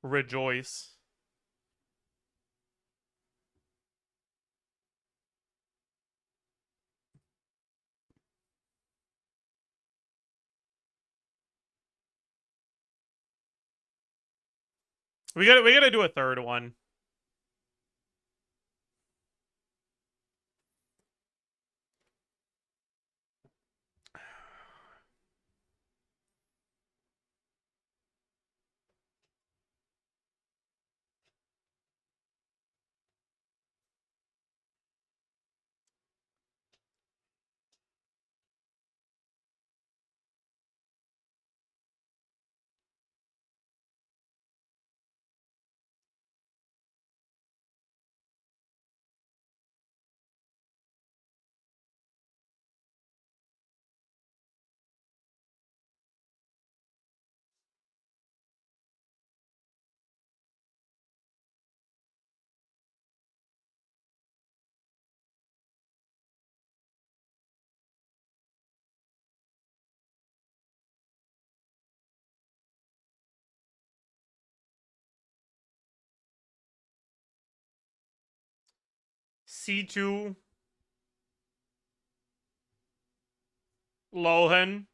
Rejoice. We gotta do a third one. C2 Lohen.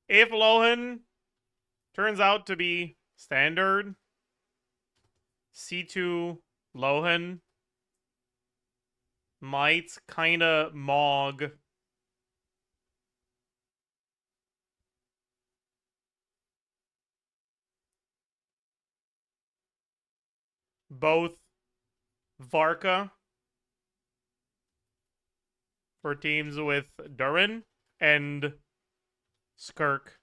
If Lohen turns out to be standard, C2 Lohen might kinda mog both Varka for teams with Durin and Skirk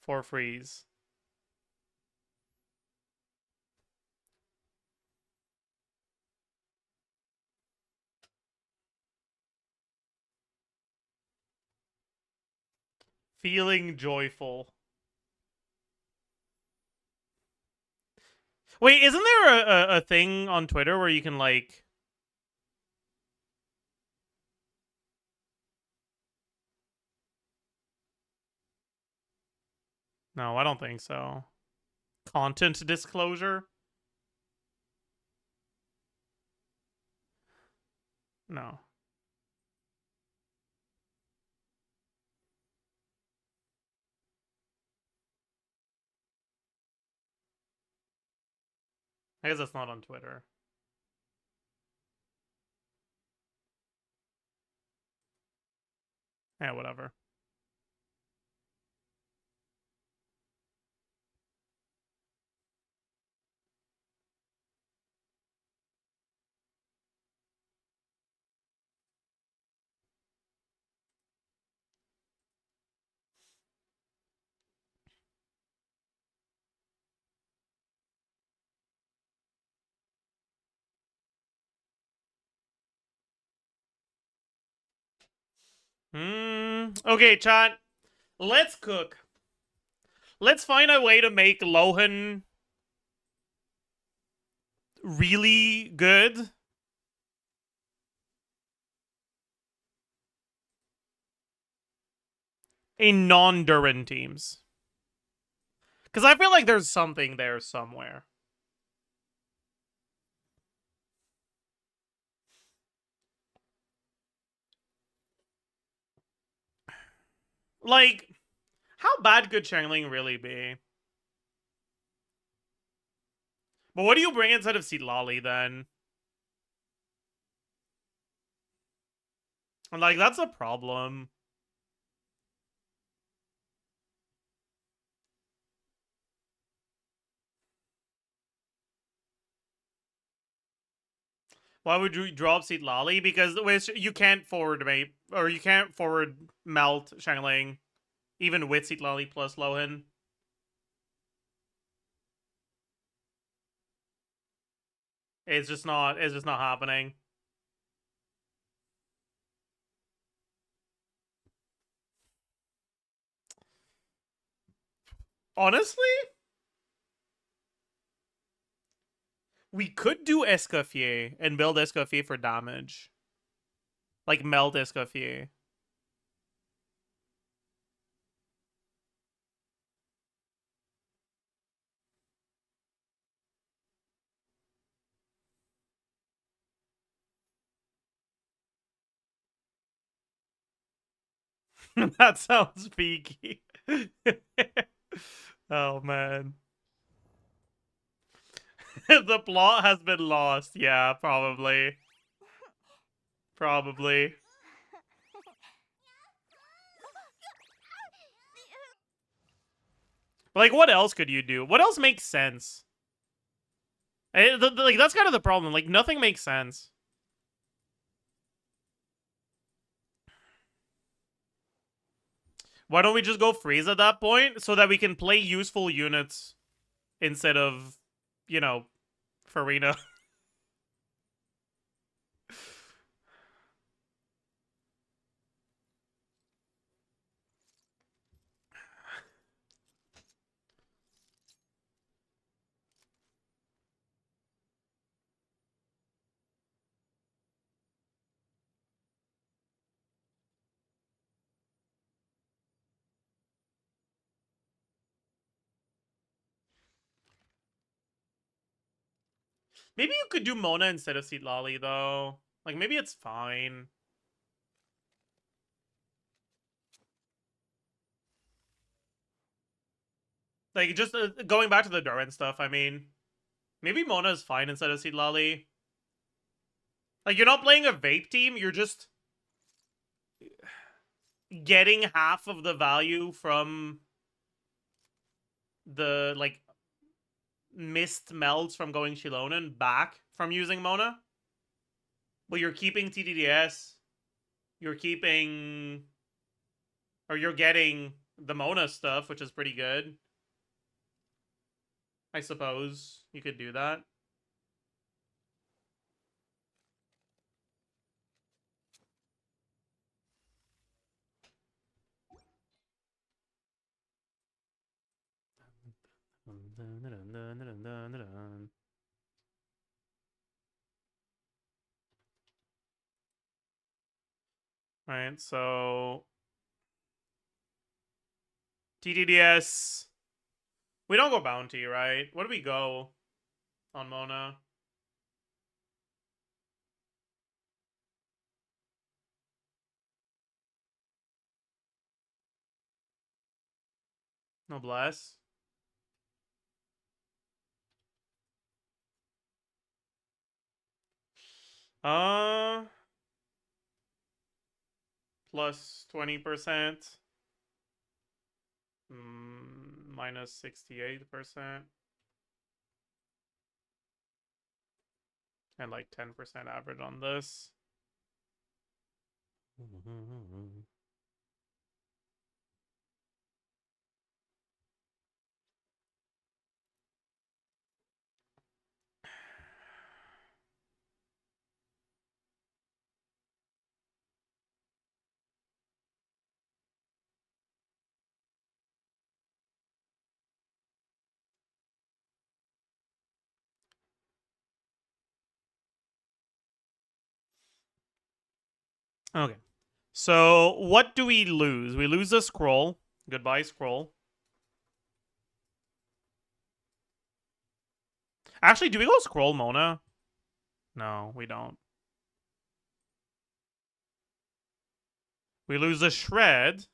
for freeze. Feeling joyful. Wait, isn't there a thing on Twitter where you can, like... No, I don't think so. Content disclosure? No. I guess that's not on Twitter. Yeah, whatever. Okay, chat. Let's cook. Let's find a way to make Lohen really good. In non-Durin teams. Because I feel like there's something there somewhere. Like, how bad could Changling really be? But what do you bring instead of Lolly then? Like, that's a problem. Why would you drop Lolly? Because you can't forward mate, or you can't forward melt Shangling, even with Lolly plus Lohen. It's just not happening. Honestly, we could do Escoffier and build Escoffier for damage. Like melt Escoffier. That sounds peaky. Oh man. The plot has been lost. Yeah, probably. Probably. Like, what else could you do? What else makes sense? Like, that's kind of the problem. Like, nothing makes sense. Why don't we just go freeze at that point so that we can play useful units instead of, you know, Farina? Maybe you could do Mona instead of Lolly, though. Like, maybe it's fine. Like, just going back to the Durin stuff, I mean, maybe Mona is fine instead of Lolly. Like, you're not playing a vape team, you're just getting half of the value from the, like, missed melds from going Shilonen back from using Mona. But you're keeping TDDS. You're keeping... Or you're getting the Mona stuff, which is pretty good. I suppose you could do that. Alright, so... TDDS We don't go bounty, right? What do we go on Mona? Noblesse. Plus 20%. Minus 68%. And like 10% average on this. Okay. So what do we lose? We lose a scroll. Goodbye, scroll. Actually, do we go scroll Mona? No, we don't. We lose a shred.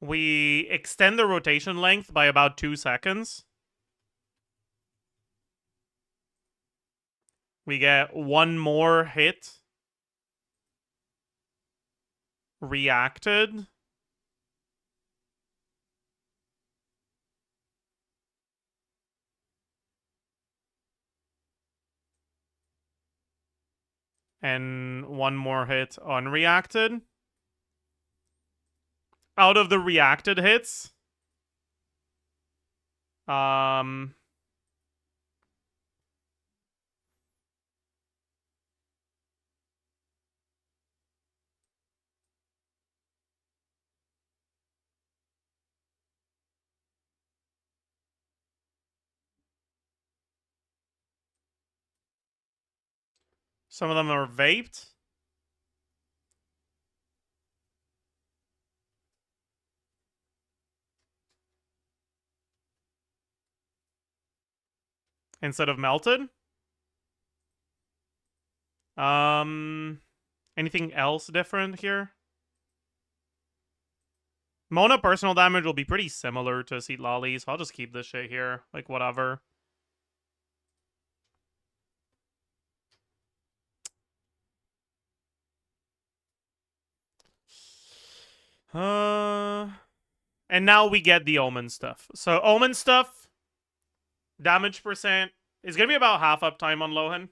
We extend the rotation length by about 2 seconds. We get one more hit. Reacted. And one more hit unreacted. Out of the reacted hits, some of them are vaped. Instead of melted. Anything else different here? Mona personal damage will be pretty similar to Seat Lolly, so I'll just keep this shit here. Like, whatever. And now we get the Omen stuff. So, Omen stuff, damage percent, is going to be about half uptime on Lohen.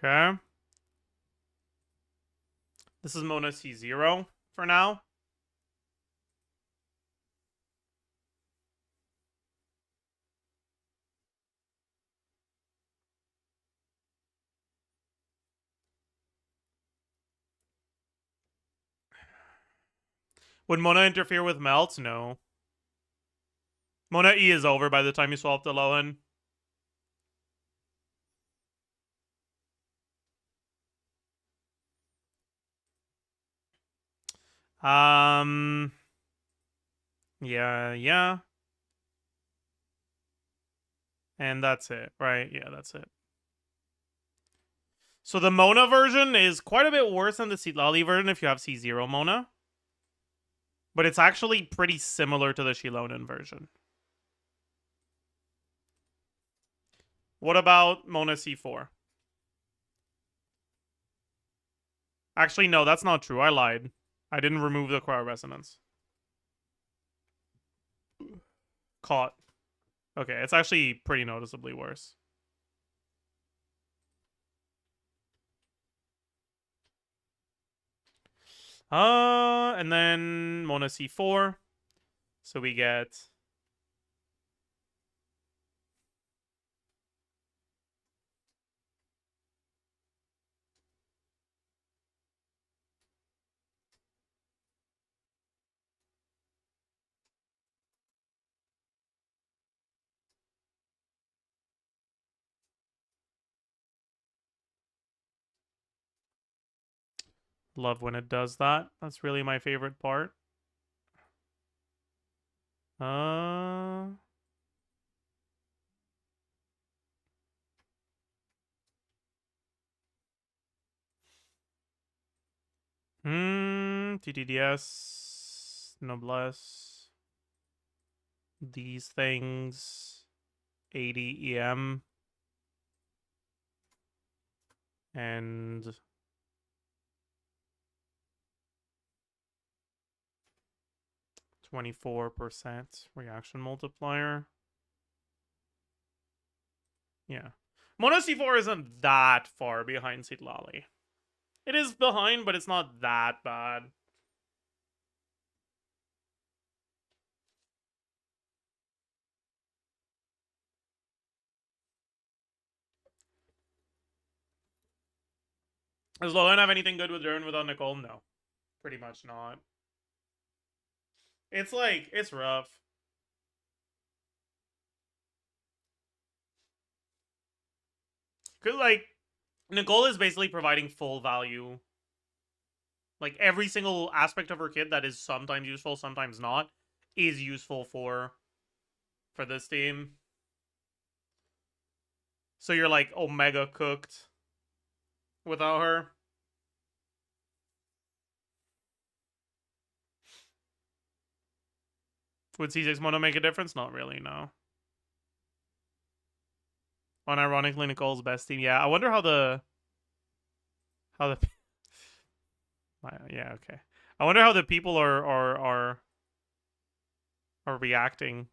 Okay. This is Mona C0 for now. Would Mona interfere with melts? No. Mona E is over by the time you swap to Lohen. Yeah. And that's it, right? Yeah, that's it. So the Mona version is quite a bit worse than the Citlali version if you have C0 Mona. But it's actually pretty similar to the Shilonen version. What about Mona C4? Actually, no, that's not true. I lied. I didn't remove the cryo resonance. Caught. Okay, it's actually pretty noticeably worse. And then Mona C4. So we get love when it does that. That's really my favorite part. Uh 'TTDS, Noblesse, these things, 80 EM, and 24% reaction multiplier. Yeah. Mona C4 isn't that far behind Citlali. It is behind, but it's not that bad. Does Lohen have anything good with Jern without Nicole? No. Pretty much not. It's like, it's rough. Cause like, Nicole is basically providing full value. Like every single aspect of her kit that is sometimes useful, sometimes not, is useful for this team. So you're like Omega cooked without her. Would C6 Mono make a difference? Not really, no. Unironically, Nicole's best team. Yeah, I wonder how the yeah, okay. I wonder how the people are reacting.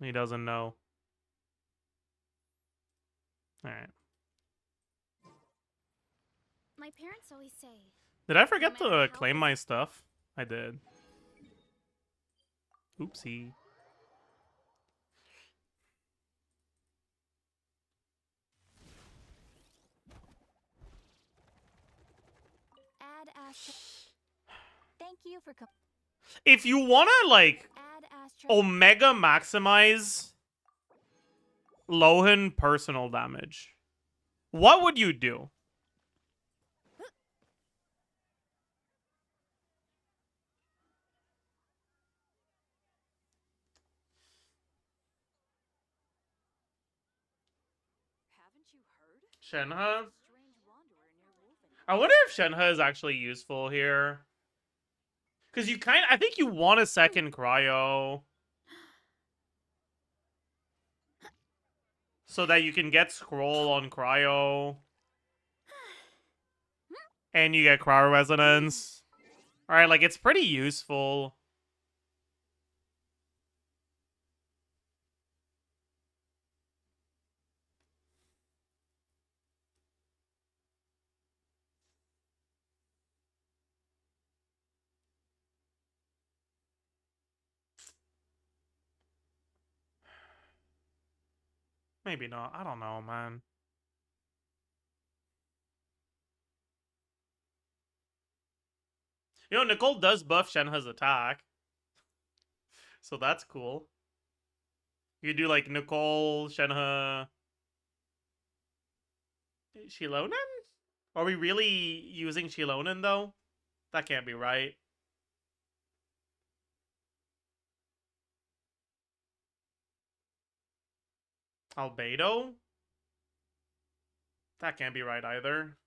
He doesn't know. All right. My parents always say, Did I forget no matter to how claim my stuff? I did. Oopsie. add Astra. Thank you for If you wanna like add Astra. Omega maximize Lohen personal damage, what would you do? Haven't you heard? Shenhe? Strange wanderer near Wolfen. I wonder if Shenhe is actually useful here. Because you I think you want a second cryo. So that you can get scroll on cryo. And you get cryo resonance. Alright, like it's pretty useful. Maybe not. I don't know, man. You know, Nicole does buff Shenhe's attack. So that's cool. You do like Nicole, Shenhe, Shilonen? Are we really using Shilonen though? That can't be right. Albedo? That can't be right either.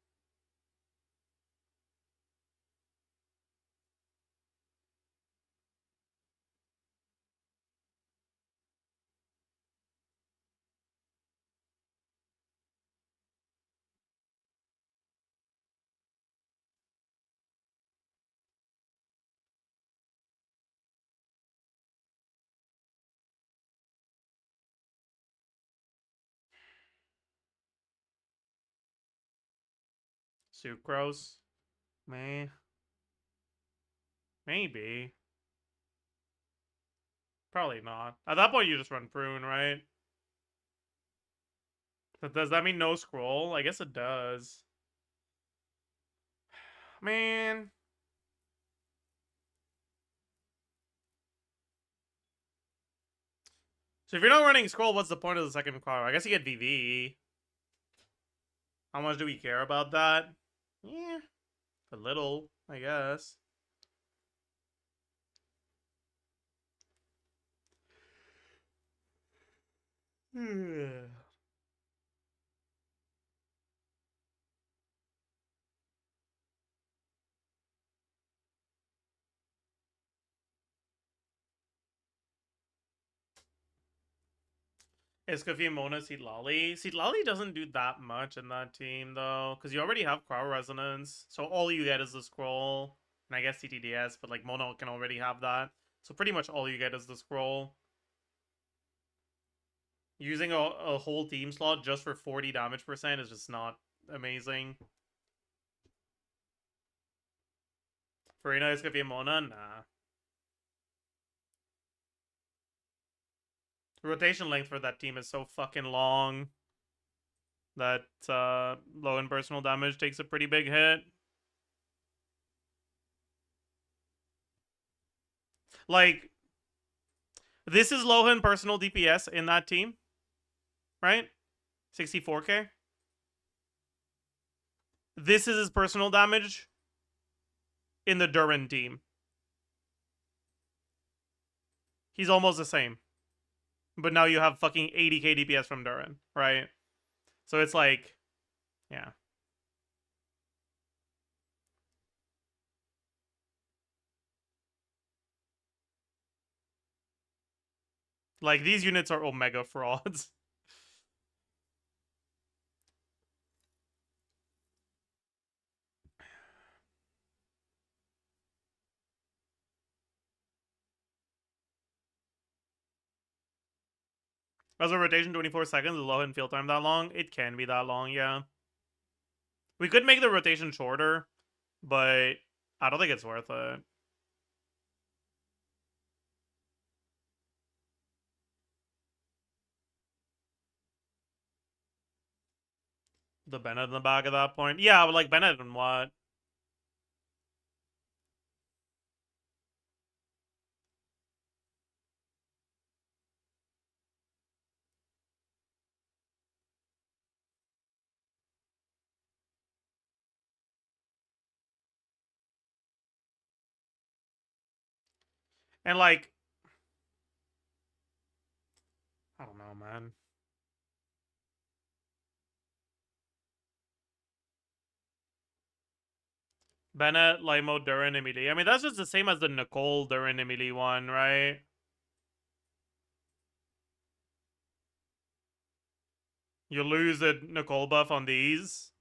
Sucrose? Meh. Maybe. Probably not. At that point, you just run prune, right? But does that mean no scroll? I guess it does. Man. So if you're not running scroll, what's the point of the second car? I guess you get VV. How much do we care about that? Yeah. A little, I guess. Escoffier, Mona, Seed Lolly. Seed Lolly doesn't do that much in that team, though, because you already have Crowd Resonance, so all you get is the scroll, and I guess CTDS, but like Mona can already have that, so pretty much all you get is the scroll. Using a whole team slot just for 40 damage percent is just not amazing. Farina, Escoffier, Mona, nah. Rotation length for that team is so fucking long that low in personal damage takes a pretty big hit. Like, this is LOHEN personal DPS in that team, right? 64k. This is his personal damage in the Durin team. He's almost the same. But now you have fucking 80k DPS from Durin, right? So it's like, yeah. Like, these units are Omega frauds. As a rotation 24 seconds, is LOHEN field time that long? It can be that long, yeah. We could make the rotation shorter, but I don't think it's worth it. The Bennett in the back at that point. Yeah, but like Bennett and what? And like, I don't know, man. Bennett, Limo, Durin, Emily. I mean, that's just the same as the Nicole, Durin, Emily one, right? You lose the Nicole buff on these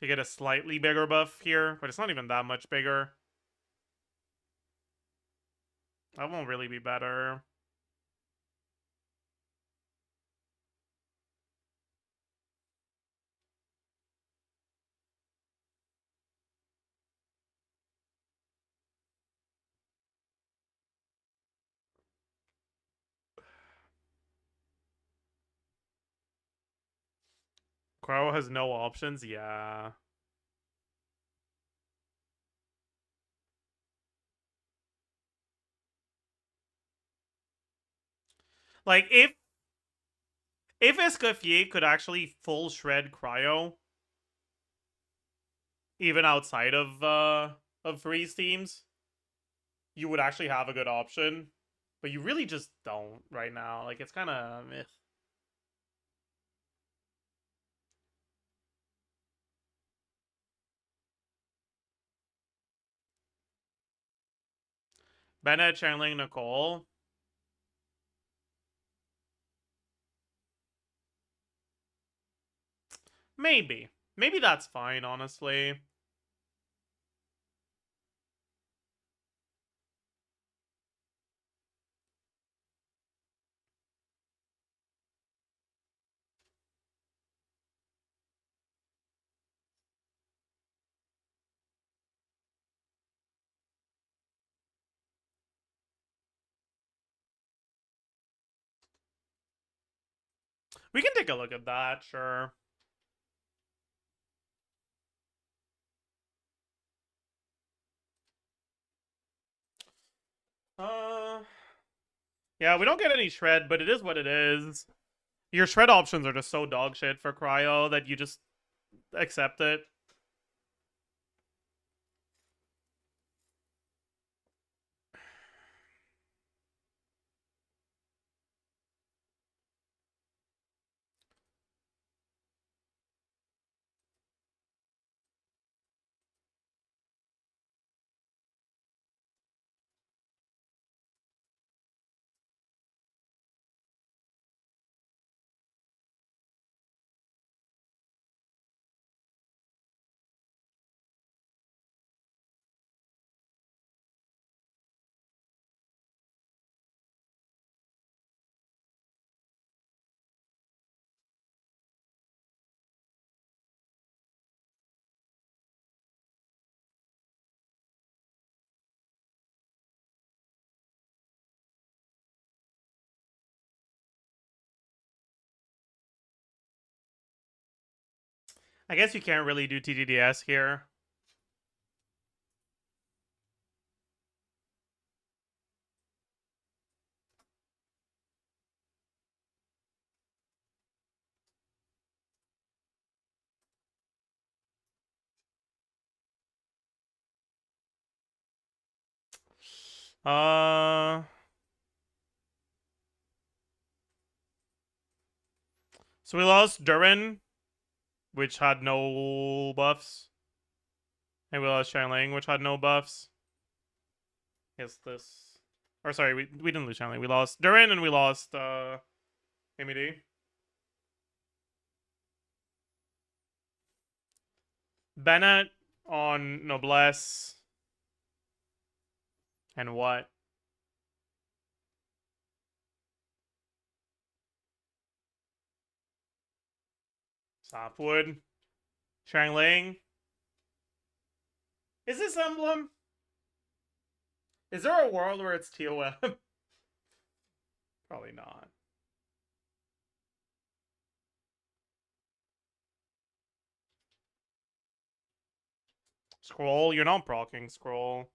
to get a slightly bigger buff here, but it's not even that much bigger. That won't really be better. Crow has no options? Yeah. Like, if Escoffier could actually full shred Cryo, even outside of freeze teams, you would actually have a good option. But you really just don't right now. Like, it's kind of meh. Bennett channeling Nicole. Maybe. Maybe that's fine, honestly. We can take a look at that, sure. Yeah, we don't get any shred, but it is what it is. Your shred options are just so dog shit for cryo that you just accept it. I guess you can't really do TTDS here. So we lost Durin, which had no buffs. And we lost Xiangling, which had no buffs. Yes, this... Or sorry, we didn't lose Xiangling. We lost Durin and we lost, MED. Bennett on Noblesse. And what? Softwood. Xiangling. Is this emblem? Is there a world where it's TOM? Probably not. Scroll? You're not proccing scroll.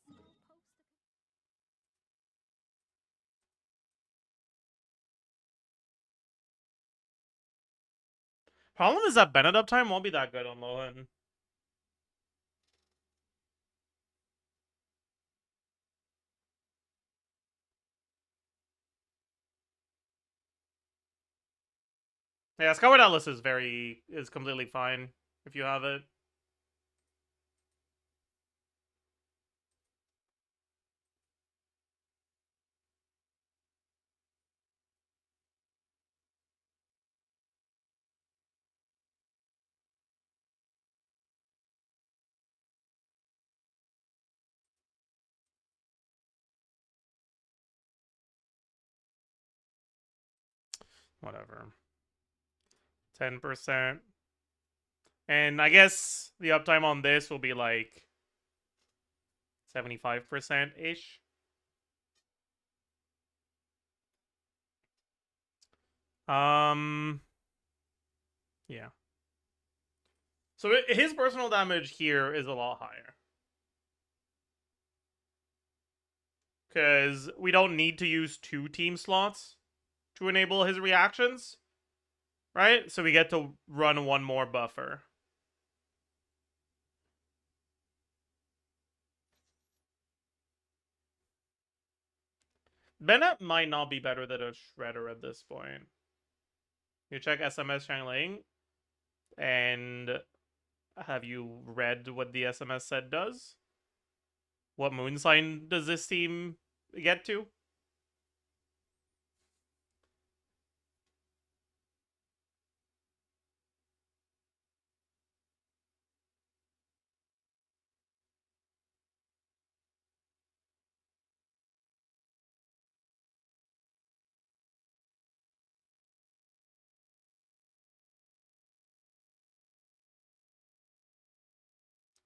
I guess I'll post the Problem is that Bennett uptime won't be that good on Lohen. Yeah, Skyward Atlas is completely fine if you have it. Whatever. 10%. And I guess the uptime on this will be like 75%-ish. Yeah. So his personal damage here is a lot higher. Because we don't need to use 2 team slots to enable his reactions. Right? So we get to run 1 more buffer. Bennett might not be better than a Shredder at this point. You check SMS Xiangling, and have you read what the SMS said does? What moon sign does this team get to?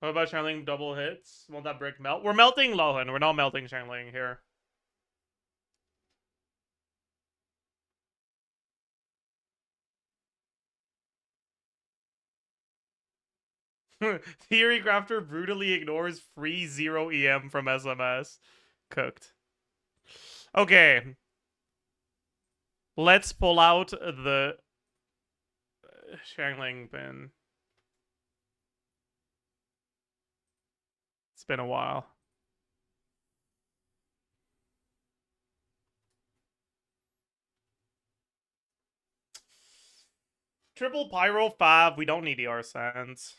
What about Channeling double hits? Won't that brick melt? We're melting Lohen. We're not melting Channeling here. Theory Crafter brutally ignores free 0 EM from SMS. Cooked. Okay. Let's pull out the Shangling pin. It's been a while. Triple Pyro 5. We don't need ER Sands.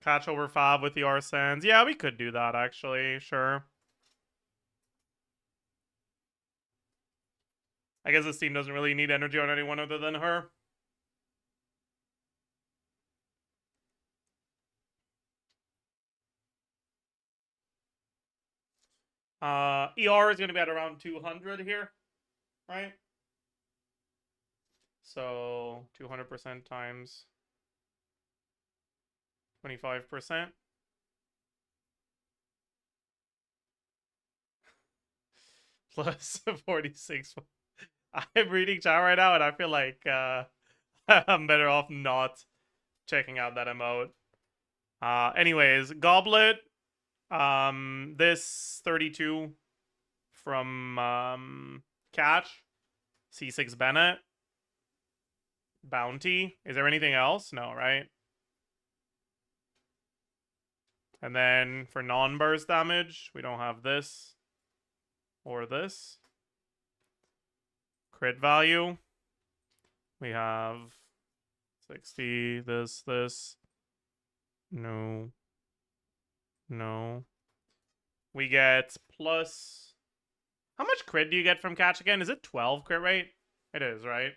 Catch over 5 with ER Sands. Yeah, we could do that actually. Sure. I guess this team doesn't really need energy on anyone other than her. ER is going to be at around 200 here, right? So 200% times 25%. Plus 46. I'm reading chat right now and I feel like I'm better off not checking out that emote. Anyways, Goblet. This 32 from Catch. C6 Bennett. Bounty. Is there anything else? No, right? And then for non-burst damage, we don't have this or this. Crit value. We have 60, this. No. No. We get plus... How much crit do you get from Catch again? Is it 12 crit rate? It is, right?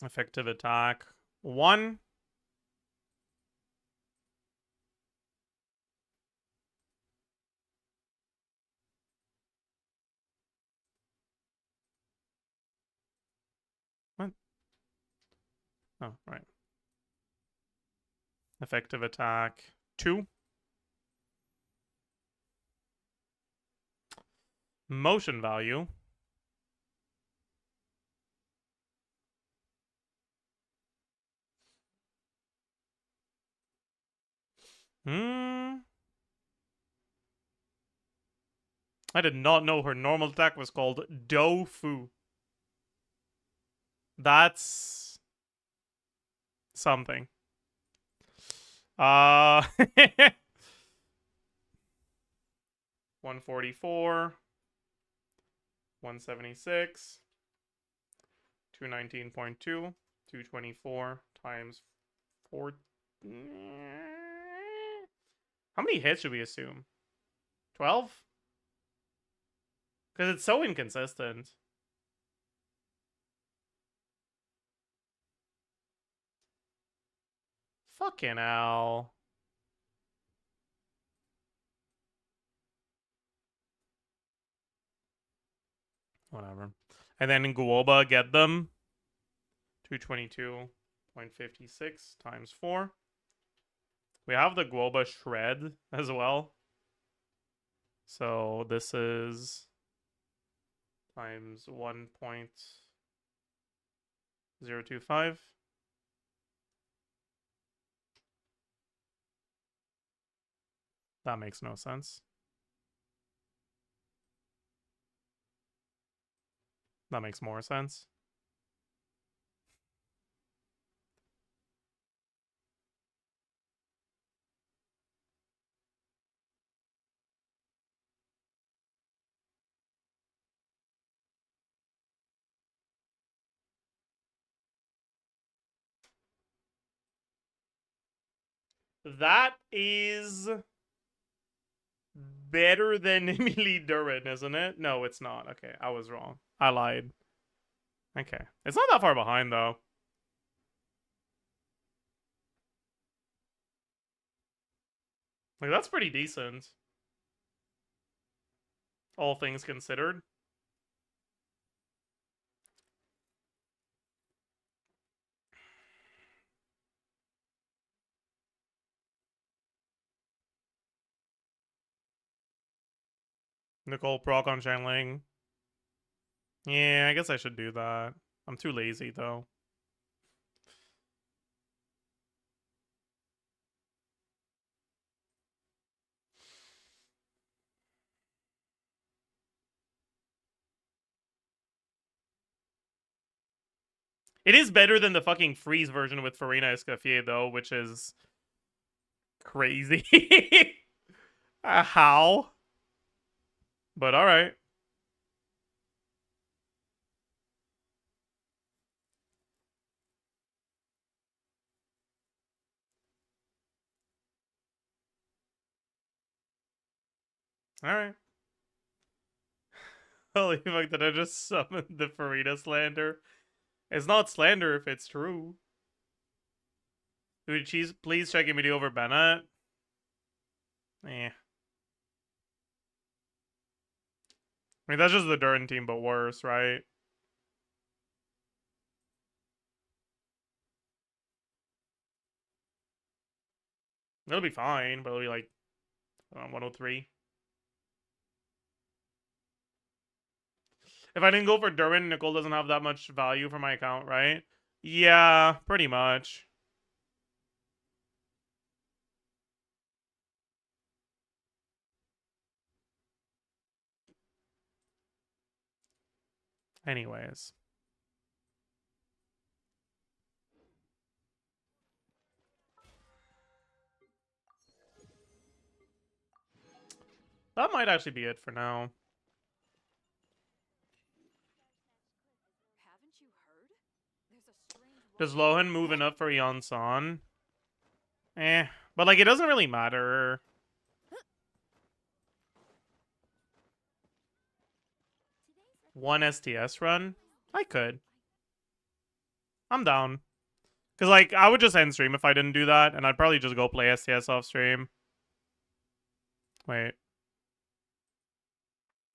Effective attack. 1. What? Oh, right. Effective attack. 2. Motion value. I did not know her normal attack was called Dofu. That's something. 144, 176, 219.2, 224 times 4. How many hits should we assume? 12? Because it's so inconsistent. Fucking hell. Whatever. And then in Guoba, get them. 222.56 times 4. We have the Guoba Shred as well. So this is times 1.025. That makes no sense. That makes more sense. That is better than Emily Durin, isn't it? No, it's not. Okay, I was wrong. I lied. Okay. It's not that far behind, though. Like, that's pretty decent. All things considered. Nicole proc on Shanling. Yeah, I guess I should do that. I'm too lazy, though. It is better than the fucking freeze version with Farina Escoffier, though, which is crazy. How? But alright. Alright. Holy fuck, did I just summon the Farina slander? It's not slander if it's true. Dude, please check me over Bennett. Eh. I mean, that's just the Durin team, but worse, right? It'll be fine, but it'll be like 103. If I didn't go for Durin, Nicole doesn't have that much value for my account, right? Yeah, pretty much. Anyways. That might actually be it for now. Haven't you heard? There's a strange Does Lohen move enough for Yonsan? Eh. But, like, it doesn't really matter. One STS run? I could. I'm down. Because, like, I would just end stream if I didn't do that, and I'd probably just go play STS off stream. Wait.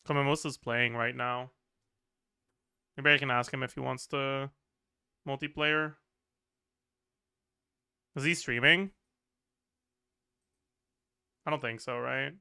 Komemosa's playing right now. Maybe I can ask him if he wants to multiplayer. Is he streaming? I don't think so, right?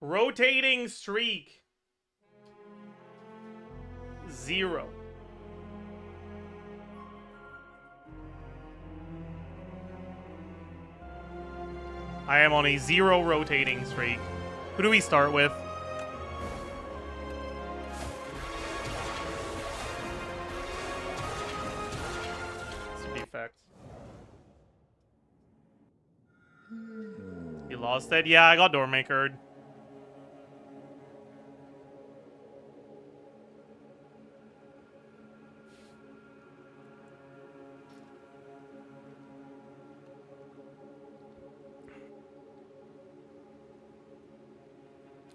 Rotating streak. 0. I am on a 0 rotating streak. Who do we start with? Defect. You lost it? Yeah, I got Doormakered.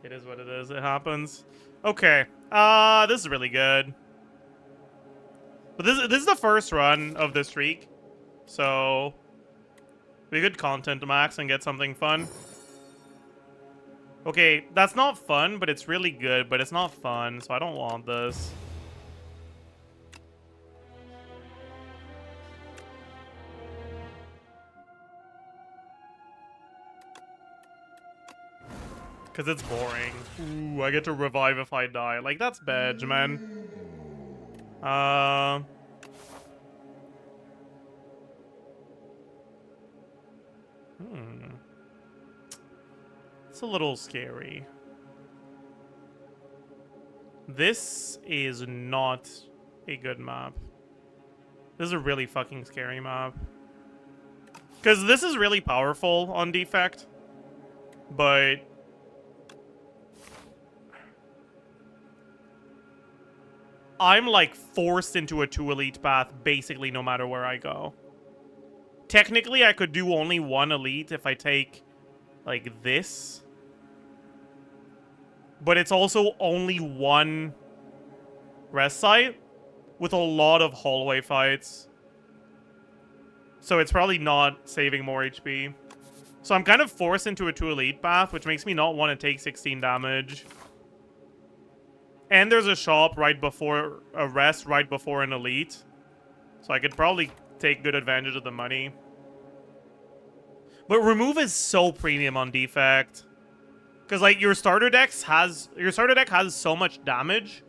It is what it is. It happens. Okay. This is really good. But this is the first run of the streak. So we could content max and get something fun. Okay, that's not fun, but it's really good, but it's not fun, so I don't want this. Because it's boring. Ooh, I get to revive if I die. Like, that's bad, man. It's a little scary. This is not a good map. This is a really fucking scary map. Because this is really powerful on defect. But I'm like forced into a 2 elite path basically no matter where I go. Technically, I could do only 1 elite if I take like this. But it's also only 1 rest site with a lot of hallway fights. So it's probably not saving more HP. So I'm kind of forced into a 2 elite path, which makes me not want to take 16 damage. And there's a shop right before a rest, right before an elite. So I could probably take good advantage of the money. But remove is so premium on defect. Because like your starter deck has so much damage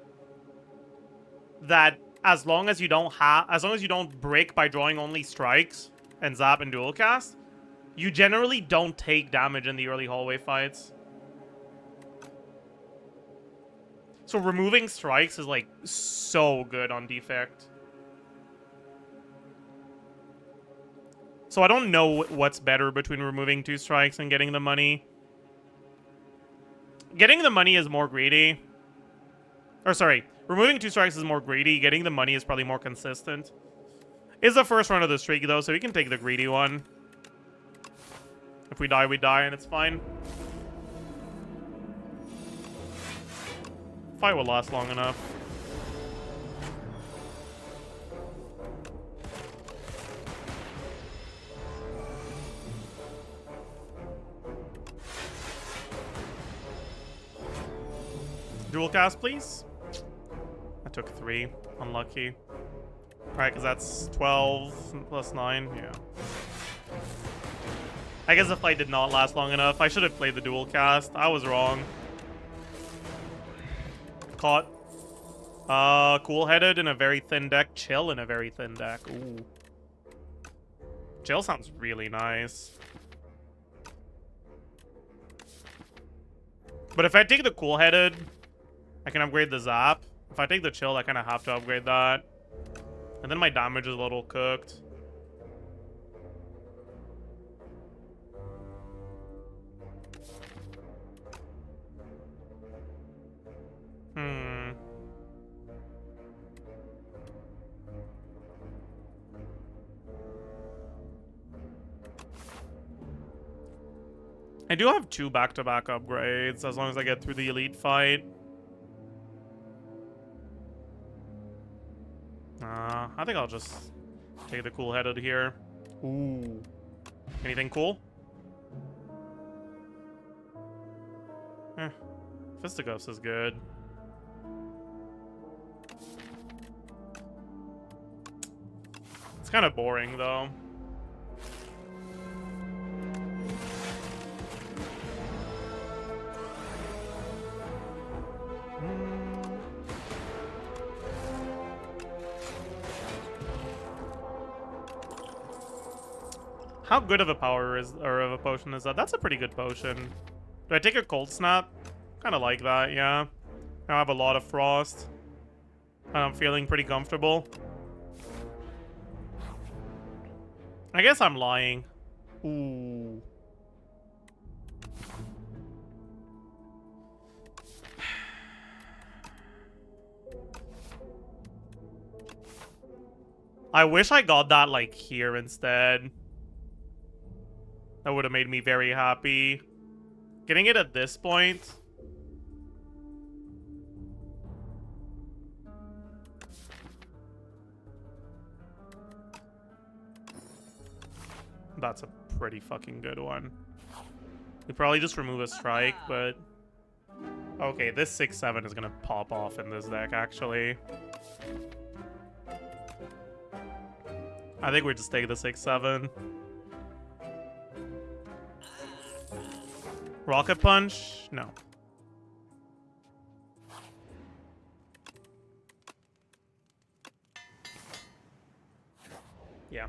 that as long as you don't break by drawing only strikes and zap and dual cast, you generally don't take damage in the early hallway fights. So removing strikes is like so good on defect. So I don't know what's better between removing 2 strikes and getting the money. Getting the money is more greedy. Or sorry, removing 2 strikes is more greedy. Getting the money is probably more consistent. It's the first run of the streak though, so we can take the greedy one. If we die, we die, and it's fine. Fight will last long enough. Dual cast, please. I took 3. Unlucky. Alright, because that's 12 plus 9. Yeah. I guess the fight did not last long enough. I should have played the dual cast. I was wrong. Caught. Cool-headed in a very thin deck. Chill in a very thin deck. Ooh. Chill sounds really nice. But if I take the cool-headed, I can upgrade the zap. If I take the chill, I kind of have to upgrade that. And then my damage is a little cooked. I do have 2 back-to-back upgrades as long as I get through the elite fight. I think I'll just take the cool-headed here. Ooh. Anything cool? Fisticuffs is good. It's kind of boring, though. How good of a power is, or of a potion is that? That's a pretty good potion. Do I take a cold snap? Kind of like that, yeah. I have a lot of frost. And I'm feeling pretty comfortable. I guess I'm lying. Ooh. I wish I got that, like, here instead. That would have made me very happy. Getting it at this point. That's a pretty fucking good one. We probably just remove a strike, but... Okay, this 6-7 is gonna pop off in this deck, actually. I think we just take the 6-7. Rocket Punch? No. Yeah.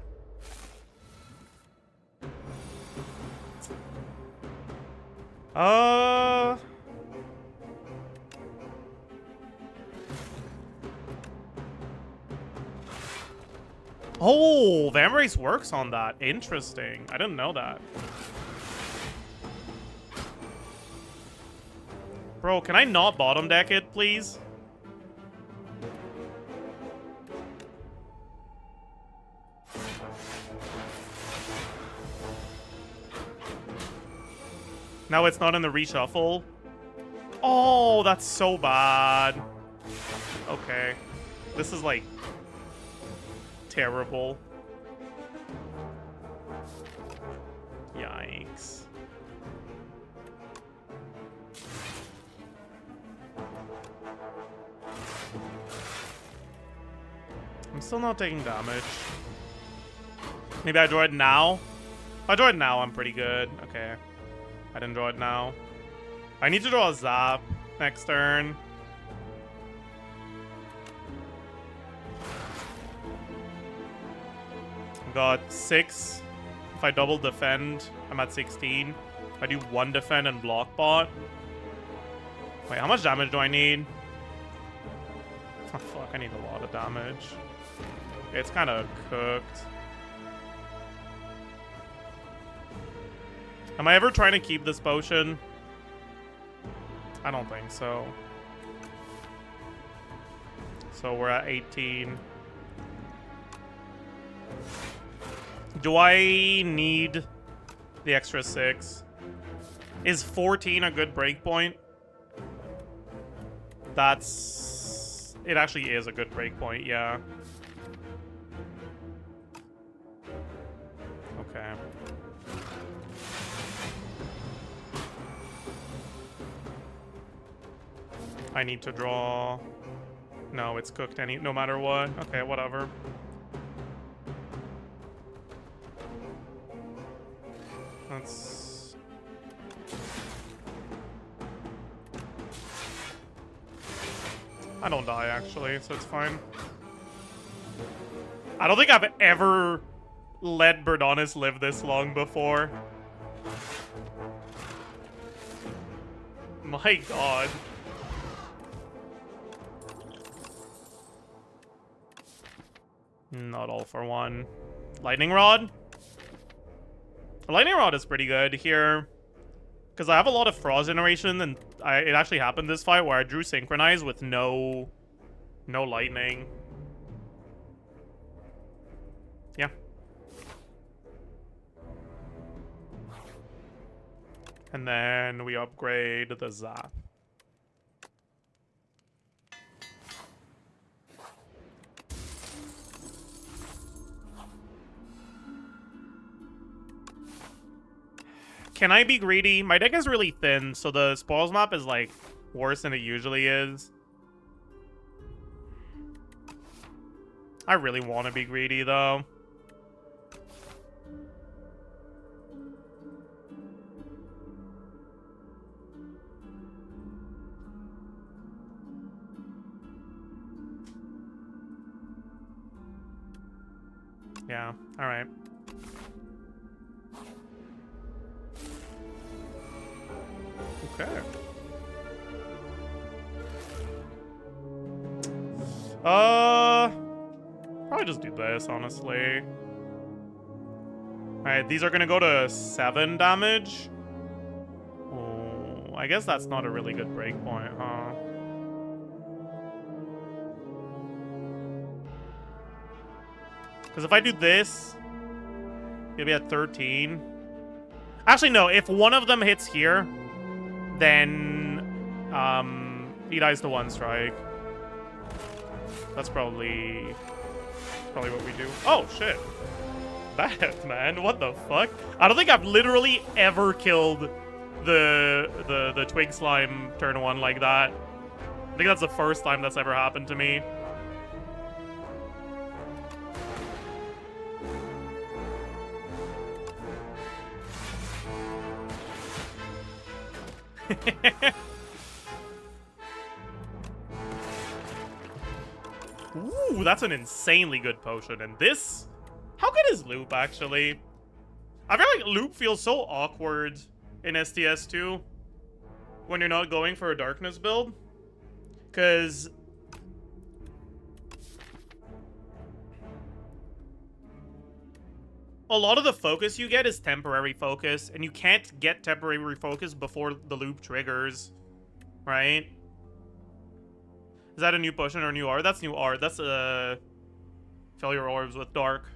Oh, Vamrace works on that. Interesting. I didn't know that. Bro, can I not bottom deck it, please? Now it's not in the reshuffle. Oh, that's so bad. Okay. This is like terrible. Yikes. I'm still not taking damage. Maybe I draw it now? If I draw it now, I'm pretty good. Okay. I didn't draw it now. I need to draw a Zap next turn. Got 6. If I double defend, I'm at 16. If I do 1 defend and block bot. Wait, how much damage do I need? Oh, fuck, I need a lot of damage. It's kind of cooked. Am I ever trying to keep this potion? I don't think so. So we're at 18. Do I need the extra 6? Is 14 a good breakpoint? That's... It actually is a good breakpoint, yeah. Okay. I need to draw... No, it's cooked no matter what. Okay, whatever. Let's... I don't die, actually, so it's fine. I don't think I've ever let Berdonis live this long before. My god. Not all for one. Lightning Rod? Lightning Rod is pretty good here. Because I have a lot of Frost generation, and it actually happened this fight where I drew Synchronize with no lightning. Yeah. And then we upgrade the Zap. Can I be greedy? My deck is really thin, so the spoils map is like worse than it usually is. I really want to be greedy though. Yeah, all right. Okay. Probably just do this, honestly. Alright, these are gonna go to 7 damage. Oh, I guess that's not a really good breakpoint, huh? Because if I do this, it'll be at 13. Actually, no, if one of them hits here, then he dies to 1 strike. That's probably what we do. Oh shit. Bad, man. What the fuck? I don't think I've literally ever killed the Twig Slime turn 1 like that. I think that's the first time that's ever happened to me. Ooh, that's an insanely good potion. And this... How good is Loop, actually? I feel like Loop feels so awkward in STS2. when you're not going for a darkness build. Because a lot of the focus you get is temporary focus, and you can't get temporary focus before the loop triggers, right? Is that a new potion or new art? That's new art. That's fill your orbs with dark.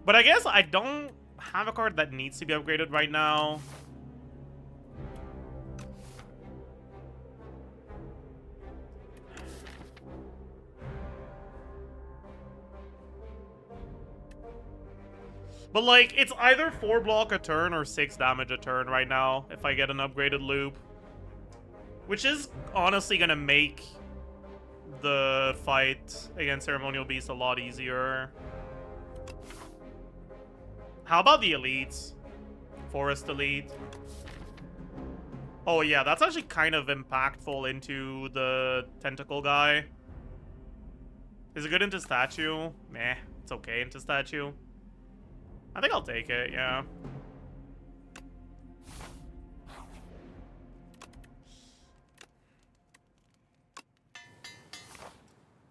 But I guess I don't have a card that needs to be upgraded right now. But, like, it's either 4 block a turn or 6 damage a turn right now if I get an upgraded loop. Which is honestly gonna make the fight against Ceremonial Beast a lot easier. How about the elites? Forest elite. Oh yeah, that's actually kind of impactful into the tentacle guy. Is it good into statue? Meh, it's okay into statue. I think I'll take it, yeah.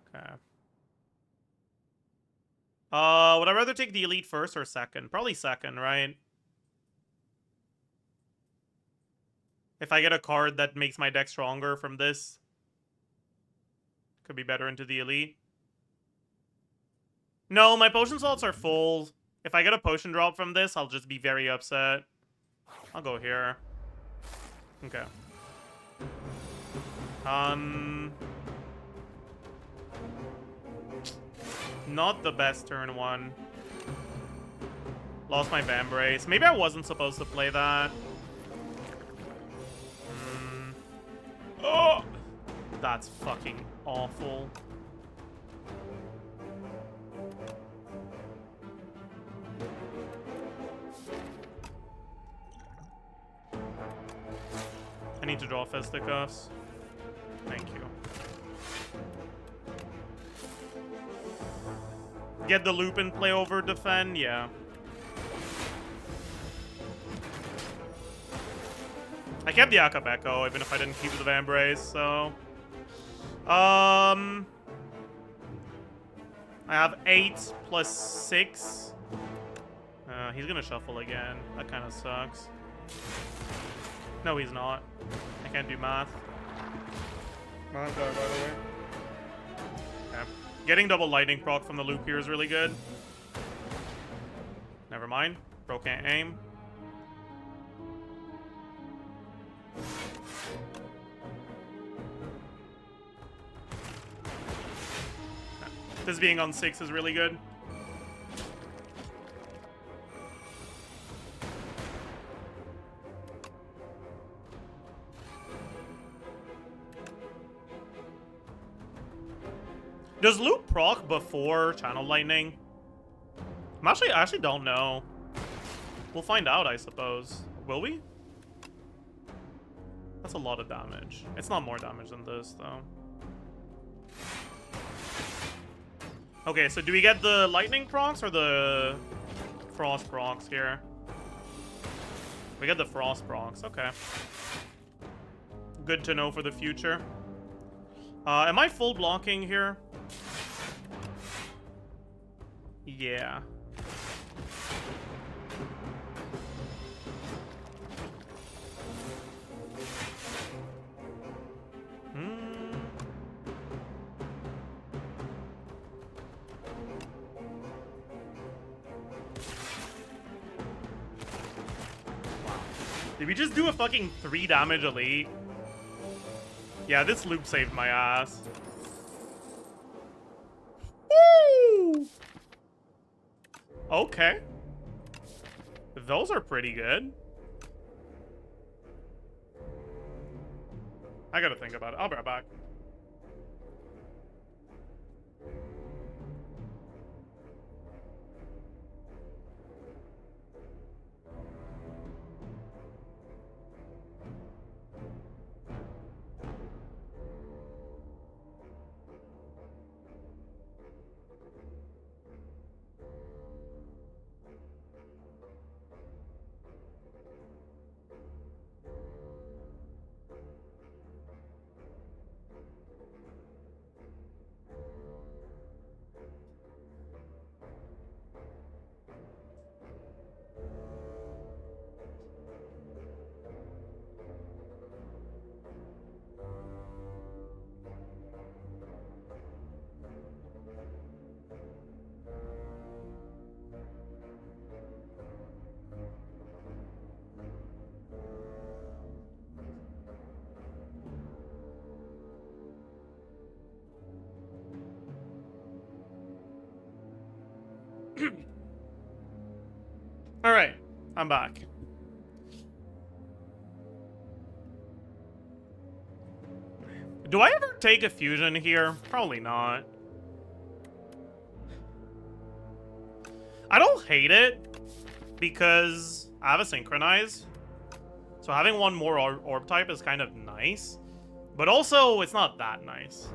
Okay. Would I rather take the elite first or second? Probably second, right? If I get a card that makes my deck stronger from this, could be better into the elite. No, my potion slots are full. If I get a potion drop from this, I'll just be very upset. I'll go here. Okay. Not the best turn one. Lost my Vambrace. Maybe I wasn't supposed to play that. Oh! That's fucking awful. I need to draw fisticuffs. Thank you. Get the loop and play over defend? Yeah. I kept the Akabeko, even if I didn't keep the Vambrace, so... I have 8 plus 6. He's gonna shuffle again. That kind of sucks. No, he's not. I can't do math. Math guy, by the way. Okay. Getting double lightning proc from the loop here is really good. Never mind. Bro can't aim. This being on 6 is really good. Does loop proc before Channel Lightning? I actually don't know. We'll find out, I suppose. Will we? That's a lot of damage. It's not more damage than this, though. Okay, so do we get the lightning procs or the frost procs here? We get the frost procs, okay. Good to know for the future. Am I full blocking here? Yeah. Did we just do a fucking 3 damage elite? Yeah, this loop saved my ass. Woo! Okay. Those are pretty good. I gotta think about it. I'll be right back. Alright, I'm back. Do I ever take a fusion here? Probably not. I don't hate it because I have a synchronize. So having one more orb type is kind of nice. But also, it's not that nice.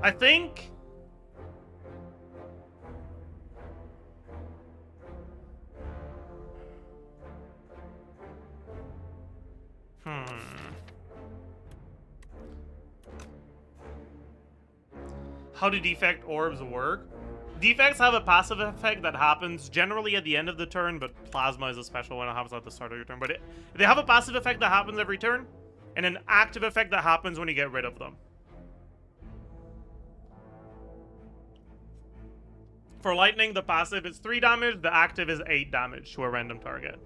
I think... How do defect orbs work? Defects have a passive effect that happens generally at the end of the turn, but Plasma is a special one that happens at the start of your turn. But they have a passive effect that happens every turn, and an active effect that happens when you get rid of them. For Lightning, the passive is 3 damage, the active is 8 damage to a random target.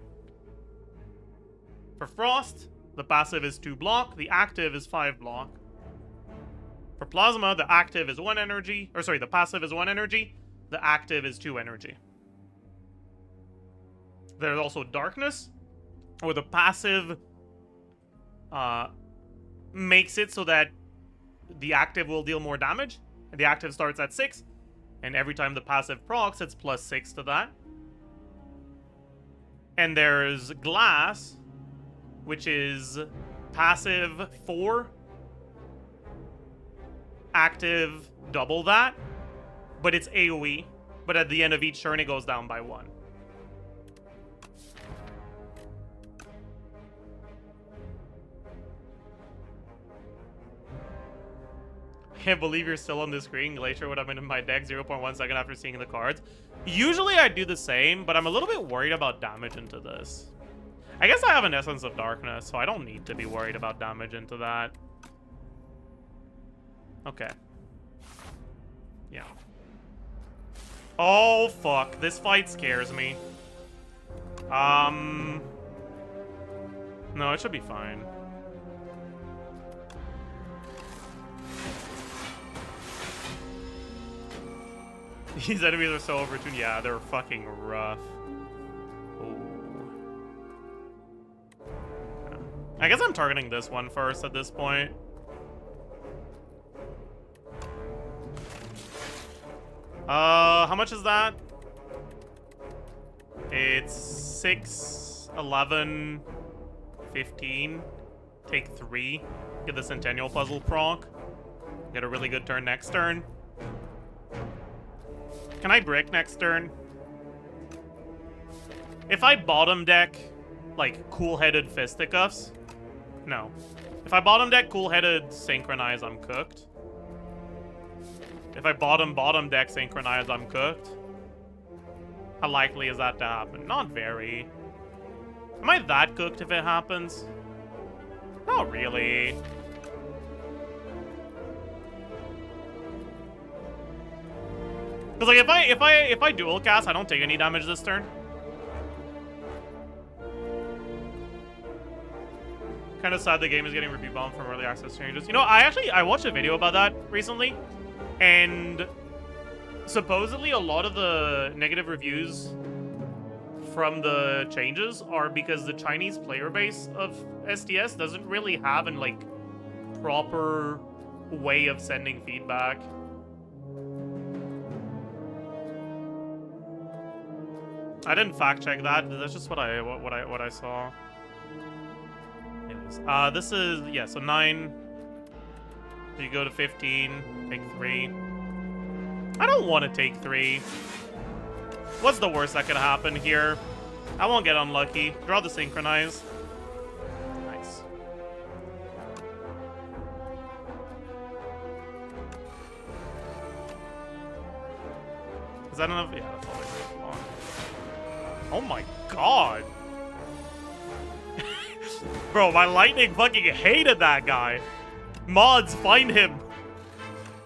For Frost, the passive is 2 block, the active is 5 block. For Plasma, the active is 1 energy, or sorry, the passive is 1 energy, the active is 2 energy. There's also Darkness, where the passive makes it so that the active will deal more damage, and the active starts at 6, and every time the passive procs, it's plus 6 to that. And there's Glass, which is passive 4, active double that, but it's AoE, but at the end of each turn it goes down by 1. Can't believe you're still on the screen. Glacier would have been in my deck 0.1 second after seeing the cards. Usually I do the same, but I'm a little bit worried about damage into this. I guess I have an Essence of Darkness, so I don't need to be worried about damage into that. Okay. Yeah. Oh, fuck. This fight scares me. No, it should be fine. These enemies are so overtuned. Yeah, they're fucking rough. Ooh. I guess I'm targeting this one first at this point. How much is that? It's 6, 11, 15. Take 3. Get the Centennial Puzzle proc. Get a really good turn next turn. Can I brick next turn? If I bottom deck, like, cool-headed Fisticuffs? No. If I bottom deck cool-headed Synchronize, I'm cooked. If I bottom deck Synchronize, I'm cooked. How likely is that to happen? Not very. Am I that cooked if it happens? Not really. Because like if I dual cast, I don't take any damage this turn. Kind of sad the game is getting review bombed from early access changes. You know, I watched a video about that recently, and supposedly a lot of the negative reviews from the changes are because the Chinese player base of STS doesn't really have an like proper way of sending feedback. I didn't fact check that. That's just what I saw. Anyways, this is yeah. So 9. So you go to 15. Take 3. I don't want to take 3. What's the worst that could happen here? I won't get unlucky. Draw the Synchronize. Nice. Is that enough? Yeah, that's all I really want. Oh my god. Bro, my lightning fucking hated that guy. Mods, find him.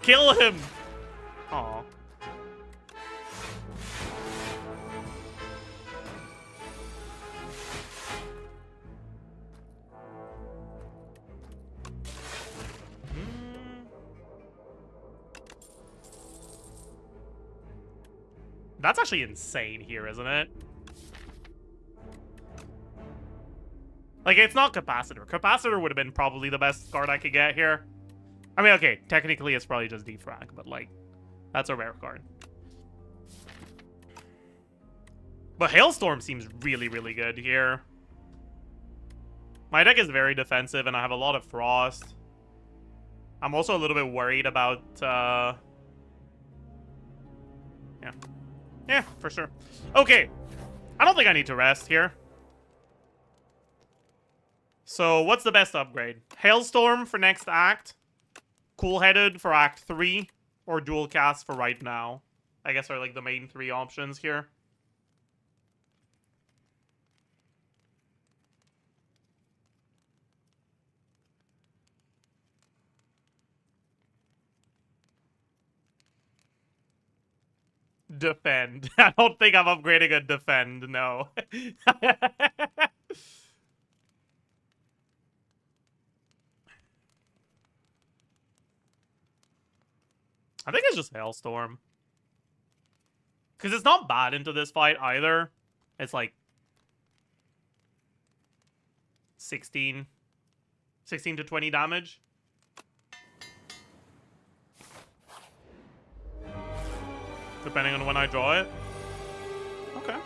Kill him. Aw. That's actually insane here, isn't it? Like, it's not Capacitor. Capacitor would have been probably the best card I could get here. I mean, okay, technically it's probably just Defrag, but, like, that's a rare card. But Hailstorm seems really, really good here. My deck is very defensive, and I have a lot of Frost. I'm also a little bit worried about, yeah. Yeah, for sure. Okay. I don't think I need to rest here. So, what's the best upgrade? Hailstorm for next act. Cool-Headed for Act 3. Or Dual Cast for right now. I guess are, like, the main 3 options here. Defend. I don't think I'm upgrading a defend, no. I think it's just Hailstorm. Because it's not bad into this fight either. It's like 16 to 20 damage. Depending on when I draw it. Okay.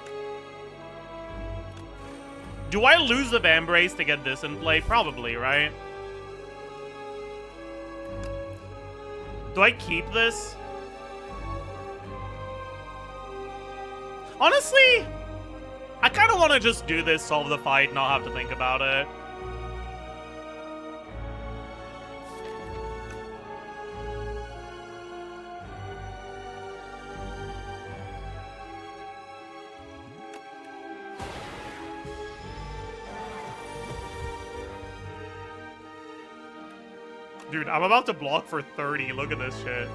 Do I lose the Vambrace to get this in play? Probably, right? Do I keep this? Honestly, I kind of want to just do this, solve the fight, not have to think about it. Dude, I'm about to block for 30. Look at this shit.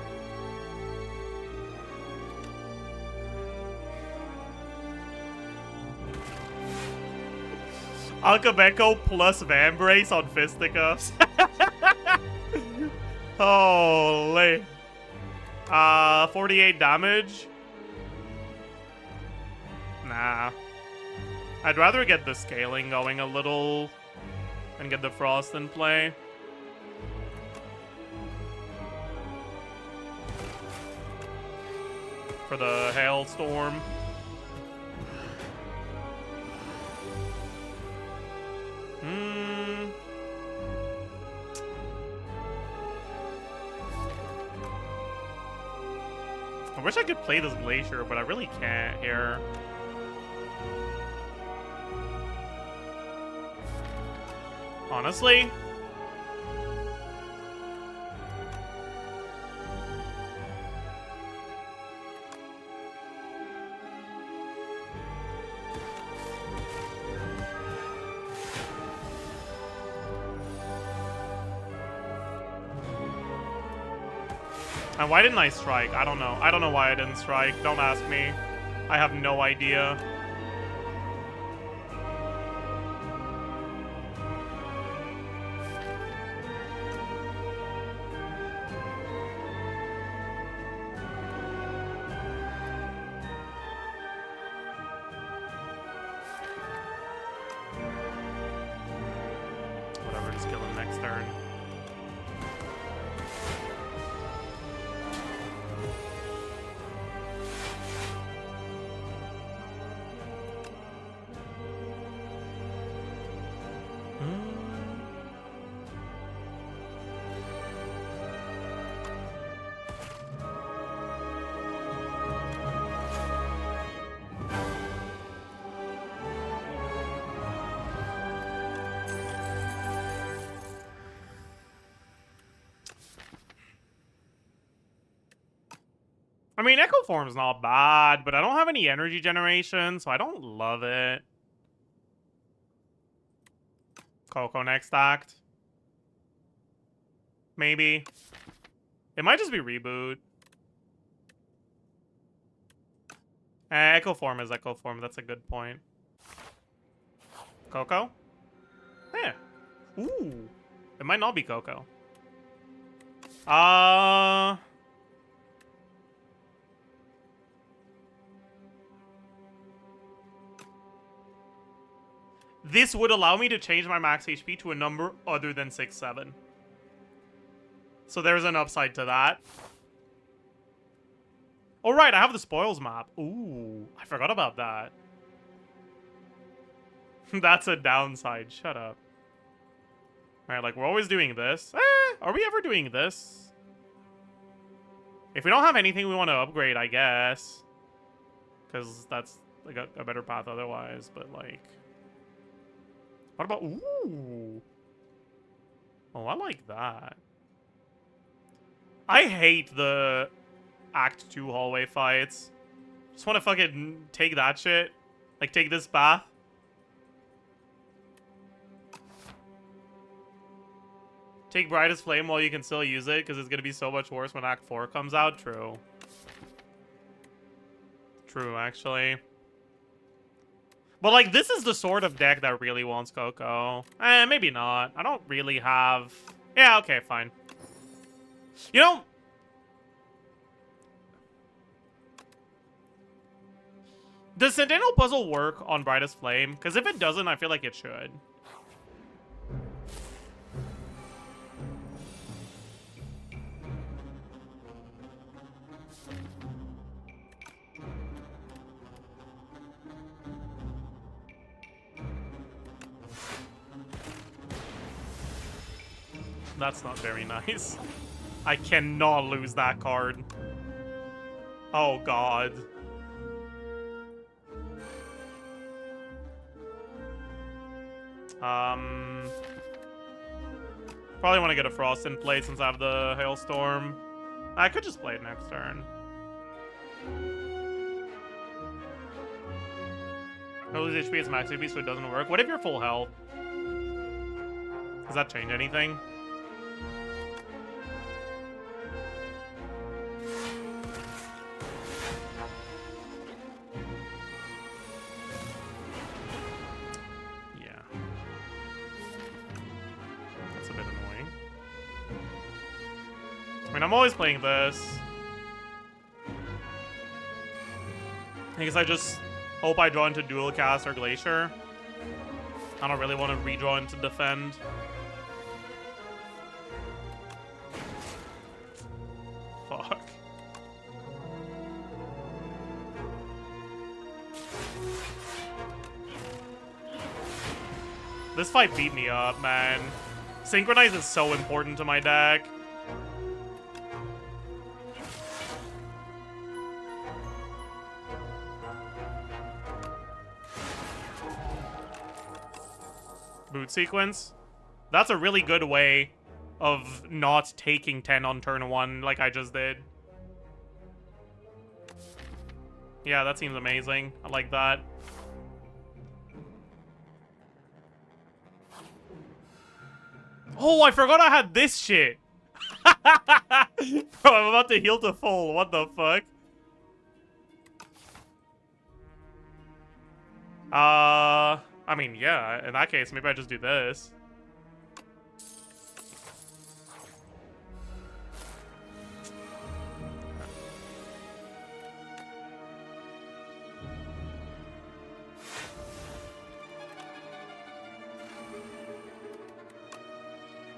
Alcabeco plus Vambrace on Fisticuffs. Holy. 48 damage. Nah. I'd rather get the scaling going a little and get the Frost in play. For the Hailstorm. I wish I could play this Glacier, but I really can't here. Honestly? And why didn't I strike? I don't know. I don't know why I didn't strike. Don't ask me. I have no idea. Whatever, just kill him next turn. I mean, Echo Form's not bad, but I don't have any energy generation, so I don't love it. Coco next act. Maybe. It might just be reboot. Echo Form is Echo Form. That's a good point. Coco? Yeah. Ooh. It might not be Coco. this would allow me to change my max HP to a number other than 6-7. So there's an upside to that. Oh, right, I have the spoils map. Ooh, I forgot about that. That's a downside. Shut up. Alright, like, we're always doing this. Are we ever doing this? If we don't have anything we want to upgrade, I guess. Because that's, like, a better path otherwise. But, like... What about... Ooh! Oh, I like that. I hate the Act 2 hallway fights. Just want to fucking take that shit. Like, take this path. Take Brightest Flame while you can still use it, because it's going to be so much worse when Act 4 comes out. True. True, actually. But, like, this is the sort of deck that really wants Coco. Maybe not. I don't really have... Yeah, okay, fine. You know... Does Centennial Puzzle work on Brightest Flame? Because if it doesn't, I feel like it should. That's not very nice. I cannot lose that card. Oh, God. Probably want to get a Frost in play since I have the Hailstorm. I could just play it next turn. No lose HP is max HP, so it doesn't work. What if you're full health? Does that change anything? I'm always playing this. I guess I just hope I draw into Dual Cast or Glacier. I don't really want to redraw into Defend. Fuck. This fight beat me up, man. Synchronize is so important to my deck. Boot sequence. That's a really good way of not taking 10 on turn 1 like I just did. Yeah, that seems amazing. I like that. Oh, I forgot I had this shit. Bro, I'm about to heal to full. What the fuck? I mean, yeah, in that case, maybe I just do this.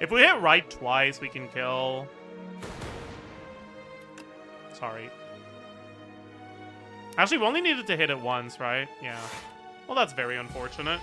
If we hit right twice, we can kill. Sorry. Actually, we only needed to hit it once, right? Yeah. Well, that's very unfortunate.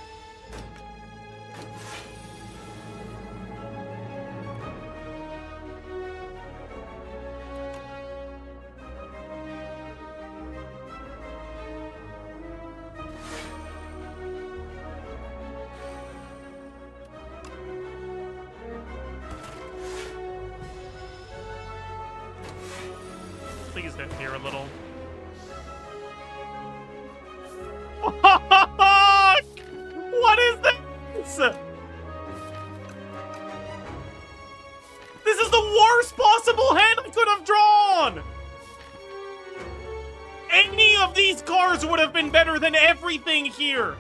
Please hit here a little. What is this? This is the worst possible hand I could have drawn! Any of these cards would have been better than everything here!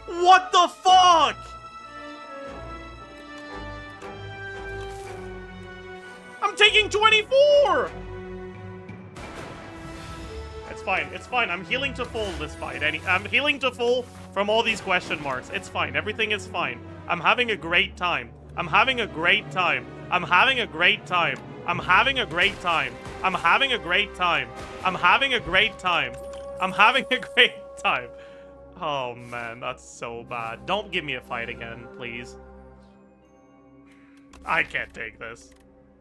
What the fuck? I'm taking 24! It's fine, it's fine. I'm healing to full this fight. I'm healing to full from all these question marks. It's fine. Everything is fine. I'm having a great time. I'm having a great time. I'm having a great time. I'm having a great time. I'm having a great time. I'm having a great time. I'm having a great time. Oh man, that's so bad. Don't give me a fight again, please. I can't take this.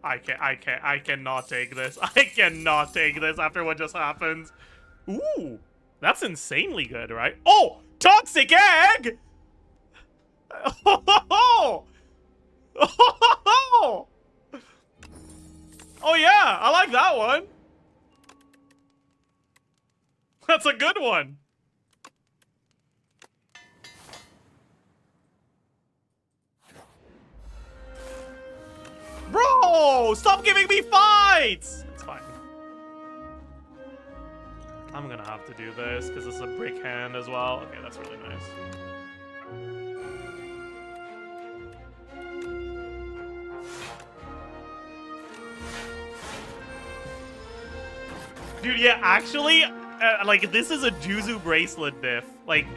I cannot take this. I cannot take this after what just happened. Ooh, that's insanely good, right? Oh, toxic egg! Oh, oh yeah, I like that one. That's a good one. Bro, stop giving me fights! It's fine. I'm gonna have to do this because it's a brick hand as well. Okay, that's really nice. Dude, yeah, actually, like, this is a Juzu bracelet diff. Like...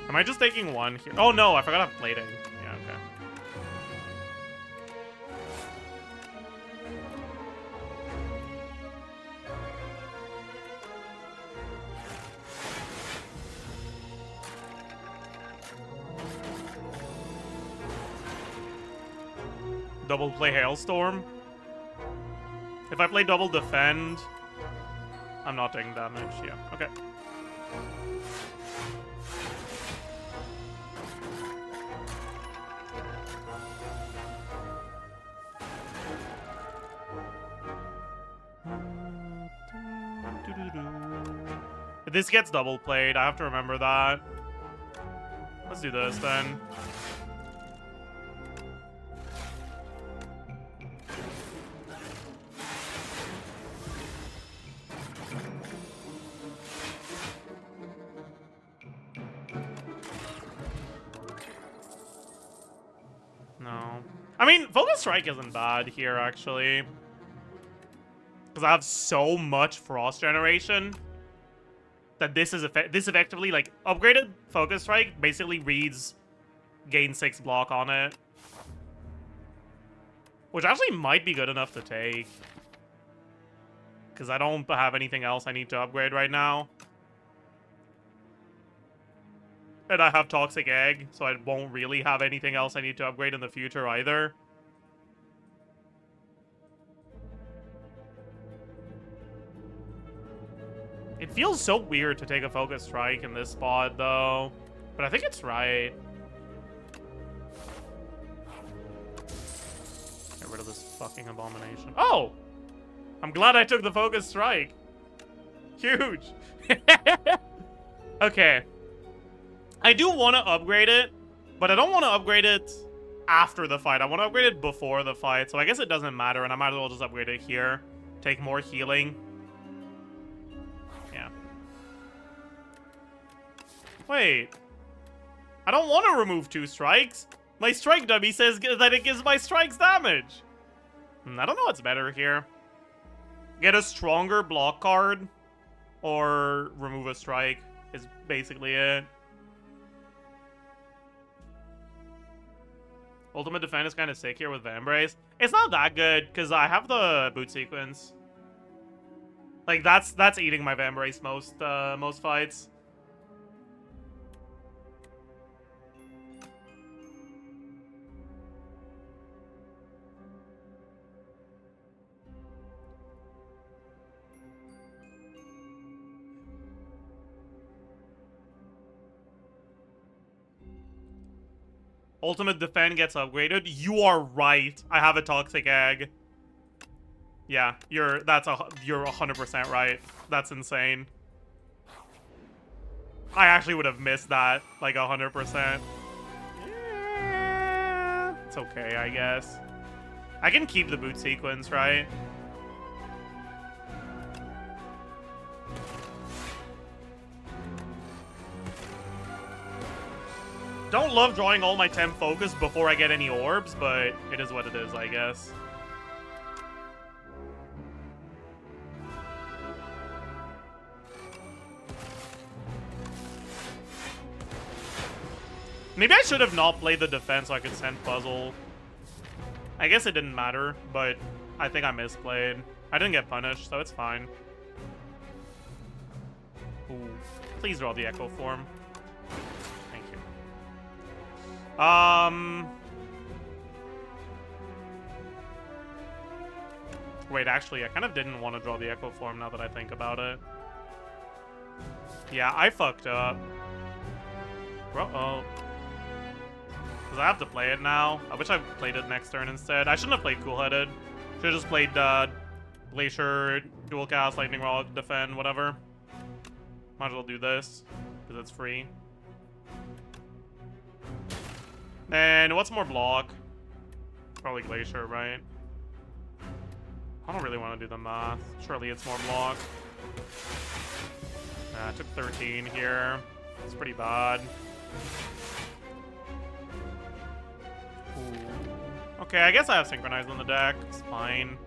Am I just taking one here? Oh no, I forgot I have plating. Yeah, okay. Double play Hailstorm. If I play double defend, I'm not taking damage. Yeah, okay. If this gets double played, I have to remember that. Let's do this then. No. I mean, Focus Strike isn't bad here, actually. Because I have so much Frost Generation that this is effectively, like, upgraded Focus Strike basically reads gain 6 block on it. Which actually might be good enough to take. Because I don't have anything else I need to upgrade right now. And I have Toxic Egg, so I won't really have anything else I need to upgrade in the future either. It feels so weird to take a Focus Strike in this spot, though. But I think it's right. Get rid of this fucking abomination. Oh! I'm glad I took the Focus Strike. Huge. Okay. I do want to upgrade it, but I don't want to upgrade it after the fight. I want to upgrade it before the fight, so I guess it doesn't matter, and I might as well just upgrade it here. Take more healing. Yeah. Wait. I don't want to remove 2 strikes. My strike dummy says that it gives my strikes damage. I don't know what's better here. Get a stronger block card, or remove a strike is basically it. Ultimate Defend is kind of sick here with Vambrace. It's not that good, because I have the boot sequence. Like, that's eating my Vambrace most fights. Ultimate Defend gets upgraded. You are right. I have a Toxic Egg. Yeah, you're 100% right. That's insane. I actually would have missed that, like 100%. Yeah, it's okay, I guess. I can keep the boot sequence, right? Don't love drawing all my temp focus before I get any orbs, but it is what it is, I guess. Maybe I should have not played the defense so I could send puzzle. I guess it didn't matter, but I think I misplayed. I didn't get punished, so it's fine. Ooh. Please draw the echo form. Thank you. Wait, actually, I kind of didn't want to draw the echo form now that I think about it. Yeah, I fucked up. Uh-oh. Because I have to play it now. I wish I played it next turn instead. I shouldn't have played Cool-Headed. Should have just played Glacier, Dual Cast, Lightning Rod, Defend, whatever. Might as well do this, because it's free. And what's more block? Probably Glacier, right? I don't really want to do the math. Surely it's more block. I took 13 here. It's pretty bad. Ooh. Okay, I guess I have Synchronized on the deck. It's fine.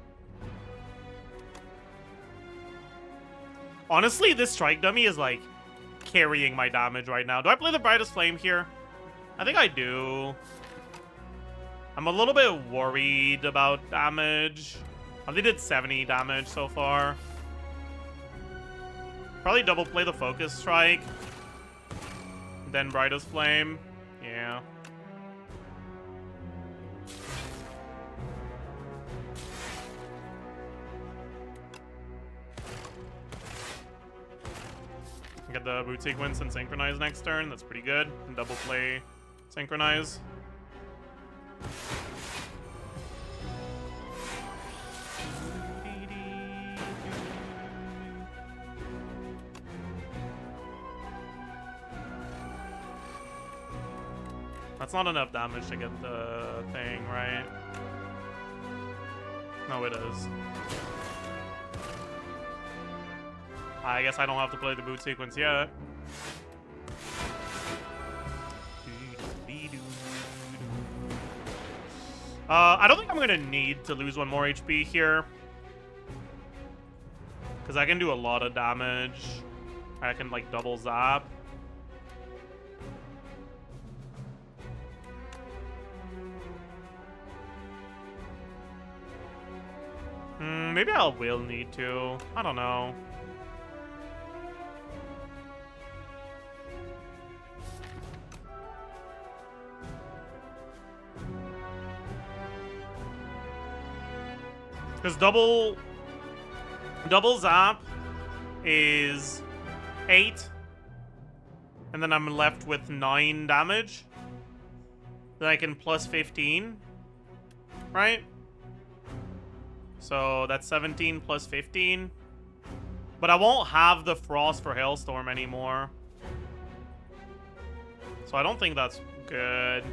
Honestly, this Strike Dummy is, like, carrying my damage right now. Do I play the Brightest Flame here? I think I do. I'm a little bit worried about damage. I only did 70 damage so far. Probably double play the Focus Strike. Then Brightest Flame. Yeah. Get the Boot Sequence and Synchronize next turn. That's pretty good. And double play Synchronize. That's not enough damage to get the thing, right? No, it is. I guess I don't have to play the Boot Sequence yet. I don't think I'm gonna need to lose one more HP here. Because I can do a lot of damage. I can, like, double zap. Maybe I will need to. I don't know. Because double zap is 8. And then I'm left with 9 damage. Then I can plus 15. Right? So that's 17 plus 15. But I won't have the Frost for Hailstorm anymore. So I don't think that's good.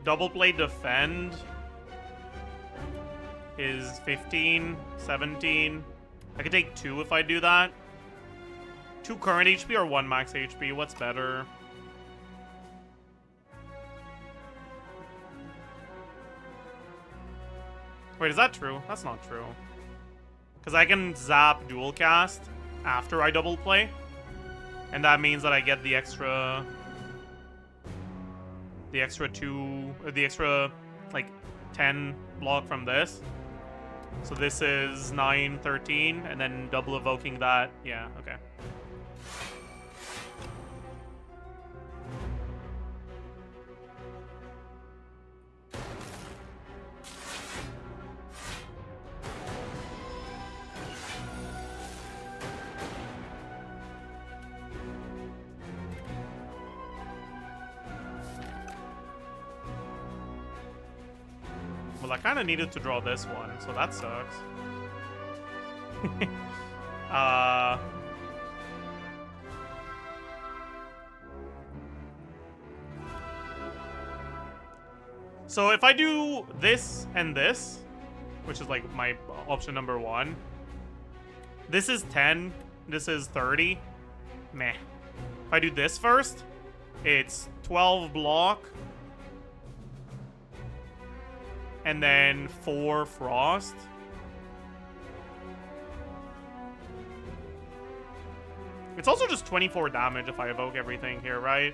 Double play Defend is 15, 17. I could take 2 if I do that. 2 current HP or 1 max HP? What's better? Wait, is that true? That's not true. Because I can zap dual cast after I double play. And that means that I get the extra 10 block from this. So this is 9, 13, and then double evoking that. Yeah, okay. Well, I kind of needed to draw this one, so that sucks. So if I do this and this, which is like my option number 1, this is 10, this is 30. Meh. I do this first, it's 12 block. And then 4 frost. It's also just 24 damage if I evoke everything here, right?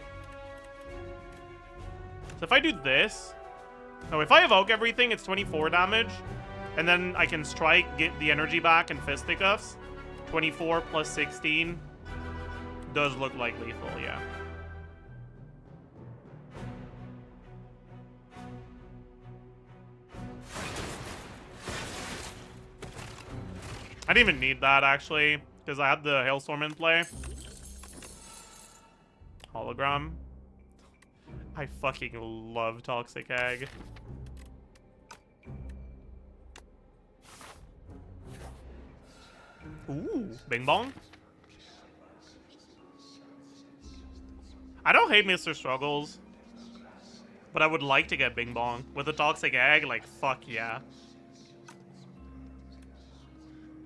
So if I do this... No, if I evoke everything, it's 24 damage. And then I can strike, get the energy back, and fisticuffs. 24 plus 16 does look like lethal, yeah. I didn't even need that, actually, because I had the Hailstorm in play. Hologram. I fucking love Toxic Egg. Ooh, Bing Bong. I don't hate Mr. Struggles, but I would like to get Bing Bong. With a Toxic Egg, like, fuck yeah.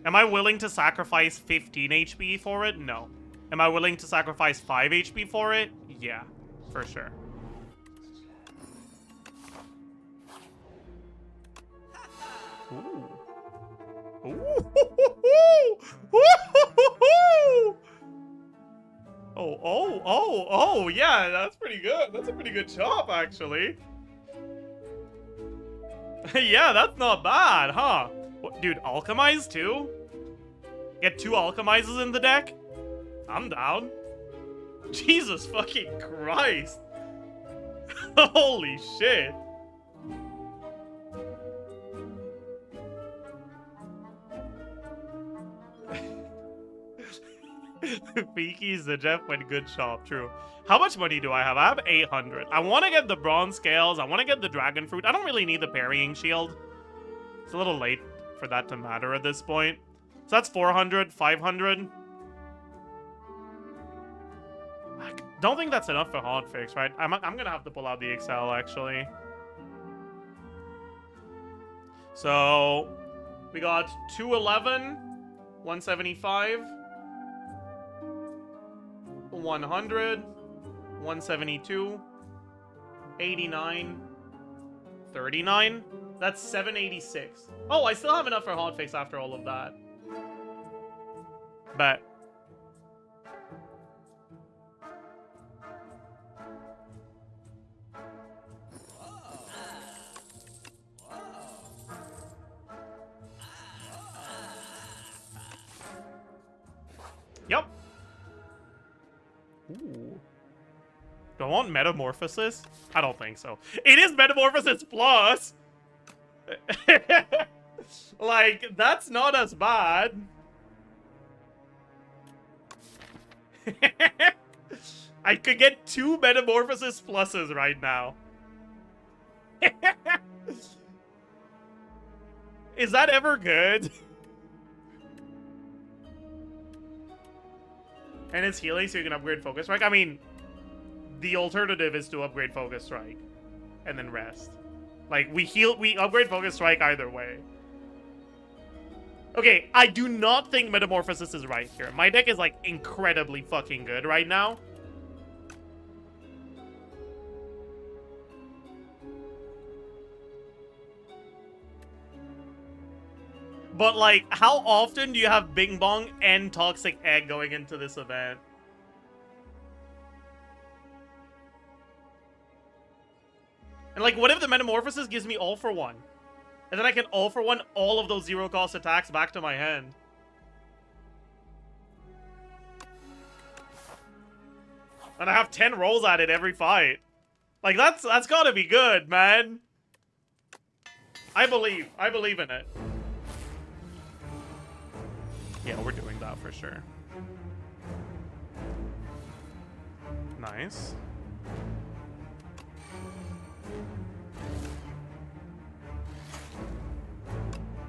Am I willing to sacrifice 15 HP for it? No. Am I willing to sacrifice 5 HP for it? Yeah, for sure. Ooh. Ooh. Oh, yeah, that's pretty good. That's a pretty good chop, actually. Yeah, that's not bad, huh? What, dude, Alchemize too? Get 2 Alchemizes in the deck? I'm down. Jesus fucking Christ. Holy shit. Peaky Zajef went good shop, true. How much money do I have? I have 800. I want to get the bronze scales. I want to get the dragon fruit. I don't really need the parrying shield. It's a little late for that to matter at this point. So that's 400, 500. I don't think that's enough for hotfix, right? I'm gonna have to pull out the Excel, actually. So we got 211, 175, 100, 172, 89, 39. That's 786. Oh, I still have enough for hotfix after all of that. Bet. Yep. Ooh. Do I want Metamorphosis? I don't think so. It is Metamorphosis Plus! Like, that's not as bad. I could get 2 Metamorphosis Pluses right now. Is that ever good? And it's healing, so you can upgrade Focus Strike. I mean, the alternative is to upgrade Focus Strike and then rest. Like, we upgrade Focus Strike either way. Okay, I do not think Metamorphosis is right here. My deck is, like, incredibly fucking good right now. But, like, how often do you have Bing Bong and Toxic Egg going into this event? And, like, what if the Metamorphosis gives me all for 1? And then I can all for 1 all of those 0-cost attacks back to my hand. And I have 10 rolls at it every fight. Like, that's gotta be good, man. I believe in it. Yeah, we're doing that for sure. Nice.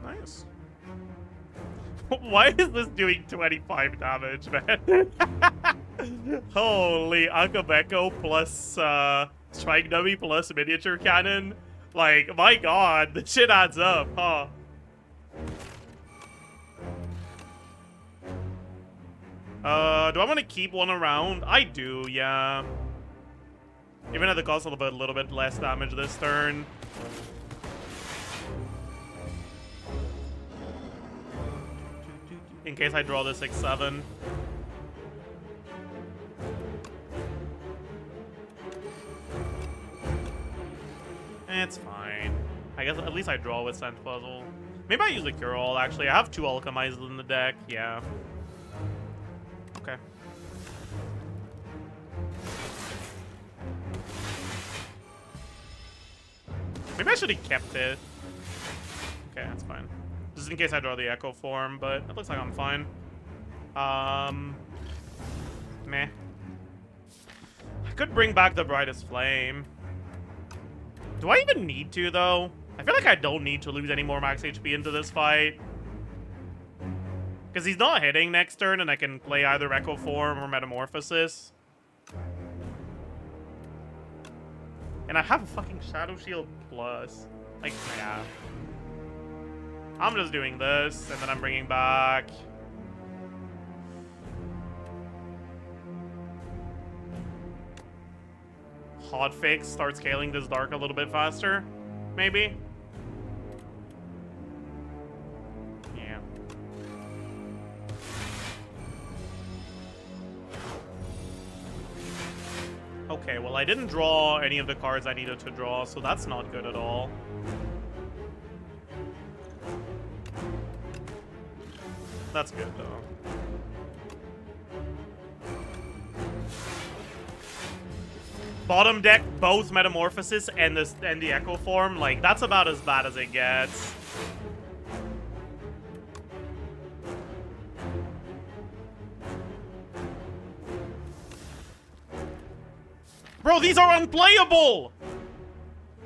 Nice. Why is this doing 25 damage, man? Holy, Akabeko plus Strike Dummy plus Miniature Cannon. Like, my god, this shit adds up, huh? Do I want to keep one around? I do, yeah. Even at the cost of a little bit less damage this turn. In case I draw the 6/7. It's fine. I guess at least I draw with Scent Puzzle. Maybe I use the Cure All, actually. I have 2 Alchemized in the deck. Yeah. Okay. Maybe I should have kept it. Okay, that's fine. Just in case I draw the Echo form, but it looks like I'm fine. Meh. I could bring back the Brightest Flame. Do I even need to, though? I feel like I don't need to lose any more max HP into this fight. Because he's not hitting next turn, and I can play either Echo Form or Metamorphosis. And I have a fucking Shadow Shield Plus. Like, yeah. I'm just doing this, and then I'm bringing back... Hotfix, start scaling this Dark a little bit faster. Maybe? Yeah. Okay, well I didn't draw any of the cards I needed to draw, so that's not good at all. That's good, though. Bottom deck, both Metamorphosis and the Echo Form, like, that's about as bad as it gets. Bro, these are unplayable!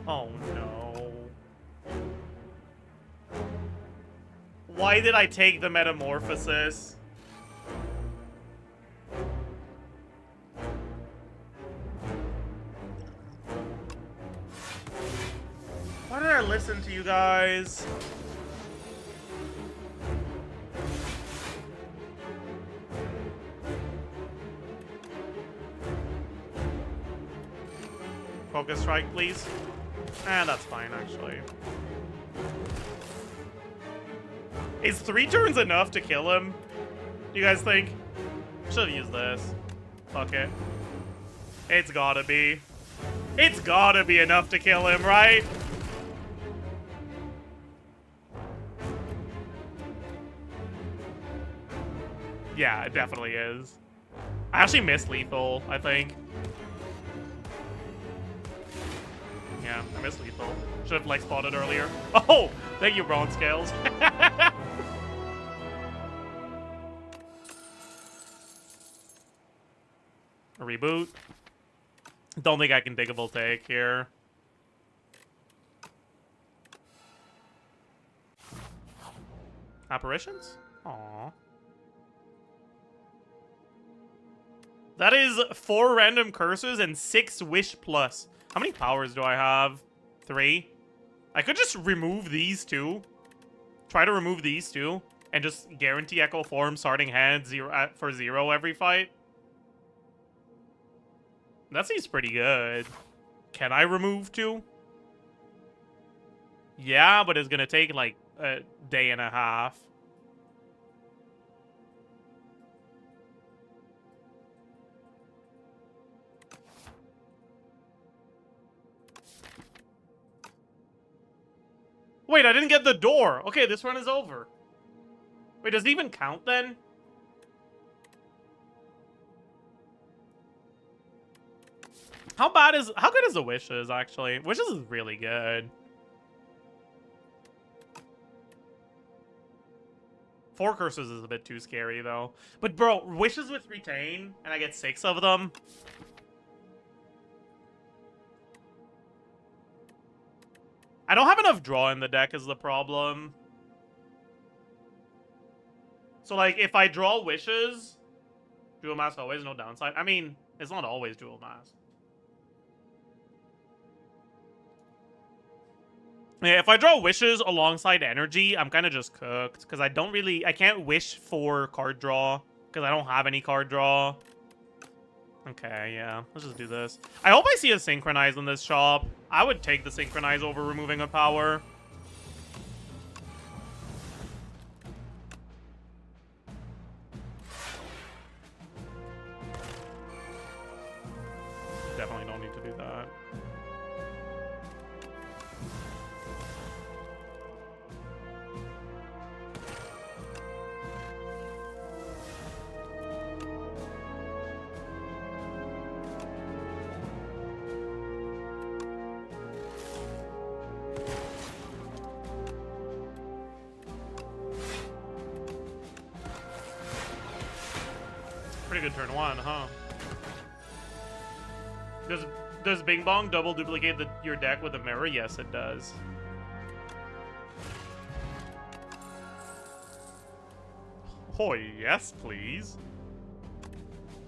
Oh, no. Why did I take the Metamorphosis? Why did I listen to you guys? Focus Strike, please. That's fine, actually. Is 3 turns enough to kill him? You guys think? Should have used this. Fuck it. It's gotta be. It's gotta be enough to kill him, right? Yeah, it definitely is. I actually missed lethal, I think. Yeah, I missed lethal. Should have like spotted earlier. Oh, thank you, Bronze Scales. A reboot. Don't think I can dig a Voltaic here. Apparitions? Aww. That is 4 random curses and 6 wish plus. How many powers do I have? 3? I could just remove these 2. Try to remove these 2. And just guarantee Echo Form starting hand for 0 every fight. That seems pretty good. Can I remove 2? Yeah, but it's gonna take like a day and a half. Wait, I didn't get the door. Okay, this run is over. Wait, does it even count then? How good is the Wishes, actually? Wishes is really good. 4 curses is a bit too scary, though. But, bro, Wishes with Retain, and I get 6 of them. I don't have enough draw in the deck is the problem. So, like, if I draw Wishes, Dual Mask always, no downside. I mean, it's not always Dual Mask. Yeah, if I draw Wishes alongside Energy, I'm kind of just cooked. Because I can't wish for card draw Because I don't have any card draw. Okay, yeah. Let's just do this. I hope I see a Synchronize in this shop. I would take the Synchronize over removing a power. Definitely don't need to do that. Pretty good turn one, huh? Does Bing Bong double duplicate your deck with a mirror? Yes, it does. Oh, yes, please.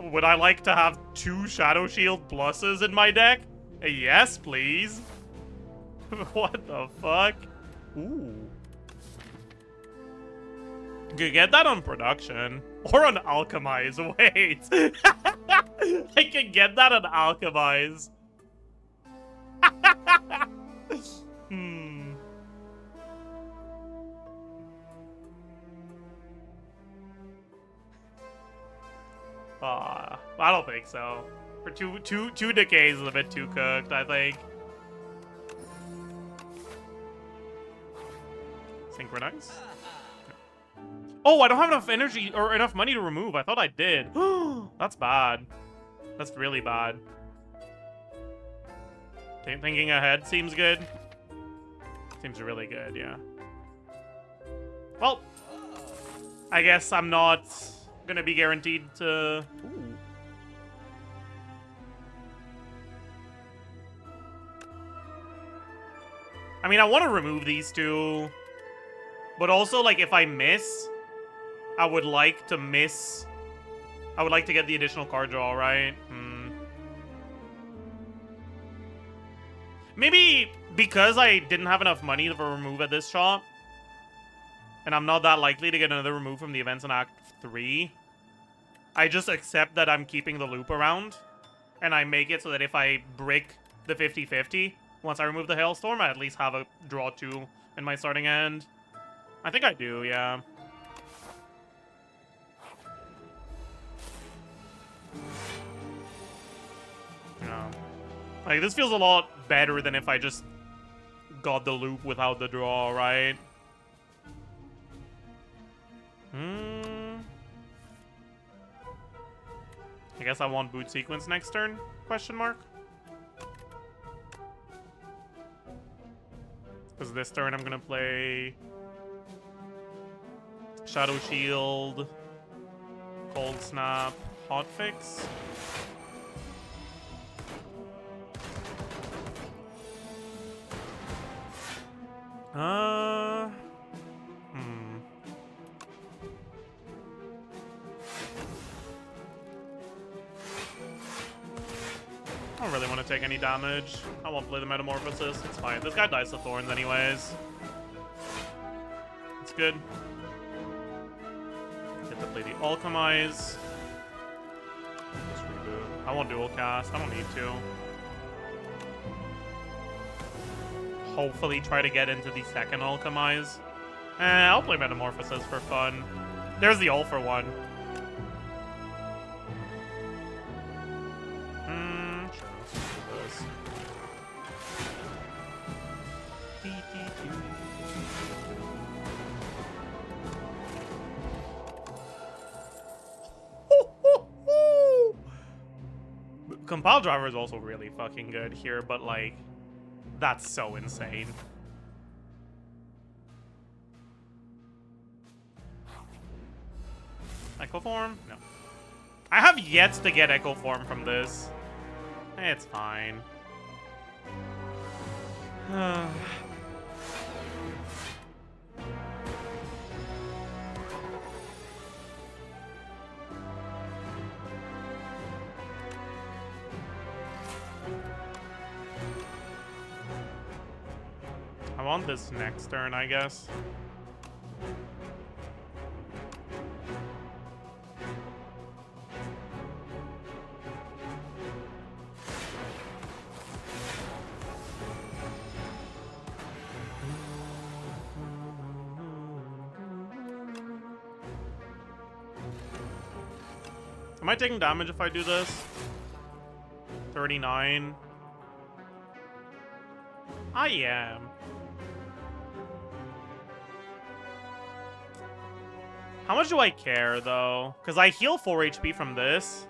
Would I like to have 2 Shadow Shield pluses in my deck? Yes, please. What the fuck? Ooh. You could get that on production. Or on Alchemize. Wait. I can get that on Alchemize. I don't think so. For two decays is a bit too cooked, I think. Synchronize? Oh, I don't have enough energy or enough money to remove. I thought I did. That's bad. That's really bad. Thinking ahead seems good. Seems really good, yeah. Well, I guess I'm not gonna be guaranteed to... Ooh. I mean, I want to remove these two. But also, like, if I miss... I would like to miss... I would like to get the additional card draw, right? Maybe because I didn't have enough money to remove at this shop, and I'm not that likely to get another remove from the events in Act 3, I just accept that I'm keeping the loop around, and I make it so that if I break the 50-50, once I remove the Hailstorm, I at least have a draw 2 in my starting end. I think I do, yeah. Yeah. Like, this feels a lot better than if I just got the loop without the draw, right? I guess I want boot sequence next turn? Question mark. Because this turn I'm gonna play Shadow Shield, Cold Snap, Hotfix. I don't really want to take any damage. I won't play the Metamorphosis. It's fine. This guy dies to Thorns anyways. It's good. Get to play the Alchemize. Just reboot. I won't dual cast. I don't need to. Hopefully try to get into the second Alchemize. I'll play Metamorphosis for fun. There's the All for one. Sure, let's just do this. Compile Driver is also really fucking good here, but like, that's so insane. Echo Form? No. I have yet to get Echo Form from this. It's fine. I want this next turn, I guess. Am I taking damage if I do this? 39. I am. How much do I care, though? Because I heal 4 HP from this.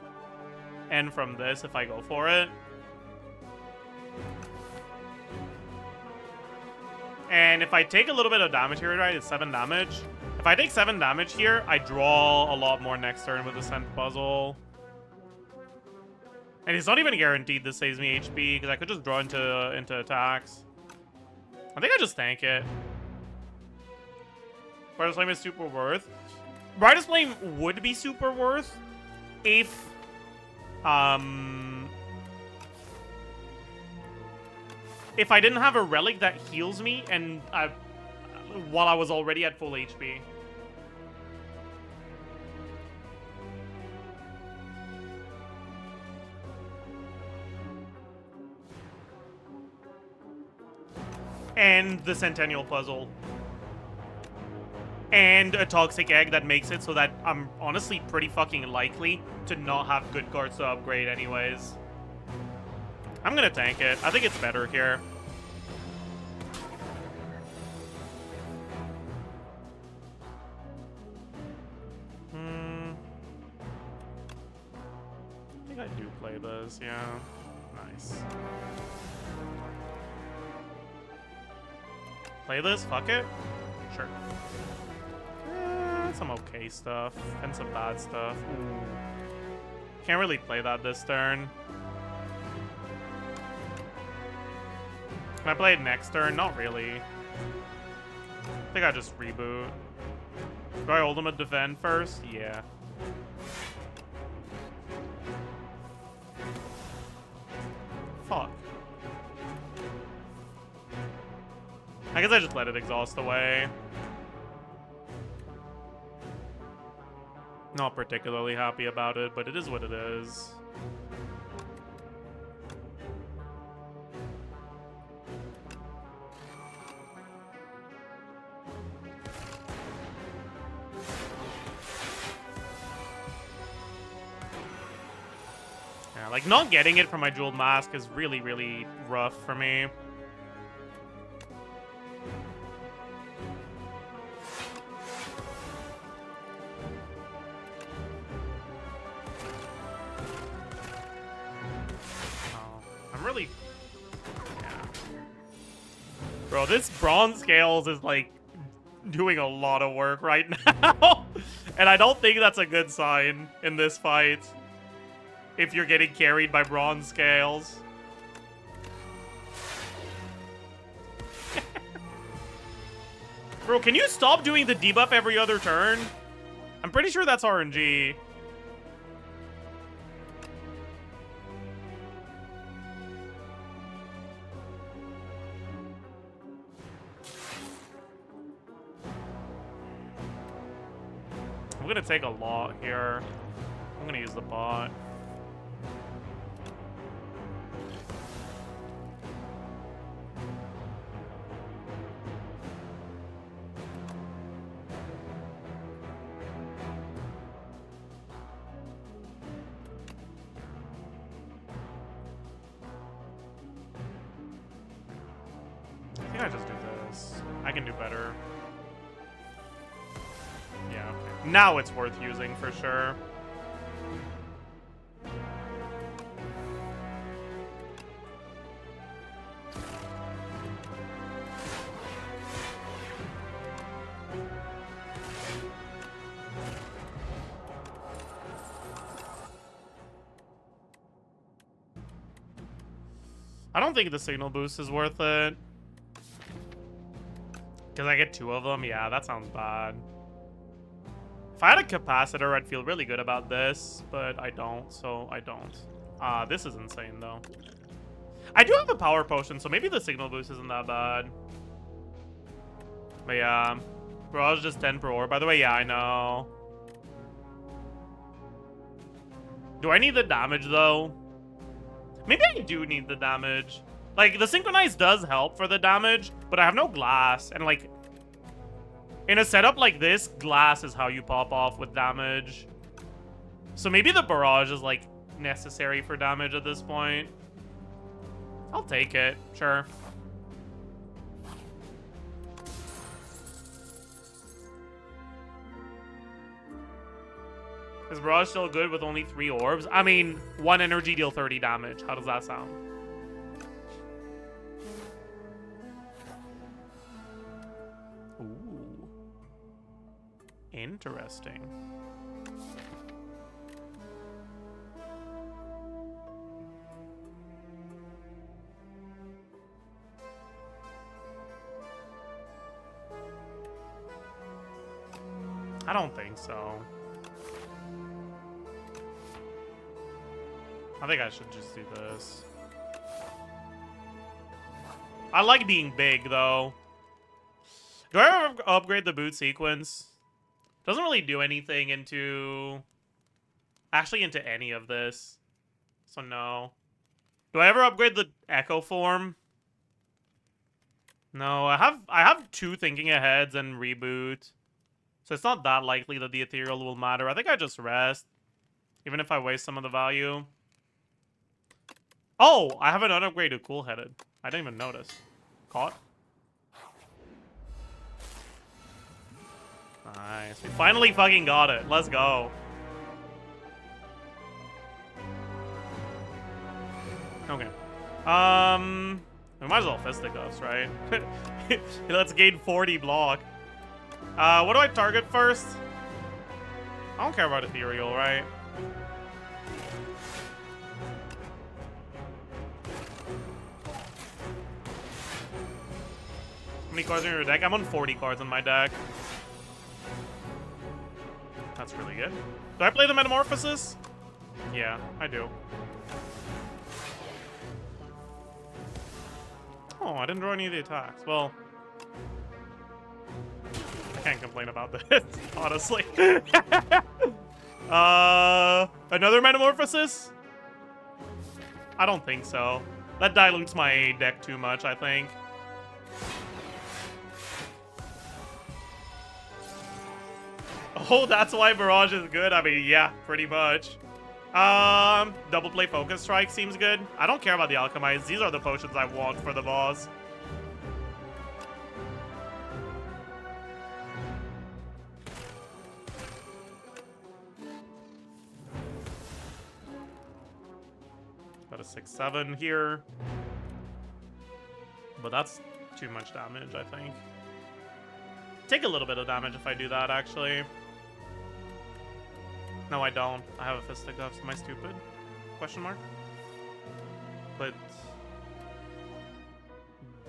And from this if I go for it. And if I take a little bit of damage here, right, it's 7 damage. If I take 7 damage here, I draw a lot more next turn with the Scent Puzzle. And it's not even guaranteed this saves me HP, because I could just draw into attacks. I think I just tank it. Brightest Flame is super worth. Brightest Flame would be super worth if I didn't have a relic that heals me and while I was already at full HP. And the Centennial Puzzle. And a Toxic Egg that makes it so that I'm honestly pretty fucking likely to not have good cards to upgrade anyways. I'm gonna tank it. I think it's better here. I think I do play this, yeah. Nice. Play this? Fuck it? Sure. Some okay stuff. And some bad stuff. Ooh. Can't really play that this turn. Can I play it next turn? Not really. I think I just reboot. Do I ultimate defend first? Yeah. Fuck. I guess I just let it exhaust away. Not particularly happy about it, but it is what it is. Yeah, like, not getting it from my Jeweled Mask is really, really rough for me. Really, yeah. Bro, this Bronze Scales is like doing a lot of work right now. And I don't think that's a good sign in this fight. If you're getting carried by Bronze Scales. Bro, can you stop doing the debuff every other turn? I'm pretty sure that's RNG. I'm gonna take a lot here. I'm gonna use the bot. I think I just do this. I can do better. Yeah, okay. Now it's worth using for sure. I don't think the signal boost is worth it. Because I get 2 of them? Yeah, that sounds bad. If I had a capacitor, I'd feel really good about this, but I don't, so I don't. This is insane, though. I do have a power potion, so maybe the signal boost isn't that bad. But yeah. Bro, just 10 per ore. By the way, yeah, I know. Do I need the damage, though? Maybe I do need the damage. Like, the Synchronize does help for the damage, but I have no glass. And, like, in a setup like this, glass is how you pop off with damage. So maybe the barrage is, like, necessary for damage at this point. I'll take it. Sure. Is barrage still good with only 3 orbs? I mean, 1 energy deal 30 damage. How does that sound? Ooh. Interesting. I don't think so. I think I should just do this. I like being big, though. Do I ever upgrade the boot sequence? Doesn't really do anything into... Actually, into any of this. So, no. Do I ever upgrade the Echo form? No, I have 2 thinking aheads and reboot. So it's not that likely that the ethereal will matter. I think I just rest. Even if I waste some of the value. Oh, I have an unupgraded cool-headed. I didn't even notice. Caught. Nice. We finally fucking got it. Let's go. Okay. We might as well fisticuffs, right? Let's gain 40 block. What do I target first? I don't care about ethereal, right? How many cards are in your deck? I'm on 40 cards in my deck. That's really good. Do I play the Metamorphosis? Yeah, I do. Oh, I didn't draw any of the attacks. Well, I can't complain about this, honestly. Another Metamorphosis? I don't think so. That dilutes my deck too much, I think. Oh, that's why Barrage is good? I mean, yeah, pretty much. Double play Focus Strike seems good. I don't care about the Alchemize. These are the potions I want for the boss. Got a 6/7 here. But that's too much damage, I think. Take a little bit of damage if I do that, actually. No, I don't. I have a Fisticuffs. Am I stupid? Question mark. Put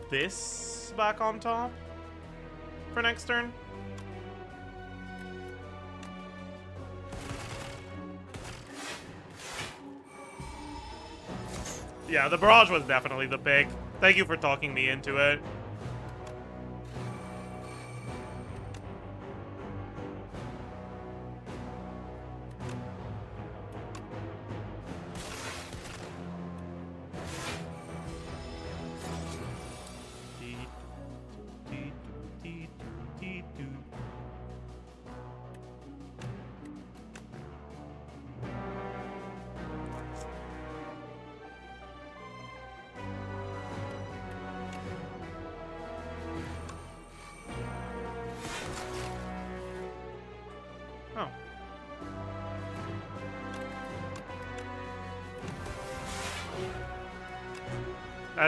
this back on top for next turn. Yeah, the Barrage was definitely the pick. Thank you for talking me into it.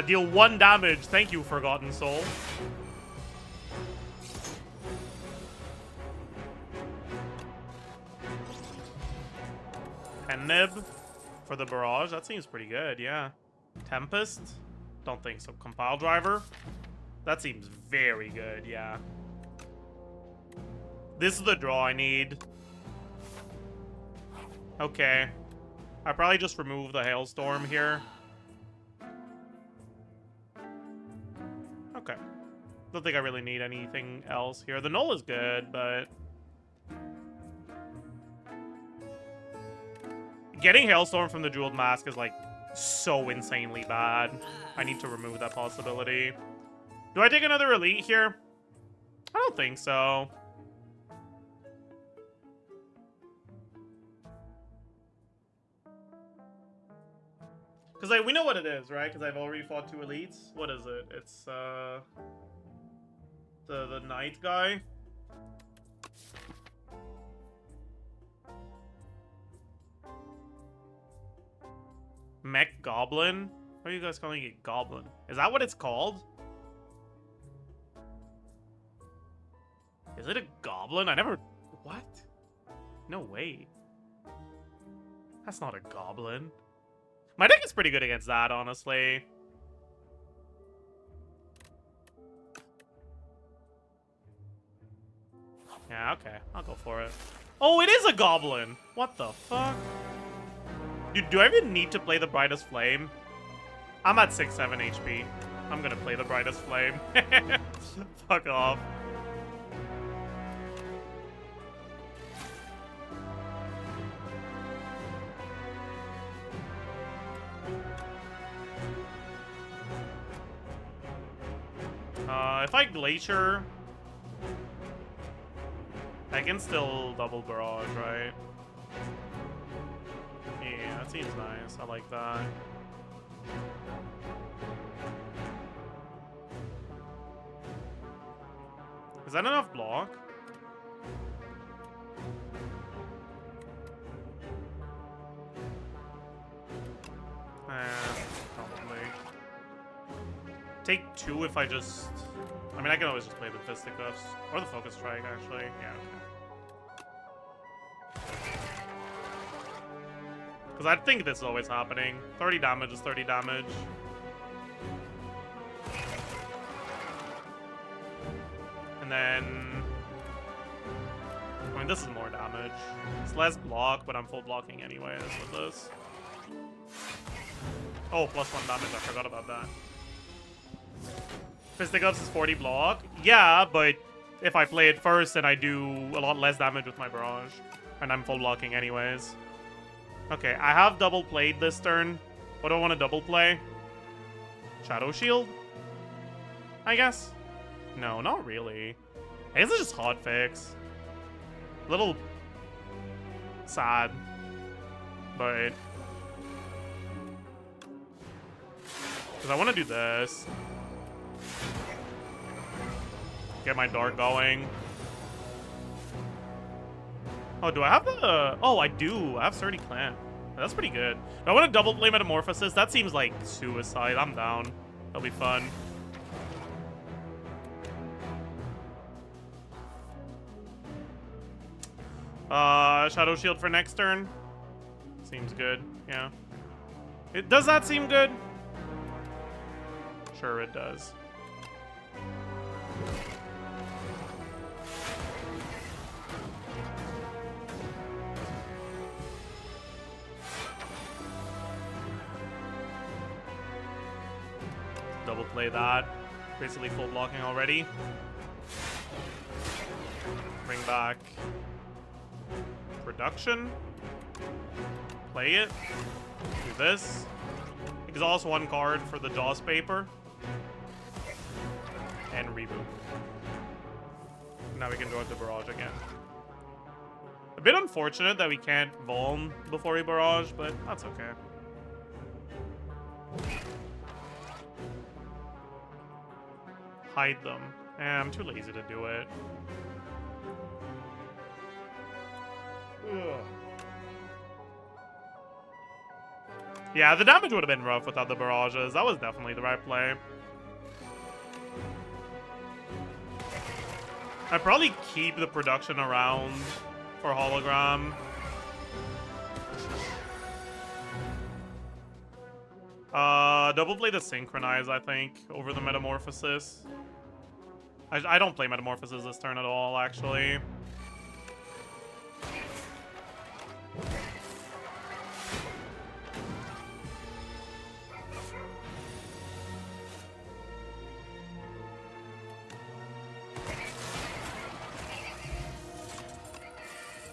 Deal 1 damage. Thank you, Forgotten Soul. Pen Nib for the Barrage. That seems pretty good, yeah. Tempest? Don't think so. Compile Driver? That seems very good, yeah. This is the draw I need. Okay. I probably just remove the Hailstorm here. Okay. Don't think I really need anything else here. The Null is good, but... Getting Hailstorm from the Jeweled Mask is, like, so insanely bad. I need to remove that possibility. Do I take another Elite here? I don't think so. Because like, we know what it is, right? Because I've already fought 2 elites. What is it? It's the knight guy. Mech Goblin? Why are you guys calling it Goblin? Is that what it's called? Is it a goblin? I never... What? No way. That's not a goblin. My deck is pretty good against that, honestly. Yeah, okay. I'll go for it. Oh, it is a goblin! What the fuck? Dude, do I even need to play the Brightest Flame? I'm at 6-7 HP. I'm gonna play the Brightest Flame. Fuck off. If I Glacier, I can still double barrage, right? Yeah, that seems nice. I like that. Is that enough block? Probably. Take 2 if I just... I mean, I can always just play the Fisticuffs. Or the Focus Strike, actually. Yeah, okay. Because I think this is always happening. 30 damage is 30 damage. And then... I mean, this is more damage. It's less block, but I'm full blocking anyways with this. Oh, +1 damage. I forgot about that. Fisticuffs is 40 block. Yeah, but if I play it first, then I do a lot less damage with my barrage. And I'm full blocking anyways. Okay, I have double played this turn. What do I want to double play? Shadow Shield? I guess? No, not really. I guess it's just hot fix. A little sad. But... because I want to do this. Get my dart going. Oh, do I have the... oh, I do. I have Sturdy Clamp. That's pretty good. Do I want to double play Metamorphosis? That seems like suicide. I'm down. That'll be fun. Shadow Shield for next turn. Seems good. Yeah. Does that seem good? Sure it does. Double play that. Basically full blocking already. Bring back production. Play it. Do this. Exhaust 1 card for the Jaws paper. And reboot. Now we can join the barrage again. A bit unfortunate that we can't Vuln before we barrage, but that's okay. Hide them. I'm too lazy to do it. Ugh. Yeah, the damage would have been rough without the barrages. That was definitely the right play. I'd probably keep the production around for hologram. Double play the Synchronize, I think, over the Metamorphosis. I don't play Metamorphosis this turn at all, actually.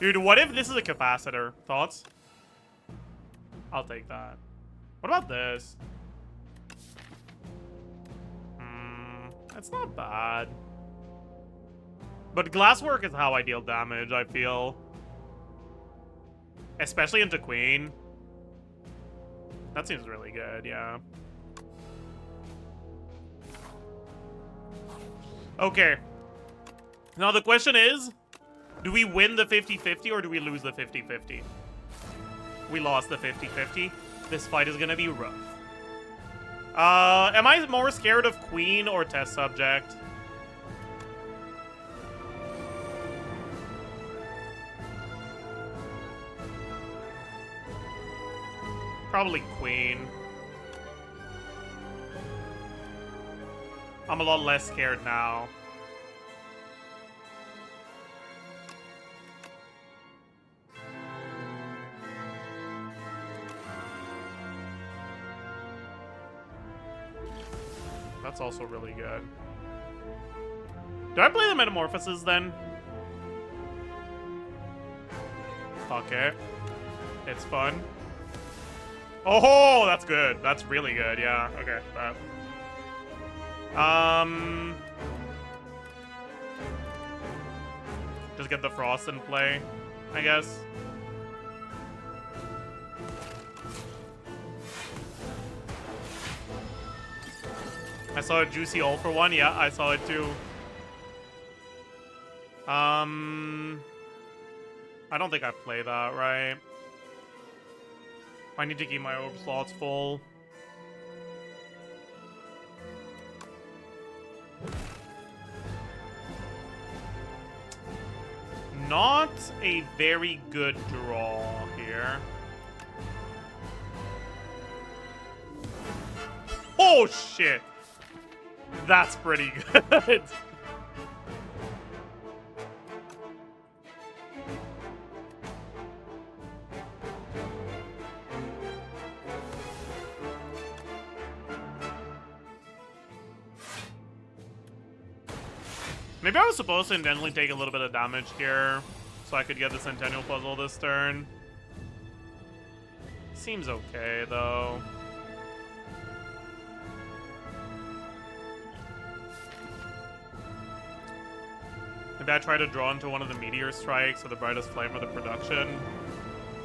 Dude, what if this is a capacitor? Thoughts? I'll take that. What about this? That's not bad. But Glasswork is how I deal damage, I feel. Especially into Queen. That seems really good, yeah. Okay. Now the question is, do we win the 50-50 or do we lose the 50-50? We lost the 50-50. This fight is gonna be rough. Am I more scared of Queen or Test Subject? Probably Queen. I'm a lot less scared now. That's also really good. Do I play the Metamorphosis then? Fuck it. It's fun. Oh, that's good. That's really good. Yeah. Okay. Just get the Frost in play, I guess. I saw a juicy all for one. Yeah, I saw it too. I don't think I play that, right? I need to keep my orb slots full. Not a very good draw here. Oh, shit. That's pretty good. Maybe I was supposed to intentionally take a little bit of damage here so I could get the Centennial Puzzle this turn. Seems okay, though. Maybe I try to draw into one of the Meteor Strikes or the Brightest Flame of the production.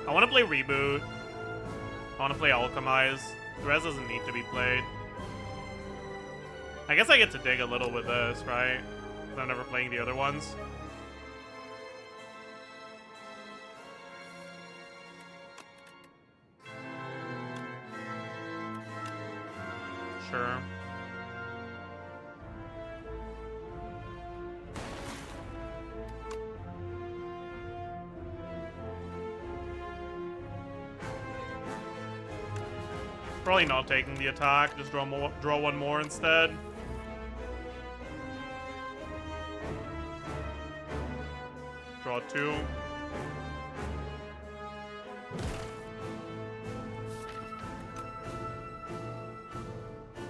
I want to play Reboot. I want to play Alchemize. The rest doesn't need to be played. I guess I get to dig a little with this, right? I'm never playing the other ones. Sure. Probably not taking the attack. Just draw one more instead. Draw two.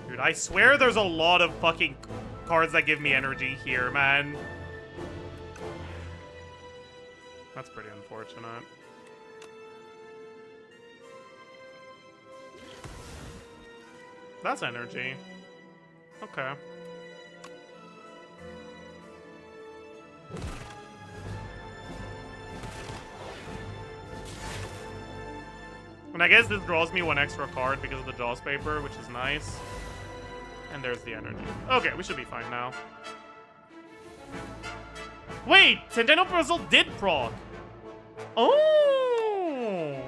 Dude, I swear there's a lot of fucking cards that give me energy here, man. That's pretty unfortunate. That's energy. Okay. And I guess this draws me one extra card because of the Jaws paper, which is nice. And there's the energy. Okay, we should be fine now. Wait! Centennial Puzzle did proc! Oh!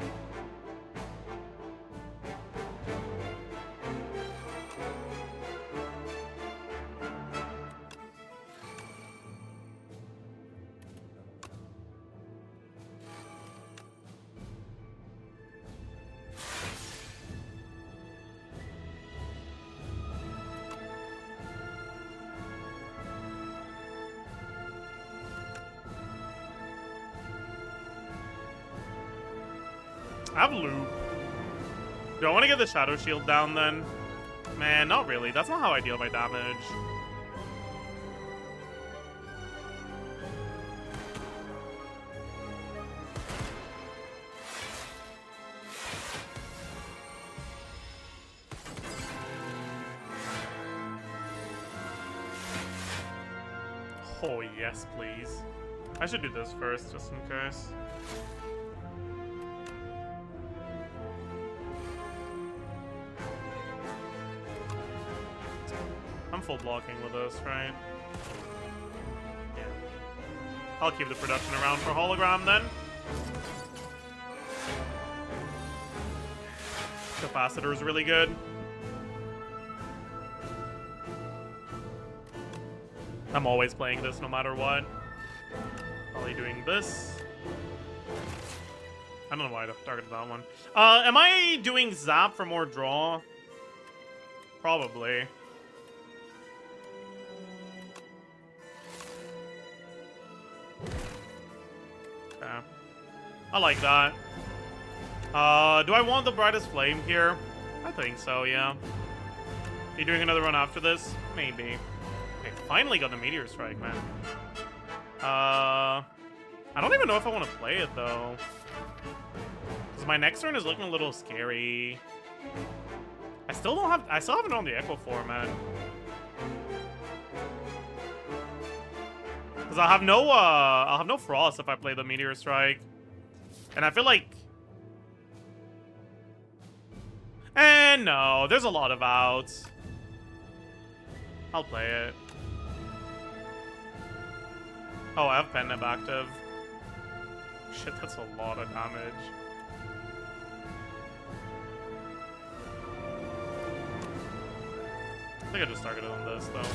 I have loop. Do I want to get the Shadow Shield down then? Man, not really. That's not how I deal my damage. Oh, yes, please. I should do this first, just in case. I'm full blocking with this, right? Yeah. I'll keep the production around for hologram then. Capacitor is really good. I'm always playing this no matter what. Probably doing this. I don't know why I targeted that one. Am I doing Zap for more draw? Probably. Okay. I like that. Do I want the brightest flame here? I think so, yeah. Are you doing another one after this? Maybe. Okay, finally got the meteor strike, man. I don't even know if I want to play it though. Because my next turn is looking a little scary. I still haven't on the Echo format. Because I'll have no frost if I play the meteor strike. And I feel like no, there's a lot of outs. I'll play it. Oh, I have Pen Nib active. Shit, that's a lot of damage. I think I just targeted on this, though. Okay.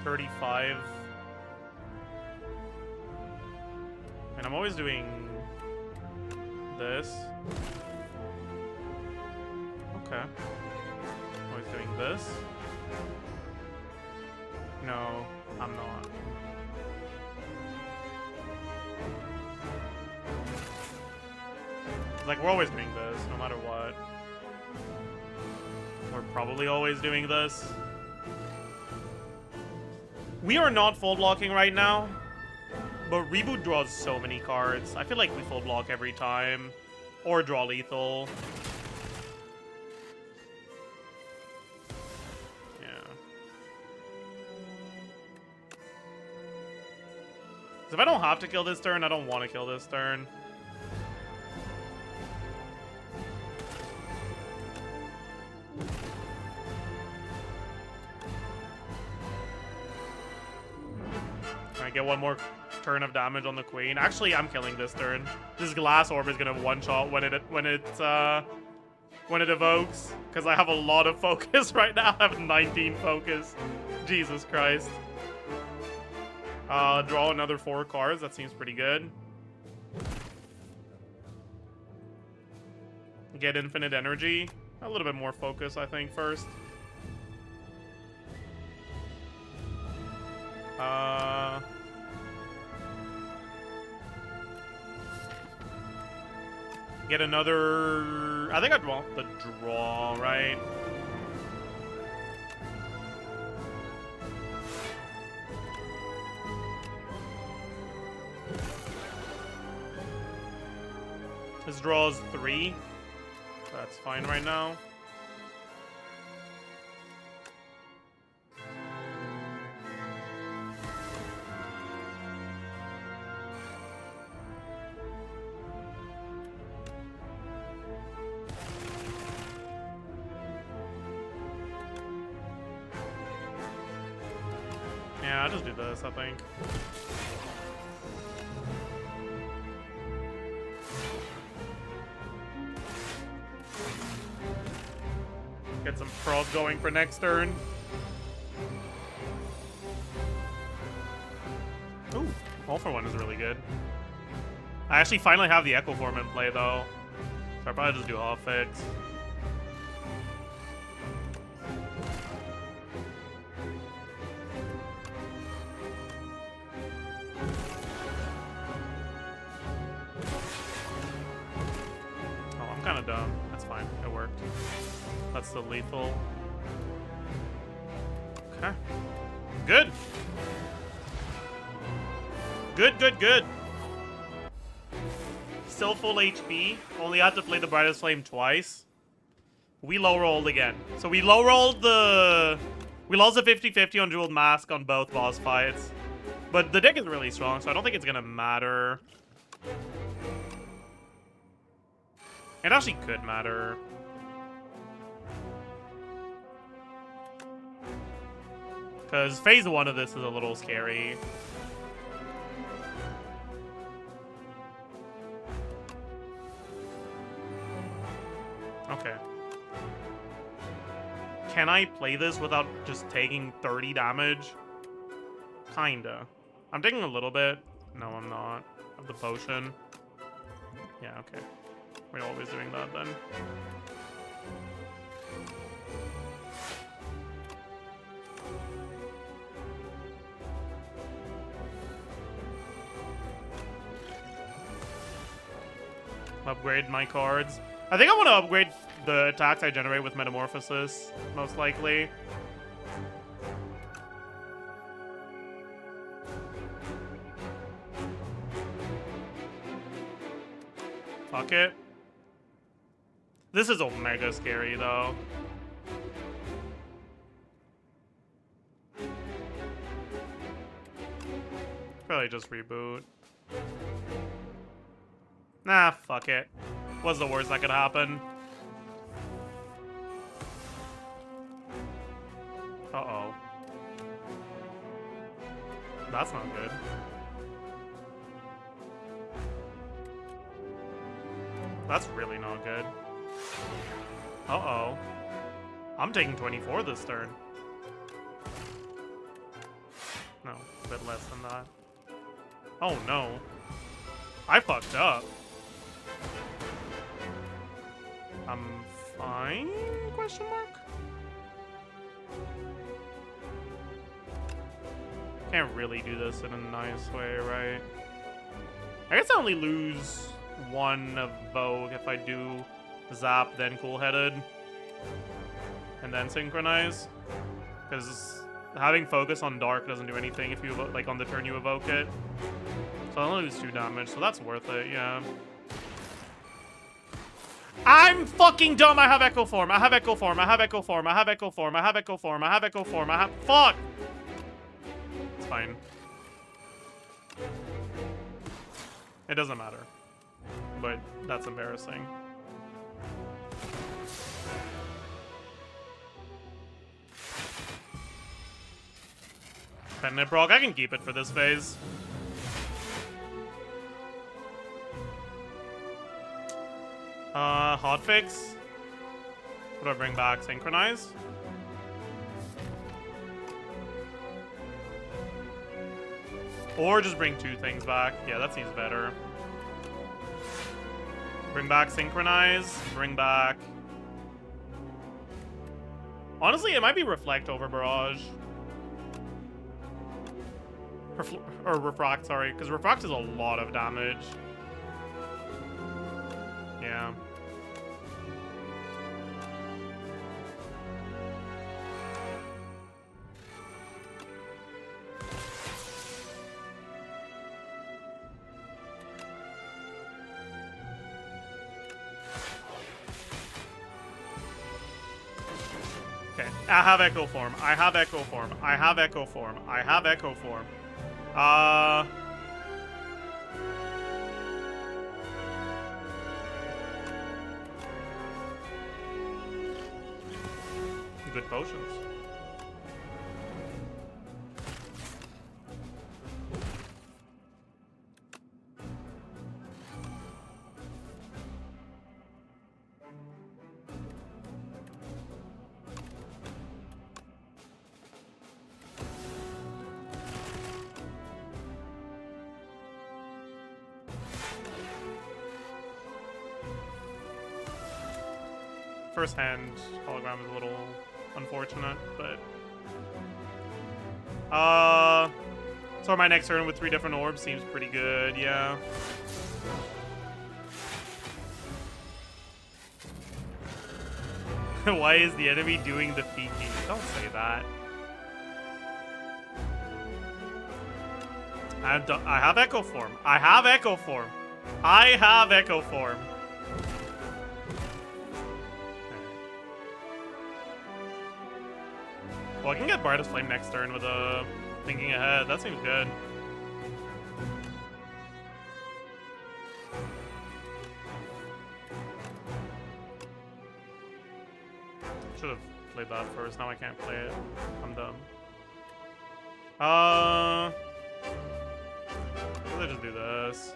35. And I'm always doing this. Okay. Always doing this. No, I'm not. Like, we're always doing this, no matter what. We're probably always doing this. We are not full blocking right now, but Reboot draws so many cards. I feel like we full block every time. Or draw lethal. Yeah. If I don't have to kill this turn, I don't want to kill this turn. Can I get one more turn of damage on the queen? Actually, I'm killing this turn. This glass orb is gonna one-shot when it evokes, because I have a lot of focus right now. I have 19 focus. Jesus Christ. Draw another 4 cards. That seems pretty good. Get infinite energy. A little bit more focus, I think, first. Get another... I think I'd want the draw, right? His draw is 3. That's fine right now. Yeah, I'll just do this, I think. Get some frost going for next turn. Ooh, All for One is really good. I actually finally have the Echo Form in play, though. So I'll probably just do Off Fix. Oh, I'm kind of dumb. That's fine. It worked. That's the lethal. Okay. Good. Good, good, good. Still full HP. Only had to play the Brightest Flame twice. We low rolled again. So we low rolled the... We lost a 50-50 on Jeweled Mask on both boss fights. But the deck is really strong, so I don't think it's gonna matter. It actually could matter. Because phase 1 of this is a little scary. Okay. Can I play this without just taking 30 damage? Kinda. I'm taking a little bit. No, I'm not. Of the potion. Yeah, okay. We're always doing that then. Upgrade my cards. I think I want to upgrade the attacks I generate with Metamorphosis, most likely. Fuck it. This is omega scary, though. Probably just reboot. Nah, fuck it. What's the worst that could happen? Uh-oh. That's not good. That's really not good. Uh-oh. I'm taking 24 this turn. No, a bit less than that. Oh no. I fucked up. I'm fine? Question mark? Can't really do this in a nice way, right? I guess I only lose one of Vogue if I do Zap, then Cool-Headed, and then Synchronize. Because having Focus on Dark doesn't do anything if you, like, on the turn you evoke it. So I only lose 2 damage, so that's worth it, yeah. I'm fucking dumb! I have Echo Form, I have Echo Form, I have Echo Form, I have Echo Form, I have Echo Form, I have Echo Form, I have... Fuck! It's fine. It doesn't matter. But that's embarrassing. Pendant Proc, I can keep it for this phase. Hotfix. What do I bring back? Synchronize? Or just bring 2 things back. Yeah, that seems better. Bring back Synchronize. Bring back... Honestly, it might be Reflect over Barrage. Or Refract, sorry. Because Refract is a lot of damage. Yeah. Okay, I have Echo Form. I have Echo Form. I have Echo Form. I have Echo Form. Good potions. First hand hologram is a little unfortunate, but so my next turn with 3 different orbs seems pretty good, yeah. Why is the enemy doing the Fiki? Don't say that. I have Echo Form. I have Echo Form. I have Echo Form. Well, I can get Brightest Flame next turn with a thinking ahead. That seems good. Should have played that first. Now I can't play it. I'm dumb. Let's just do this.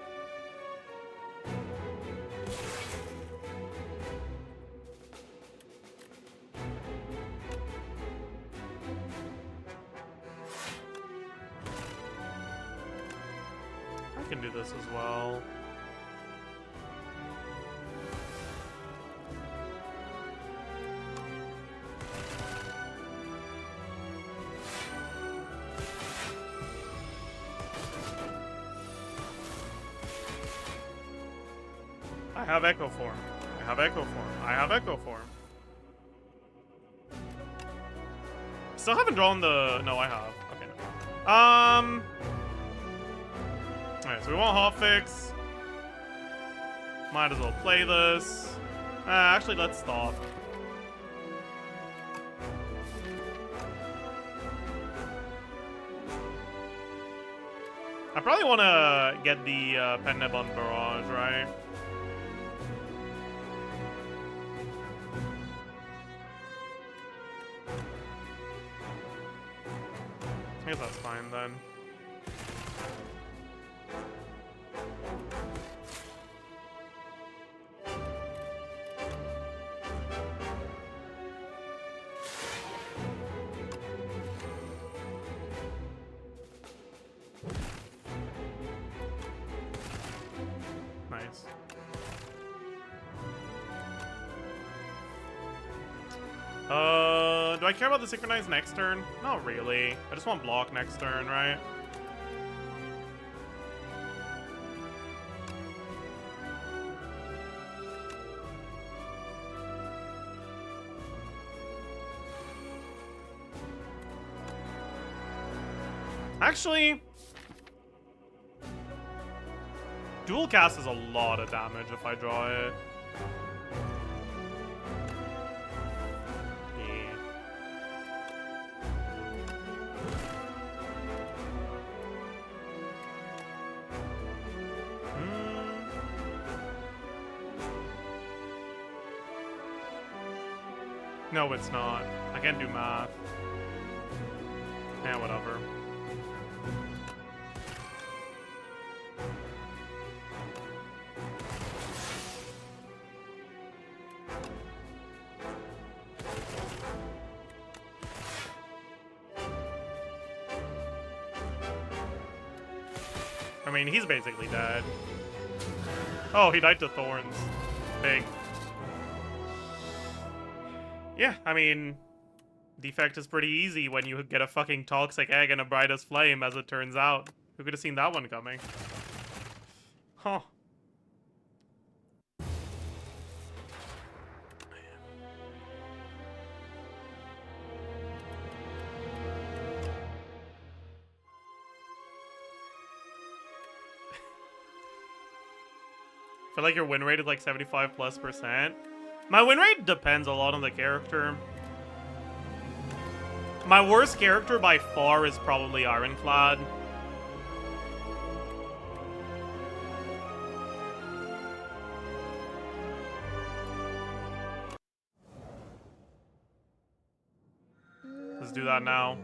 I can do this as well. I have Echo Form. I have Echo Form. I have Echo Form. Still haven't drawn the... No, I have. Okay, no. Alright, so we want Hotfix. Might as well play this. Actually, let's stop. I probably want to get the Penneb on Barrage, right? I guess that's fine then. Nice. Do I care about the Synchronize next turn? Not really. I just want block next turn, right? Actually, dual cast is a lot of damage if I draw it. No, it's not. I can't do math. Yeah, whatever. I mean, he's basically dead. Oh, he died to Thorns. Big. Yeah, I mean, defect is pretty easy when you get a fucking Toxic Egg and a Brightest Flame, as it turns out. Who could have seen that one coming? Huh. I feel like your win rate is like 75+%. My win rate depends a lot on the character. My worst character by far is probably Ironclad. Let's do that now.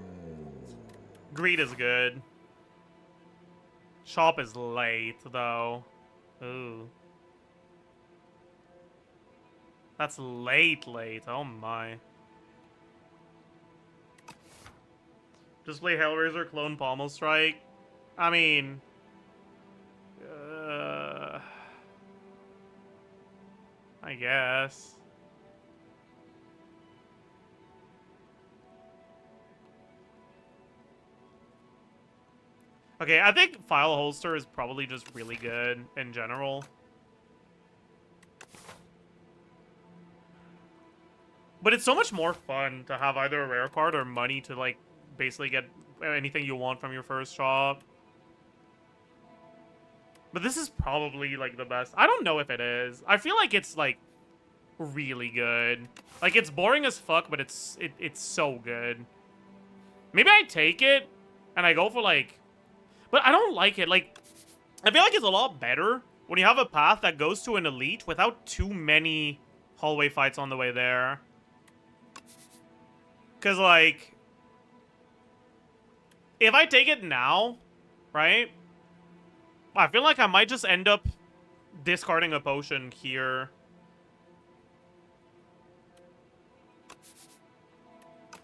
Greed is good. Chop is late, though. Ooh. That's late. Oh my. Just play Hellraiser, clone Pommel Strike. I mean... I guess. Okay, I think File Holster is probably just really good in general. But it's so much more fun to have either a rare card or money to, like, basically get anything you want from your first shop. But this is probably, like, the best. I don't know if it is. I feel like it's, like, really good. Like, it's boring as fuck, but it's so good. Maybe I take it and I go for like... But I don't like it. Like, I feel like it's a lot better when you have a path that goes to an elite without too many hallway fights on the way there. Because, like, if I take it now, right, I feel like I might just end up discarding a potion here.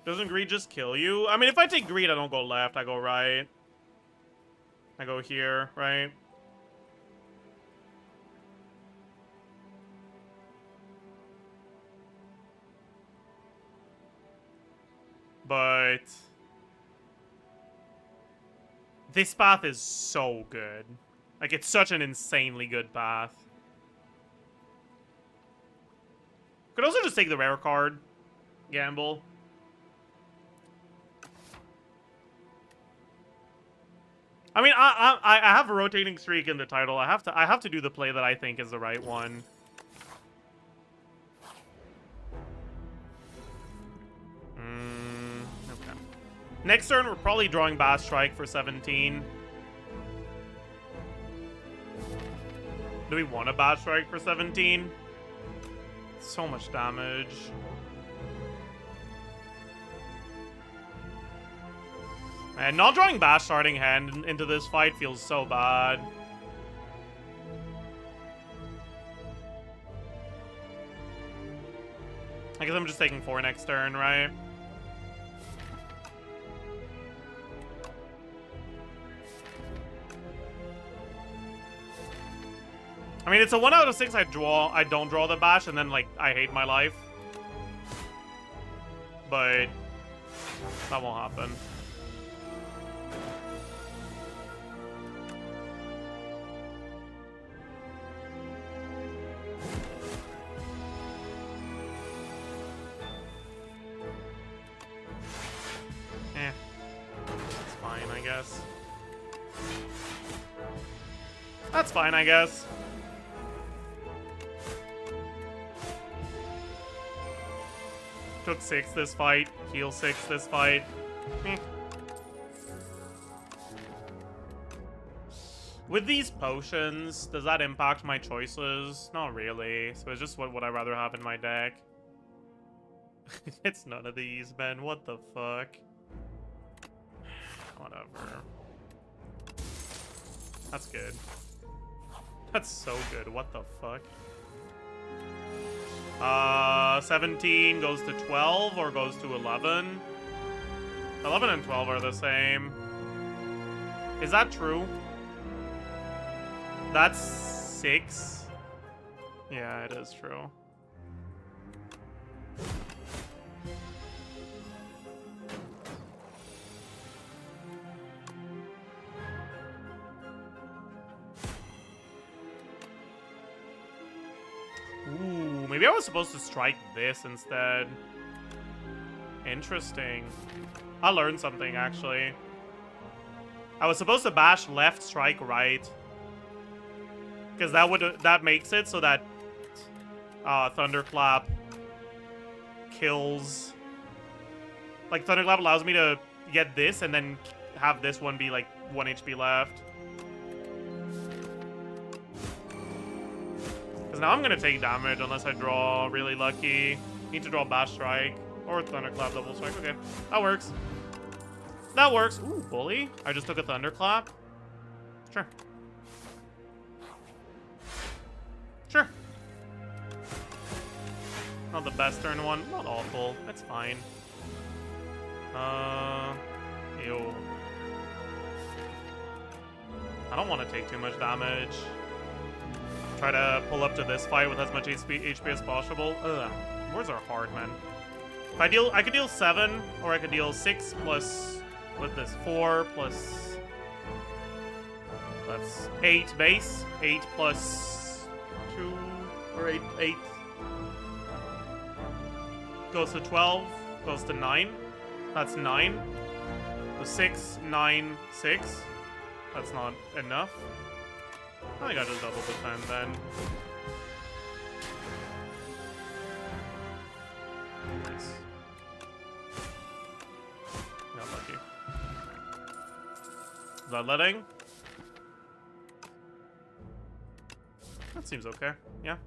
Doesn't greed just kill you? I mean, if I take greed, I don't go left, I go right. I go here, right? But this path is so good. Like, it's such an insanely good path. Could also just take the rare card. Gamble. I mean, I have a rotating streak in the title. I have to do the play that I think is the right one. Okay. Next turn, we're probably drawing Bass Strike for 17. Do we want a Bass Strike for 17? So much damage. And not drawing Bash starting hand into this fight feels so bad. I guess I'm just taking 4 next turn, right? I mean, it's a 1 out of 6 I don't draw the Bash, and then, like, I hate my life. But that won't happen. That's fine, I guess. That's fine, I guess. Took 6 this fight, heal 6 this fight. With these potions, does that impact my choices? Not really. So it's just what would I rather have in my deck. It's none of these, Ben. What the fuck? Whatever. That's good. That's so good. What the fuck? 17 goes to 12 or goes to 11? 11 and 12 are the same. Is that true? That's 6. Yeah, it is true. Ooh, maybe I was supposed to strike this instead. Interesting. I learned something, actually. I was supposed to bash left, strike right. Because that makes it so that Thunderclap kills... Like, Thunderclap allows me to get this and then have this one be, like, 1 HP left. Because now I'm going to take damage unless I draw really lucky. Need to draw Bash Strike or Thunderclap Double Strike. Okay, that works. That works. Ooh, bully. I just took a Thunderclap. Sure. Sure. Not the best turn one. Not awful. That's fine. Ew. I don't want to take too much damage. Try to pull up to this fight with as much HP as possible. Ugh. Words are hard, man. If I could deal 7, or I could deal 6 plus, with this, 4 plus... That's 8 base. 8 plus 2, or 8. Goes to 12, goes to 9. That's 9. So 6, 9, 6. That's not enough. I think I just double defend then. Nice. Got lucky. Bloodletting. That seems okay. Yeah.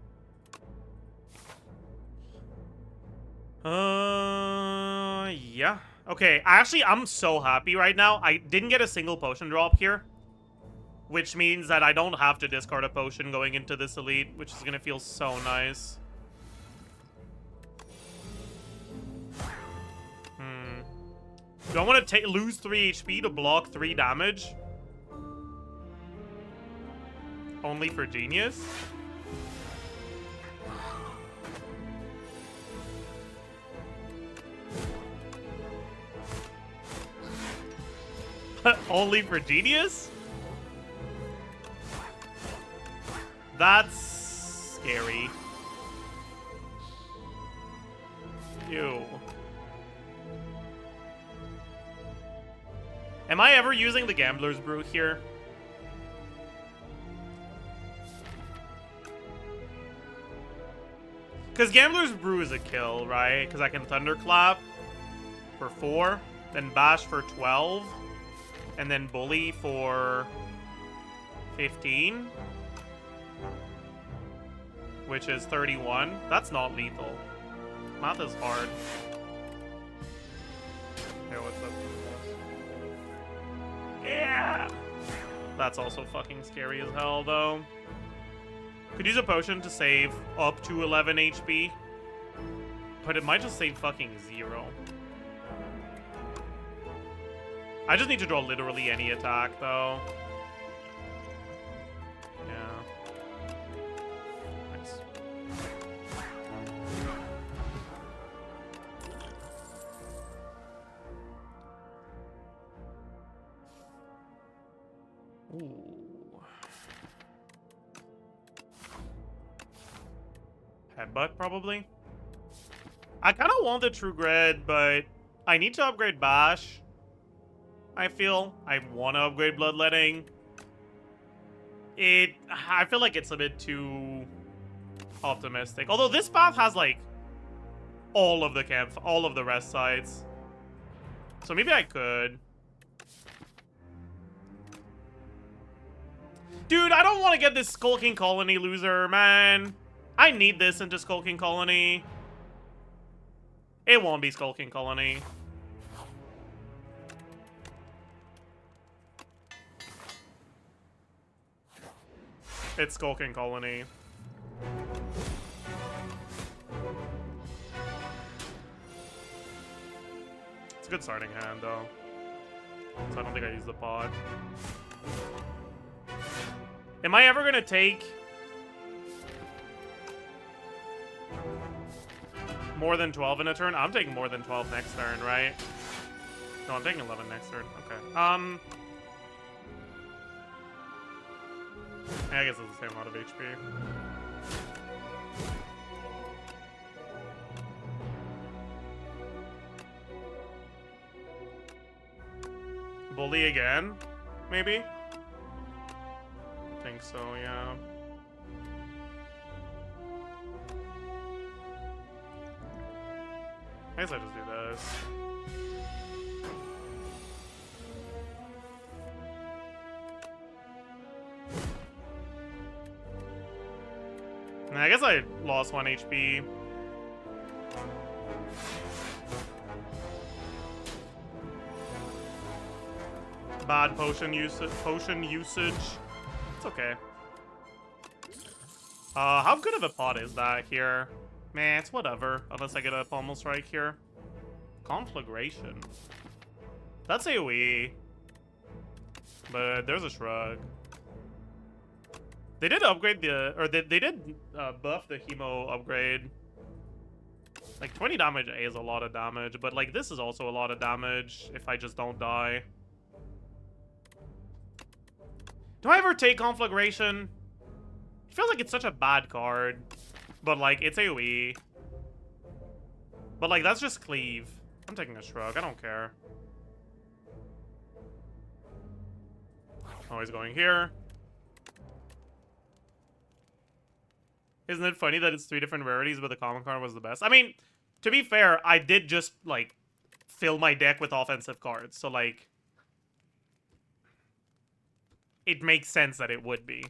Yeah. Okay, actually, I'm so happy right now. I didn't get a single potion drop here. Which means that I don't have to discard a potion going into this elite, which is gonna feel so nice. Do I want to lose 3 HP to block 3 damage? Only for Genius? Only for Genius? That's scary. Ew. Am I ever using the Gambler's Brew here? Because Gambler's Brew is a kill, right? Because I can Thunderclap for 4, then Bash for 12, and then Bully for 15, which is 31. That's not lethal. Math is hard. Hey, what's up? Yeah! That's also fucking scary as hell, though. Could use a potion to save up to 11 HP. But it might just save fucking 0. I just need to draw literally any attack, though. Yeah. Nice. Ooh. Headbutt, probably. I kind of want the True Grid, but I need to upgrade Bash. I feel. I want to upgrade Bloodletting. I feel like it's a bit too optimistic. Although this path has, like, all of the rest sites. So maybe I could. Dude, I don't want to get this Skulking Colony loser, man. I need this into Skulking Colony. It won't be Skulking Colony. It's Skulking Colony. It's a good starting hand, though. So I don't think I use the pod. Am I ever gonna take more than 12 in a turn? I'm taking more than 12 next turn, right? No, I'm taking 11 next turn. Okay. I guess it's the same amount of HP. Bully again? Maybe? I think so, yeah. I guess I just do this. I guess I lost 1 HP. Bad potion usage. It's okay. How good of a pot is that here? Man, it's whatever. Unless I get a pommel strike here. Conflagration. That's AoE. But there's a shrug. They did upgrade the, or they did buff the hemo upgrade. Like 20 damage is a lot of damage, but like this is also a lot of damage if I just don't die. Do I ever take Conflagration? It feels like it's such a bad card, but like it's AoE. But like that's just cleave. I'm taking a shrug. I don't care. Oh, he's going here. Isn't it funny that it's 3 different rarities, but the common card was the best? I mean, to be fair, I did just, like, fill my deck with offensive cards. So, like, it makes sense that it would be.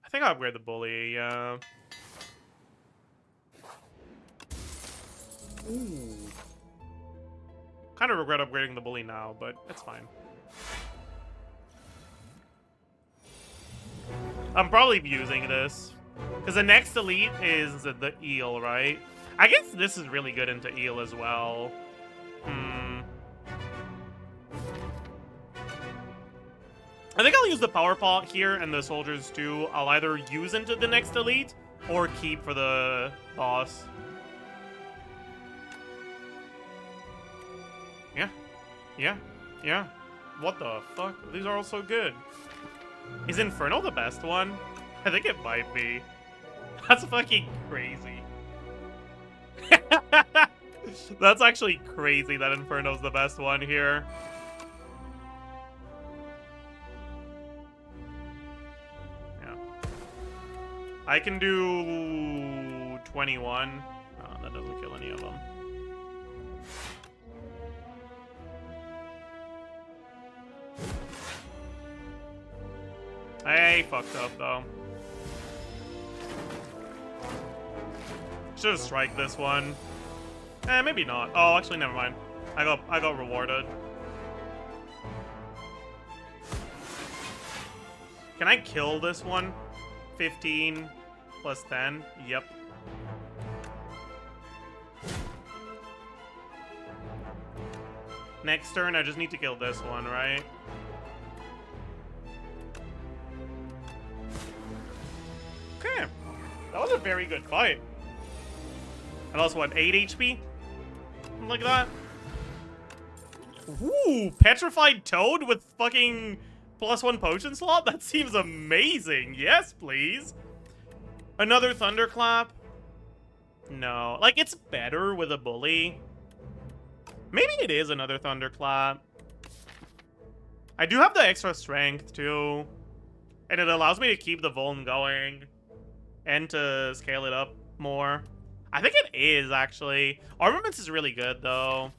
I think I'll upgrade the bully, yeah. Ooh. Kind of regret upgrading the bully now, but it's fine. I'm probably using this. Because the next elite is the eel, right? I guess this is really good into eel as well. I think I'll use the power pot here and the soldiers too. I'll either use into the next elite or keep for the boss. Yeah. Yeah. Yeah. What the fuck? These are all so good. Is Inferno the best one? I think it might be. That's fucking crazy. That's actually crazy that Inferno's the best one here. Yeah. I can do 21. Oh, that doesn't kill any of them. I fucked up though. Should have strike this one. Maybe not. Oh, actually, never mind. I got rewarded. Can I kill this one? 15 plus 10. Yep. Next turn, I just need to kill this one, right? Okay. That was a very good fight. And also, what, 8 HP? Something like that. Ooh, Petrified Toad with fucking +1 potion slot? That seems amazing. Yes, please. Another Thunderclap? No. Like, it's better with a bully. Maybe it is another Thunderclap. I do have the extra strength, too. And it allows me to keep the Vuln going. And to scale it up more. I think it is, actually. Armaments is really good, though.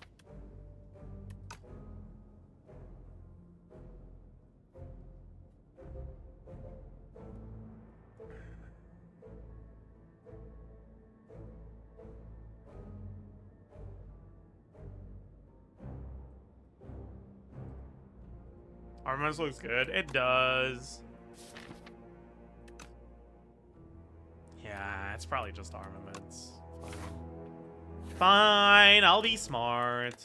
Armaments looks good. It does. Yeah, it's probably just armaments. Fine, I'll be smart.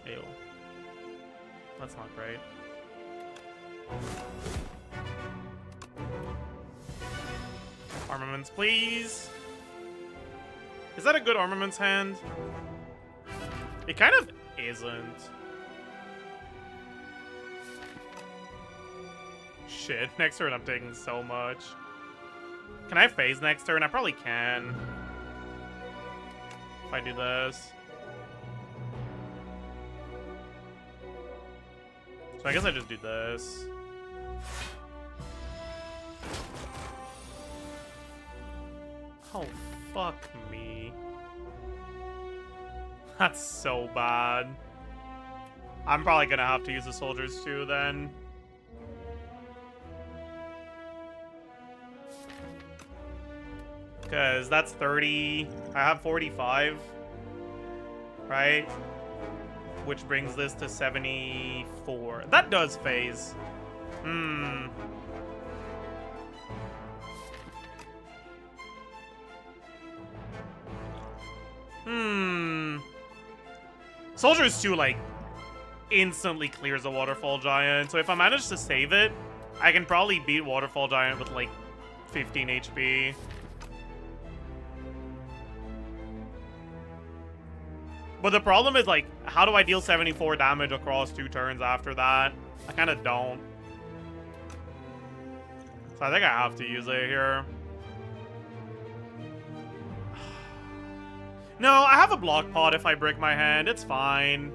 Ew. That's not great. Armaments, please. Is that a good armaments hand? It kind of isn't. Shit, next turn I'm taking so much. Can I phase next turn? I probably can. If I do this. So I guess I just do this. Oh, fuck me. That's so bad. I'm probably gonna have to use the soldiers too then. Because that's 30. I have 45. Right? Which brings this to 74. That does phase. Soldiers 2, like, instantly clears a Waterfall Giant. So if I manage to save it, I can probably beat Waterfall Giant with, like, 15 HP. But the problem is, like, how do I deal 74 damage across 2 turns after that? I kind of don't. So I think I have to use it here. No, I have a block pot if I break my hand. It's fine.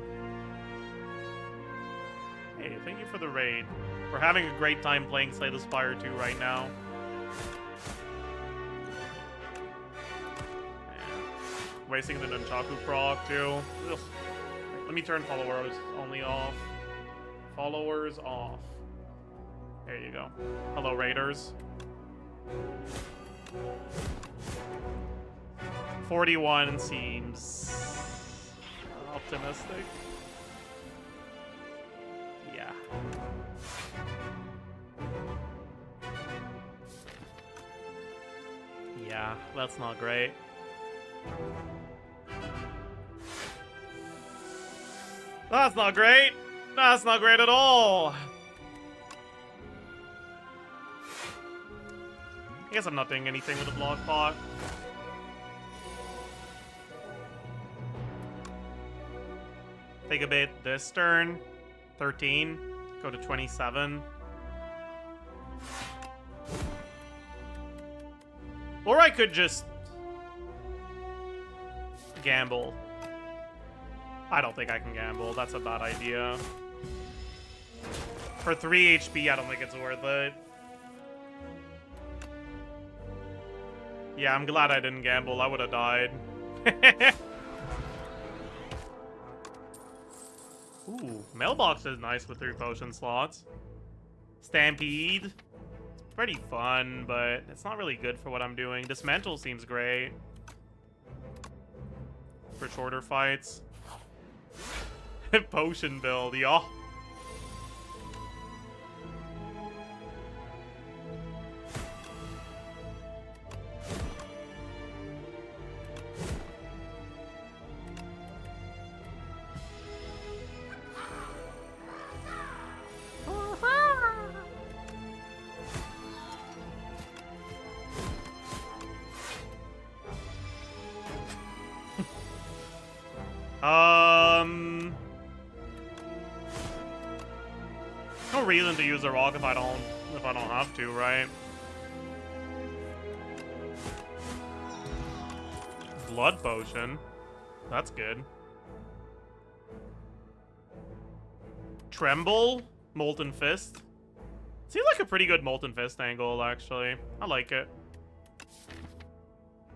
Hey, thank you for the raid. We're having a great time playing Slay the Spire 2 right now. wasting the Nunchaku proc too. Ugh. Let me turn followers only off. Followers off. There you go. Hello, Raiders. 41 seems optimistic. Yeah. Yeah, that's not great. That's not great. That's not great at all. I guess I'm not doing anything with the block pot. Take a bit this turn. 13. Go to 27. Or I could just gamble. I don't think I can gamble. That's a bad idea. For 3 HP, I don't think it's worth it. Yeah, I'm glad I didn't gamble. I would have died. Ooh, mailbox is nice with 3 potion slots. Stampede. It's pretty fun, but it's not really good for what I'm doing. Dismantle seems great. For shorter fights. Potion build, y'all. No reason to use a rock if I don't have to, right? Blood potion. That's good. Tremble, Molten Fist. Seems like a pretty good Molten Fist angle, actually. I like it.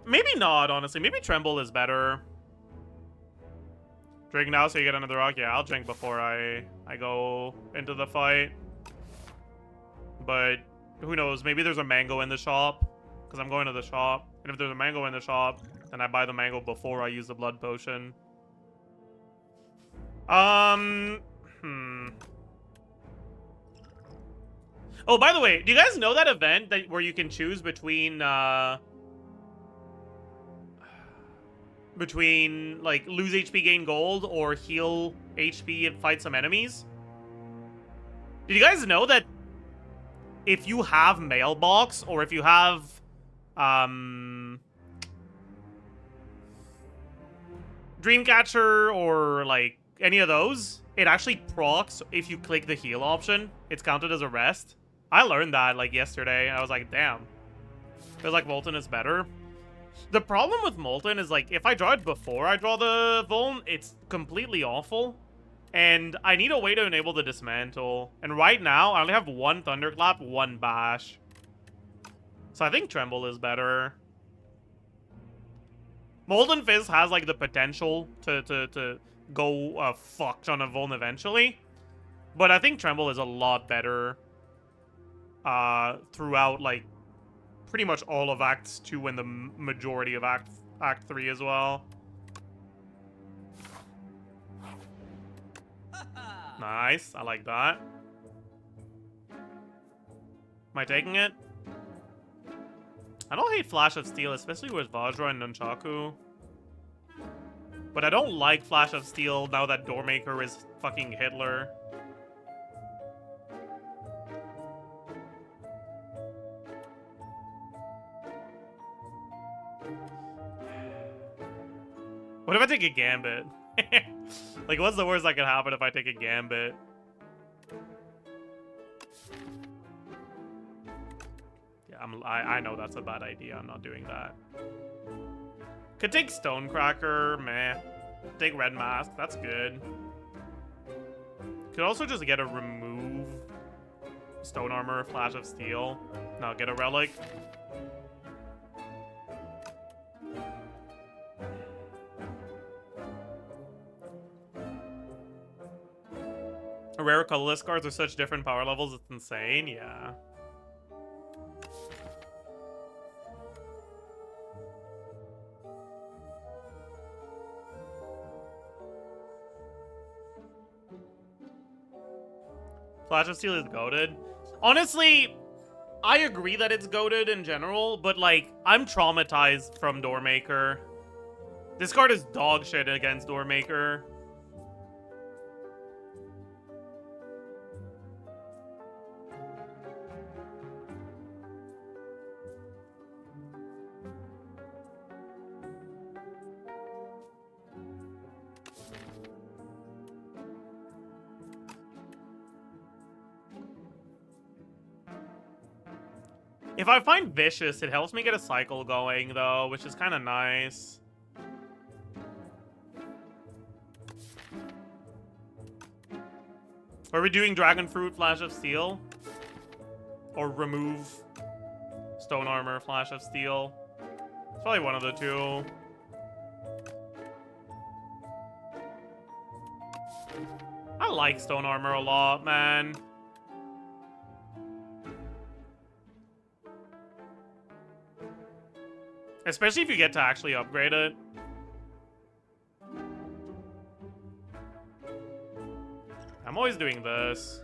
Maybe not, honestly. Maybe Tremble is better. Drink now so you get another rock. Yeah, I'll drink before I go into the fight. But who knows? Maybe there's a mango in the shop. Because I'm going to the shop. And if there's a mango in the shop, then I buy the mango before I use the blood potion. Oh, by the way, do you guys know that event that where you can choose between like lose HP, gain gold, or heal HP and fight some enemies? Did you guys know that if you have mailbox or if you have Dreamcatcher or like any of those, it actually procs if you click the heal option. It's counted as a rest. I learned that like yesterday. I was like, damn. Feels like Molten is better. The problem with Molten is, like, if I draw it before I draw the Vuln, it's completely awful. And I need a way to enable the Dismantle. And right now, I only have 1 Thunderclap, 1 Bash. So I think Tremble is better. Molten Fist has, like, the potential to go fucked on a Vuln eventually. But I think Tremble is a lot better throughout, like, pretty much all of Acts 2 and the majority of Act 3 as well. Nice, I like that. Am I taking it? I don't hate Flash of Steel, especially with Vajra and Nunchaku. But I don't like Flash of Steel now that Doormaker is fucking Hitler. What if I take a Gambit? Like, what's the worst that could happen if I take a Gambit? Yeah, I know that's a bad idea. I'm not doing that. Could take Stonecracker, meh. Take Red Mask, that's good. Could also just get a remove Stone Armor, Flash of Steel. No, get a Relic. Rare colorless cards are such different power levels, it's insane, yeah. Flash of Steel is goated. Honestly, I agree that it's goated in general, but like, I'm traumatized from Doormaker. This card is dog shit against Doormaker. If I find Vicious, it helps me get a cycle going, though, which is kind of nice. Are we doing Dragon Fruit, Flash of Steel? Or remove Stone Armor, Flash of Steel? It's probably one of the two. I like Stone Armor a lot, man. Especially if you get to actually upgrade it. I'm always doing this.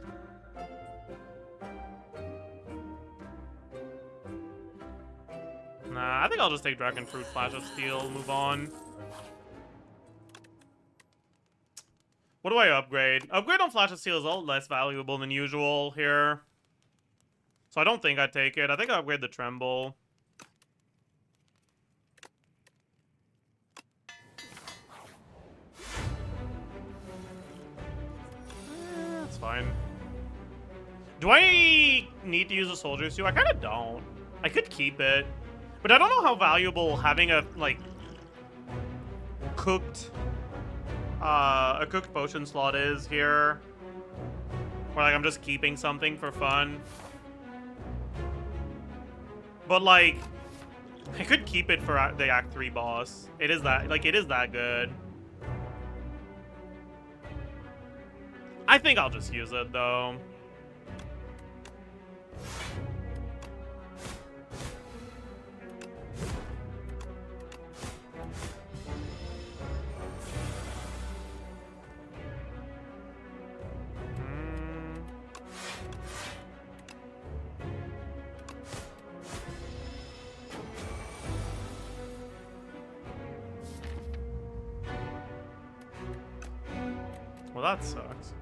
Nah, I think I'll just take Dragon Fruit, Flash of Steel, move on. What do I upgrade? Upgrade on Flash of Steel is a little less valuable than usual here. So I don't think I'd take it. I think I'll upgrade the Tremble. That's fine. Do I need to use a Soldier Suit? I kind of don't. I could keep it. But I don't know how valuable having a, like, cooked potion slot is here. Or, like, I'm just keeping something for fun. But, like, I could keep it for the Act 3 boss. It is that, like, it is that good. I think I'll just use it, though. Well, that sucks.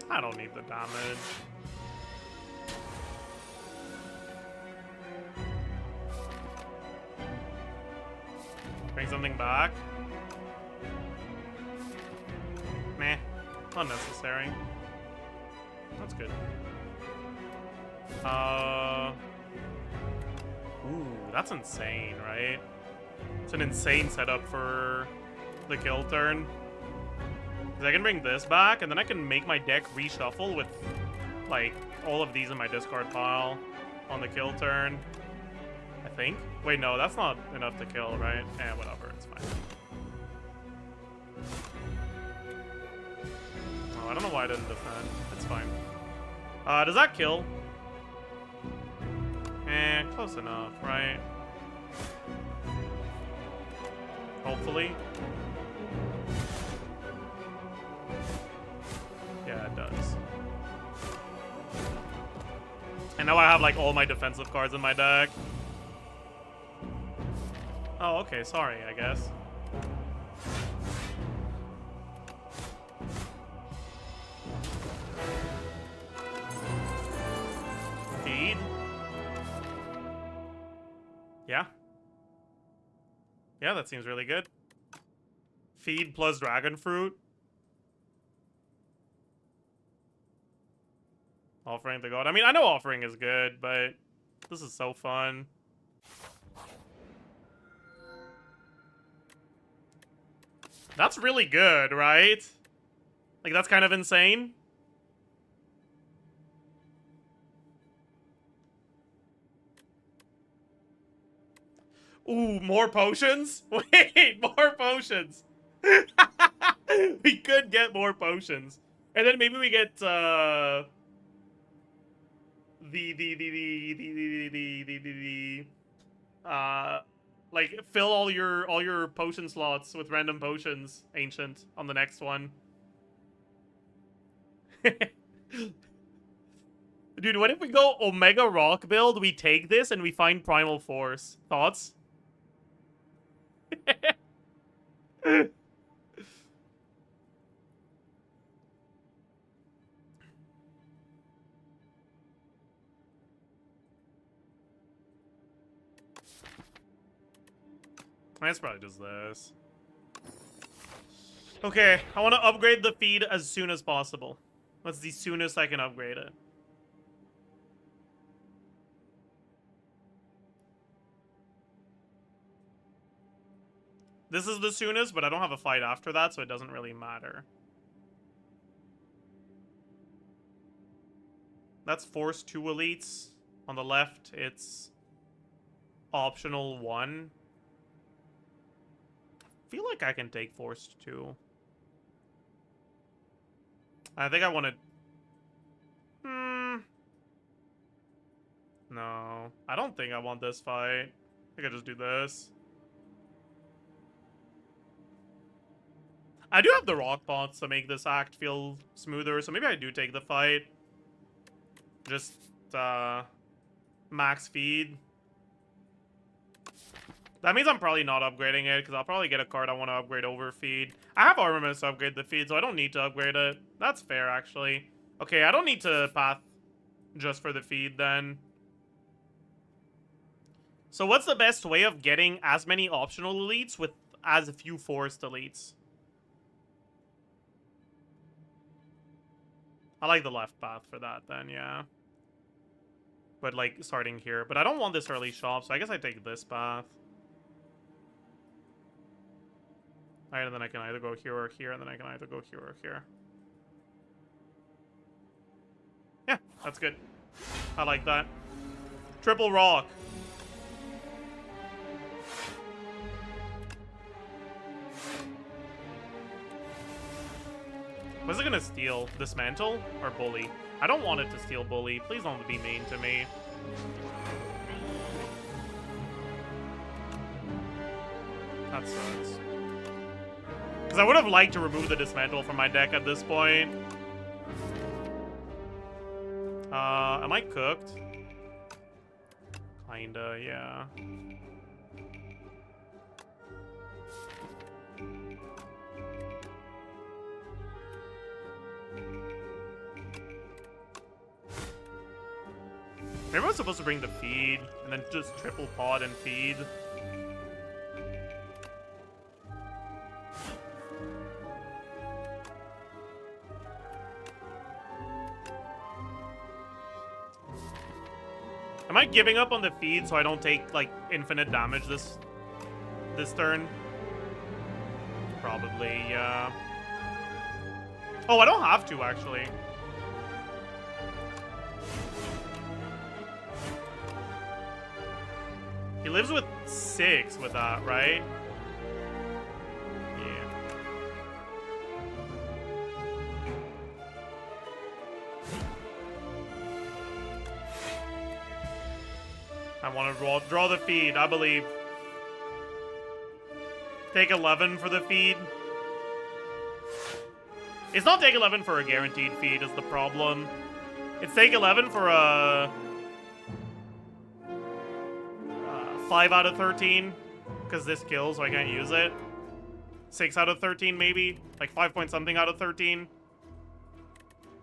I don't need the damage. Bring something back. Meh. Unnecessary. That's good. Ooh, that's insane, right? It's an insane setup for the kill turn. Because I can bring this back, and then I can make my deck reshuffle with, like, all of these in my discard pile on the kill turn. I think. Wait, no, that's not enough to kill, right? Eh, whatever, it's fine. Oh, I don't know why I didn't defend. It's fine. Does that kill? Eh, close enough, right? Hopefully. Yeah, it does. And now I have, like, all my defensive cards in my deck. Oh, okay, sorry, I guess. Feed? Yeah. Yeah, that seems really good. Feed plus Dragon Fruit. Offering the god. I mean, I know offering is good, but this is so fun. That's really good, right? Like, that's kind of insane. Ooh, more potions? Wait, more potions. We could get more potions. And then maybe we get, like, fill all your potion slots with random potions, Ancient, on the next one. Dude, what if we go Omega Rock build, we take this, and we find Primal Force? Thoughts? That's probably just this. Okay, I want to upgrade the feed as soon as possible. What's the soonest I can upgrade it? This is the soonest, but I don't have a fight after that, so it doesn't really matter. That's Force 2 elites. On the left, it's optional 1. I feel like I can take Force 2. I think I want to... No. I don't think I want this fight. I think I just do this. I do have the rock pots to make this act feel smoother, so maybe I do take the fight. Just, max feed. That means I'm probably not upgrading it, because I'll probably get a card I want to upgrade over feed. I have armaments to upgrade the feed, so I don't need to upgrade it. That's fair, actually. Okay, I don't need to path just for the feed, then. So what's the best way of getting as many optional elites with as few forced elites? I like the left path for that, then, yeah. But, like, starting here. But I don't want this early shop, so I guess I take this path. Alright, and then I can either go here or here, and then I can either go here or here. Yeah, that's good. I like that. Triple rock. Was it gonna steal? Dismantle or bully? I don't want it to steal bully. Please don't be mean to me. That sucks. Because I would have liked to remove the dismantle from my deck at this point. Am I cooked? Kinda, yeah. Maybe I was supposed to bring the feed, and then just triple pod and feed. Am I giving up on the feed so I don't take, like, infinite damage this turn? Probably, yeah. Oh, I don't have to, actually. He lives with 6 with that, right? Yeah. I want to draw the feed, I believe. Take 11 for the feed. It's not take 11 for a guaranteed feed is the problem. It's take 11 for a... 5 out of 13, because this kills, so I can't use it. 6 out of 13, maybe? Like 5 point something out of 13?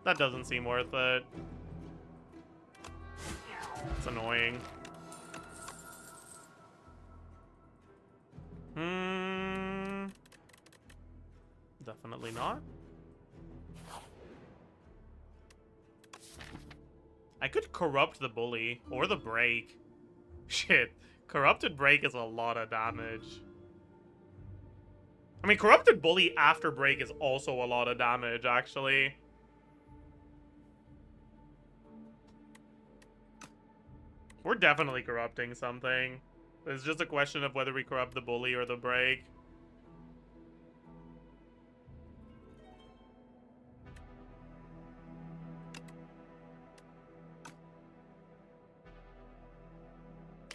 That doesn't seem worth it. It's annoying. Definitely not. I could corrupt the bully or the break. Shit, corrupted break is a lot of damage. I mean, corrupted bully after break is also a lot of damage, actually. We're definitely corrupting something. It's just a question of whether we corrupt the bully or the break.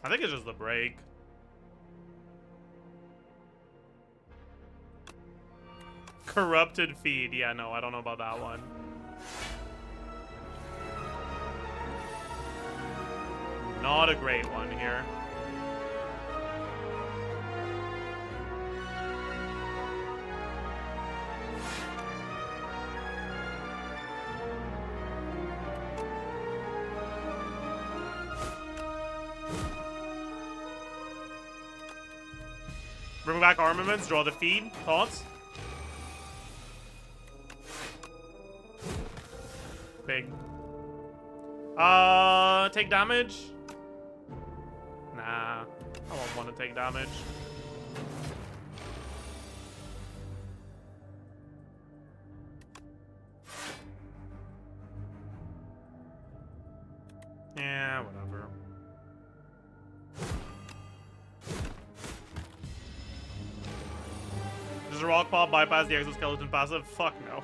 I think it's just the break. Corrupted feed. Yeah, no, I don't know about that one. Not a great one here. Bring back armaments, draw the feed. Thoughts? Big. Take damage? Nah, I won't want to take damage. Yeah, whatever. Does a rock pop bypass the exoskeleton passive? Fuck no.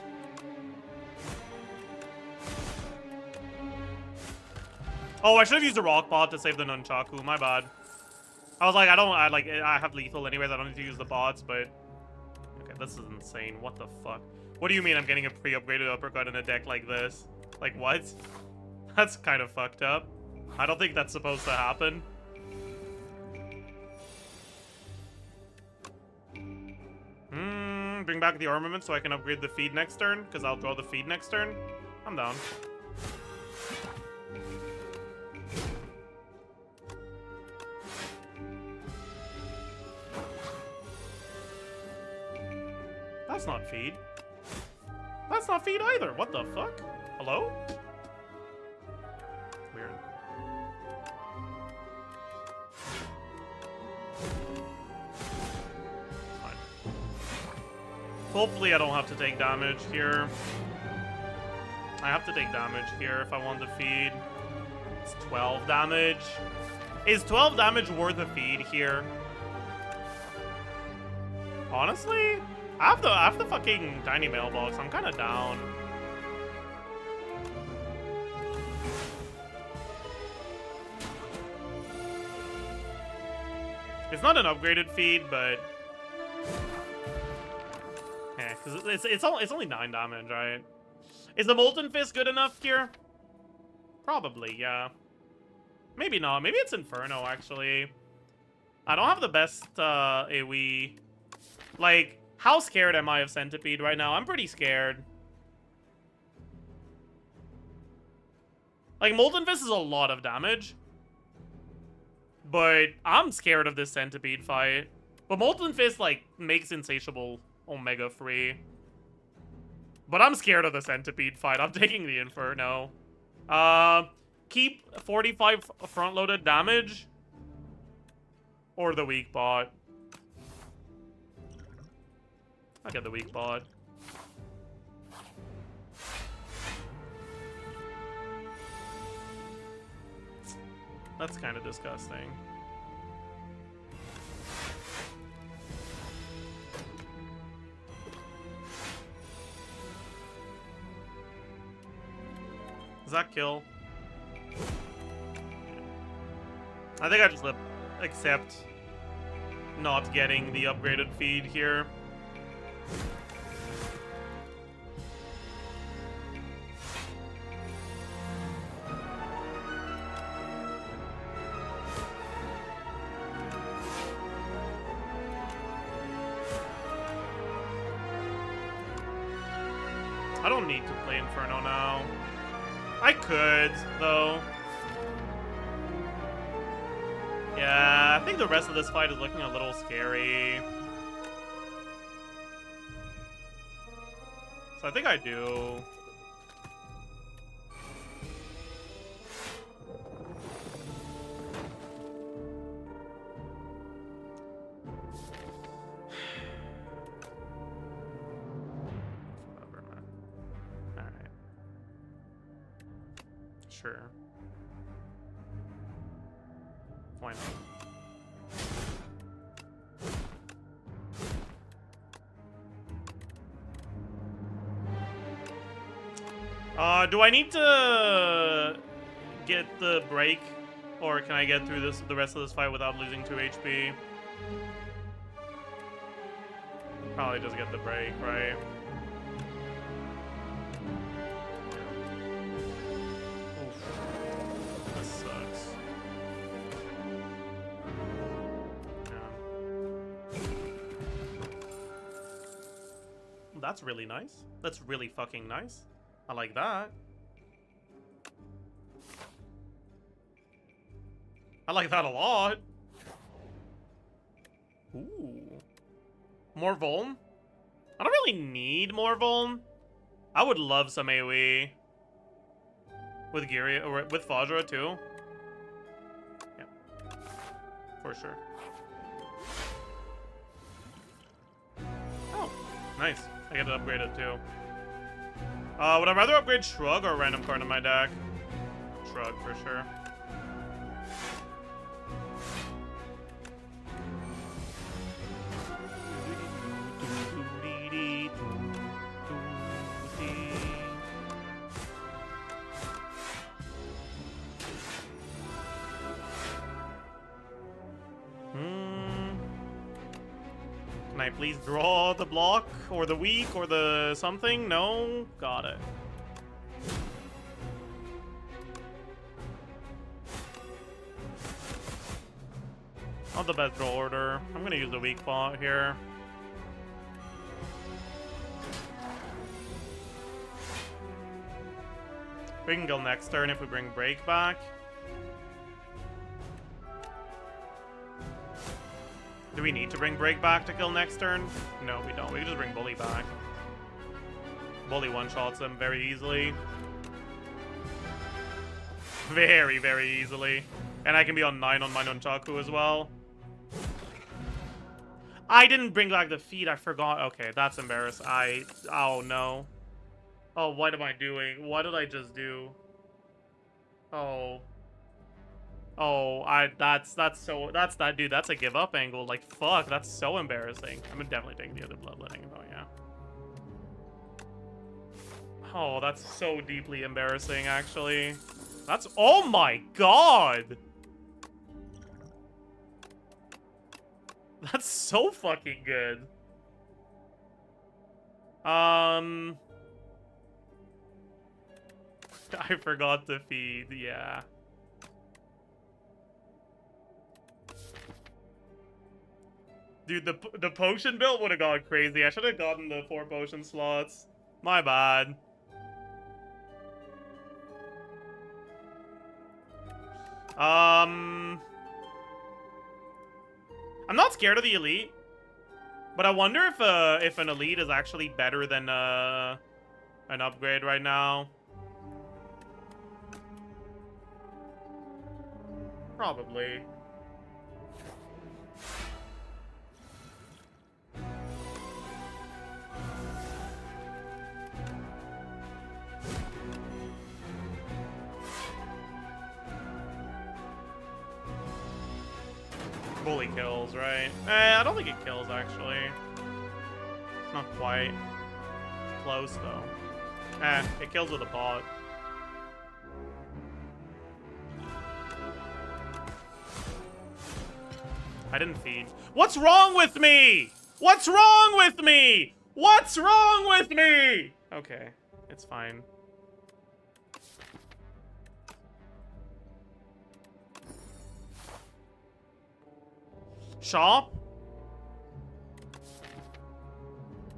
Oh, I should have used a rock pot to save the nunchaku. My bad. I was like, I have lethal anyways. I don't need to use the bots, but okay, this is insane. What the fuck? What do you mean I'm getting a pre-upgraded uppercut in a deck like this? Like what? That's kind of fucked up. I don't think that's supposed to happen. Bring back the armament so I can upgrade the feed next turn, because I'll draw the feed next turn. I'm down. That's not feed. That's not feed either. What the fuck? Hello? Weird. Fine. Hopefully I don't have to take damage here. I have to take damage here if I want to feed. It's 12 damage. Is 12 damage worth a feed here? Honestly? I have the fucking tiny mailbox. I'm kind of down. It's not an upgraded feed, but because it's only 9 damage, right? Is the Molten Fist good enough here? Probably, yeah. Maybe not. Maybe it's Inferno, actually. I don't have the best AoE. Like, how scared am I of Centipede right now? I'm pretty scared. Like, Molten Fist is a lot of damage. But I'm scared of this Centipede fight. But Molten Fist, like, makes Insatiable Omega free. But I'm scared of the Centipede fight. I'm taking the Inferno. Keep 45 front-loaded damage. Or the weak bot. I'll get the weak bot. That's kind of disgusting. Does that kill? I think I just accept not getting the upgraded feed here. I don't need to play Inferno now. I could, though. Yeah, I think the rest of this fight is looking a little scary. So I think I do. Sure. Why not? Do I need to get the break, or can I get through the rest of this fight without losing 2 HP? Probably just get the break, right? Oof. This sucks. Yeah. That's really nice. That's really fucking nice. I like that. I like that a lot. Ooh. More Vuln? I don't really need more Vuln. I would love some AoE. With Giria, or with Fajra too. Yeah. For sure. Oh, nice. I get it upgraded too. Would I rather upgrade Shrug or a random card in my deck? Shrug, for sure. Can I please draw the block, or the weak, or the something? No? Got it. Not the best draw order. I'm gonna use the weak spot here. We can go next turn if we bring break back. Do we need to bring break back to kill next turn? No, we don't. We can just bring bully back. Bully one-shots him very easily. Very, very easily. And I can be on 9 on my Nunchaku as well. I didn't bring back the feet. I forgot. Okay, that's embarrassing. Oh, no. Oh, what am I doing? What did I just do? Oh. Oh, that's that, dude. That's a give up angle. Like, fuck, that's so embarrassing. I'm definitely taking the other bloodletting though, yeah. Oh, that's so deeply embarrassing, actually. That's, oh my god! That's so fucking good. I forgot to feed, yeah. Dude, the potion build would have gone crazy. I should have gotten the 4 potion slots. My bad. I'm not scared of the elite, but I wonder if an elite is actually better than an upgrade right now. Probably. Bully kills, right? I don't think it kills, actually. Not quite. It's close, though. It kills with a pot. I didn't feed. What's wrong with me? What's wrong with me? What's wrong with me? Okay, it's fine. Shop?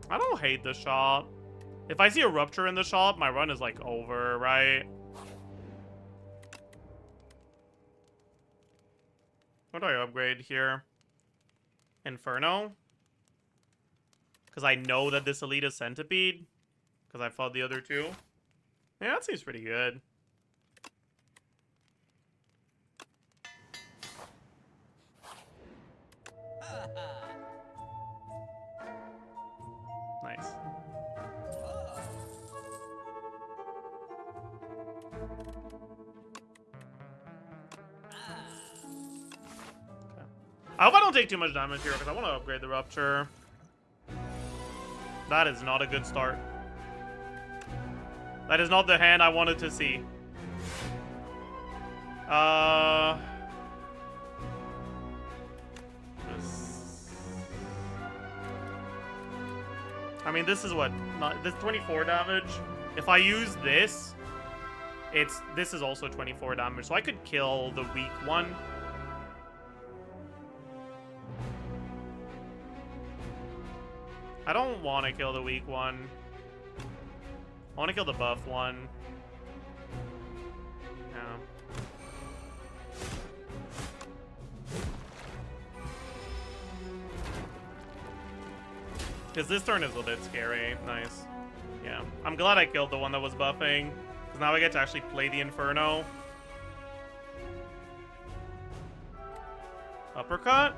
I don't hate the shop. If I see a rupture in the shop, my run is like over, right? What do I upgrade here? Inferno? Because I know that this elite is Centipede. Because I fought the other two. Yeah, that seems pretty good. Nice. I hope I don't take too much damage here because I want to upgrade the Rupture. That is not a good start. That is not the hand I wanted to see. I mean, this is what? This 24 damage. If I use this, this is also 24 damage, so I could kill the weak one. I don't want to kill the weak one. I want to kill the buff one. Yeah. Because this turn is a bit scary. Nice. Yeah. I'm glad I killed the one that was buffing. Because now I get to actually play the Inferno. Uppercut?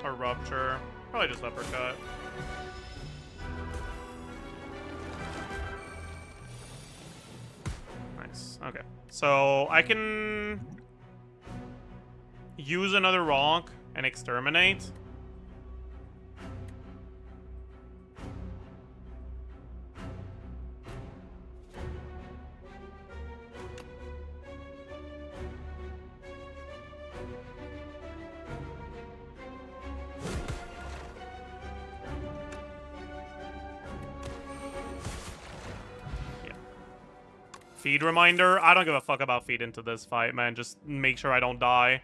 Or Rupture. Probably just Uppercut. Nice. Okay. So I can use another Rock and Exterminate. Feed reminder. I don't give a fuck about feed into this fight, man. Just make sure I don't die.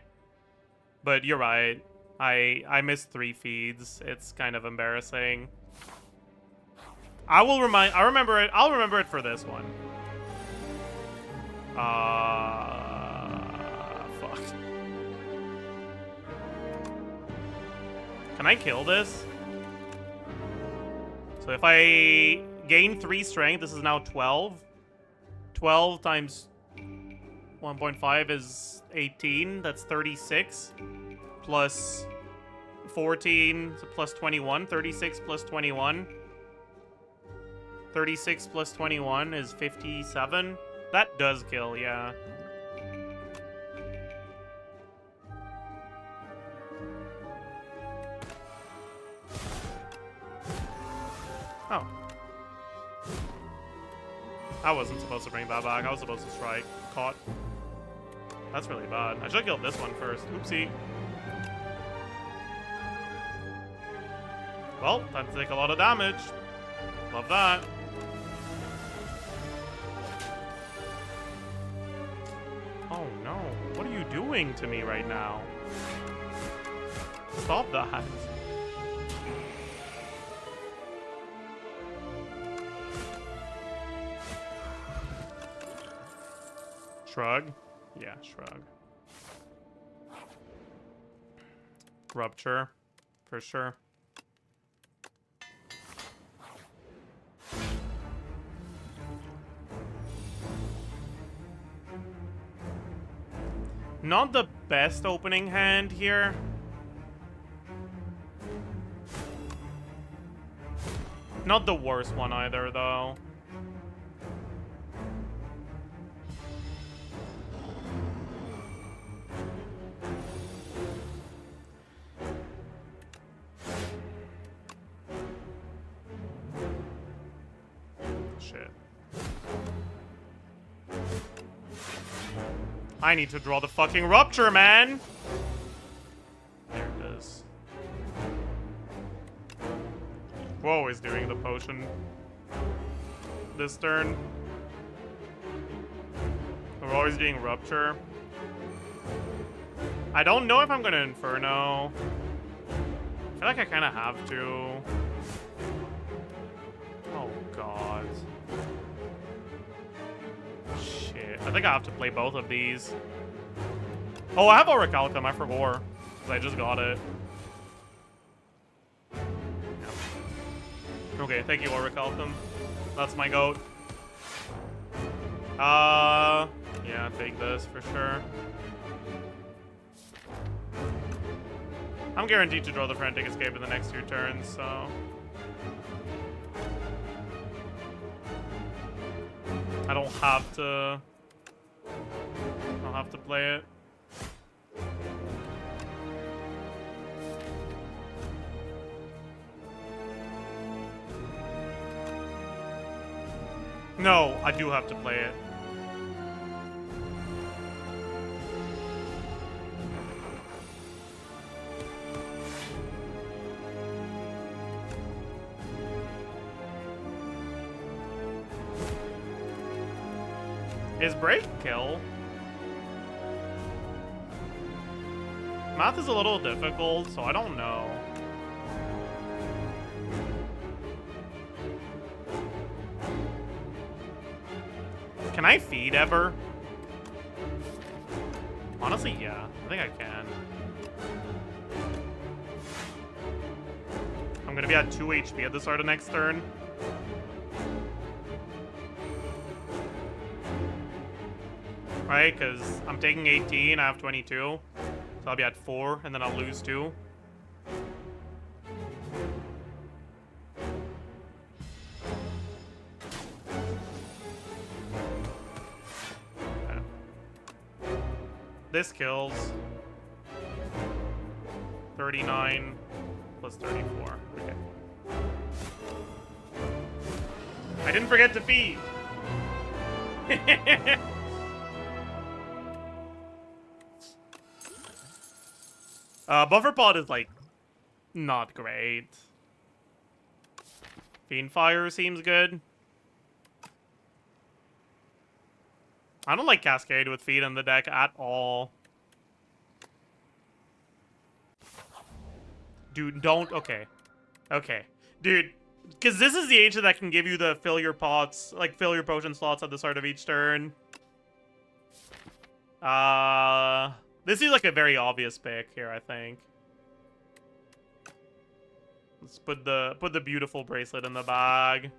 But you're right. I missed 3 feeds. It's kind of embarrassing. I'll remember it for this one. Fuck. Can I kill this? So if I gain 3 strength, this is now 12. 12 times 1.5 is 18. That's 36. Plus 14, so plus 21. 36 plus 21. 36 plus 21 is 57. That does kill, yeah. Oh. I wasn't supposed to bring that back. I was supposed to strike. Caught. That's really bad. I should have killed this one first. Oopsie. Well, time to take a lot of damage. Love that. Oh no. What are you doing to me right now? Stop that. Shrug? Yeah, shrug. Rupture, for sure. Not the best opening hand here. Not the worst one either, though. Shit. I need to draw the fucking Rupture, man! There it is. We're always doing the potion this turn. We're always doing Rupture. I don't know if I'm gonna Inferno. I feel like I kind of have to. Oh, God. Shit. I think I have to play both of these. Oh, I have Orichalcum. I forgot. Because I just got it. Yep. Okay, thank you, Orichalcum. That's my goat. Yeah, take this for sure. I'm guaranteed to draw the Frantic Escape in the next 2 turns, so... I don't have to... I don't have to play it. No, I do have to play it. Is break kill? Math is a little difficult, so I don't know. Can I feed ever? Honestly, yeah. I think I can. I'm gonna be at 2 HP at the start of next turn. Right, because I'm taking 18, I have 22. So I'll be at 4, and then I'll lose 2. Okay. This kills. 39 plus 34. Okay. I didn't forget to feed. Buffer pod is, like, not great. Fiend Fire seems good. I don't like Cascade with Feed in the deck at all. Dude, don't... Okay. Okay. Dude, because this is the ancient that can give you the fill your pots, like, fill your potion slots at the start of each turn. This is like a very obvious pick here, I think. Let's put the beautiful bracelet in the bag.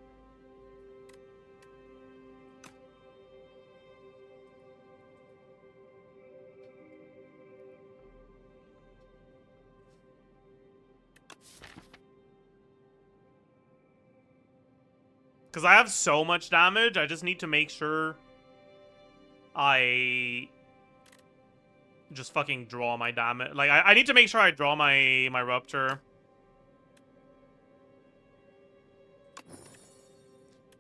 Because I have so much damage, I just need to make sure I just fucking draw my damage. Like, I need to make sure I draw my Rupture.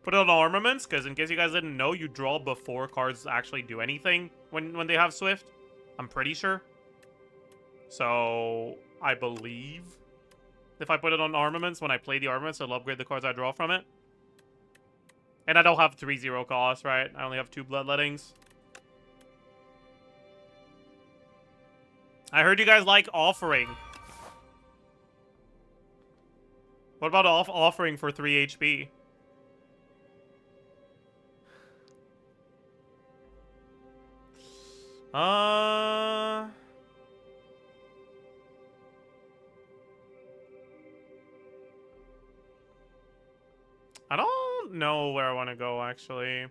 Put it on armaments, because in case you guys didn't know, you draw before cards actually do anything when they have Swift. I'm pretty sure. So, I believe if I put it on armaments, when I play the armaments, it'll upgrade the cards I draw from it. And I don't have 3-0 cost, right? I only have 2 bloodlettings. I heard you guys like Offering. What about Offering for 3 HP? I don't know where I want to go, actually.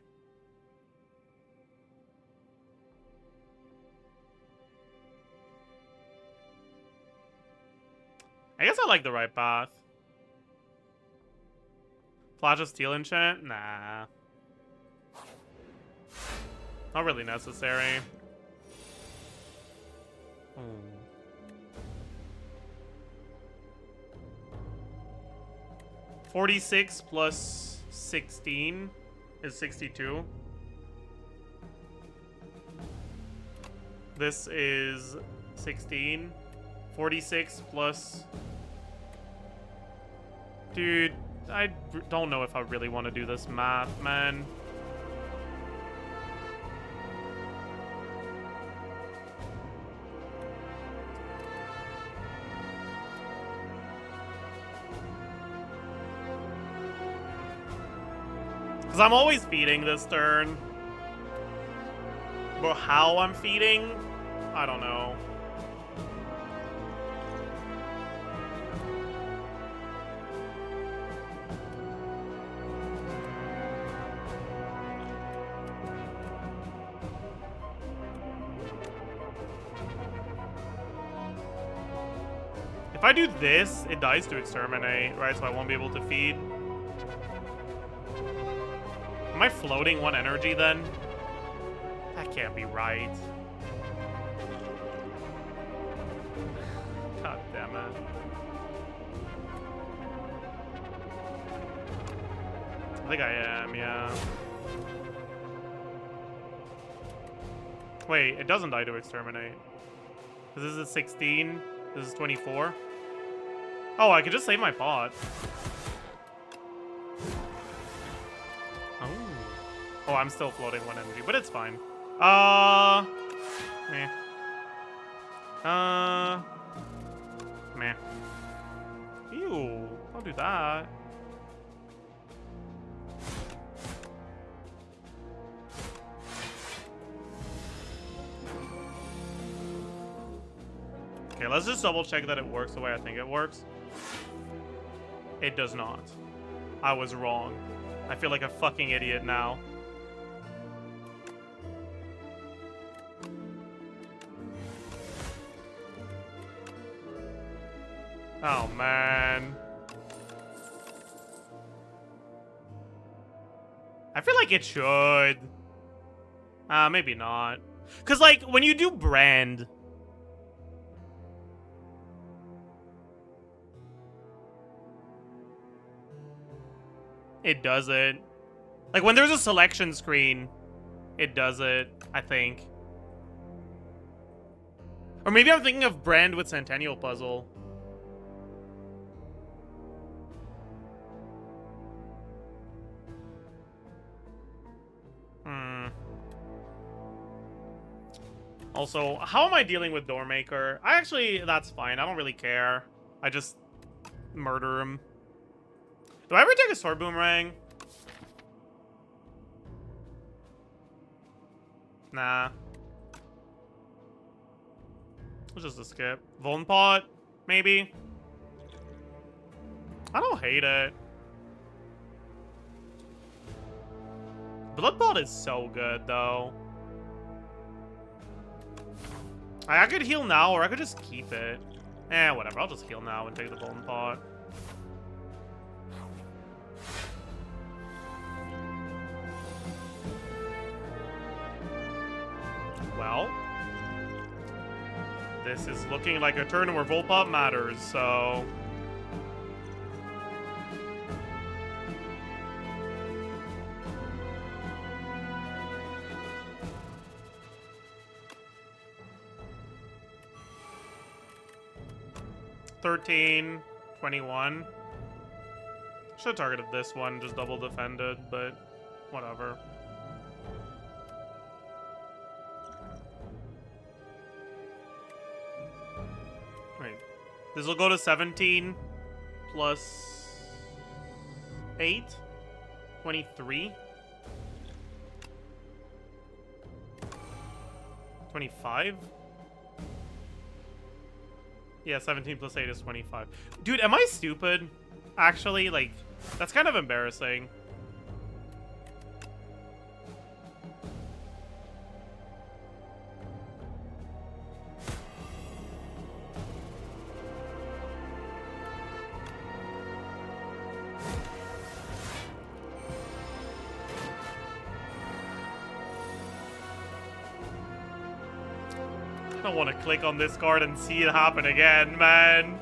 I guess I like the right path. Flash of Steel enchant? Nah. Not really necessary. 46 plus 16 is 62. This is 16. 46 plus... Dude, I don't know if I really want to do this math, man. Because I'm always feeding this turn. But how I'm feeding, I don't know. If I do this, it dies to Exterminate, right? So I won't be able to feed. Am I floating 1 energy then? That can't be right. I think I am, yeah. Wait, it doesn't die to exterminate. This is 16. This is 24. Oh, I could just save my pot. Oh. Oh, I'm still floating 1 energy, but it's fine. Meh. Meh. Ew, don't do that. Okay, let's just double check that it works the way I think it works. It does not. I was wrong. I feel like a fucking idiot now. Oh, man. I feel like it should. Maybe not. Because, like, when you do brand... It does it. Like, when there's a selection screen, it does it, I think. Or maybe I'm thinking of brand with Centennial Puzzle. Also, how am I dealing with Doormaker? That's fine. I don't really care. I just murder him. Do I ever take a sword boomerang? Nah. It's just a skip. Vuln pot, maybe? I don't hate it. Blood pot is so good, though. I could heal now, or I could just keep it. Whatever. I'll just heal now and take the Vuln pot. Well, this is looking like a turn where Volpop matters, so... $13, $21. Should have targeted this one, just double defended, but whatever. Wait, this will go to 17 plus 8, 23, 25. Yeah, 17 plus 8 is 25. Dude, am I stupid? Actually, like, that's kind of embarrassing. I don't want to click on this card and see it happen again, man.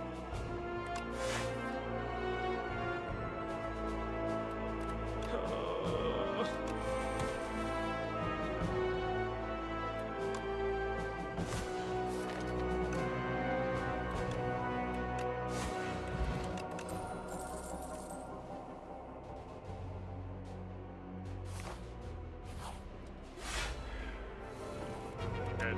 Good.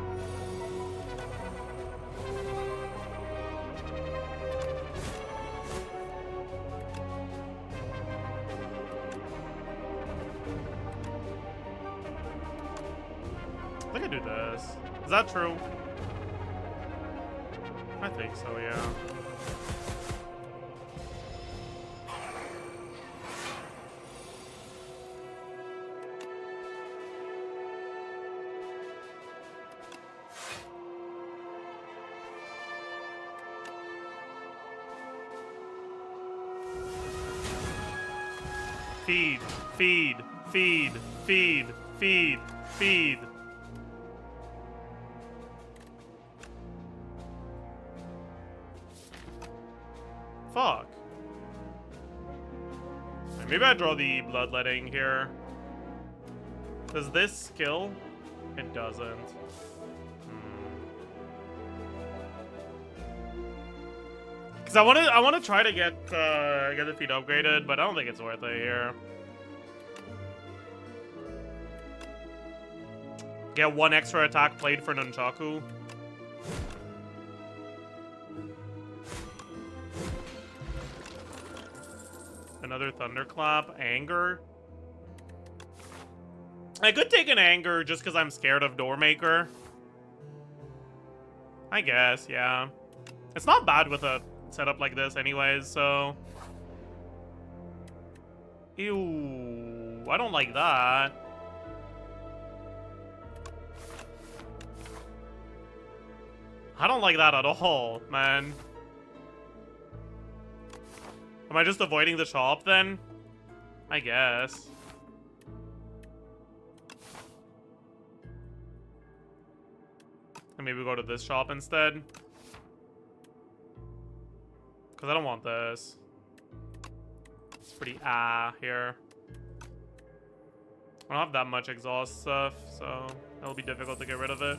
I think I do this. Is that true? I think so, yeah. Feed, feed, feed, feed, feed, feed. Fuck. Maybe I draw the bloodletting here. Does this kill? It doesn't. Cause I want to try to get the feet upgraded, but I don't think it's worth it here. Get 1 extra attack played for Nunchaku. Another Thunderclap. Anger. I could take an Anger just because I'm scared of Doormaker. I guess, yeah. It's not bad with a setup like this anyways, so... Ew. I don't like that. I don't like that at all, man. Am I just avoiding the shop then? I guess. And maybe go to this shop instead. Because I don't want this. It's pretty here. I don't have that much exhaust stuff, so it'll be difficult to get rid of it.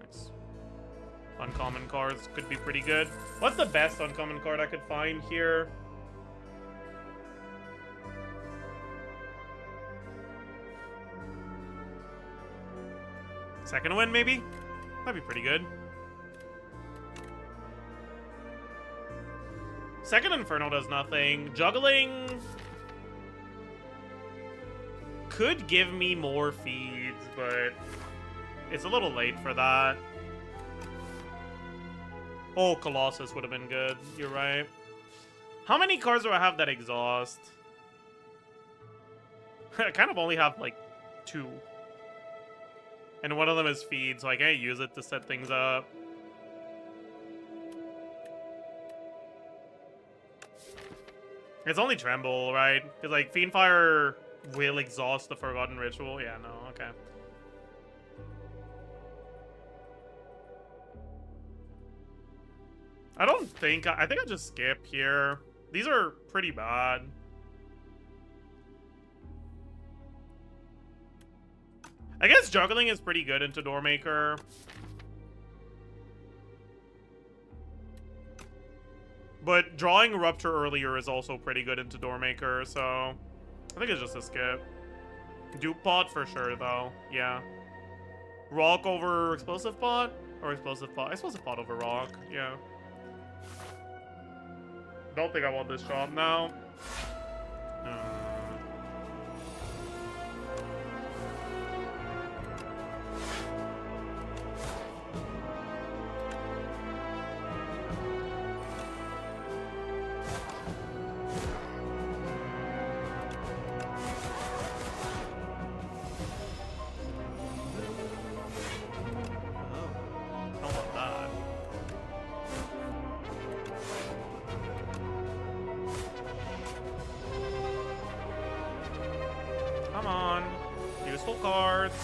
Nice. Uncommon cards could be pretty good. What's the best uncommon card I could find here? Second win, maybe? That'd be pretty good. Second Inferno does nothing. Juggling could give me more feeds, but it's a little late for that. Oh, Colossus would have been good. You're right. How many cards do I have that exhaust? I kind of only have, like, 2. And one of them is feed, so I can't use it to set things up. It's only Tremble, right? Because, like, Fiendfire will exhaust the Forgotten Ritual. Yeah, no, okay. I don't think... I think I'll just skip here. These are pretty bad. I guess Juggling is pretty good into Doormaker. But drawing Rupture earlier is also pretty good into Doormaker, so... I think it's just a skip. Dupe Pot for sure, though. Yeah. Rock over Explosive Pot? Or Explosive Pot? Explosive Pot over Rock, yeah. Don't think I want this shop now. Come on. Useful cards.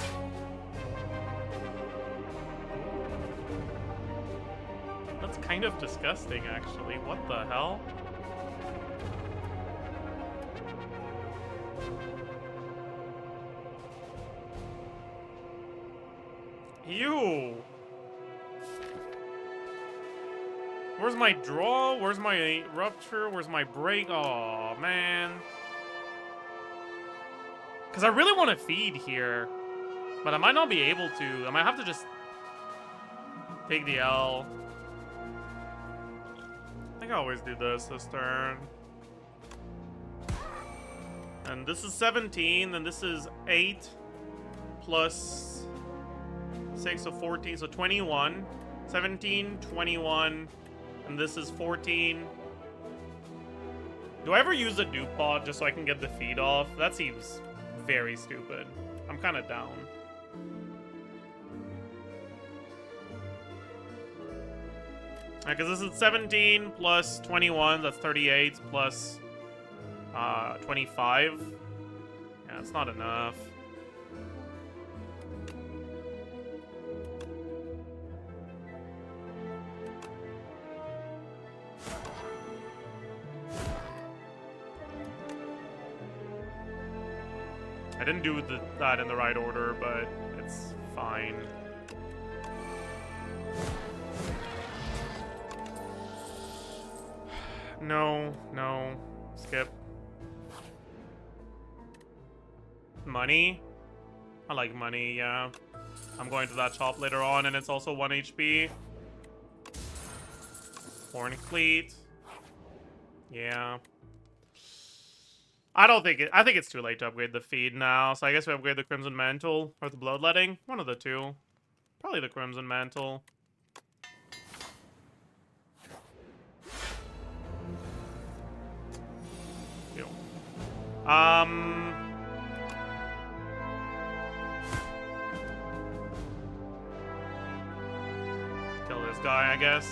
That's kind of disgusting, actually. What the hell? Ew. Where's my draw? Where's my rupture? Where's my break? Oh man. Because I really want to feed here. But I might not be able to. I might have to just take the L. I think I always do this turn. And this is 17, then this is 8 plus 6, so 14, so 21. 17, 21, and this is 14. Do I ever use a dupe pod just so I can get the feed off? That seems very stupid. I'm kind of down. Because this is 17 plus 21, that's 38, plus 25. Yeah, it's not enough. I didn't do that in the right order, but it's fine. No, no. Skip. Money? I like money, yeah. I'm going to that shop later on, and it's also 1 HP. Horn Cleat. Yeah. I think it's too late to upgrade the feed now, so I guess we upgrade the Crimson Mantle or the Bloodletting. One of the two. Probably the Crimson Mantle. Ew. Kill this guy, I guess.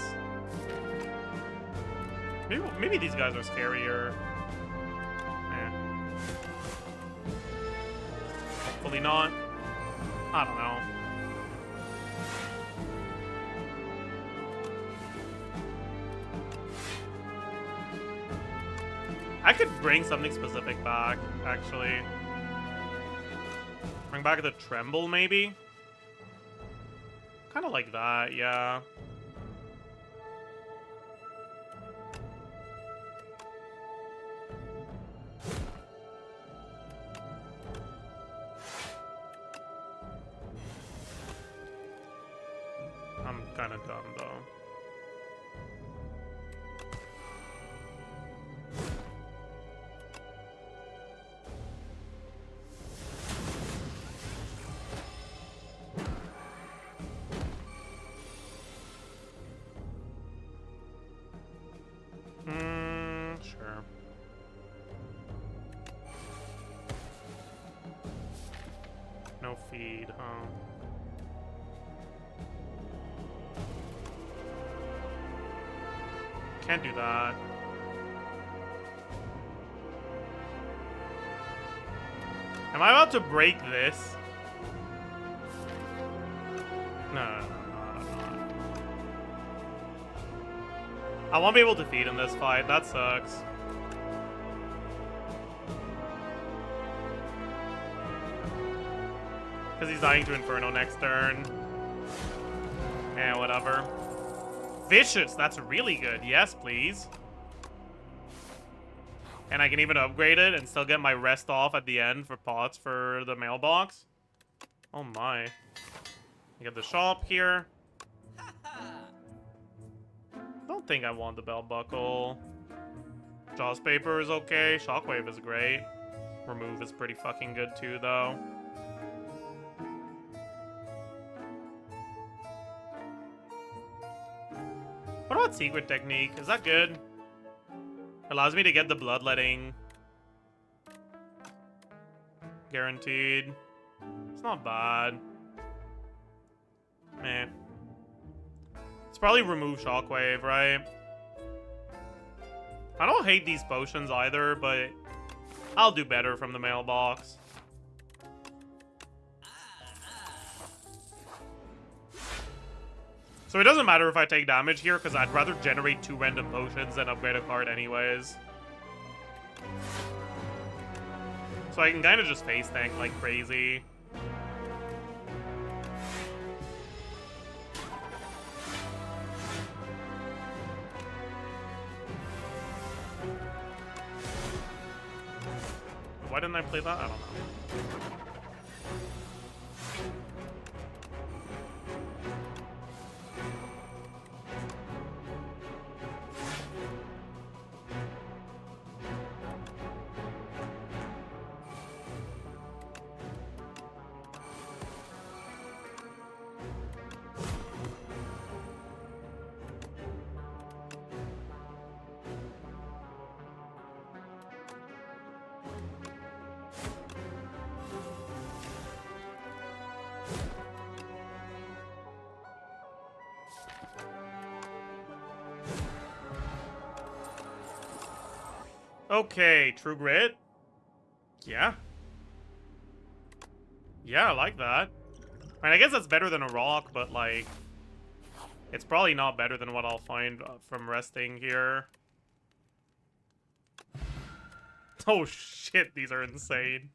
Maybe these guys are scarier. Hopefully not. I don't know. I could bring something specific back, actually. Bring back the Tremble, maybe? Kind of like that, yeah. I'm kind of dumb, though. Sure. No feed, huh? Can't do that. Am I about to break this? No, I'm not. I won't be able to feed in this fight. That sucks. Because he's dying to Inferno next turn. Eh, whatever. Vicious, that's really good. Yes, please. And I can even upgrade it and still get my rest off at the end for pots for the mailbox. Oh my. I get the shop here. Don't think I want the belt buckle. Jaws paper is okay. Shockwave is great. Remove is pretty fucking good too, though. What about Secret Technique? Is that good? Allows me to get the Bloodletting. Guaranteed. It's not bad. Meh. It's probably remove Shockwave, right? I don't hate these potions either, but I'll do better from the mailbox. So it doesn't matter if I take damage here, because I'd rather generate 2 random potions than upgrade a card anyways. So I can kind of just face tank like crazy. Why didn't I play that? I don't know. Okay, True Grit. Yeah. Yeah, I like that. I mean, I guess that's better than a rock, but, like, it's probably not better than what I'll find from resting here. Oh, shit, these are insane.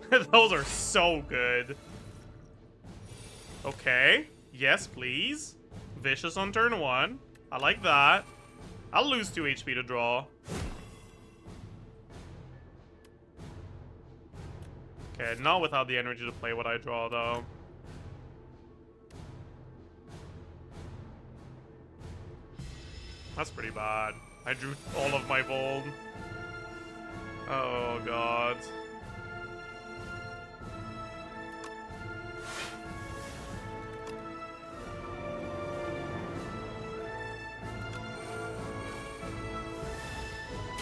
Those are so good. Okay. Yes, please. Vicious on turn 1. I like that. I'll lose 2 HP to draw. Okay, not without the energy to play what I draw, though. That's pretty bad. I drew all of my gold. Oh, God.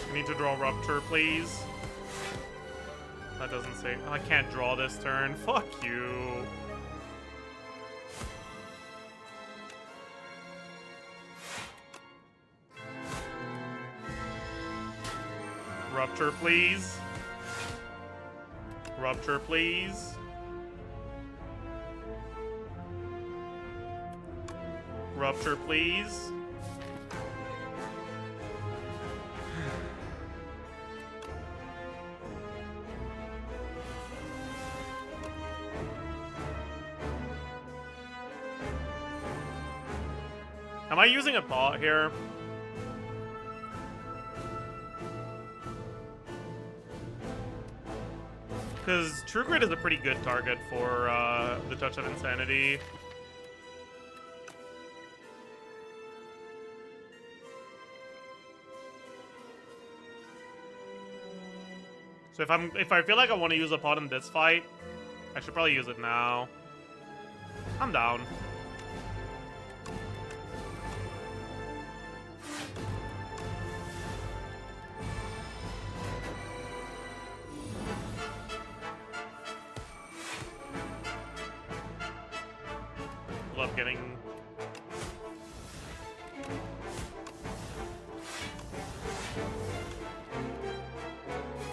I need to draw Rupture, please. That doesn't say... Oh, I can't draw this turn. Fuck you. Rupture, please. Rupture, please. Rupture, please. Am I using a bot here? Because True Grit is a pretty good target for the Touch of Insanity. So if I feel like I want to use a pot in this fight, I should probably use it now. I'm down. Love getting...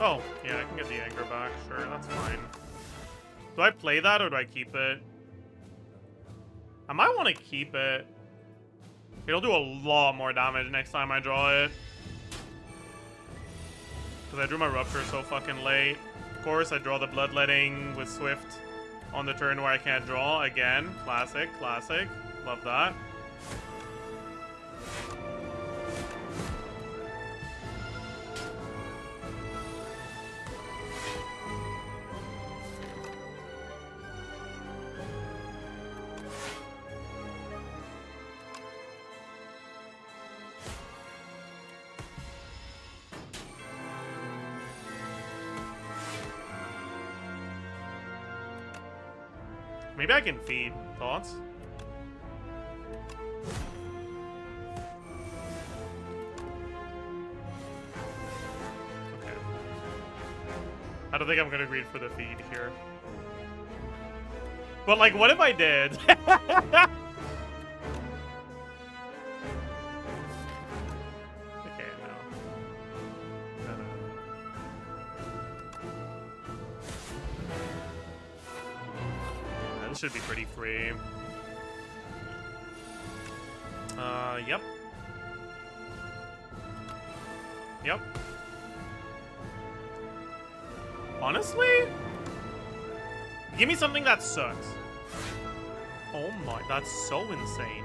Oh, yeah, I can get the anger back. Sure, that's fine. Do I play that or do I keep it? I might want to keep it. It'll do a lot more damage next time I draw it. Because I drew my Rupture so fucking late. Of course, I draw the Bloodletting with Swift on the turn where I can't draw. Again, classic, classic. Love that. Maybe I can feed. Thoughts? Okay. I don't think I'm gonna read for the feed here. But like, what if I did? Okay, no. No. This should be pretty free. Yep. Yep. Honestly? Give me something that sucks. Oh my, that's so insane.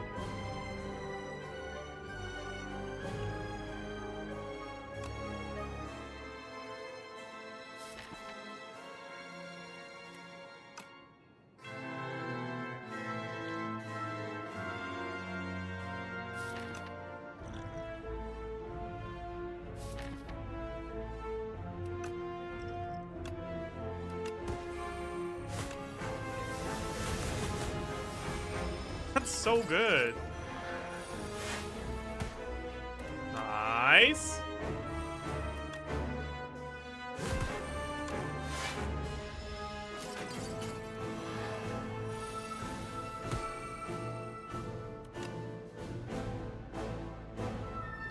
That's so good. Nice.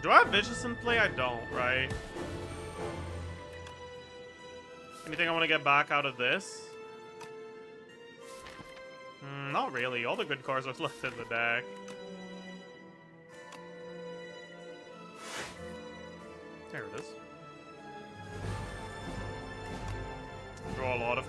Do I have Vicious in play? I don't, right? Anything I want to get back out of this? Not really. All the good cards are left in the deck. There it is. Draw a lot of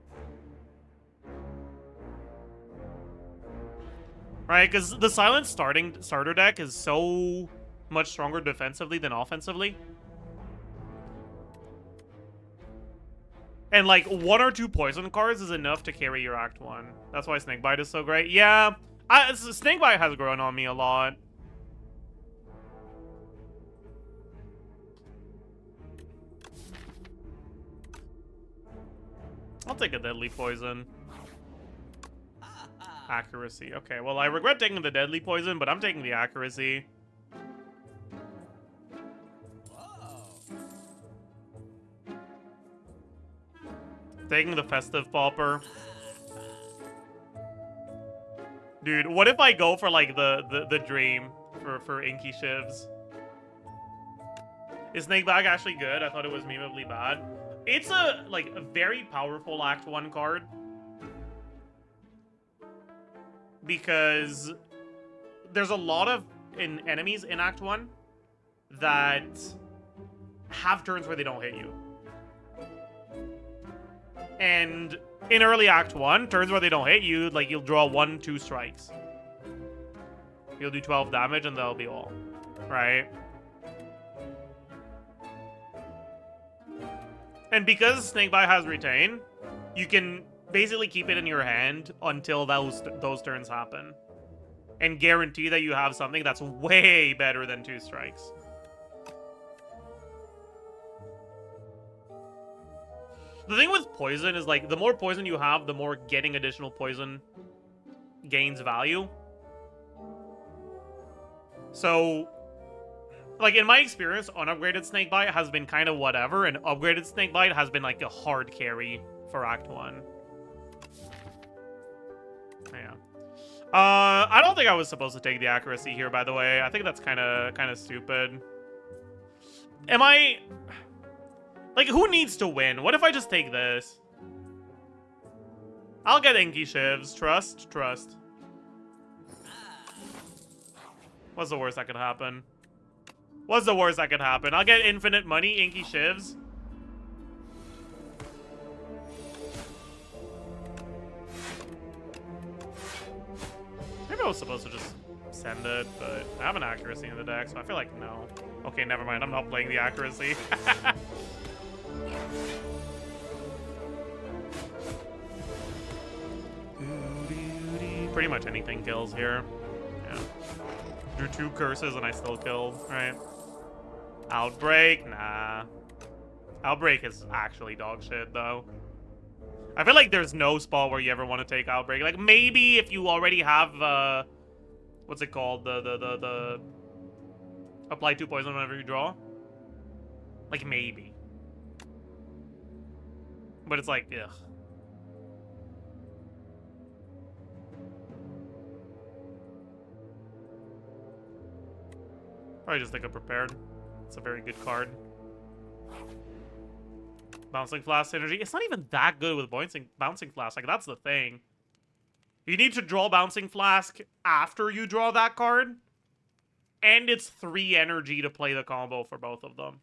Right? Because the silent starter deck is so much stronger defensively than offensively. And like 1 or 2 poison cards is enough to carry your Act 1. That's why Snakebite is so great. Yeah, Snakebite has grown on me a lot. I'll take a deadly poison. Accuracy. Okay, well, I regret taking the deadly poison, but I'm taking the accuracy. Taking the festive pauper. Dude, what if I go for like the dream for Inky Shivs? Is Snakebag actually good? I thought it was memeably bad. It's a very powerful Act 1 card. Because there's a lot of enemies in Act 1 that have turns where they don't hit you. And in early Act 1, turns where they don't hit you, like you'll draw 1-2 strikes. You'll do 12 damage and that'll be all. Right? And because Snakebite has Retain, you can basically keep it in your hand until those turns happen. And guarantee that you have something that's way better than 2 strikes. The thing with poison is, like, the more poison you have, the more getting additional poison gains value. So, like, in my experience, unupgraded Snakebite has been kind of whatever, and upgraded Snakebite has been, like, a hard carry for Act 1. Yeah. I don't think I was supposed to take the accuracy here, by the way. I think that's kind of stupid. Am I... Like, who needs to win? What if I just take this? I'll get Inky Shivs. Trust. What's the worst that could happen? I'll get infinite money, Inky Shivs. Maybe I was supposed to just send it, but I have an accuracy in the deck, so I feel like no. Okay, never mind. I'm not playing the accuracy. Pretty much anything kills here. Yeah. Drew 2 curses and I still killed, right? Outbreak? Nah. Outbreak is actually dog shit, though. I feel like there's no spot where you ever want to take Outbreak. Like, maybe if you already have, what's it called? The apply 2 poison whenever you draw. Like, maybe. But it's like, ugh. Probably just think I'm prepared. It's a very good card. Bouncing Flask synergy. It's not even that good with Bouncing Flask. Like, that's the thing. You need to draw Bouncing Flask after you draw that card. And it's 3 energy to play the combo for both of them.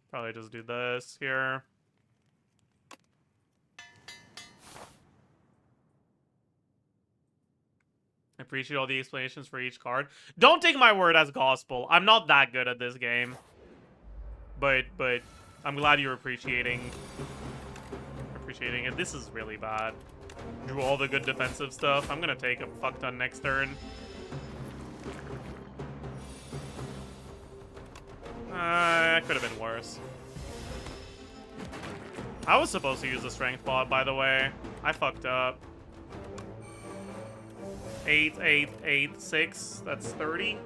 Probably just do this here. I appreciate all the explanations for each card. Don't take my word as gospel. I'm not that good at this game. But I'm glad you're appreciating it. This is really bad. Drew all the good defensive stuff. I'm gonna take a fuck ton next turn. It could have been worse. I was supposed to use the strength bot, by the way. I fucked up. 8, 8, 8, 6. That's 30.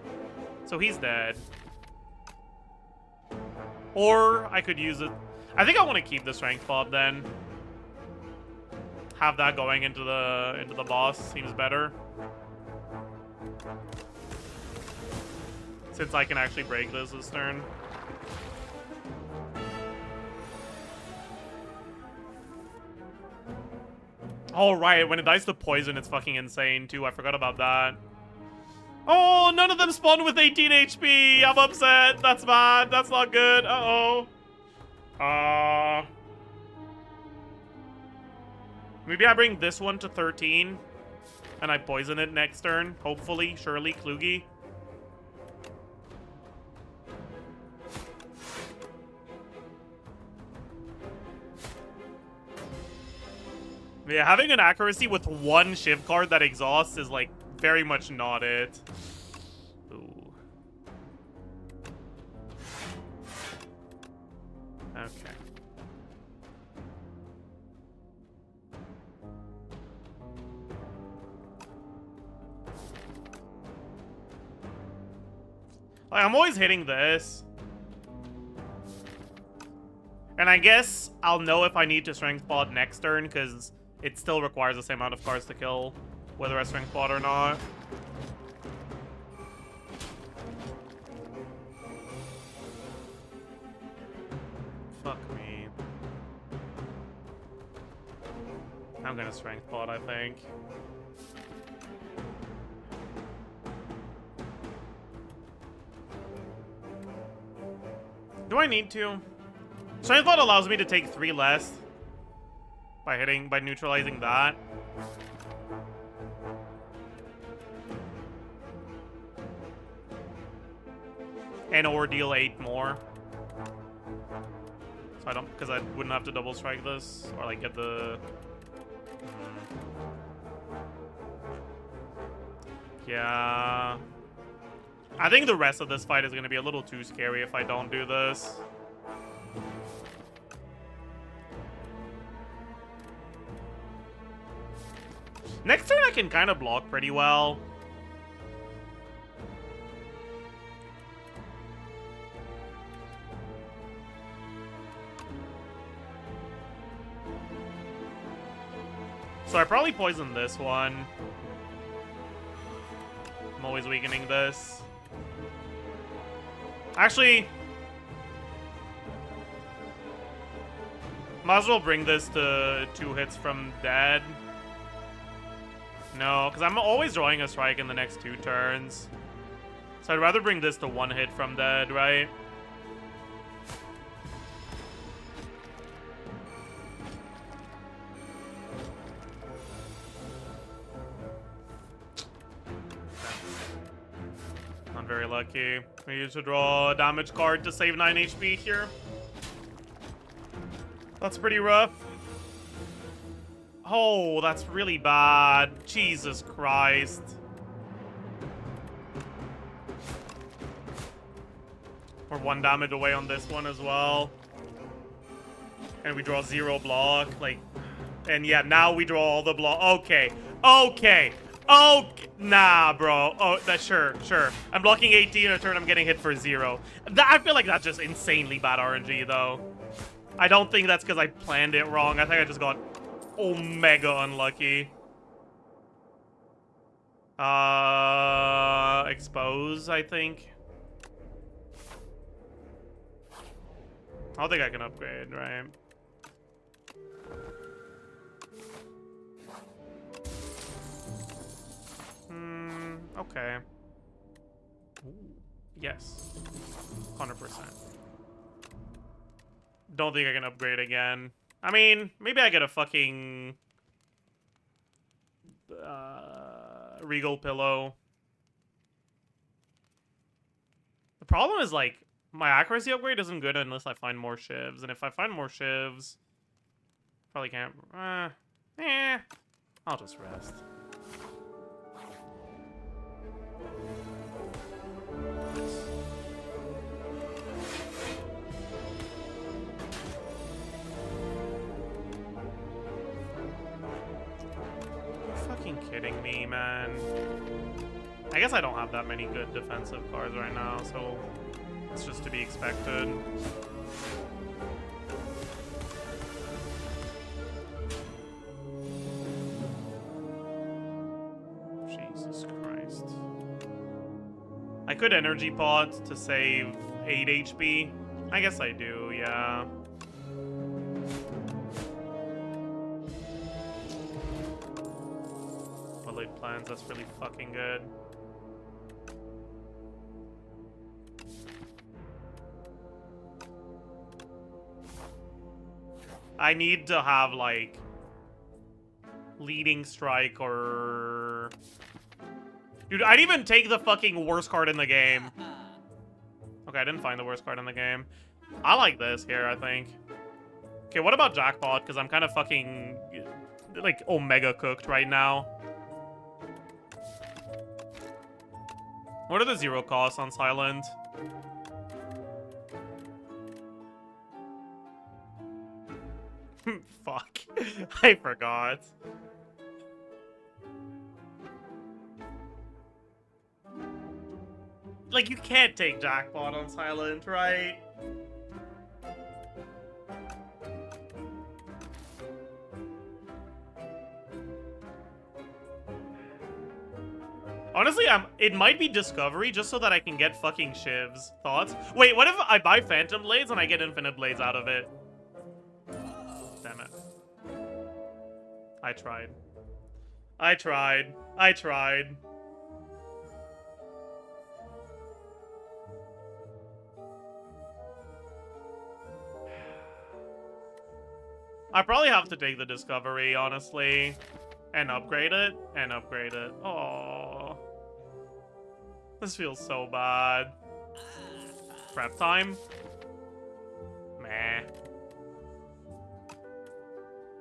So he's dead. Or I could use it. I think I want to keep the strength fob then. Have that going into the boss seems better. Since I can actually break this turn. Oh, right. When it dies to poison, it's fucking insane, too. I forgot about that. Oh, none of them spawned with 18 HP. I'm upset. That's bad. That's not good. Uh-oh. Maybe I bring this one to 13. And I poison it next turn. Hopefully, surely, Klugi. Yeah, having an accuracy with one Shiv card that exhausts is, like, very much not it. Ooh. Okay. Like, I'm always hitting this. And I guess I'll know if I need to strength pod next turn, because it still requires the same amount of cards to kill, whether I strength pod or not. Fuck me. I'm gonna strength pod, I think. Do I need to? Strength pod allows me to take 3 less by neutralizing that. And or deal 8 more. So I don't, because I wouldn't have to double strike this or like get the. Yeah. I think the rest of this fight is going to be a little too scary if I don't do this. Next turn I can kind of block pretty well. So I probably poison this one. I'm always weakening this. Actually, might as well bring this to 2 hits from dead. No, because I'm always drawing a strike in the next 2 turns. So I'd rather bring this to 1 hit from dead, right? Not very lucky. We need to draw a damage card to save 9 HP here. That's pretty rough. Oh, that's really bad. Jesus Christ. We're 1 damage away on this one as well. And we draw 0 block. Like, and yeah, now we draw all the block. Okay. Okay. Okay. Nah, bro. Oh, that's sure. I'm blocking 18 a turn. I'm getting hit for 0. I feel like that's just insanely bad RNG, though. I don't think that's because I planned it wrong. I think I just got omega unlucky. Expose, I think. I don't think I can upgrade, right? Okay. Ooh, yes. 100%. Don't think I can upgrade again. I mean, maybe I get a fucking Regal Pillow. The problem is, like, my accuracy upgrade isn't good unless I find more shivs. And if I find more shivs, probably can't. I'll just rest. Kidding me, man. I guess I don't have that many good defensive cards right now, so it's just to be expected. Jesus Christ. I could energy pot to save 8 HP. I guess I do, yeah. Plans, that's really fucking good. I need to have, like, Leading strike or... Dude, I'd even take the fucking worst card in the game. Okay, I didn't find the worst card in the game. I like this here, I think. Okay, what about Jackpot? Because I'm kind of fucking, like, Omega cooked right now. What are the 0 costs on Silent? Fuck. I forgot. Like, you can't take Jackpot on Silent, right? Honestly, it might be Discovery just so that I can get fucking Shivs. Thoughts? Wait, what if I buy Phantom Blades and I get Infinite Blades out of it? Damn it. I tried. I tried. I tried. I probably have to take the Discovery, honestly. And upgrade it. And upgrade it. Oh, this feels so bad. Prep time? Meh.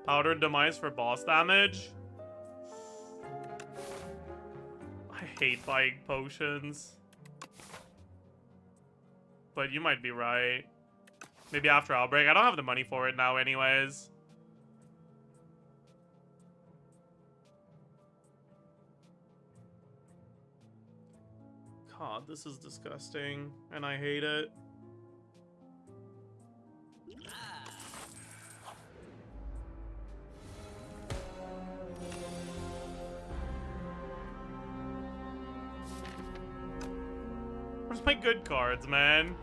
Powdered Demise for boss damage? I hate buying potions. But you might be right. Maybe after Outbreak. I don't have the money for it now anyways. God, this is disgusting, and I hate it. Where's my good cards, man?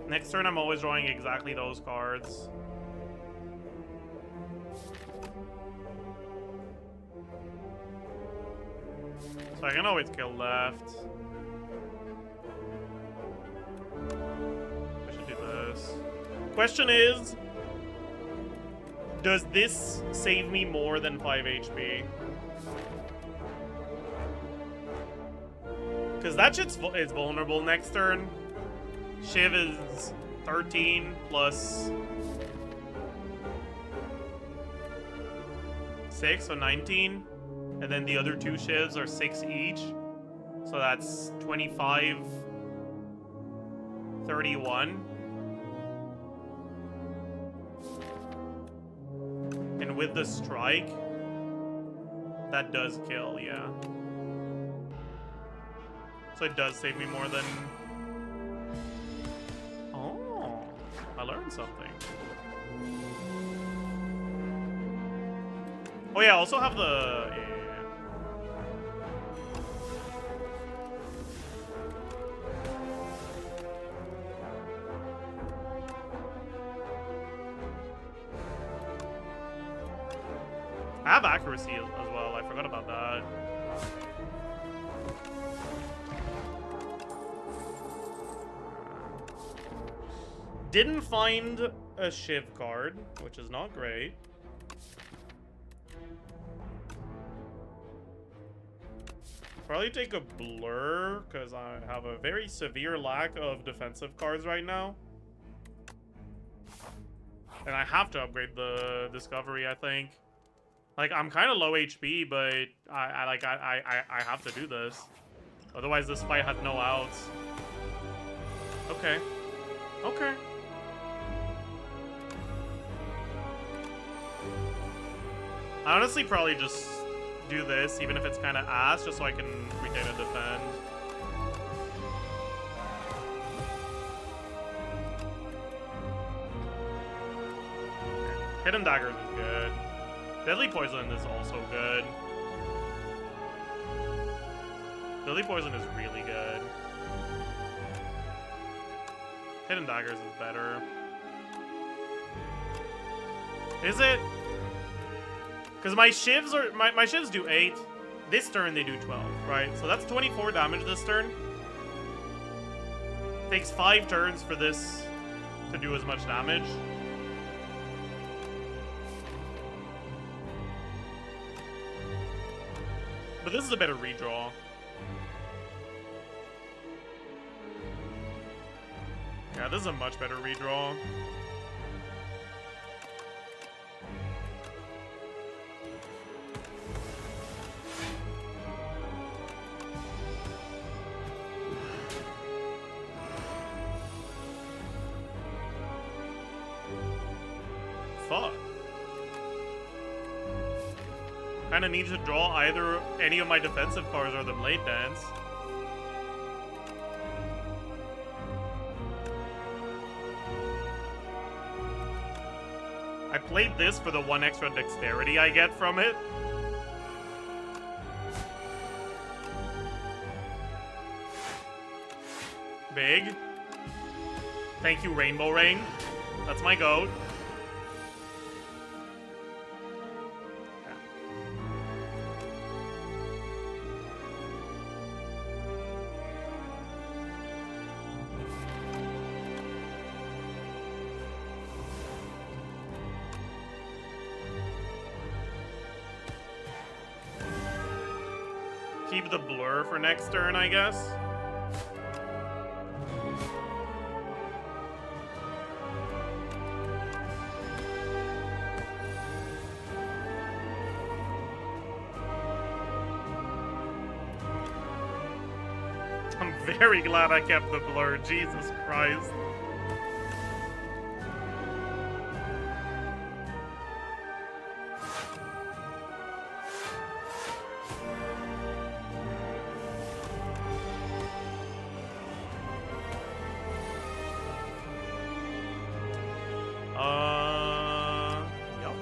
Next turn, I'm always drawing exactly those cards. So I can always kill left. I should do this. Question is, does this save me more than 5 HP? Because that shit is vulnerable next turn. Shiv is 13 plus 6, so 19. And then the other 2 Shivs are 6 each. So that's 25, 31. And with the strike, that does kill, yeah. So it does save me more than... I learned something. Oh yeah, I also have the... Yeah. I have accuracy as well, I forgot about that. Didn't find a Shiv card, which is not great. Probably take a Blur, because I have a very severe lack of defensive cards right now. And I have to upgrade the Discovery, I think. Like, I'm kind of low HP, but I have to do this. Otherwise, this fight has no outs. Okay. Okay. I honestly probably just do this, even if it's kind of ass, just so I can retain a defend. Hidden Daggers is good. Deadly Poison is also good. Deadly Poison is really good. Hidden Daggers is better. Is it? Because my shivs are my shivs do 8. This turn they do 12, right? So that's 24 damage this turn. Takes 5 turns for this to do as much damage. But this is a better redraw. Yeah, this is a much better redraw. Fuck. Kinda need to draw either any of my defensive cards or the Blade Dance. I played this for the 1 extra dexterity I get from it. Big. Thank you, Rainbow Rain. That's my goat. Keep the blur for next turn, I guess. I'm very glad I kept the blur, Jesus Christ. Yep.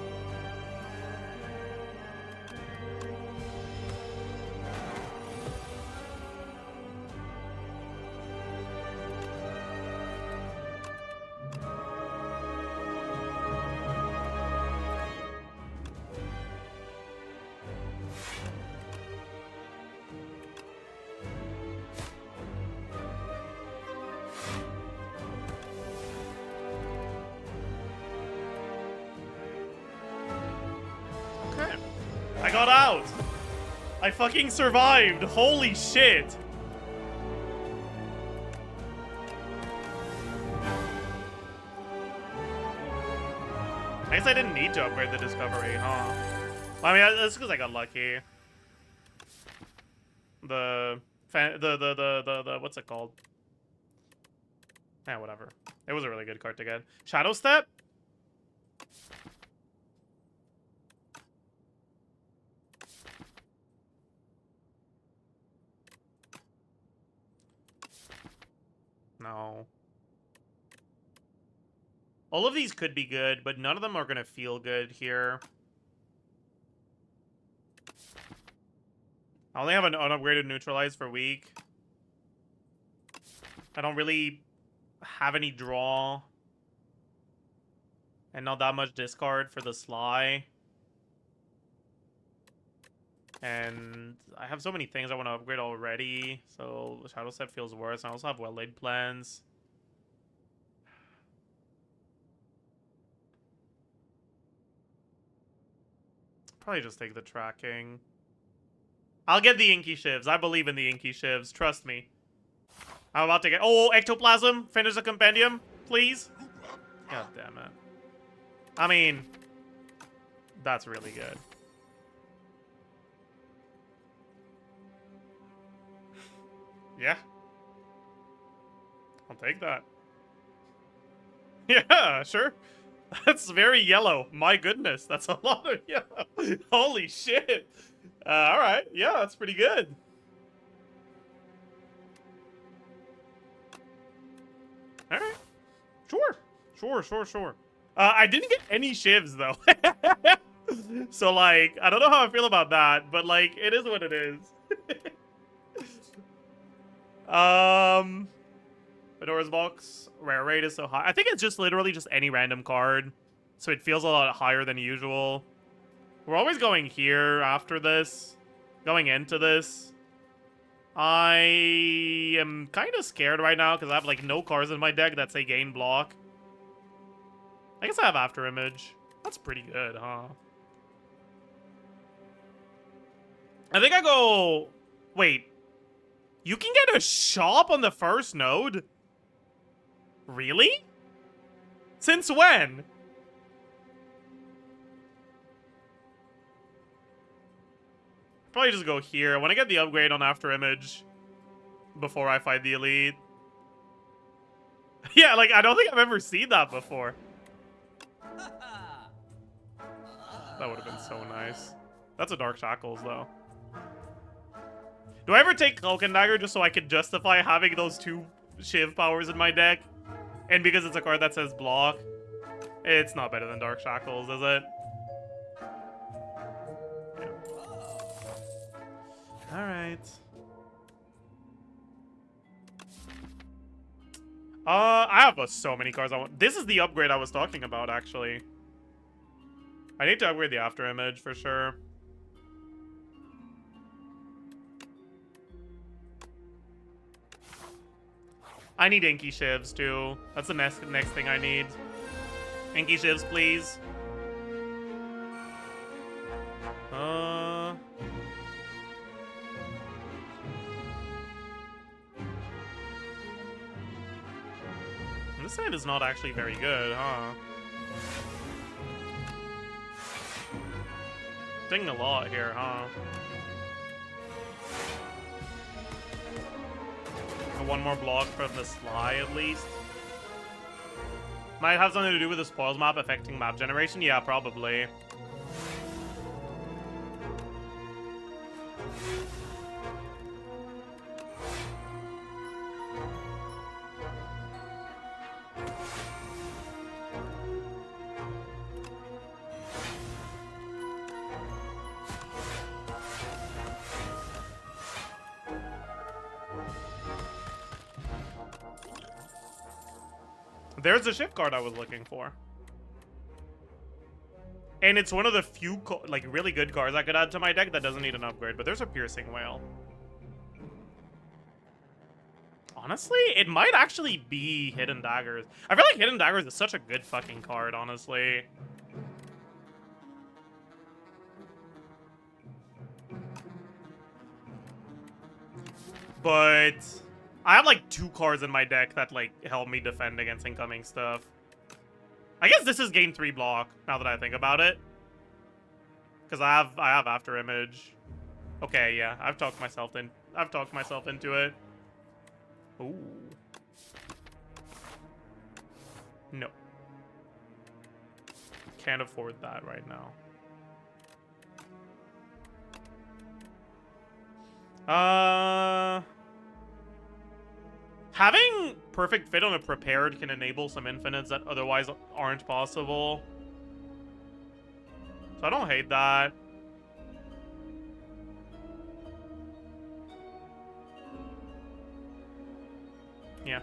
Okay. I got out! I fucking survived! Holy shit! I guess I didn't need to upgrade the Discovery, huh? I mean, that's because I got lucky. The what's it called? Yeah, whatever. It was a really good card to get. Shadow Step? No. All of these could be good, but none of them are gonna feel good here. I only have an unupgraded neutralize for weak. I don't really have any draw. And not that much discard for the Sly. And I have so many things I want to upgrade already. So Shadow Step feels worse. I also have well-laid plans. Probably just take the tracking. I'll get the Inky Shivs. I believe in the Inky Shivs. Trust me. I'm about to get... Oh, Ectoplasm! Finish the compendium, please. God damn it. I mean... That's really good. Yeah. I'll take that. Yeah, sure. That's very yellow. My goodness, that's a lot of yellow. Holy shit. Alright, yeah, that's pretty good. Alright. Sure. Sure. I didn't get any shivs though. So like, I don't know how I feel about that, but like, it is what it is. Fedora's box rare rate is so high. I think it's just literally just any random card, so it feels a lot higher than usual. We're always going here after this, going into this. I am kind of scared right now because I have like no cards in my deck that say gain block. I guess I have After Image. That's pretty good, huh? I think I go... Wait. You can get a shop on the first node? Really? Since when? Probably just go here. I want to get the upgrade on After Image before I fight the Elite. Yeah, like, I don't think I've ever seen that before. That would have been so nice. That's a Dark Shackles, though. Do I ever take Cloak and Dagger just so I can justify having those two Shiv powers in my deck? And because it's a card that says block? It's not better than Dark Shackles, is it? Yeah. Alright. I have so many cards I want. This is the upgrade I was talking about, actually. I need to upgrade the After Image for sure. I need Inky Shivs too. That's the next thing I need. Inky Shivs, please. This side is not actually very good, huh? Doing a lot here, huh? One more block from the Sly, at least. Might have something to do with the spoils map affecting map generation? Yeah, probably. There's the shift card I was looking for. And it's one of the few, like, really good cards I could add to my deck that doesn't need an upgrade, but there's a Piercing Whale. Honestly, it might actually be Hidden Daggers. I feel like Hidden Daggers is such a good fucking card, honestly. But I have like 2 cards in my deck that like help me defend against incoming stuff. I guess this is game 3 block, now that I think about it. Because I have After Image. Okay, yeah, I've talked myself into it. Ooh. No. Can't afford that right now. Having perfect fit on a prepared can enable some infinites that otherwise aren't possible. So I don't hate that. Yeah.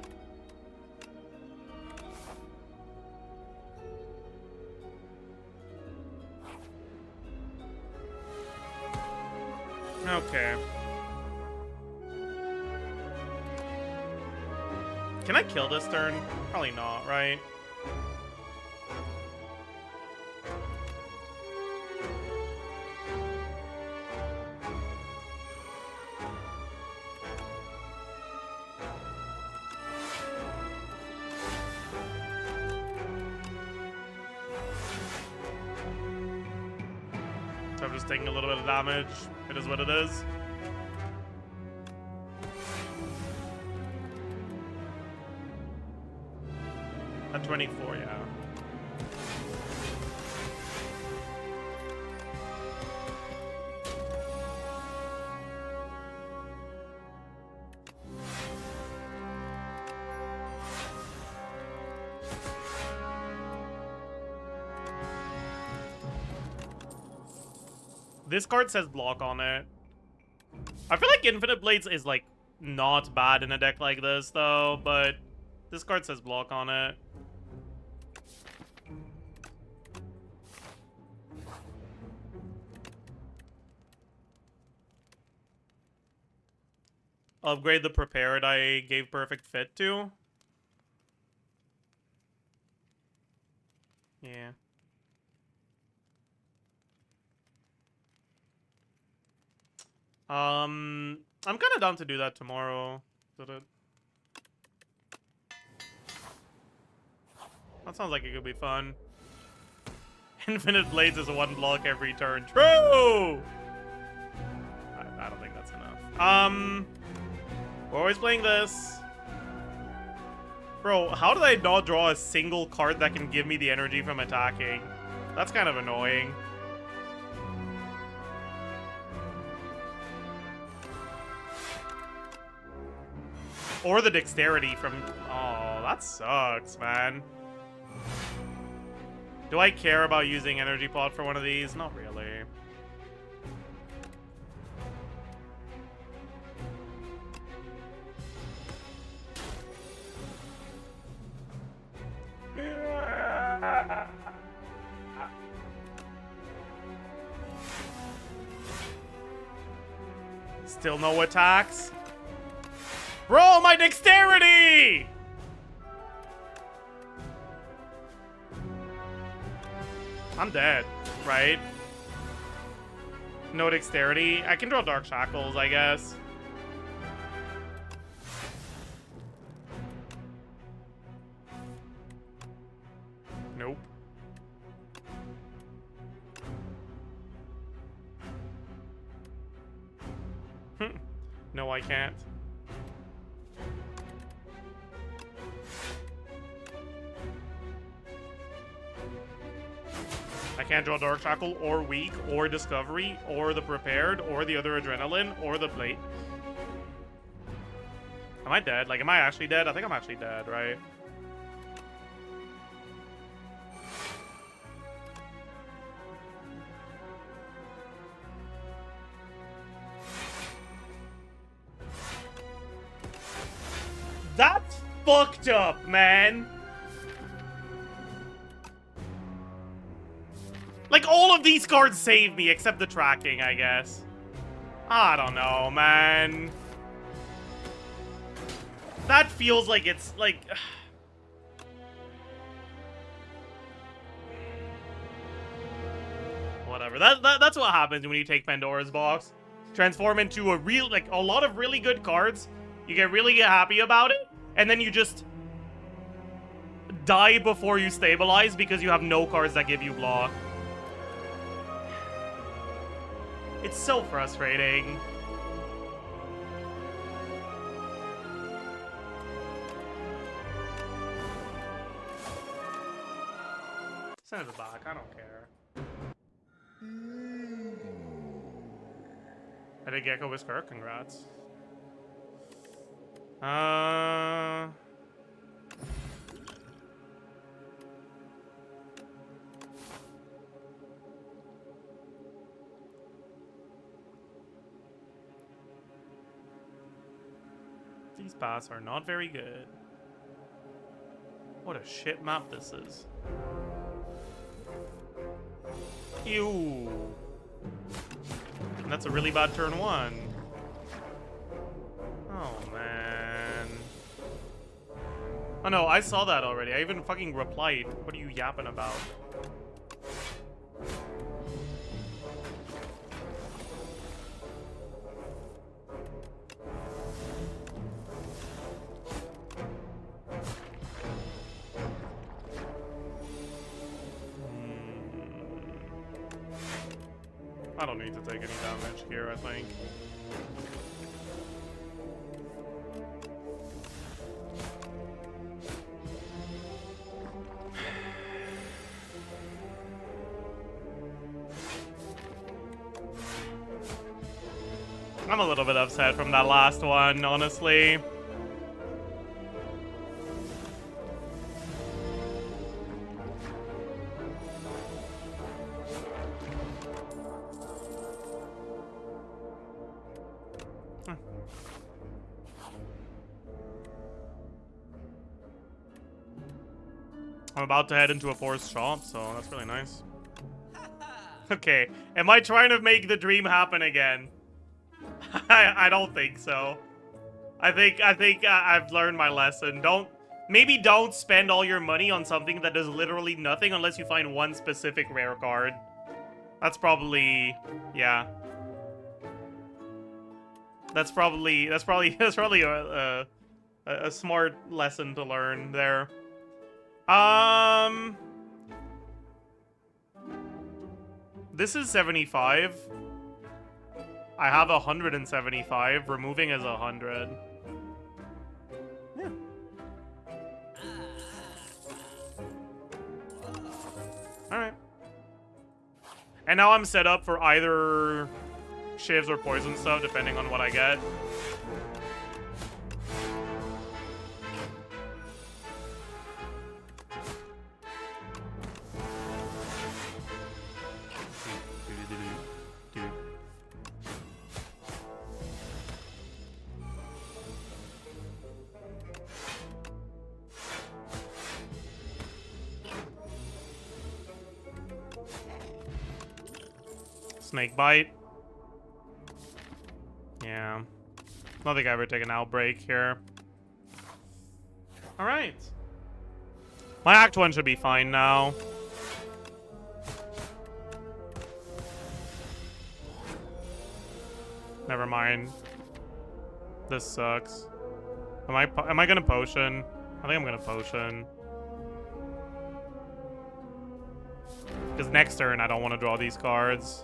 Okay. Can I kill this turn? Probably not, right? So I'm just taking a little bit of damage. It is what it is. At 24, yeah. This card says block on it. I feel like Infinite Blades is, like, not bad in a deck like this, though, but this card says block on it. Upgrade the Prepared I gave Perfect Fit to. Yeah. I'm kind of down to do that tomorrow. That sounds like it could be fun. Infinite Blades is one block every turn. True! I don't think that's enough. We're always playing this. Bro, how did I not draw a single card that can give me the energy from attacking? That's kind of annoying. Or the dexterity from... Oh, that sucks, man. Do I care about using Energy Pot for one of these? Not really. Still no attacks? Bro, my dexterity! I'm dead, right? No dexterity. I can draw Dark Shackles, I guess. Nope. No, I can't. I can't draw Dark Shackle, or Weak, or Discovery, or the Prepared, or the other Adrenaline, or the Blade. Am I dead? Like, am I actually dead? I think I'm actually dead, right? That's fucked up, man! Like, all of these cards save me, except the tracking, I guess. I don't know, man. That feels like it's, like... Whatever. That's what happens when you take Pandora's Box. Transform into a lot of really good cards. You get really happy about it, and then you just... die before you stabilize because you have no cards that give you block. It's so frustrating. Send it back, I don't care. I did Gecko Whisker, congrats. These paths are not very good. What a shit map this is. Ew. And that's a really bad turn one. Oh, man. Oh, no, I saw that already. I even fucking replied. What are you yapping about? I don't need to take any damage here, I think. I'm a little bit upset from that last one, honestly. I'm about to head into a forest shop, so that's really nice. Okay, am I trying to make the dream happen again? I don't think so. I think I've learned my lesson. Maybe don't spend all your money on something that does literally nothing unless you find one specific rare card. That's probably, yeah. That's probably a smart lesson to learn there. This is 75. I have 175. Removing is 100. Yeah. Alright. And now I'm set up for either shivs or poison stuff, depending on what I get. Snake bite. Yeah. I don't think I ever take an outbreak here. Alright. My Act 1 should be fine now. Never mind. This sucks. Am I gonna potion? I think I'm gonna potion. Because next turn I don't want to draw these cards.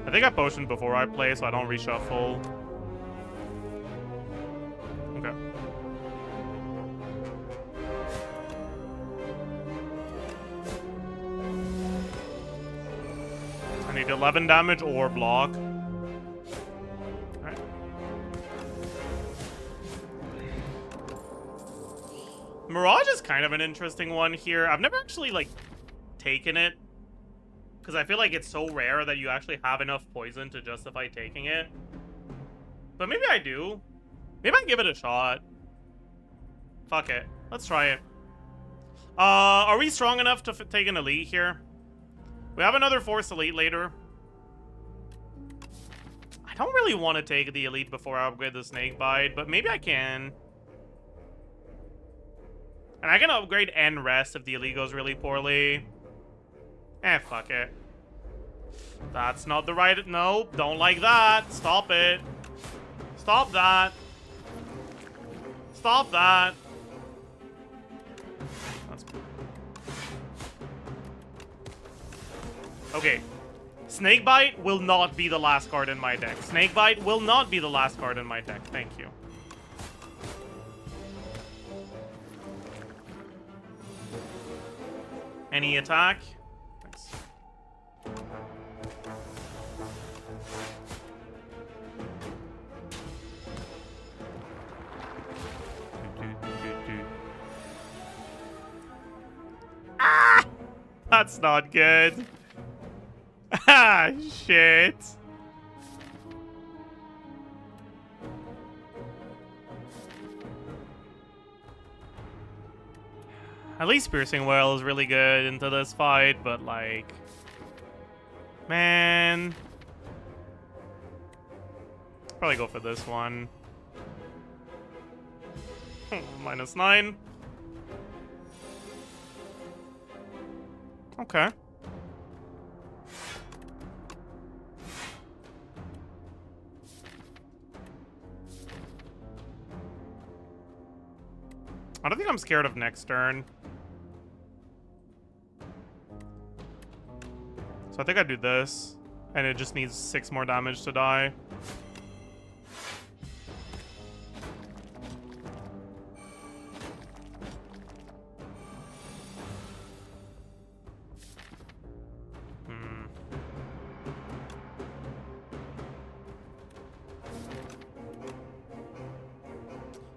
I think I potioned before I play, so I don't reshuffle. Okay. I need 11 damage or block. Alright. Mirage is kind of an interesting one here. I've never actually, like, taken it. Because I feel like it's so rare that you actually have enough poison to justify taking it. But maybe I do. Maybe I can give it a shot. Fuck it. Let's try it. Are we strong enough to take an elite here? We have another Force Elite later. I don't really want to take the elite before I upgrade the Snake Bite, but maybe I can. And I can upgrade N Rest if the elite goes really poorly. Eh, fuck it. That's not the right... Nope, don't like that. Stop it. Stop that. Stop that. That's... Okay. Snakebite will not be the last card in my deck. Snakebite will not be the last card in my deck. Thank you. Any attack? Thanks. Ah! That's not good. Ah, shit. At least Piercing Well is really good into this fight, but like... Man... Probably go for this one. -9. Okay. I don't think I'm scared of next turn. So I think I do this, and it just needs 6 more damage to die.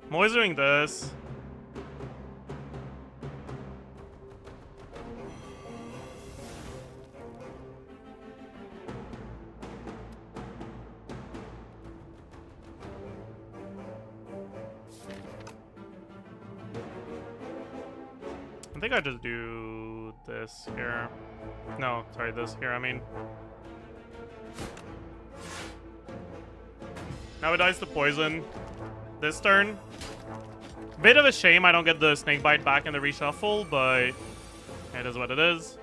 I'm always doing this. think I just do this here. No, sorry, this here, I mean. Now it dies to poison this turn. Bit of a shame I don't get the snake bite back in the reshuffle, but it is what it is.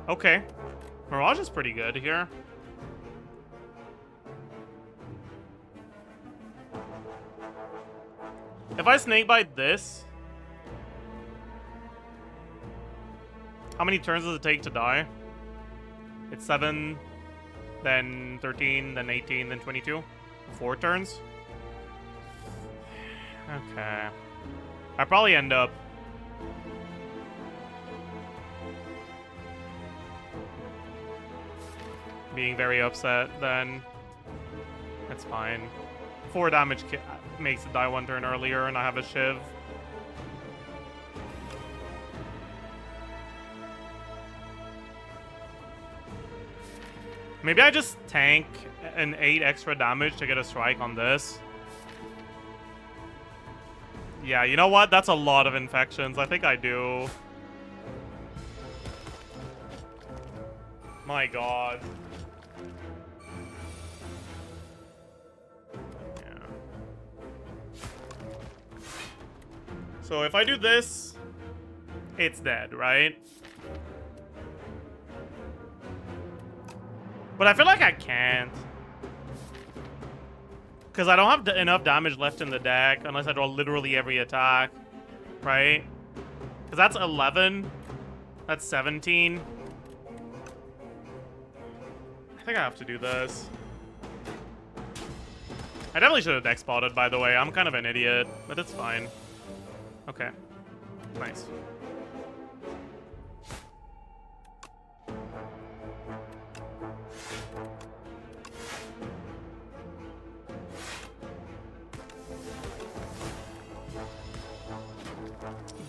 Okay. Mirage is pretty good here. If I snakebite this, how many turns does it take to die? It's 7, then 13, then 18, then 22. 4 turns? Okay. I probably end up being very upset then. That's fine. 4 damage makes it die 1 turn earlier, and I have a Shiv. Maybe I just tank an 8 extra damage to get a strike on this. Yeah, you know what? That's a lot of infections. I think I do. My god. So if I do this, it's dead, right? But I feel like I can't. Because I don't have enough damage left in the deck unless I draw literally every attack, right? Because that's 11. That's 17. I think I have to do this. I definitely should have deck spotted, by the way. I'm kind of an idiot, but it's fine. Okay. Nice.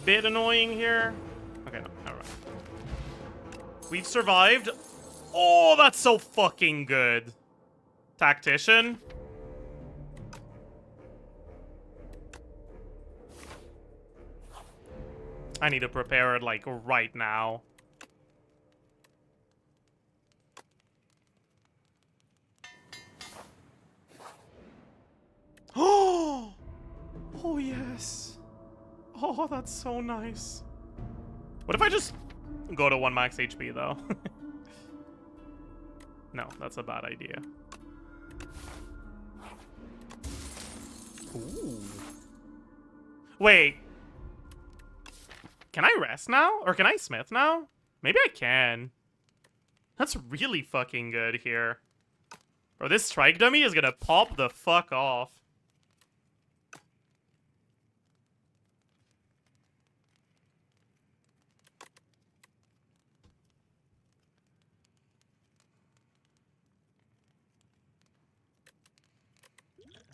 Bit annoying here. Okay, no, alright. We've survived. Oh, that's so fucking good. Tactician. I need to prepare it, like, right now. Oh! Oh, yes. Oh, that's so nice. What if I just go to 1 max HP, though? No, that's a bad idea. Ooh. Wait. Can I rest now? Or can I smith now? Maybe I can. That's really fucking good here. Bro, this strike dummy is gonna pop the fuck off.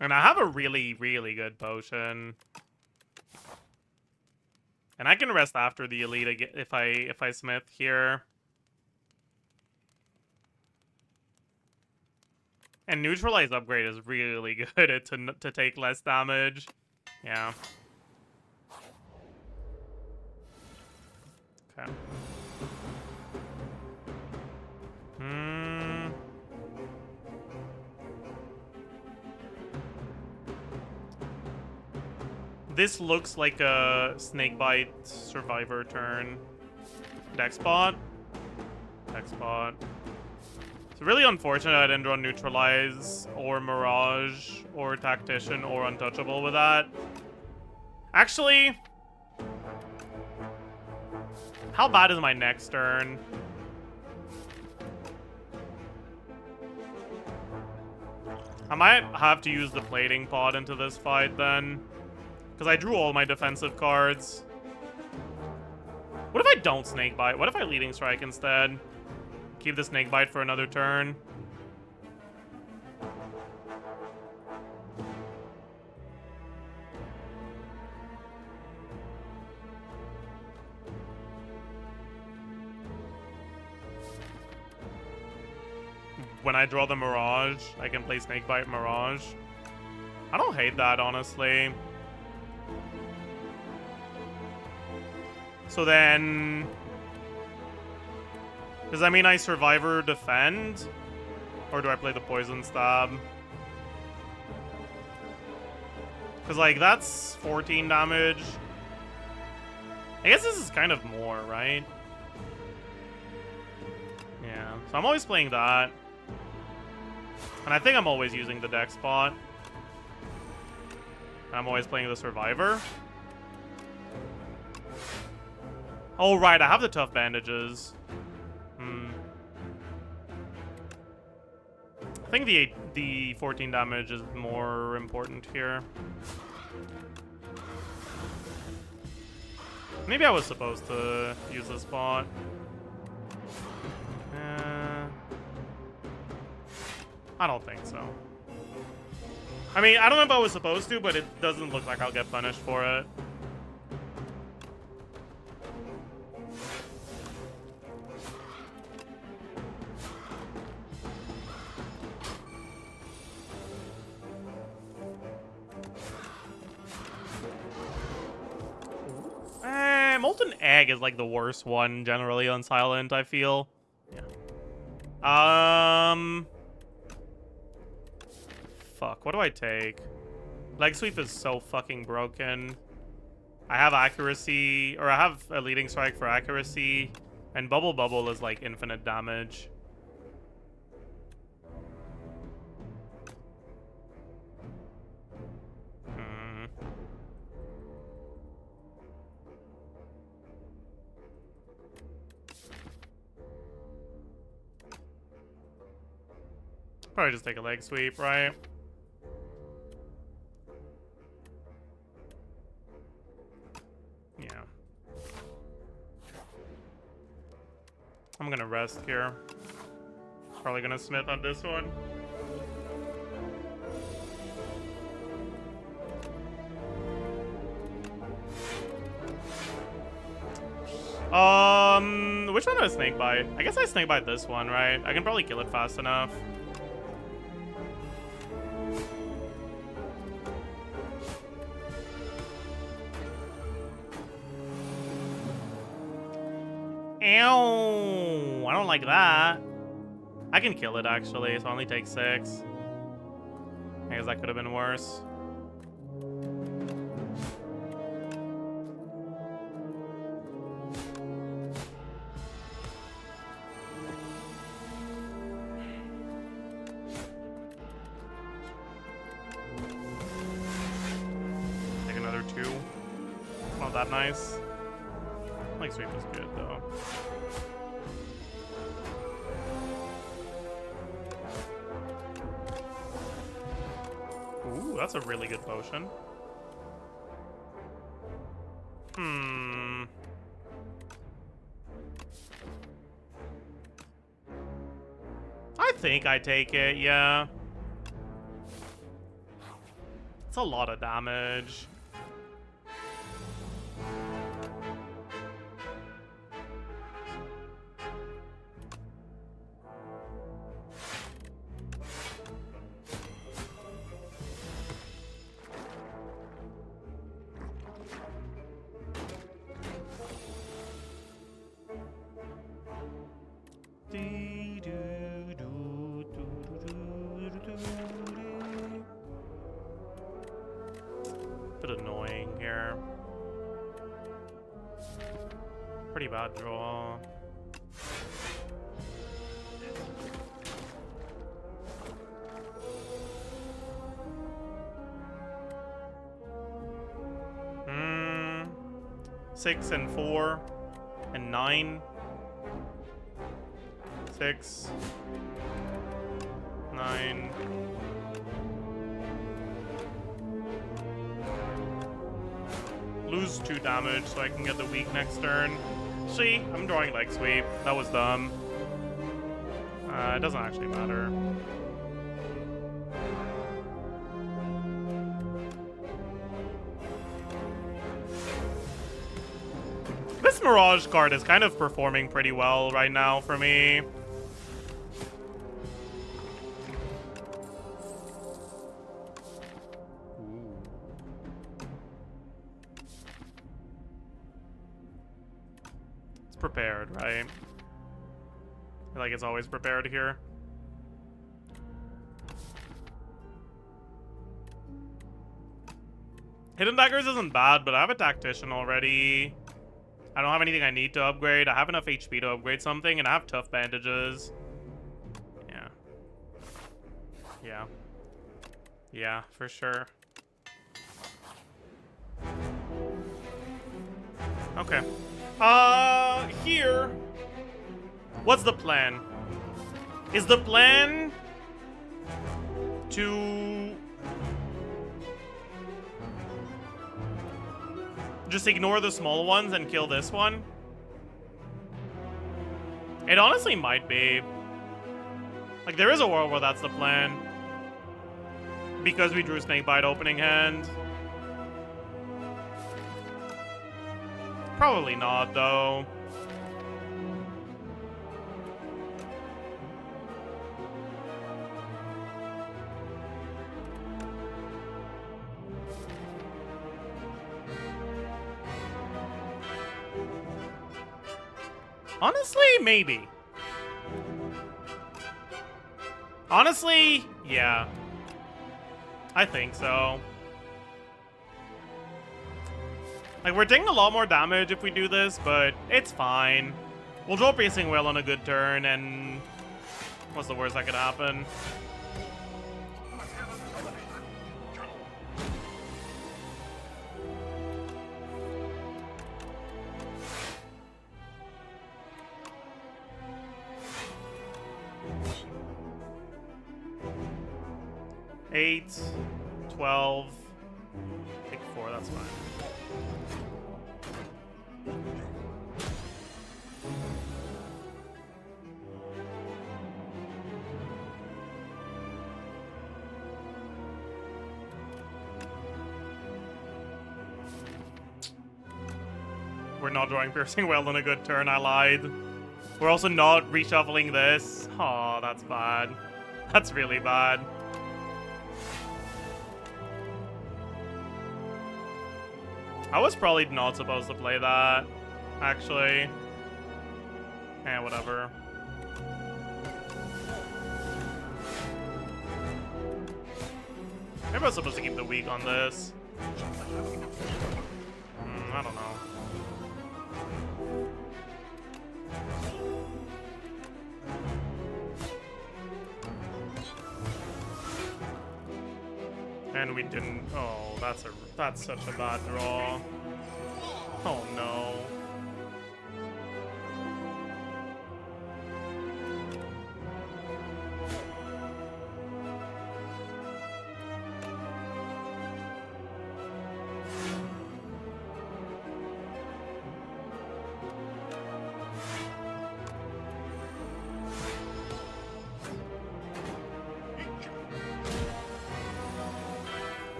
And I have a really, really good potion. And I can rest after the elite if I smith here. And neutralize upgrade is really good to take less damage. Yeah. Okay. This looks like a snakebite survivor turn. Deck spot. Deck spot. It's really unfortunate I didn't draw neutralize or mirage or tactician or untouchable with that. Actually, how bad is my next turn? I might have to use the plating pod into this fight then. Because I drew all my defensive cards. What if I don't snakebite? What if I leading strike instead? Keep the snakebite for another turn. When I draw the Mirage, I can play snakebite Mirage. I don't hate that, honestly. So then... Does that mean I survivor defend? Or do I play the poison stab? Because, like, that's 14 damage. I guess this is kind of more, right? Yeah, so I'm always playing that. And I think I'm always using the deck spot. I'm always playing the survivor. Oh, right, I have the tough bandages. I think the 14 damage is more important here. Maybe I was supposed to use this spot. I don't think so. I mean, I don't know if I was supposed to, but it doesn't look like I'll get punished for it. Molten Egg is like the worst one generally on Silent, I feel. Yeah. Fuck, what do I take? Leg Sweep is so fucking broken. I have accuracy, or I have a Leading Strike for accuracy, and Bubble Bubble is like infinite damage. Probably just take a Leg Sweep, right? Yeah. I'm gonna rest here. Probably gonna smith on this one. Which one do I snakebite? I guess I snakebite this one, right? I can probably kill it fast enough. Ew, I don't like that. I can kill it, actually, so it only takes 6. I guess that could have been worse. Take another 2. Not that nice. Leg Sweep is good, though. Ooh, that's a really good potion. I think I take it, yeah. It's a lot of damage. Bit annoying here. Pretty bad draw. Hmm. 6 and 4 and 9. 6, 9. Lose 2 damage so I can get the weak next turn. See, I'm drawing Leg Sweep. That was dumb. It doesn't actually matter. This Mirage card is kind of performing pretty well right now for me. prepared, right? Like it's always prepared here. Hidden daggers isn't bad, but I have a tactician already. I don't have anything I need to upgrade. I have enough HP to upgrade something, and I have tough bandages. Yeah. Yeah. Yeah, for sure. Okay. Here. What's the plan? Is the plan to just ignore the small ones and kill this one? It honestly might be. Like, there is a world where that's the plan. Because we drew Snakebite opening hand. Probably not, though. Honestly, maybe. Honestly, yeah. I think so. Like, we're taking a lot more damage if we do this, but it's fine. We'll draw Piercing Wail on a good turn, and what's the worst that could happen? Eight, 12, take 4, that's fine. We're not drawing Piercing Wail on a good turn, I lied. We're also not reshuffling this. Oh, that's bad. That's really bad. I was probably not supposed to play that, actually. Eh, whatever. Maybe I was supposed to keep the weak on this. I don't know. And we didn't. Oh, that's such a bad draw. Oh no.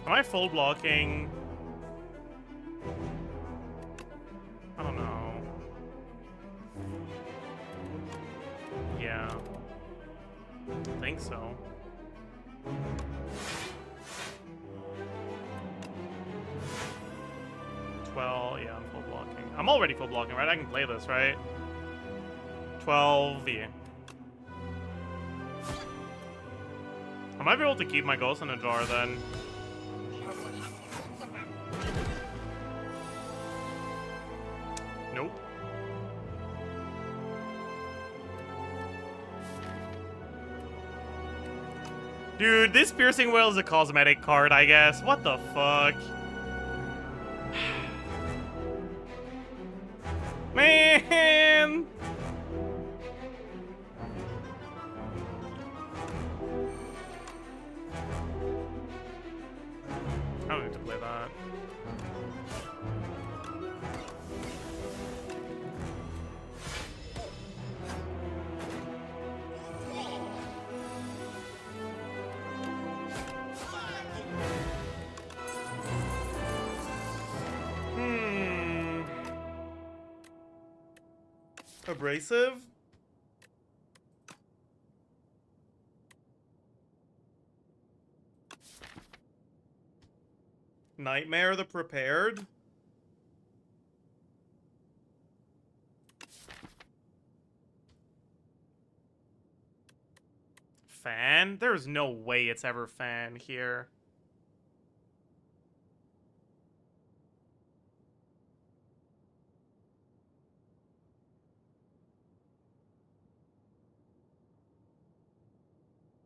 Am I full blocking? I don't know. Yeah. I think so. Yeah, I'm full blocking. I'm already full blocking, right? I can play this, right? 12, yeah. I might be able to keep my ghost in a jar then. Nope. Dude, this Piercing Wail is a cosmetic card, I guess. What the fuck? Man! I don't need to play that. Abrasive. Nightmare the Prepared. Fan? There's no way it's ever fan here.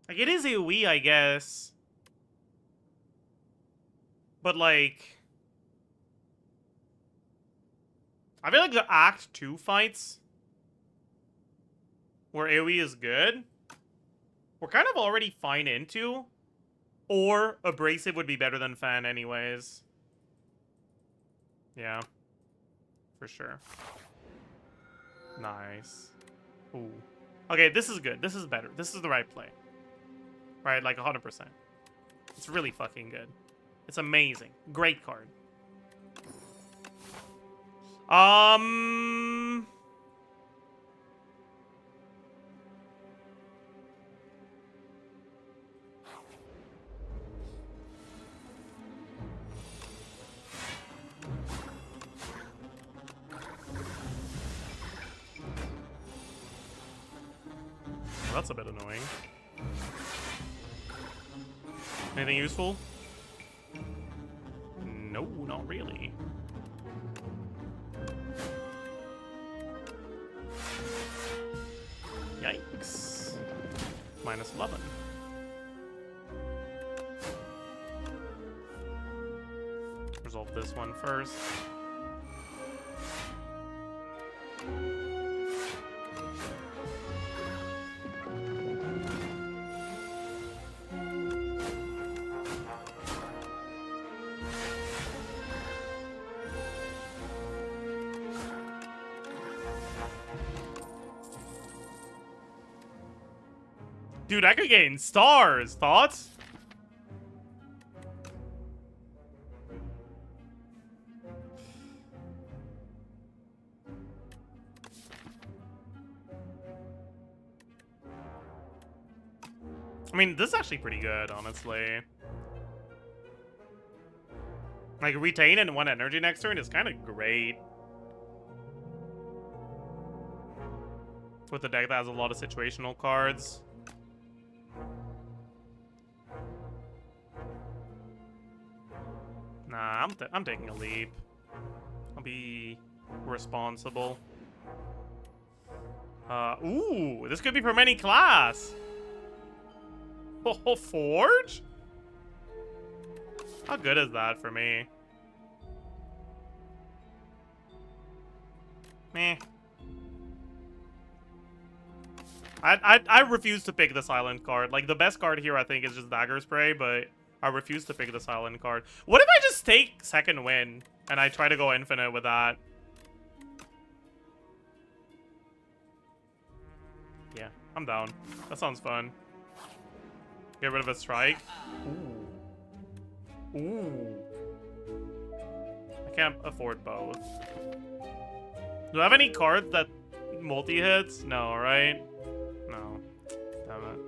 Like, it is AoE, I guess. But, like... I feel like the Act 2 fights, where AoE is good, we're kind of already fine into. Or Abrasive would be better than Fan anyways. Yeah. For sure. Nice. Ooh. Okay, this is good. This is better. This is the right play. Right, like 100%. It's really fucking good. It's amazing. Great card. That's a bit annoying. Anything useful? No, not really. Yikes. Minus 11. Resolve this one first. Dude, I could gain stars. Thoughts? I mean, this is actually pretty good, honestly. Like, retain and 1 energy next turn is kind of great. With a deck that has a lot of situational cards. Nah, I'm taking a leap. I'll be responsible. Ooh, this could be from any class. Oh, Forge? How good is that for me? Meh. I refuse to pick the silent card. Like, the best card here, I think, is just Dagger Spray, but I refuse to pick the silent card. What if I just take Second Win and I try to go infinite with that? Yeah, I'm down. That sounds fun. Get rid of a strike. Ooh. Ooh. I can't afford both. Do I have any cards that multi-hits? No, right? No. Damn it.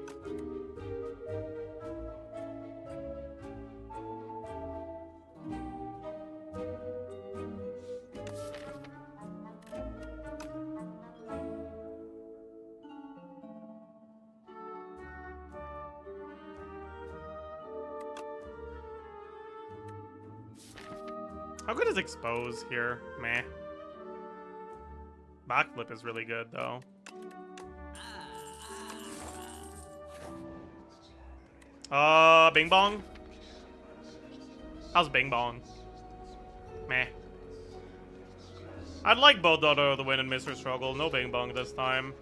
How good is Expose here? Meh. Backflip is really good, though. Bing Bong? How's Bing Bong? Meh. I'd like both Daughter of the Wind and Mr. Struggle. No Bing Bong this time.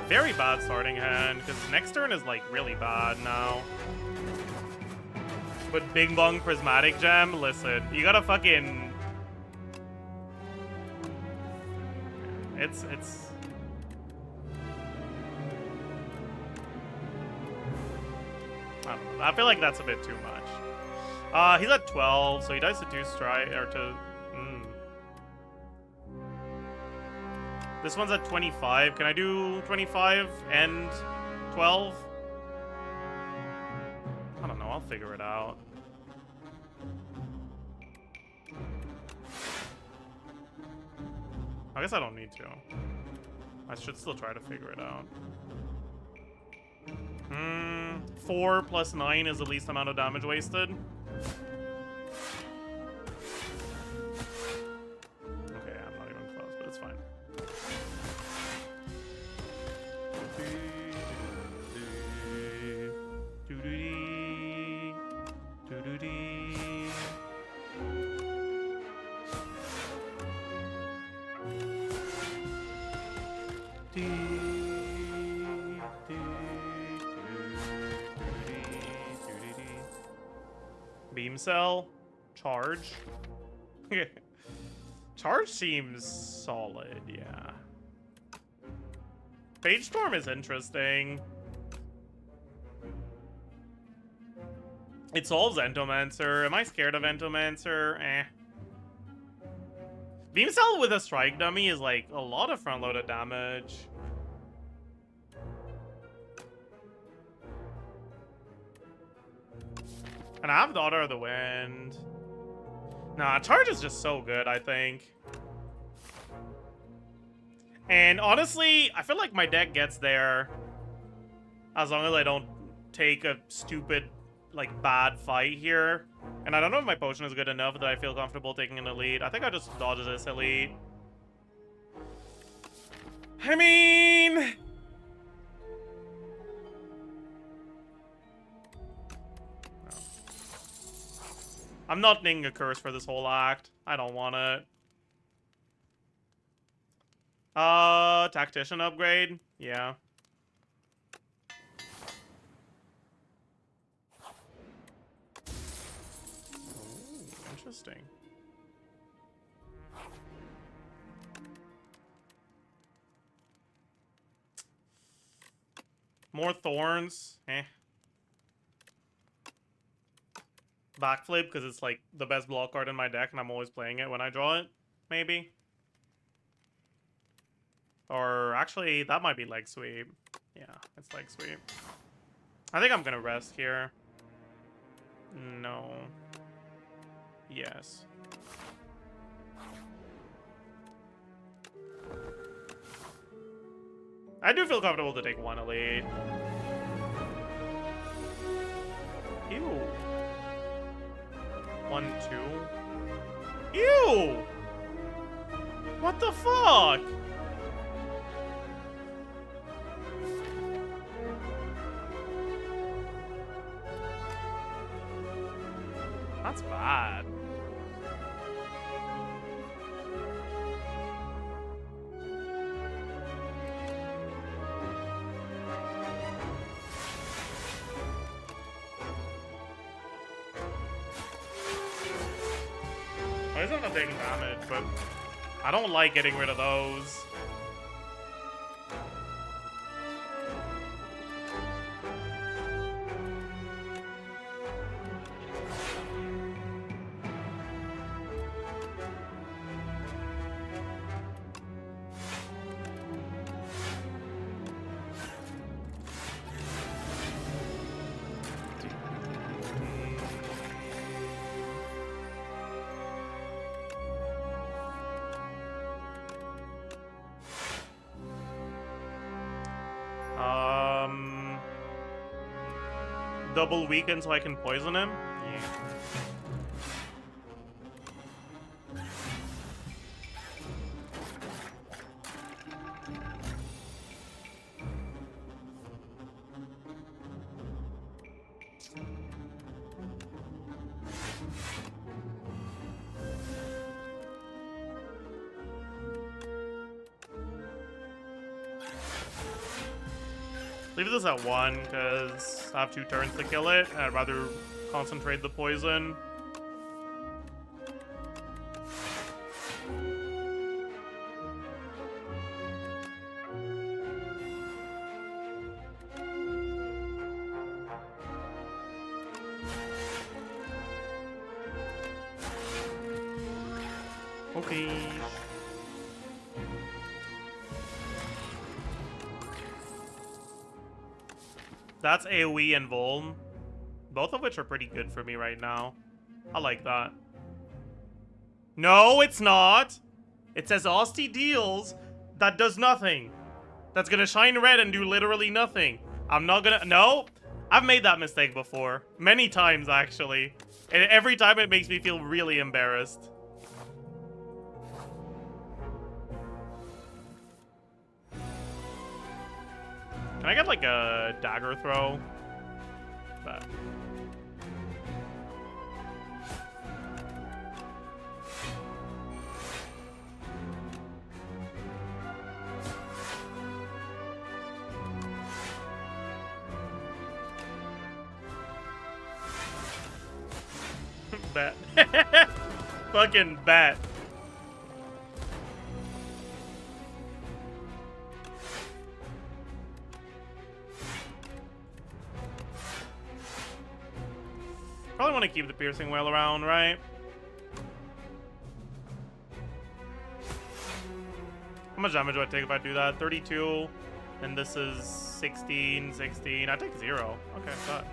Very bad starting hand, because next turn is, like, really bad now. But Bing Bong Prismatic Gem, listen, you gotta fucking... It's... I don't know. I feel like that's a bit too much. He's at 12, so he dies to 2 strike, or to... This one's at 25. Can I do 25 and 12? I don't know, I'll figure it out. I guess I don't need to. I should still try to figure it out. 4 plus 9 is the least amount of damage wasted. Okay, I'm not even close, but it's fine. Beam cell, charge. Charge seems solid, yeah. Phage Storm is interesting. It solves Entomancer. Am I scared of Entomancer? Eh. Beam cell with a strike dummy is like a lot of front-loaded damage. And I have Daughter of the Wind. Nah, charge is just so good, I think. And honestly, I feel like my deck gets there as long as I don't take a stupid, like, bad fight here. And I don't know if my potion is good enough that I feel comfortable taking an elite. I think I just dodge this elite. I mean... I'm not needing a curse for this whole act. I don't want it. Tactician upgrade? Yeah. Ooh, interesting. More thorns? Eh. Backflip, because it's like the best block card in my deck and I'm always playing it when I draw it, maybe. Or actually, that might be leg sweep. Yeah, it's leg sweep. I think I'm gonna rest here. No. Yes. I do feel comfortable to take one elite. Ew. 1, 2. Ew! What the fuck? That's bad. Well, he's not taking damage, but I don't like getting rid of those. Double weaken so I can poison him? Yeah. Leave this at 1, because I have 2 turns to kill it, and I'd rather Concentrate the poison. Okay. That's AoE and Vuln. Both of which are pretty good for me right now. I like that. No, it's not. It says Austie deals. That does nothing. That's gonna shine red and do literally nothing. I'm not gonna... No. I've made that mistake before. Many times, actually. And every time it makes me feel really embarrassed. Can I get, like, a dagger throw? But... bet. Fucking bet. Probably want to keep the piercing whale around, right? How much damage do I take if I do that? 32. And this is 16, 16. I take 0. Okay, that.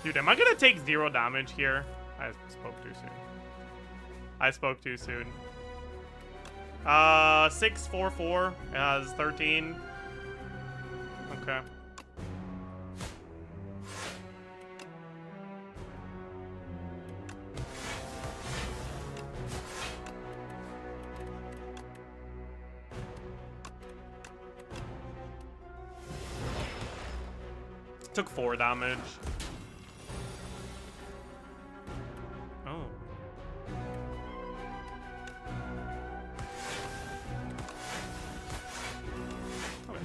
Dude, am I gonna take 0 damage here? I spoke too soon. I spoke too soon. 6, 4, 4. It has 13. Okay. Took 4 damage. Oh. Okay.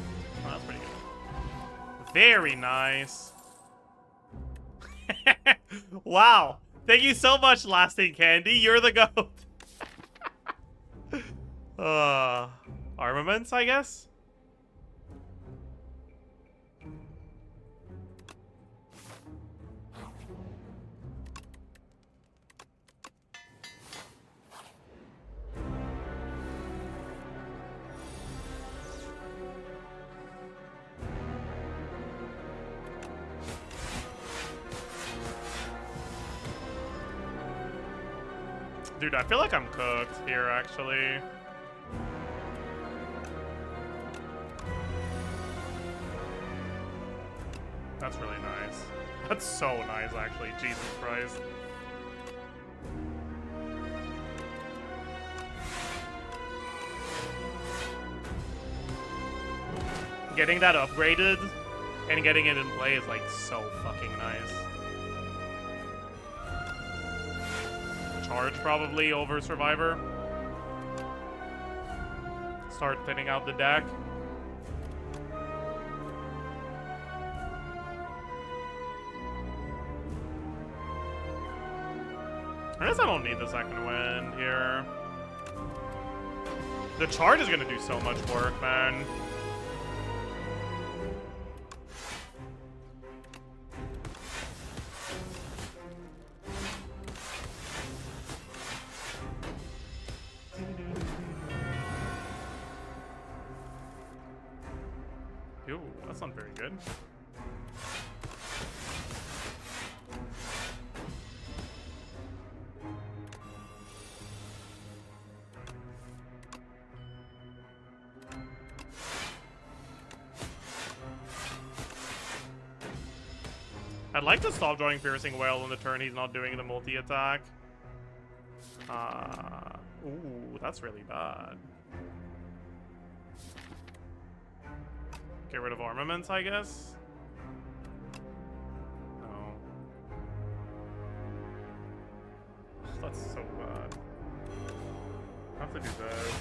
Oh, that's pretty good. Very nice. Wow. Thank you so much, Lasting Candy. You're the GOAT. Armaments, I guess? Dude, I feel like I'm cooked here, actually. That's really nice. That's so nice, actually. Jesus Christ. Getting that upgraded and getting it in play is, like, so fucking nice. Charge probably over Survivor. Start thinning out the deck. I guess I don't need the second wind here. The charge is gonna do so much work, man. Ew, that's not very good. I'd like to stop drawing Piercing Wail on the turn he's not doing the multi-attack. Ooh, that's really bad. Get rid of armaments, I guess? No. That's so bad. I have to do this.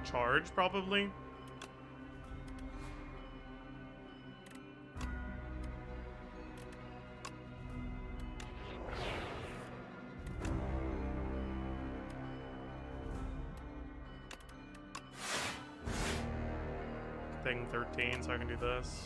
Charge, probably. Thing 13, so I can do this.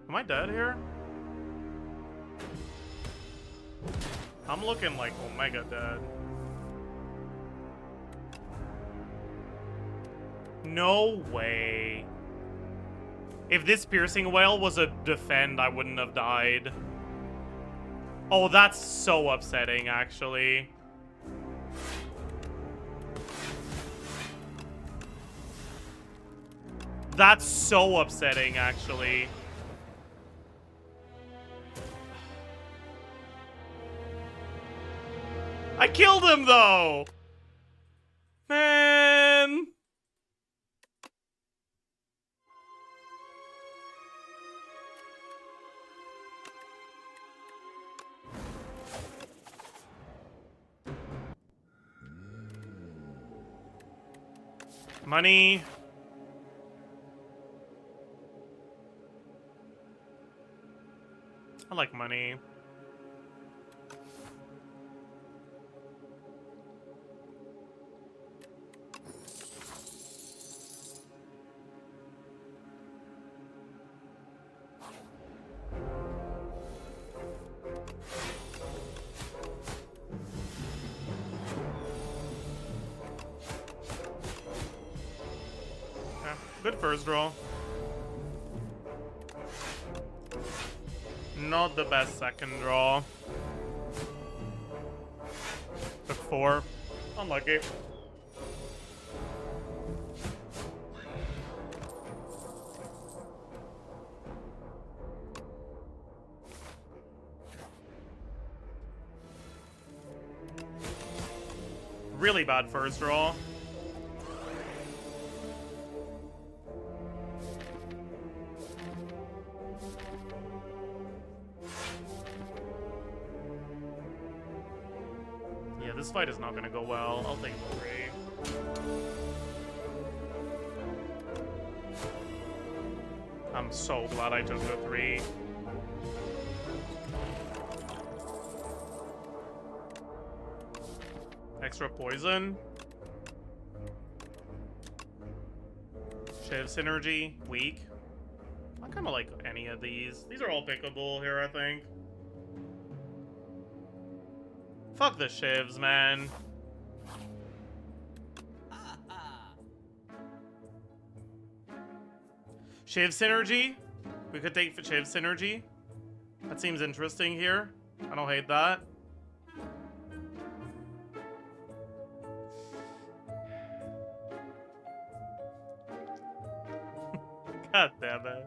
Am I dead here? I'm looking like Omega dead. No way. If this Piercing Wail was a defend, I wouldn't have died. Oh, that's so upsetting, actually. That's so upsetting, actually. I killed him, though! Man! Money. I like money. Good first draw. Not the best second draw. Took 4. Unlucky. Really bad first draw. Yeah, this fight is not gonna go well. I'll take the 3. I'm so glad I took the 3. Extra poison. Shiv synergy, weak. I kind of like any of these. These are all pickable here, I think. Fuck the Shivs, man. Shiv synergy. We could take Shiv synergy. That seems interesting here. I don't hate that. God damn it.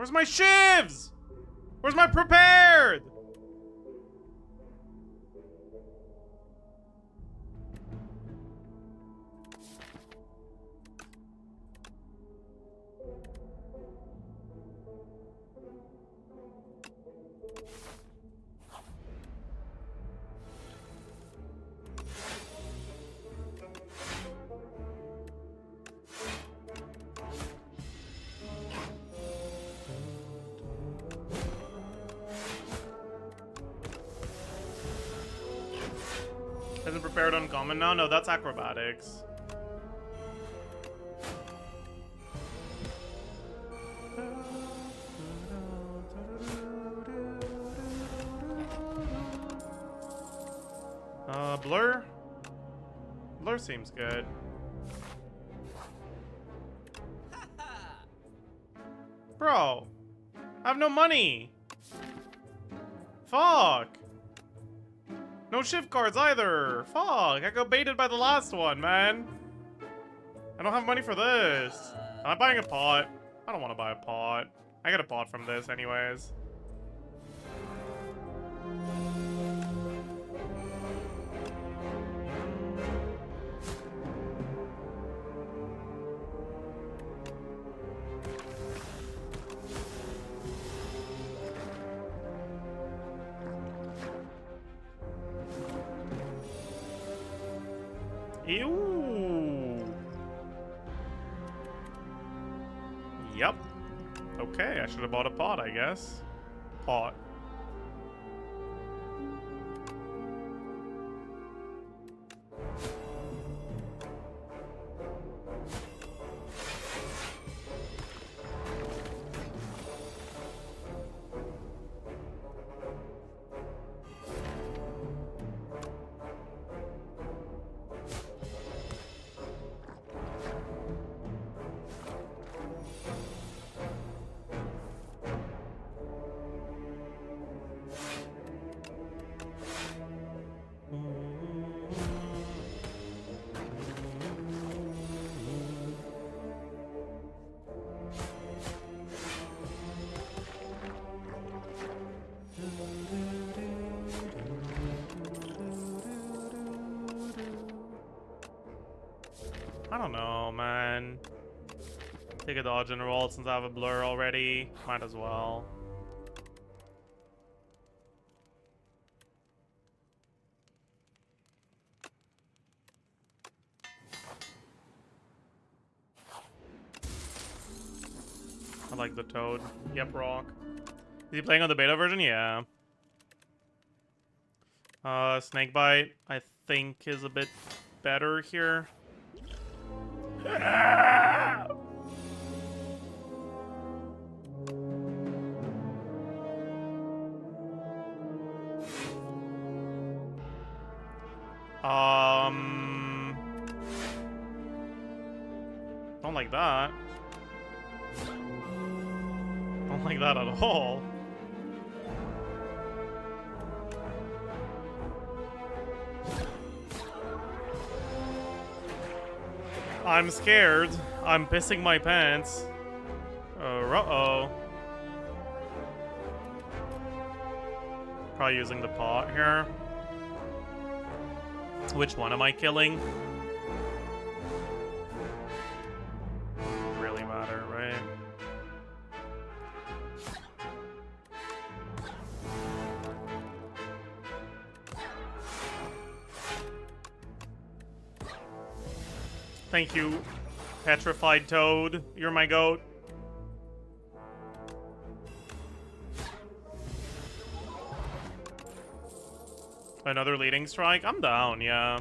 Where's my shivs? Where's my prepared? Isn't prepared uncommon now? No, that's acrobatics. Blur? Blur seems good. Bro, I have no money. Fuck. No shift cards either. Fuck, I got baited by the last one, man. I don't have money for this. I'm buying a pot. I don't want to buy a pot. I get a pot from this anyways. Ew. Yep. Okay, I should have bought a pot, I guess. Pot. I don't know, man. Take a dodge and roll since I have a blur already. Might as well. I like the toad. Yep, rock. Is he playing on the beta version? Yeah. Snakebite, I think, is a bit better here. Don't like that. Don't like that at all. I'm scared. I'm pissing my pants. Uh-oh. Probably using the pot here. Which one am I killing? Doesn't really matter, right? Thank you, petrified toad. You're my goat. Another leading strike? I'm down, yeah.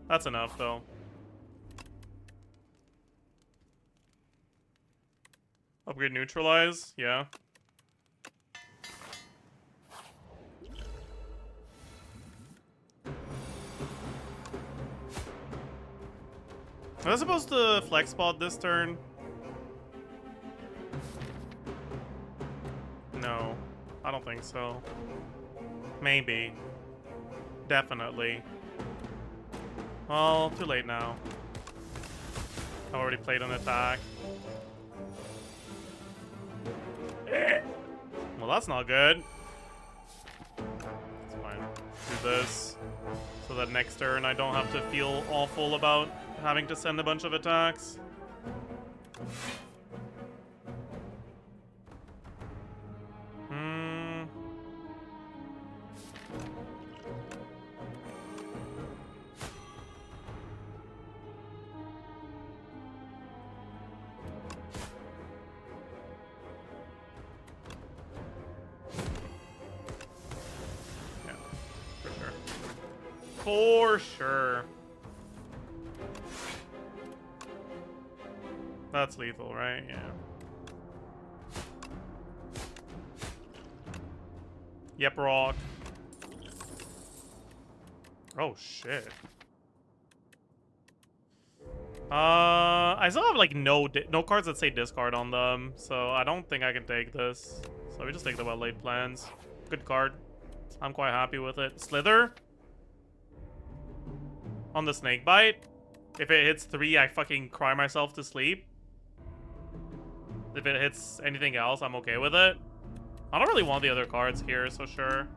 That's enough, though. Upgrade neutralize? Yeah. Was I supposed to flex spot this turn? No, I don't think so. Maybe. Definitely. Well, too late now. I already played an attack. Well, that's not good. It's fine. Do this. So that next turn I don't have to feel awful about having to send a bunch of attacks. For sure. That's lethal, right? Yeah. Yep, rock. Oh, shit. I still have, like, no cards that say discard on them, so I don't think I can take this. So we just take the well-laid plans. Good card. I'm quite happy with it. Slither? On the snake bite. If it hits 3, I fucking cry myself to sleep. If it hits anything else, I'm okay with it. I don't really want the other cards here, so sure.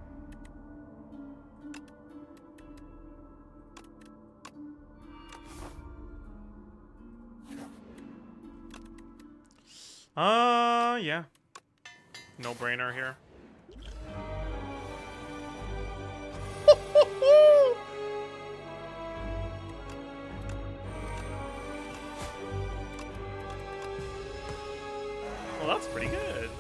Yeah. No brainer here. Well, that's pretty good.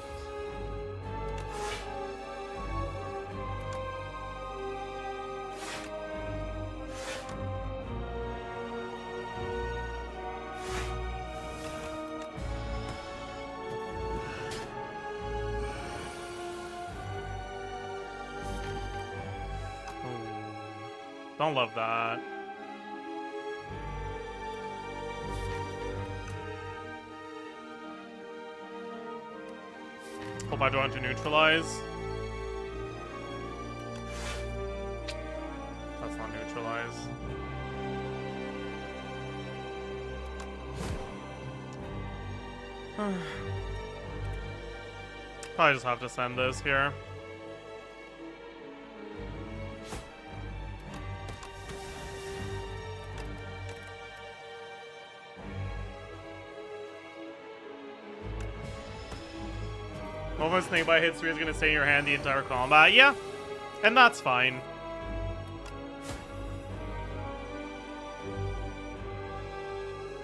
Don't love that. Hope I don't have to neutralize. That's not neutralize. Probably just have to send this here. Moment Snakebite hits 3 is going to stay in your hand the entire combat. Yeah, and that's fine.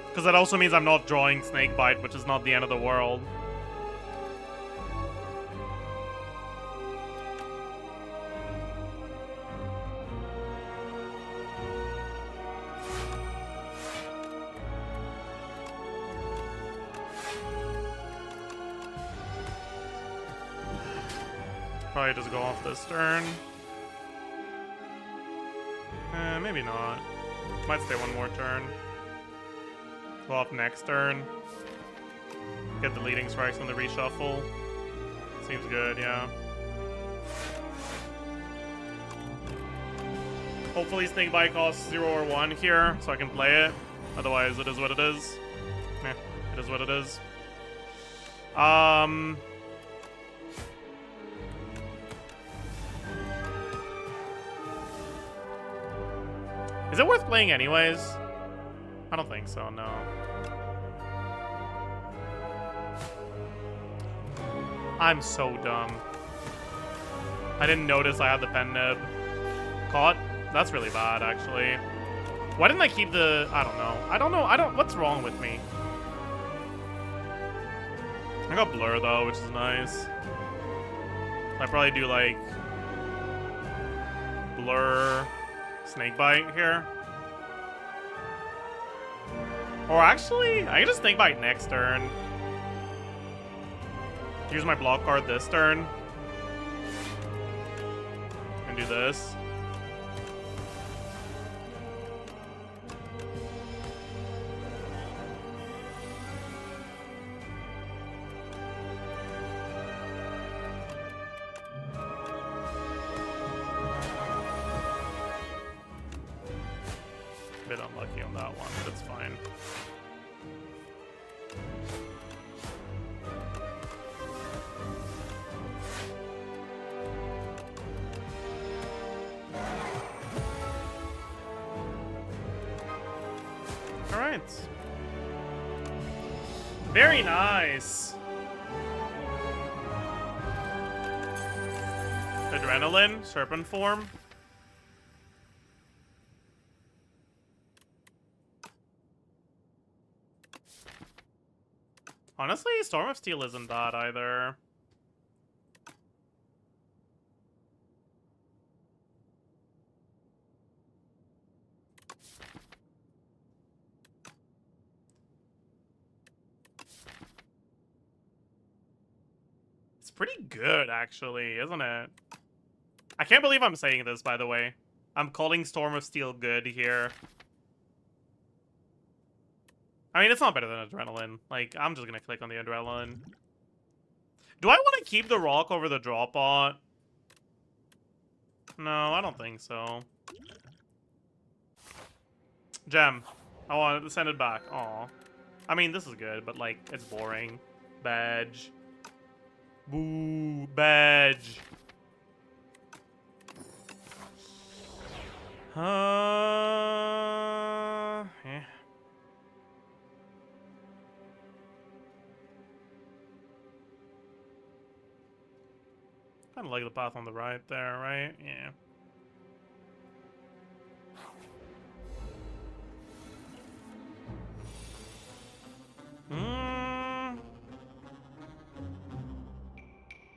Because that also means I'm not drawing Snakebite, which is not the end of the world. Probably just go off this turn. Maybe not. Might stay one more turn. Go off next turn. Get the leading strikes on the reshuffle. Seems good, yeah. Hopefully Snakebite costs 0 or 1 here, so I can play it. Otherwise, it is what it is. It is what it is. Is it worth playing anyways? I don't think so, no. I'm so dumb. I didn't notice I had the pen nib. Caught? That's really bad, actually. Why didn't I keep the... I don't know. What's wrong with me? I got Blur, though, which is nice. I probably do, like... Blur... Snakebite here. Or actually, I can just Snakebite next turn. Use my block card this turn. And do this. Bit unlucky on that one, but it's fine. Alright. Very nice. Adrenaline, serpent form. Honestly, Storm of Steel isn't bad either. It's pretty good, actually, isn't it? I can't believe I'm saying this, by the way. I'm calling Storm of Steel good here. I mean, it's not better than Adrenaline. Like, I'm just gonna click on the Adrenaline. Do I want to keep the rock over the drop bot? No, I don't think so. Gem. I want to send it back. Aw. I mean, this is good, but, like, it's boring. Badge. Boo. Badge. Yeah. Kind of like the path on the right there, right? Yeah.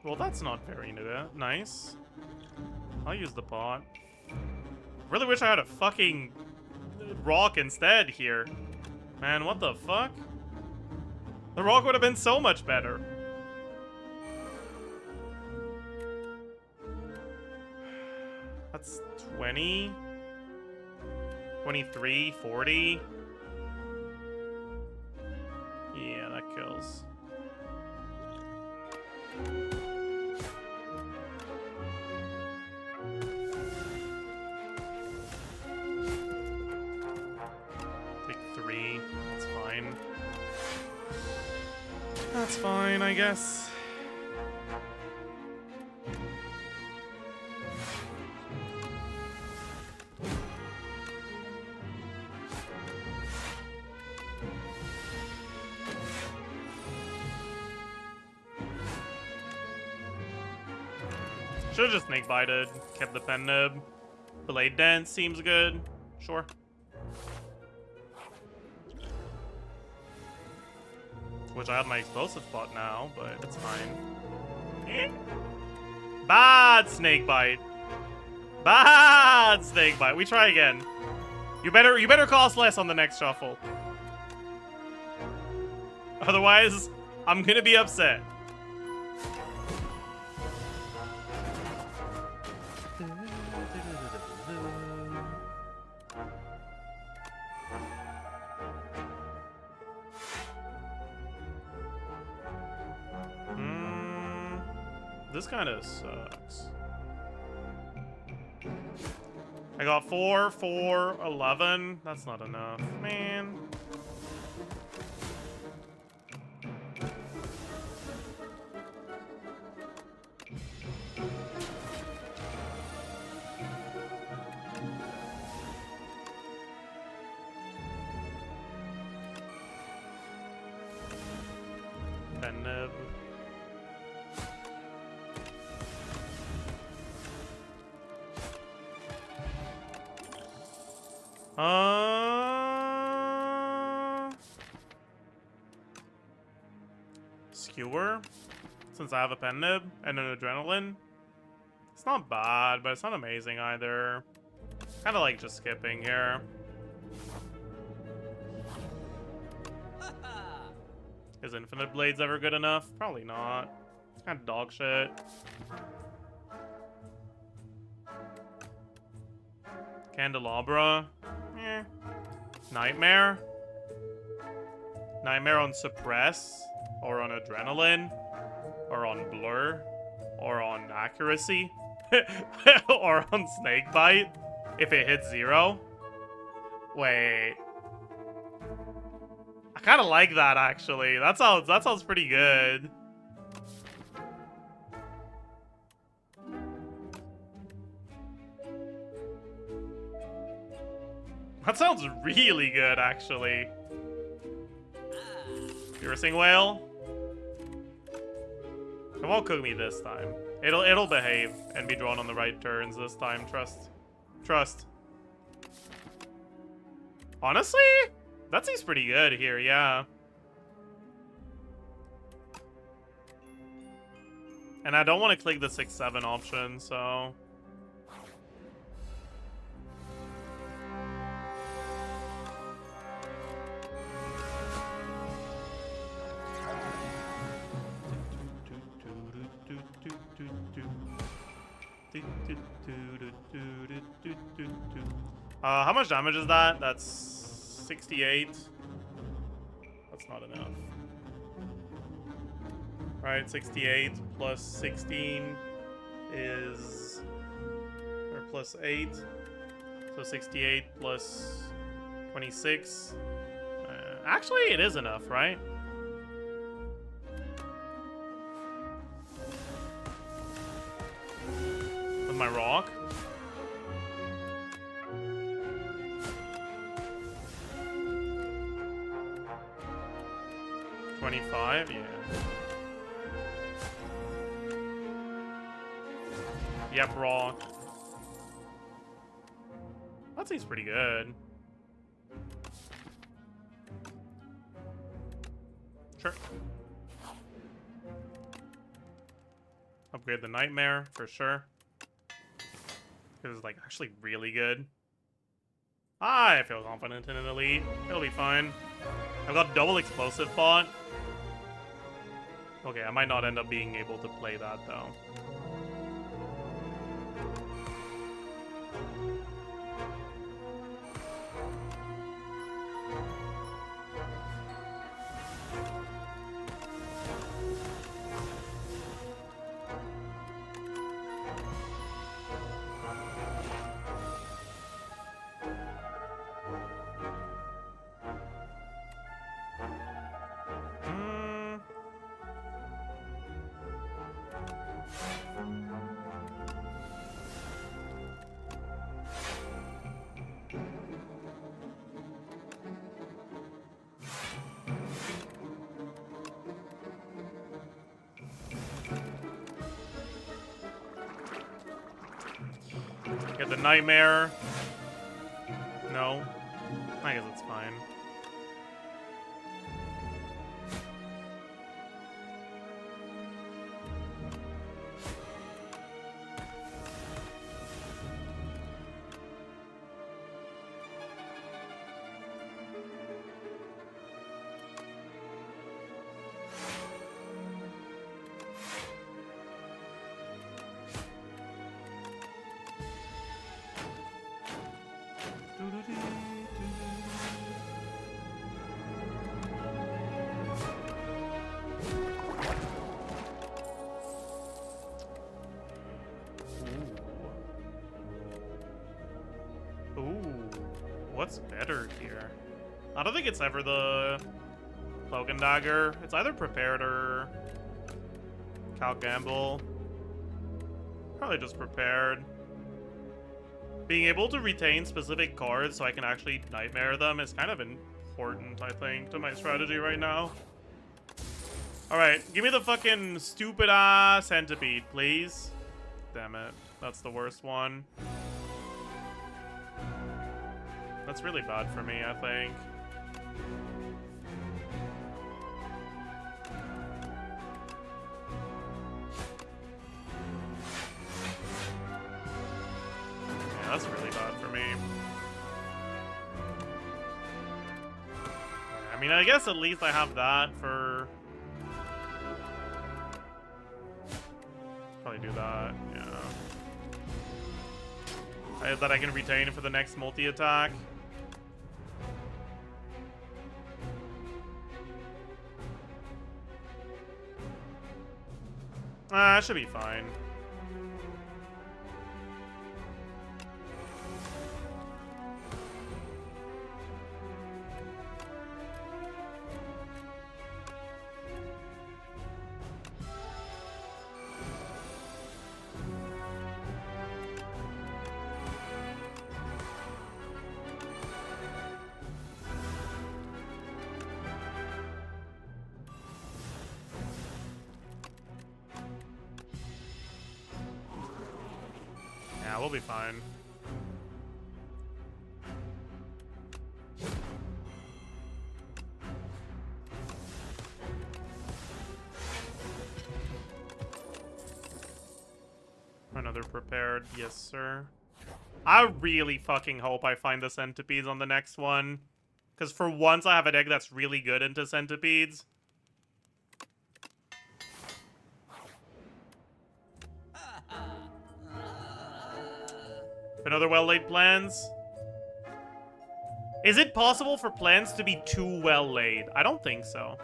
Well, that's not very nice. I'll use the pot. Really wish I had a fucking rock instead here. Man, what the fuck? The rock would have been so much better. That's 20, 23, 40. Yeah, that kills. Take 3. That's fine. That's fine, I guess. Should've just snake bited, kept the pen nib. Blade dance seems good. Sure. Which I have my explosive spot now, but it's fine. Bad snake bite. Bad snake bite. We try again. You better cost less on the next shuffle. Otherwise, I'm gonna be upset. This kind of sucks. I got 4, 4, 11. That's not enough, man. Pen nib. Skewer, since I have a pen nib and an adrenaline. It's not bad, but it's not amazing either. Kind of like just skipping here. Is Infinite Blades ever good enough? Probably not. It's kind of dog shit. Candelabra. Eh. Nightmare. Nightmare on Suppress. Or on Adrenaline. Or on Blur. Or on Accuracy. Or on Snakebite. If it hits 0. Wait. I kind of like that, actually. That sounds pretty good. That sounds really good, actually. Piercing Whale. It won't cook me this time. It'll behave and be drawn on the right turns this time. Trust. Honestly, that seems pretty good here, yeah. And I don't want to click the 6-7 option, so... how much damage is that? That's 68. That's not enough. Right, 68 plus 16 is... or plus 8. So 68 plus 26. Actually, it is enough, right? With my rock. $25, yeah. Yep, rock. That seems pretty good. Sure. Upgrade the Nightmare, for sure. It was, like, actually really good. I feel confident in an Elite. It'll be fine. I've got double explosive bot. Okay, I might not end up being able to play that, though. Get the Nightmare. No. I guess it's fine. What's better here? I don't think it's ever the Cloak and Dagger. It's either Prepared or Cal Gamble. Probably just Prepared. Being able to retain specific cards so I can actually Nightmare them is kind of important, I think, to my strategy right now. Alright, give me the fucking stupid-ass Centipede, please. Damn it. That's the worst one. That's really bad for me, I think. Yeah, that's really bad for me. I mean, I guess at least I have that for... Probably do that, yeah. That I can retain for the next multi-attack. It should be fine. Yeah, we'll be fine. Another prepared, yes, sir. I really fucking hope I find the centipedes on the next one. Because for once I have a deck that's really good into centipedes. Another well-laid plans. Is it possible for plans to be too well-laid? I don't think so.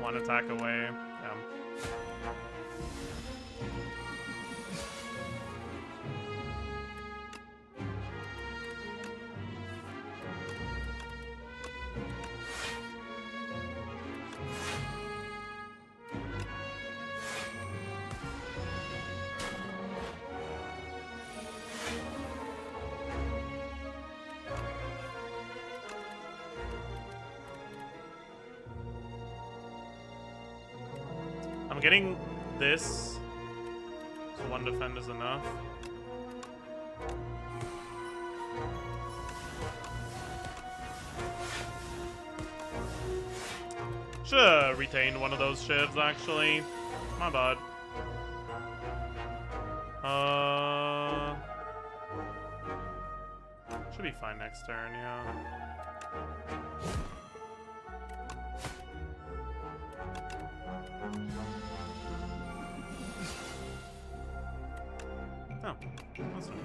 One attack away. I'm getting this, so one defend is enough. Should've retained one of those shivs, actually. My bad. Should be fine next turn, yeah. Oh, that's nice.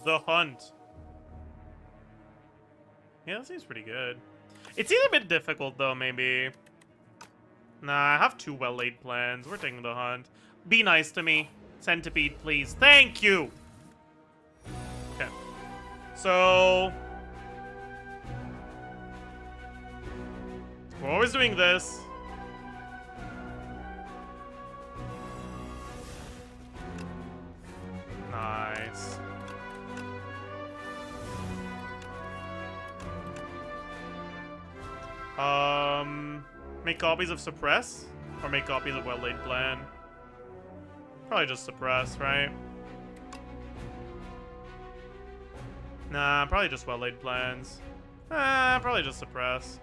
The Hunt. Yeah, that seems pretty good. It's either a bit difficult, though, maybe. Nah, I have two well-laid plans. We're taking the Hunt. Be nice to me. Centipede, please. Thank you! Okay. So... we're always doing this. Nice. Make copies of Suppress? Or make copies of Well-Laid Plan? Probably just Suppress, right? Nah, probably just Well-Laid Plans. Probably just Suppress.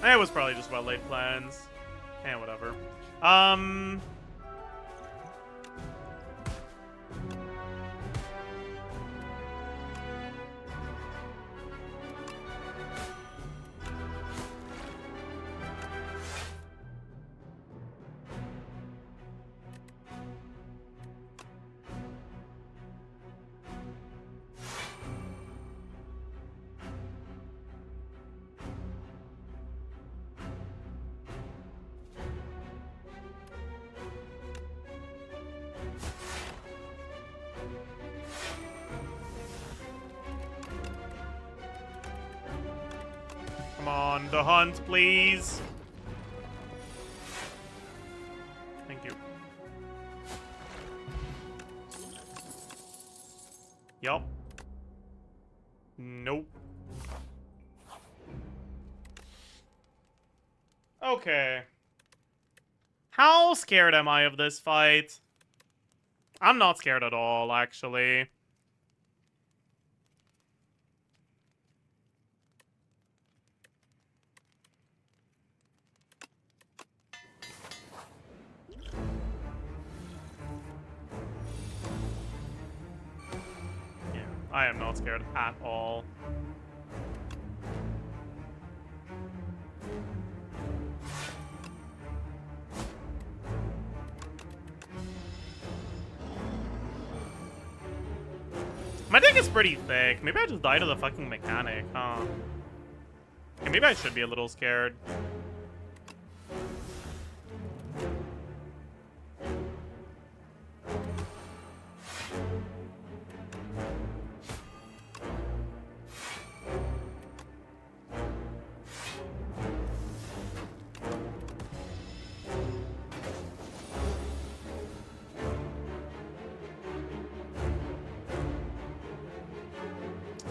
It was probably just well-laid plans. Whatever. Come on, the Hunt, please. Thank you. Yup. Nope. Okay. How scared am I of this fight? I'm not scared at all, actually. I am not scared at all. My deck is pretty thick. Maybe I just die to the fucking mechanic, huh? Okay, maybe I should be a little scared.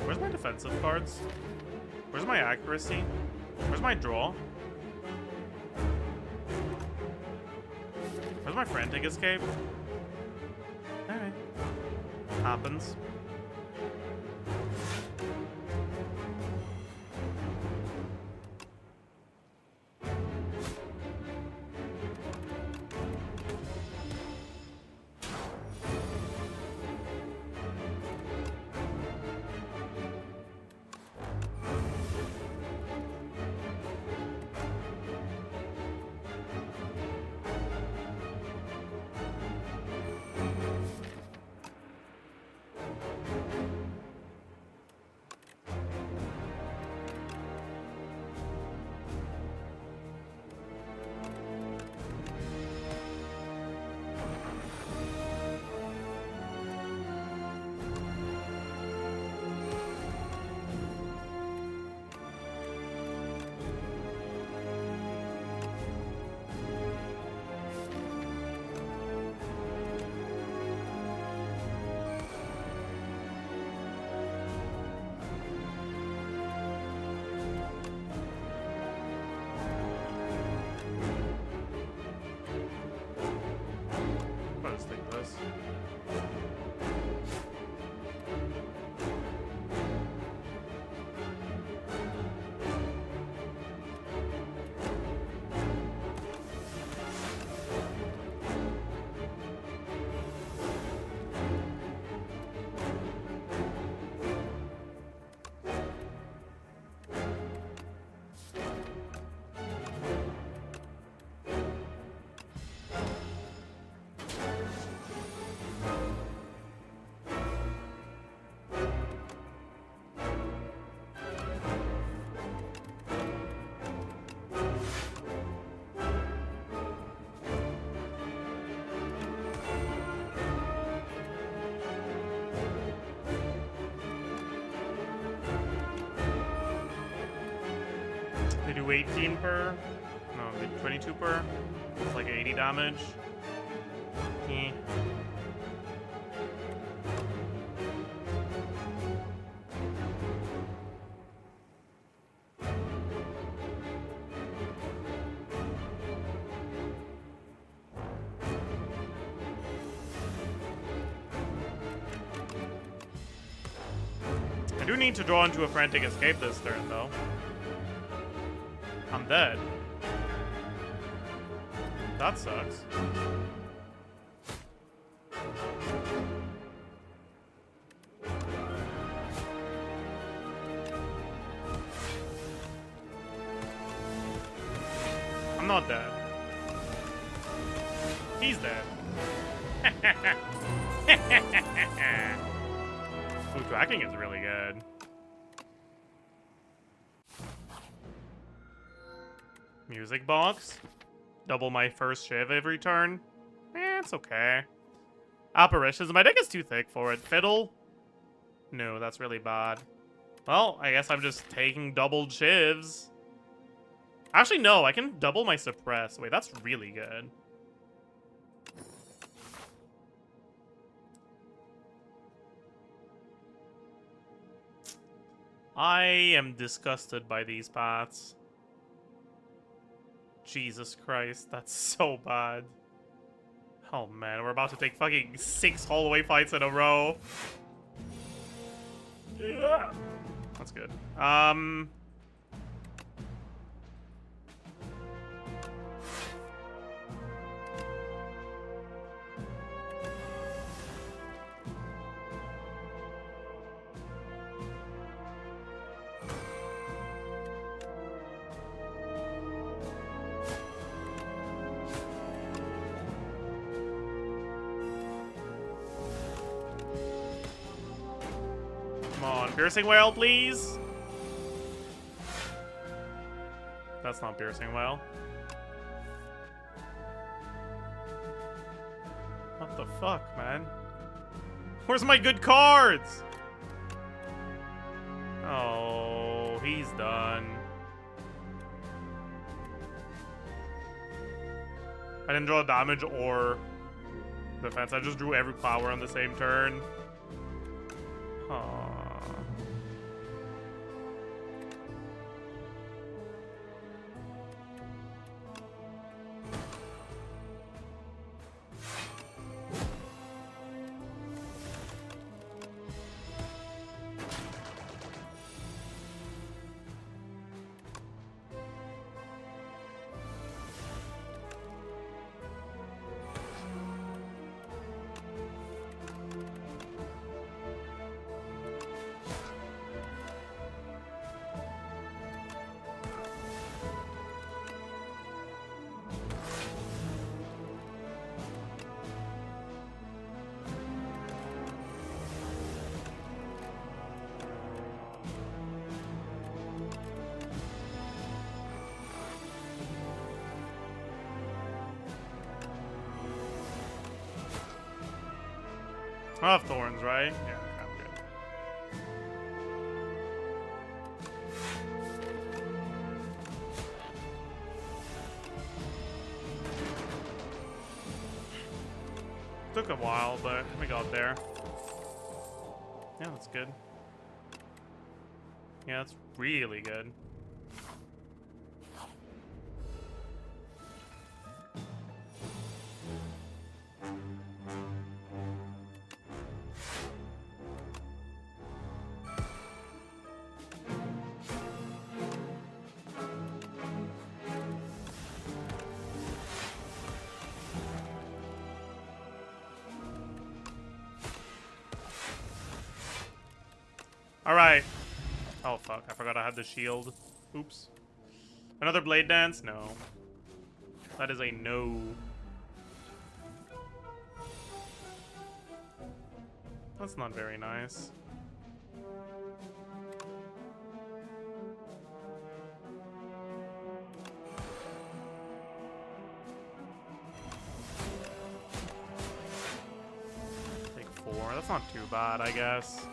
Where's my defensive cards? Where's my accuracy? Where's my draw? Where's my frantic escape? Alright. Happens. Let's take this. They do 18 per. No, they do 22 per. It's like 80 damage. Eh. I do need to draw into a frantic escape this turn, though. I'm dead. That sucks. I'm not dead. He's dead. Ooh, tracking is really good. Music box. Double my first shiv every turn. It's okay. Apparitions. My deck is too thick for it. Fiddle. No, that's really bad. Well, I guess I'm just taking doubled shivs. Actually, no. I can double my suppress. Wait, that's really good. I am disgusted by these paths. Jesus Christ, that's so bad. Oh man, we're about to take fucking 6 hallway fights in a row. Yeah. That's good. Piercing Wail, please. That's not Piercing Wail. What the fuck, man? Where's my good cards? Oh, he's done. I didn't draw damage or defense. I just drew every power on the same turn. Aww. I have thorns, right? Yeah, I'm good. Took a while, but we got there. Yeah, that's good. Yeah, that's really good. Alright. Oh, fuck. I forgot I had the shield. Oops. Another blade dance? No. That is a no. That's not very nice. Take 4. That's not too bad, I guess.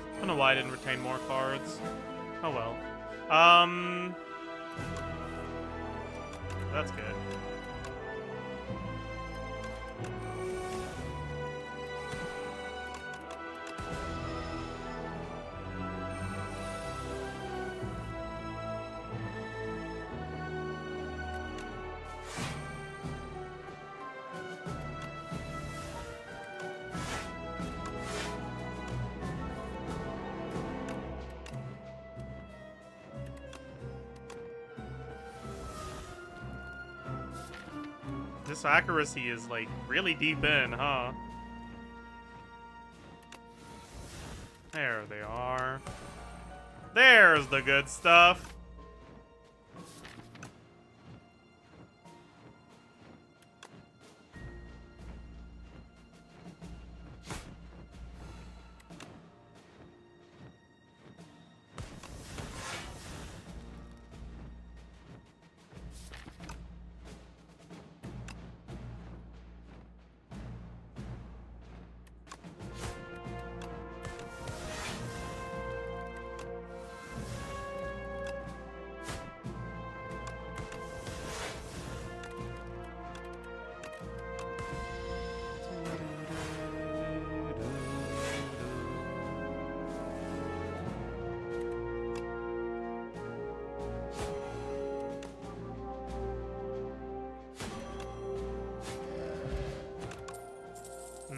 I don't know why I didn't retain more cards. Oh well. That's good. This accuracy is like really deep in, huh? There they are. There's the good stuff.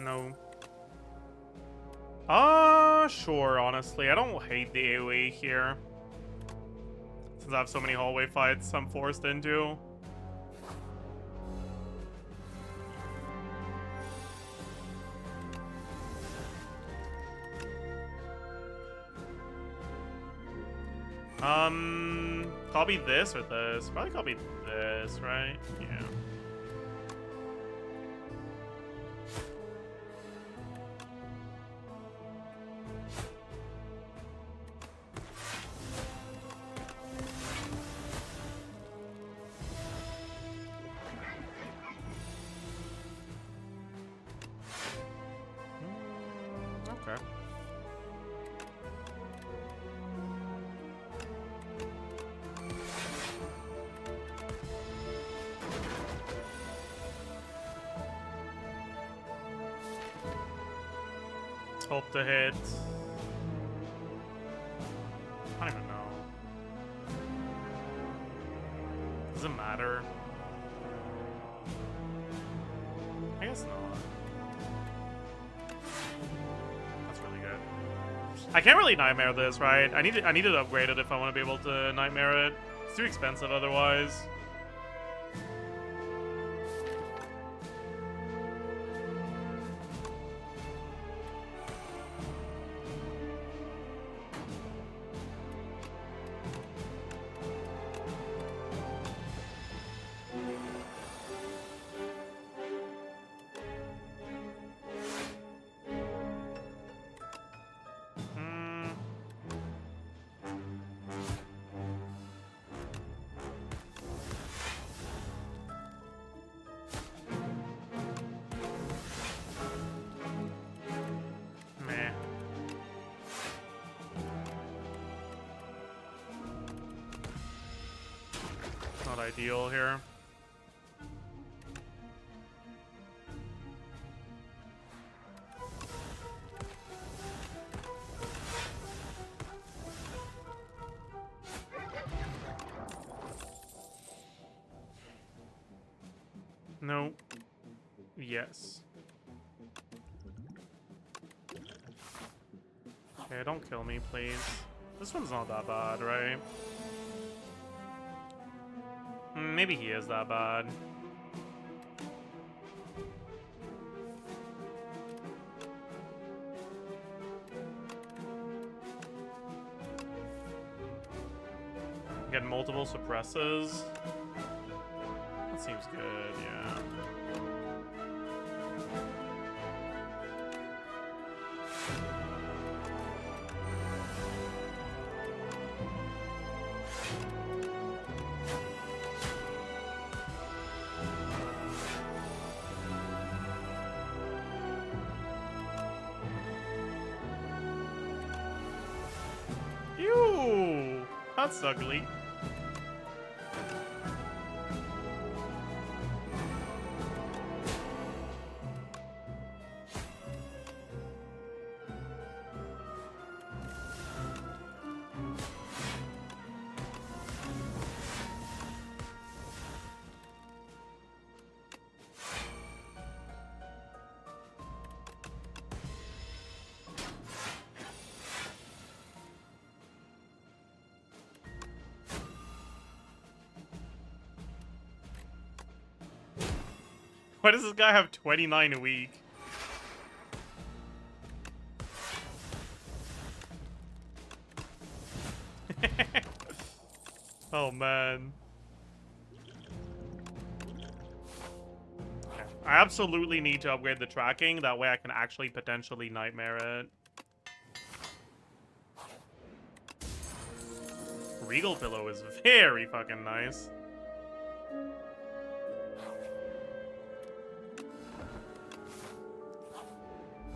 No. Sure, honestly. I don't hate the AoE here. Since I have so many hallway fights I'm forced into. Copy this or this? Probably copy this, right? Yeah. Okay. Hope to hit. I don't even know. Does it matter? I guess not. That's really good. I can't really nightmare this, right? I need to upgrade it if I want to be able to nightmare it. It's too expensive otherwise. Meh. Not ideal here. No. Yes. Okay, don't kill me, please. This one's not that bad, right? Maybe he is that bad. Get multiple suppresses. That seems good, yeah. Ew! That's ugly. Why does this guy have 29 a week? Oh man. Okay. I absolutely need to upgrade the tracking, that way I can actually potentially nightmare it. Regal Pillow is very fucking nice.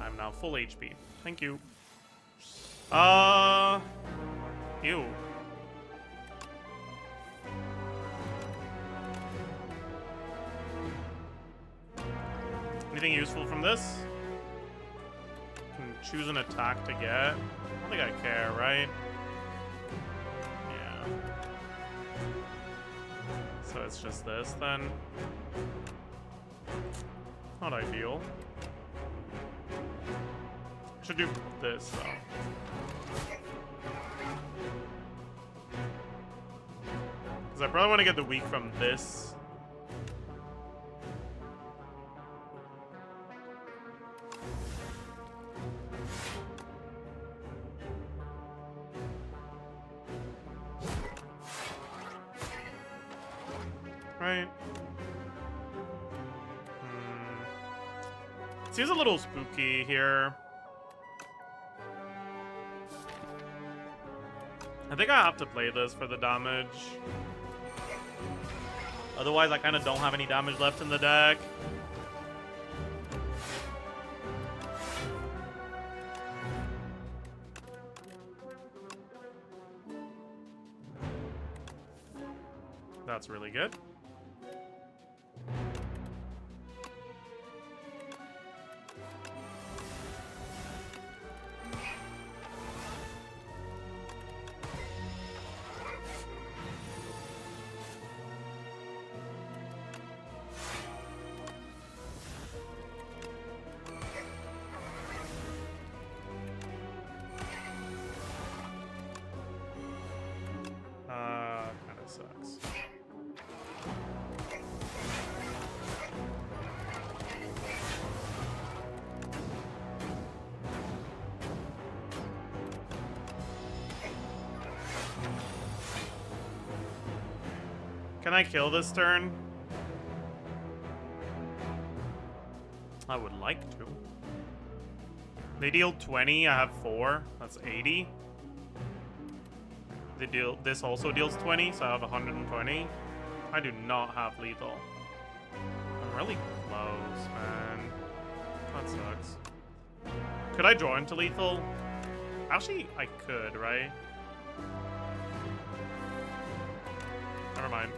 I'm now full HP. Thank you. Ew. Anything useful from this? Can choose an attack to get. I don't think I care, right? Yeah. So it's just this then. Not ideal. Should do this though. Because I probably want to get the weak from this. right? Seems a little spooky here. I think I have to play this for the damage. Otherwise, I kind of don't have any damage left in the deck. That's really good. Kind of sucks. Can I kill this turn? I would like to. They deal 20, I have 4. That's 80. They deal. This also deals 20, so I have 120. I do not have lethal. I'm really close, man. That sucks. Could I draw into lethal? Actually, I could, right? Never mind.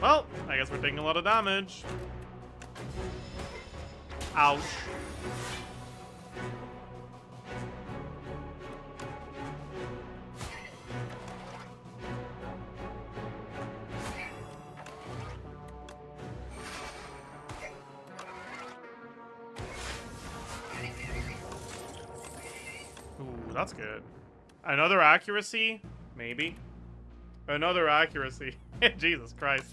Well, I guess we're taking a lot of damage. Ouch. Ooh, that's good. Another accuracy? Maybe. Another accuracy. Jesus Christ.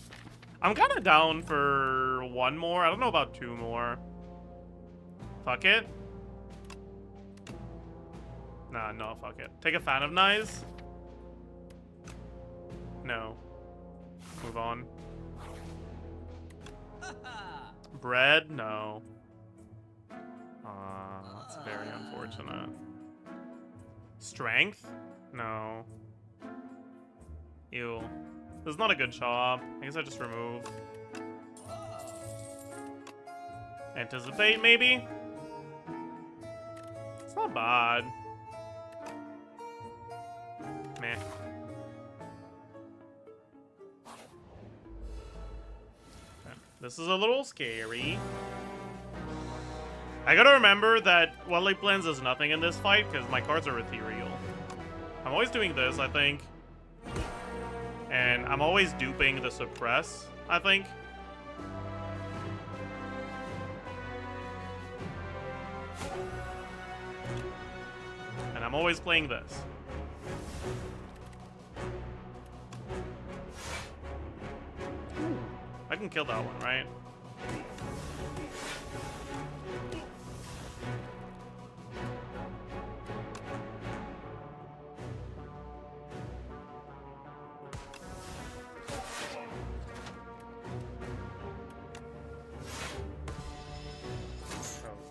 I'm kind of down for one more. I don't know about 2 more. Fuck it. Nah, no, fuck it. Take a Fan of Knives? No. Move on. Bread? No. That's very unfortunate. Strength? No. Ew. This is not a good job. I guess I just remove. Anticipate, maybe? It's not bad. Meh. Okay. This is a little scary. I gotta remember that Wildlife Blends is nothing in this fight because my cards are ethereal. I'm always doing this, I think. And I'm always duping the suppress, I think. And I'm always playing this. I can kill that one, right?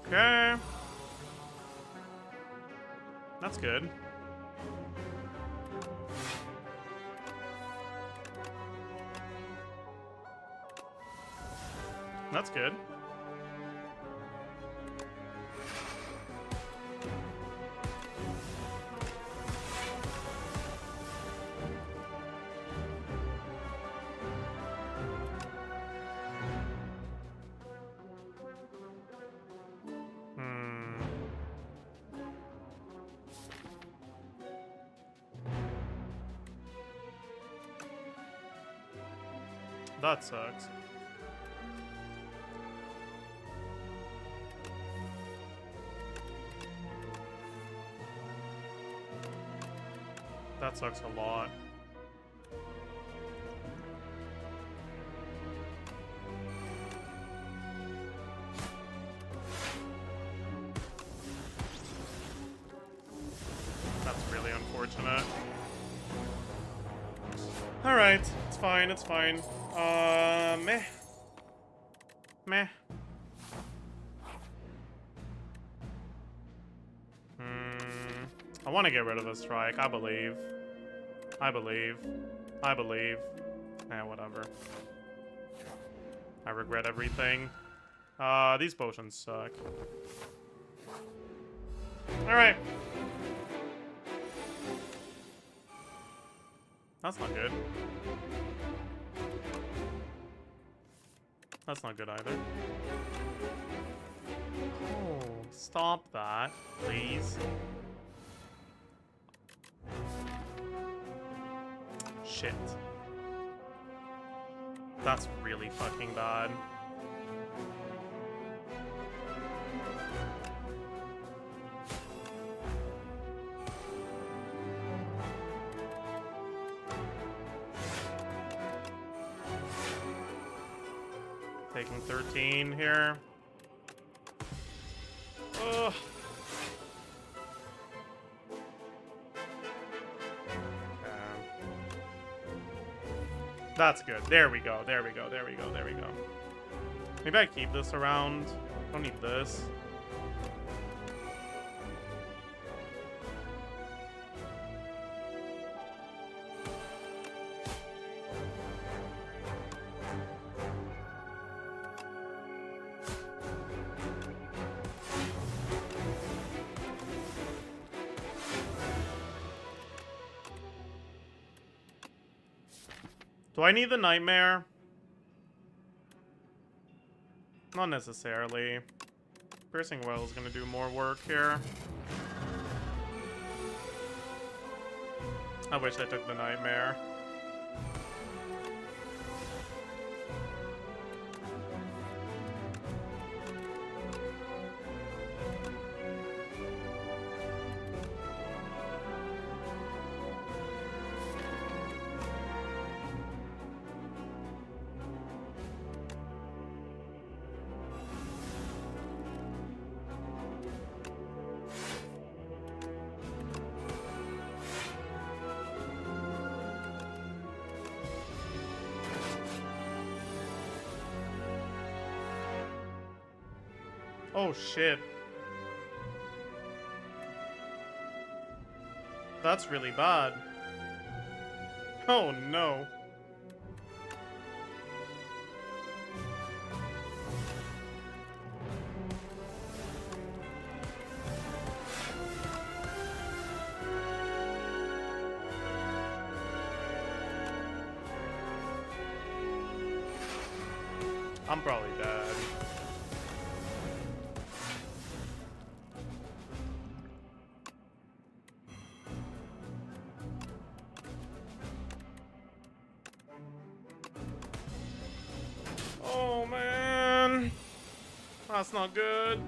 Okay. That's good. That's good. That sucks. That sucks a lot. That's really unfortunate. Alright, it's fine, it's fine. Meh. Meh. I want to get rid of a strike, I believe. I believe. I believe. Eh, whatever. I regret everything. These potions suck. Alright. That's not good. That's not good either. Oh, stop that, please. Shit. That's really fucking bad. Taking 13 here. Ugh. That's good. There we go. There we go. There we go. There we go. Maybe I keep this around. Don't need this. Do I need the nightmare? Not necessarily. Piercing Well is gonna do more work here. I wish I took the nightmare. Oh shit. That's really bad. Oh no. I'm probably dead. Oh man, that's not good.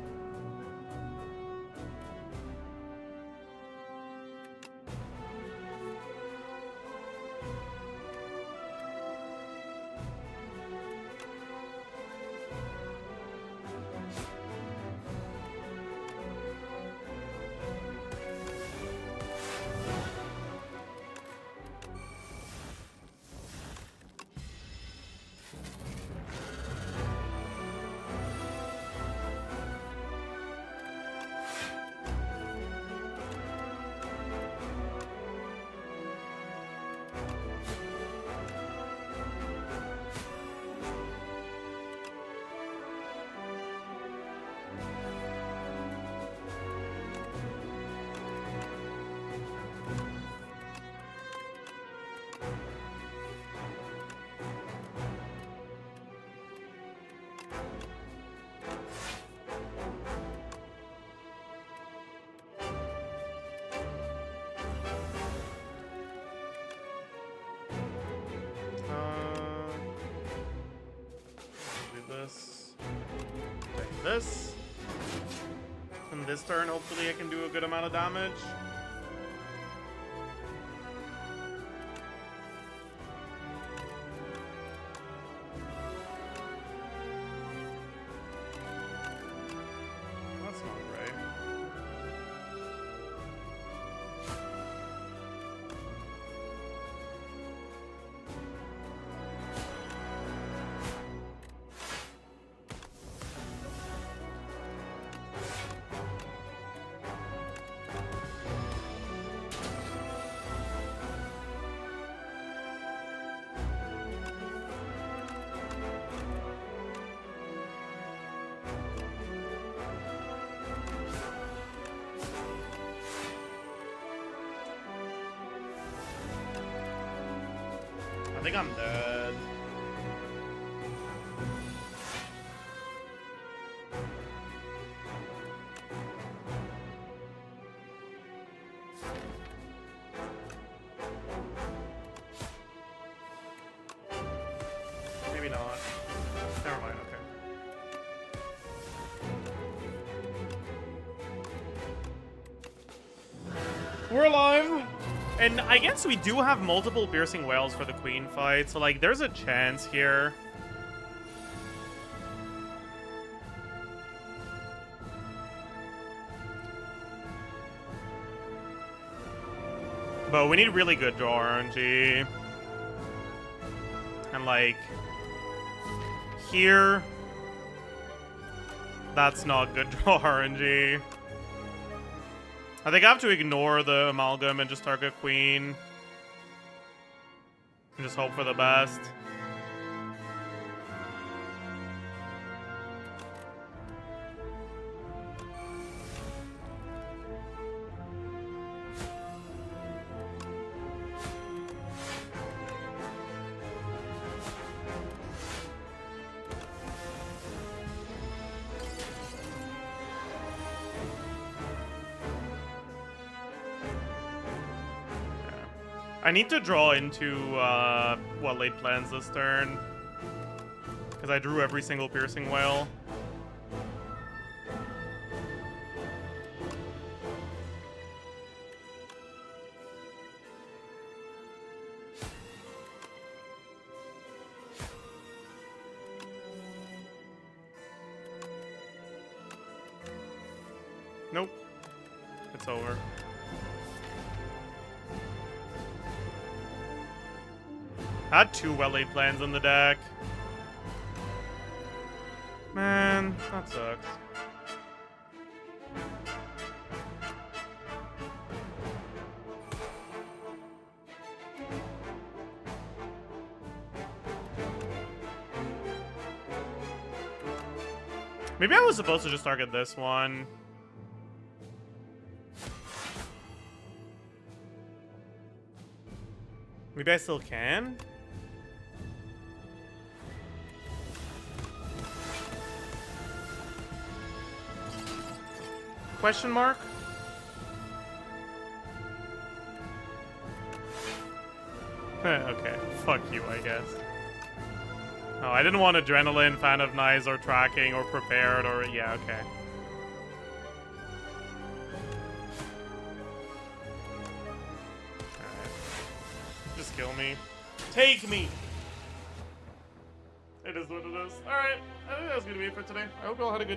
Take this. And this turn, hopefully I can do a good amount of damage. That's not great. think I'm dead. Maybe not. Never mind, okay. We're alive! And I guess we do have multiple piercing whales for the queen fight, so like there's a chance here. But we need really good draw RNG. And like here, that's not good draw RNG. I think I have to ignore the amalgam and just target queen. And just hope for the best. I need to draw into what late plans this turn. Because I drew every single piercing whale. Nope. It's over. I had 2 well-laid plans in the deck. Man, that sucks. Maybe I was supposed to just target this one. Maybe I still can? Question mark? Okay, fuck you, I guess. Oh, I didn't want adrenaline, fan of knives, or tracking, or prepared, or yeah, okay. Alright. Just kill me. Take me! It is what it is. Alright, I think that's gonna be it for today. I hope you all had a good time.